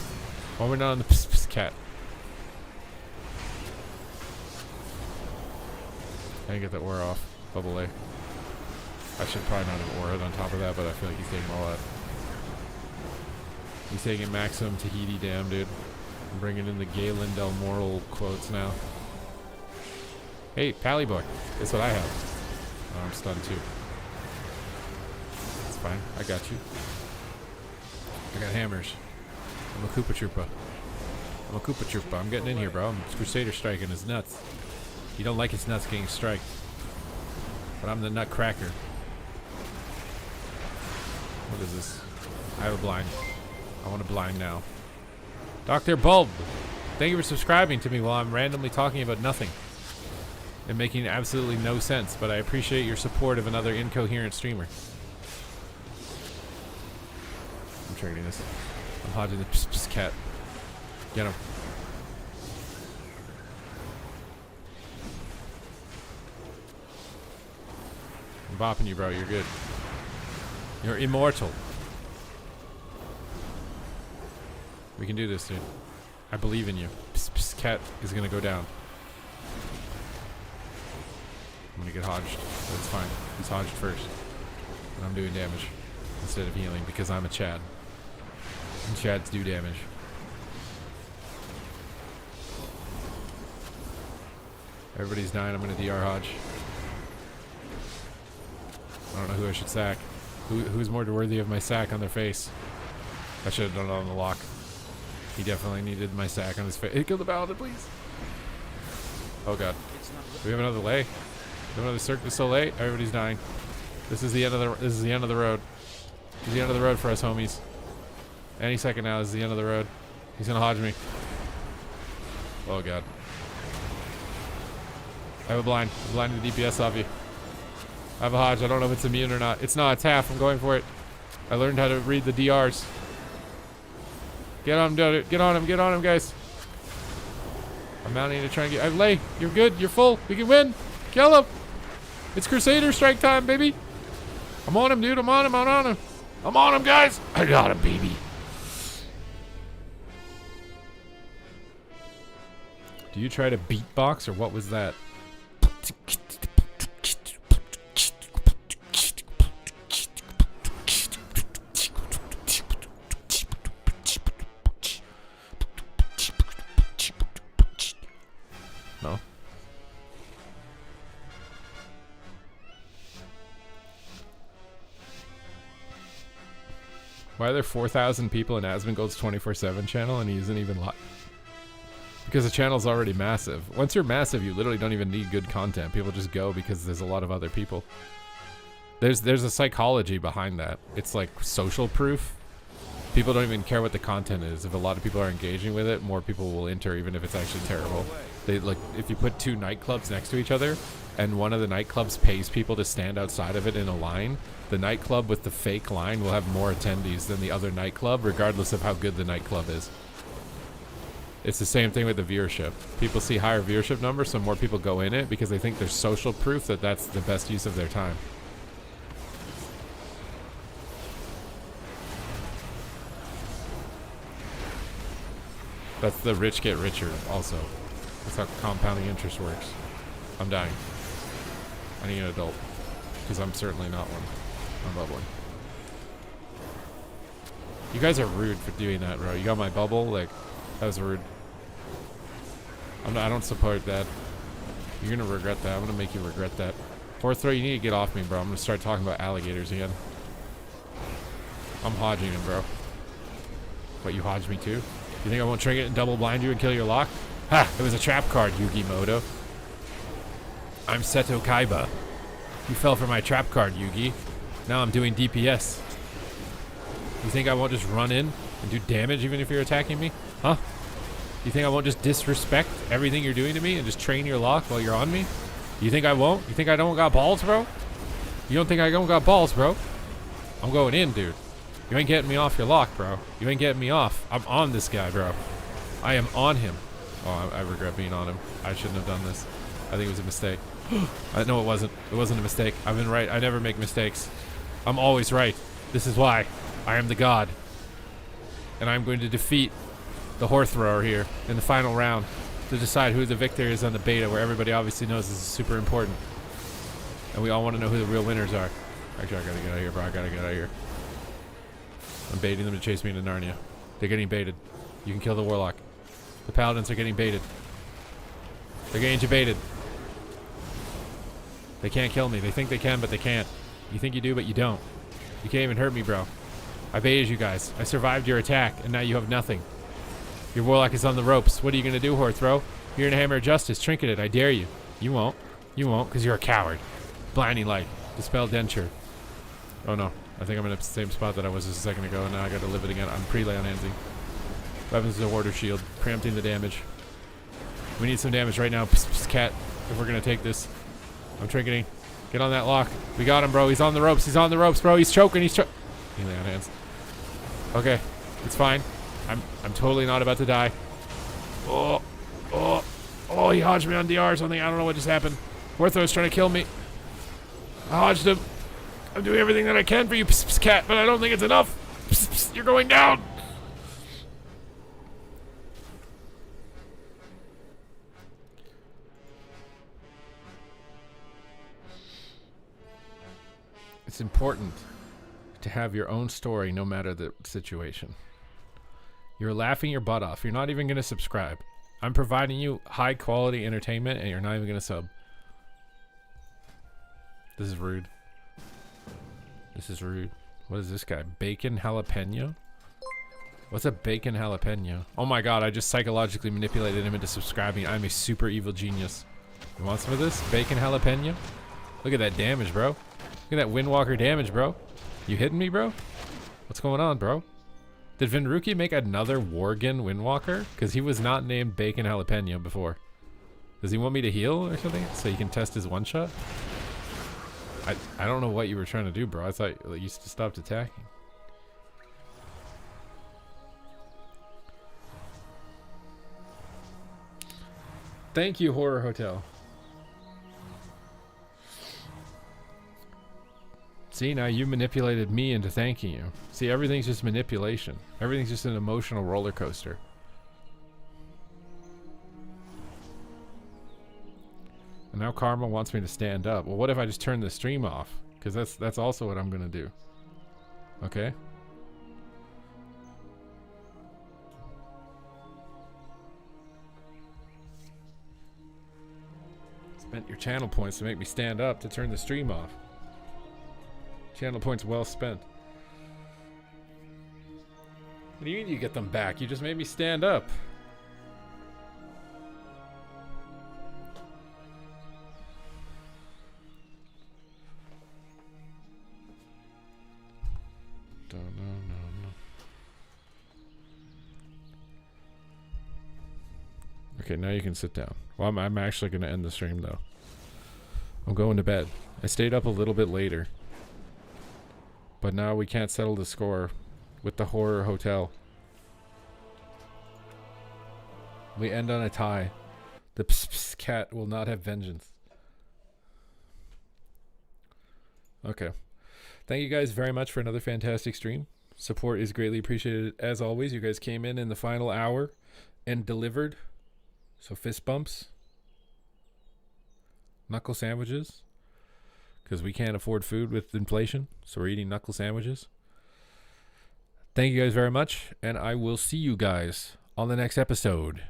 Why we're not on the pss pss cat? I didn't get the aura off. Bubble A. I should probably not have aura on top of that, but I feel like he's taking all that. He's taking maximum Tahiti damn, dude. I'm bringing in the Galen Del Moral quotes now. Hey, Pally boy. That's what I have. Oh, I'm stunned too. It's fine. I got you. I got hammers. I'm a Koopa Troopa. I'm a Koopa Troopa. I'm getting in here, bro. I'm Crusader striking his nuts. You don't like his nuts getting striked. But I'm the nutcracker. What is this? I have a blind. I want a blind now. Dr. Bulb, thank you for subscribing to me while I'm randomly talking about nothing and making absolutely no sense, but I appreciate your support of another incoherent streamer. I'm trading this. I'm hodging the pss pss cat. Get him. I'm bopping you, bro. You're good. You're immortal. We can do this, dude. I believe in you. Psst, psst, cat is gonna go down. I'm gonna get hodged. That's fine. He's hodged first. And I'm doing damage instead of healing because I'm a Chad. And Chads do damage. Everybody's dying. I'm gonna DR hodge. I don't know who I should sack. Who's more worthy of my sack on their face? I should have done it on the lock. He definitely needed my sack on his face. Hey, kill the paladin, please. Oh god. Do we have another lay? Do we have another Cirque du Soleil? Everybody's dying. This is the end of the. This is the end of the road. This is the end of the road for us, homies. Any second now is the end of the road. He's gonna hodge me. Oh god. I have a blind. I'm blinding the DPS off you. I have a hodge. I don't know if it's immune or not. It's not. It's half. I'm going for it. I learned how to read the DRs. Get on him, dude. Get on him. Get on him, guys. I'm mounting to try and get. I lay. You're good. You're full. We can win. Kill him. It's Crusader strike time, baby. I'm on him, dude. I'm on him. I'm on him. I'm on him, guys. I got him, baby. Do you try to beatbox or what was that? No. Why are there 4,000 people in Asmongold's 24/7 channel and he isn't even live? Because the channel's already massive. Once you're massive, you literally don't even need good content. People just go because there's a lot of other people. There's a psychology behind that. It's like social proof. People don't even care what the content is. If a lot of people are engaging with it, more people will enter, even if it's actually terrible. They like if you put two nightclubs next to each other, and one of the nightclubs pays people to stand outside of it in a line, the nightclub with the fake line will have more attendees than the other nightclub, regardless of how good the nightclub is. It's the same thing with the viewership. People see higher viewership numbers, so more people go in it because they think there's social proof that that's the best use of their time. That's the rich get richer also. That's how compounding interest works. I'm dying. I need an adult. Because I'm certainly not one. I'm bubbling. You guys are rude for doing that, bro. You got my bubble? Like, that was rude. I don't support that. You're gonna regret that. I'm gonna make you regret that. Fourth throw, you need to get off me, bro. I'm gonna start talking about alligators again. I'm hodging him, bro. What, you hodged me too? You think I won't trinket and double blind you and kill your lock? Ha! It was a trap card, Yugi Moto. I'm Seto Kaiba. You fell for my trap card, Yugi. Now I'm doing DPS. You think I won't just run in and do damage even if you're attacking me? Huh? You think I won't just disrespect everything you're doing to me and just train your lock while you're on me? You think I won't? You think I don't got balls, bro? You don't think I don't got balls, bro? I'm going in, dude. You ain't getting me off your lock, bro. You ain't getting me off. I'm on this guy, bro. I am on him. Oh, I regret being on him. I shouldn't have done this. I think it was a mistake. No, it wasn't. It wasn't a mistake. I've been right. I never make mistakes. I'm always right. This is why. I am the god. And I'm going to defeat the horse thrower here in the final round to decide who the victor is on the beta, where everybody obviously knows this is super important. And we all want to know who the real winners are. Actually, I gotta get out of here, bro. I gotta get out of here. I'm baiting them to chase me into Narnia. They're getting baited. You can kill the warlock. The paladins are getting baited. They're getting baited. They can't kill me. They think they can, but they can't. You think you do, but you don't. You can't even hurt me, bro. I baited you guys. I survived your attack, and now you have nothing. Your warlock is on the ropes. What are you going to do, Horthrow? You're in a hammer of justice. Trinket it. I dare you. You won't. You won't, because you're a coward. Blinding light. Dispel denture. Oh, no. I think I'm in the same spot that I was just a second ago, and now I got to live it again. I'm pre-lay on Anzi. Weapons to Warder Shield. Preempting the damage. We need some damage right now, cat, if we're going to take this. I'm trinketing. Get on that lock. We got him, bro. He's on the ropes. He's on the ropes, bro. He's choking. He's choking. He lay on hands. Okay. It's fine. I'm totally not about to die. Oh, he hodged me on DR or something. I don't know what just happened. Horthrow's trying to kill me. I hodged him. I'm doing everything that I can for you, cat, but I don't think it's enough. You're going down. It's important to have your own story no matter the situation. You're laughing your butt off. You're not even going to subscribe. I'm providing you high quality entertainment and you're not even going to sub. This is rude. This is rude. What is this guy? Bacon jalapeno? What's a bacon jalapeno? Oh my god, I just psychologically manipulated him into subscribing. I'm a super evil genius. You want some of this? Bacon jalapeno? Look at that damage, bro. Look at that Windwalker damage, bro. You hitting me, bro? What's going on, bro? Did Vinruki make another Worgen Windwalker? Because he was not named Bacon Jalapeno before. Does he want me to heal or something? So he can test his one-shot? I don't know what you were trying to do, bro. I thought you stopped attacking. Thank you, Horror Hotel. See, now you manipulated me into thanking you. See, everything's just manipulation. Everything's just an emotional roller coaster. And now Karma wants me to stand up. Well, what if I just turn the stream off? Because that's also what I'm going to do. Okay? Spent your channel points to make me stand up to turn the stream off. Channel points well spent. What do you mean you get them back? You just made me stand up. Okay, now you can sit down. Well, I'm actually going to end the stream, though. I'm going to bed. I stayed up a little bit later. But now we can't settle the score with the Horror Hotel. We end on a tie. The Pss Pss cat will not have vengeance. Okay. Thank you guys very much for another fantastic stream. Support is greatly appreciated as always. You guys came in the final hour and delivered. So fist bumps. Knuckle sandwiches. Because we can't afford food with inflation. So we're eating knuckle sandwiches. Thank you guys very much. And I will see you guys on the next episode.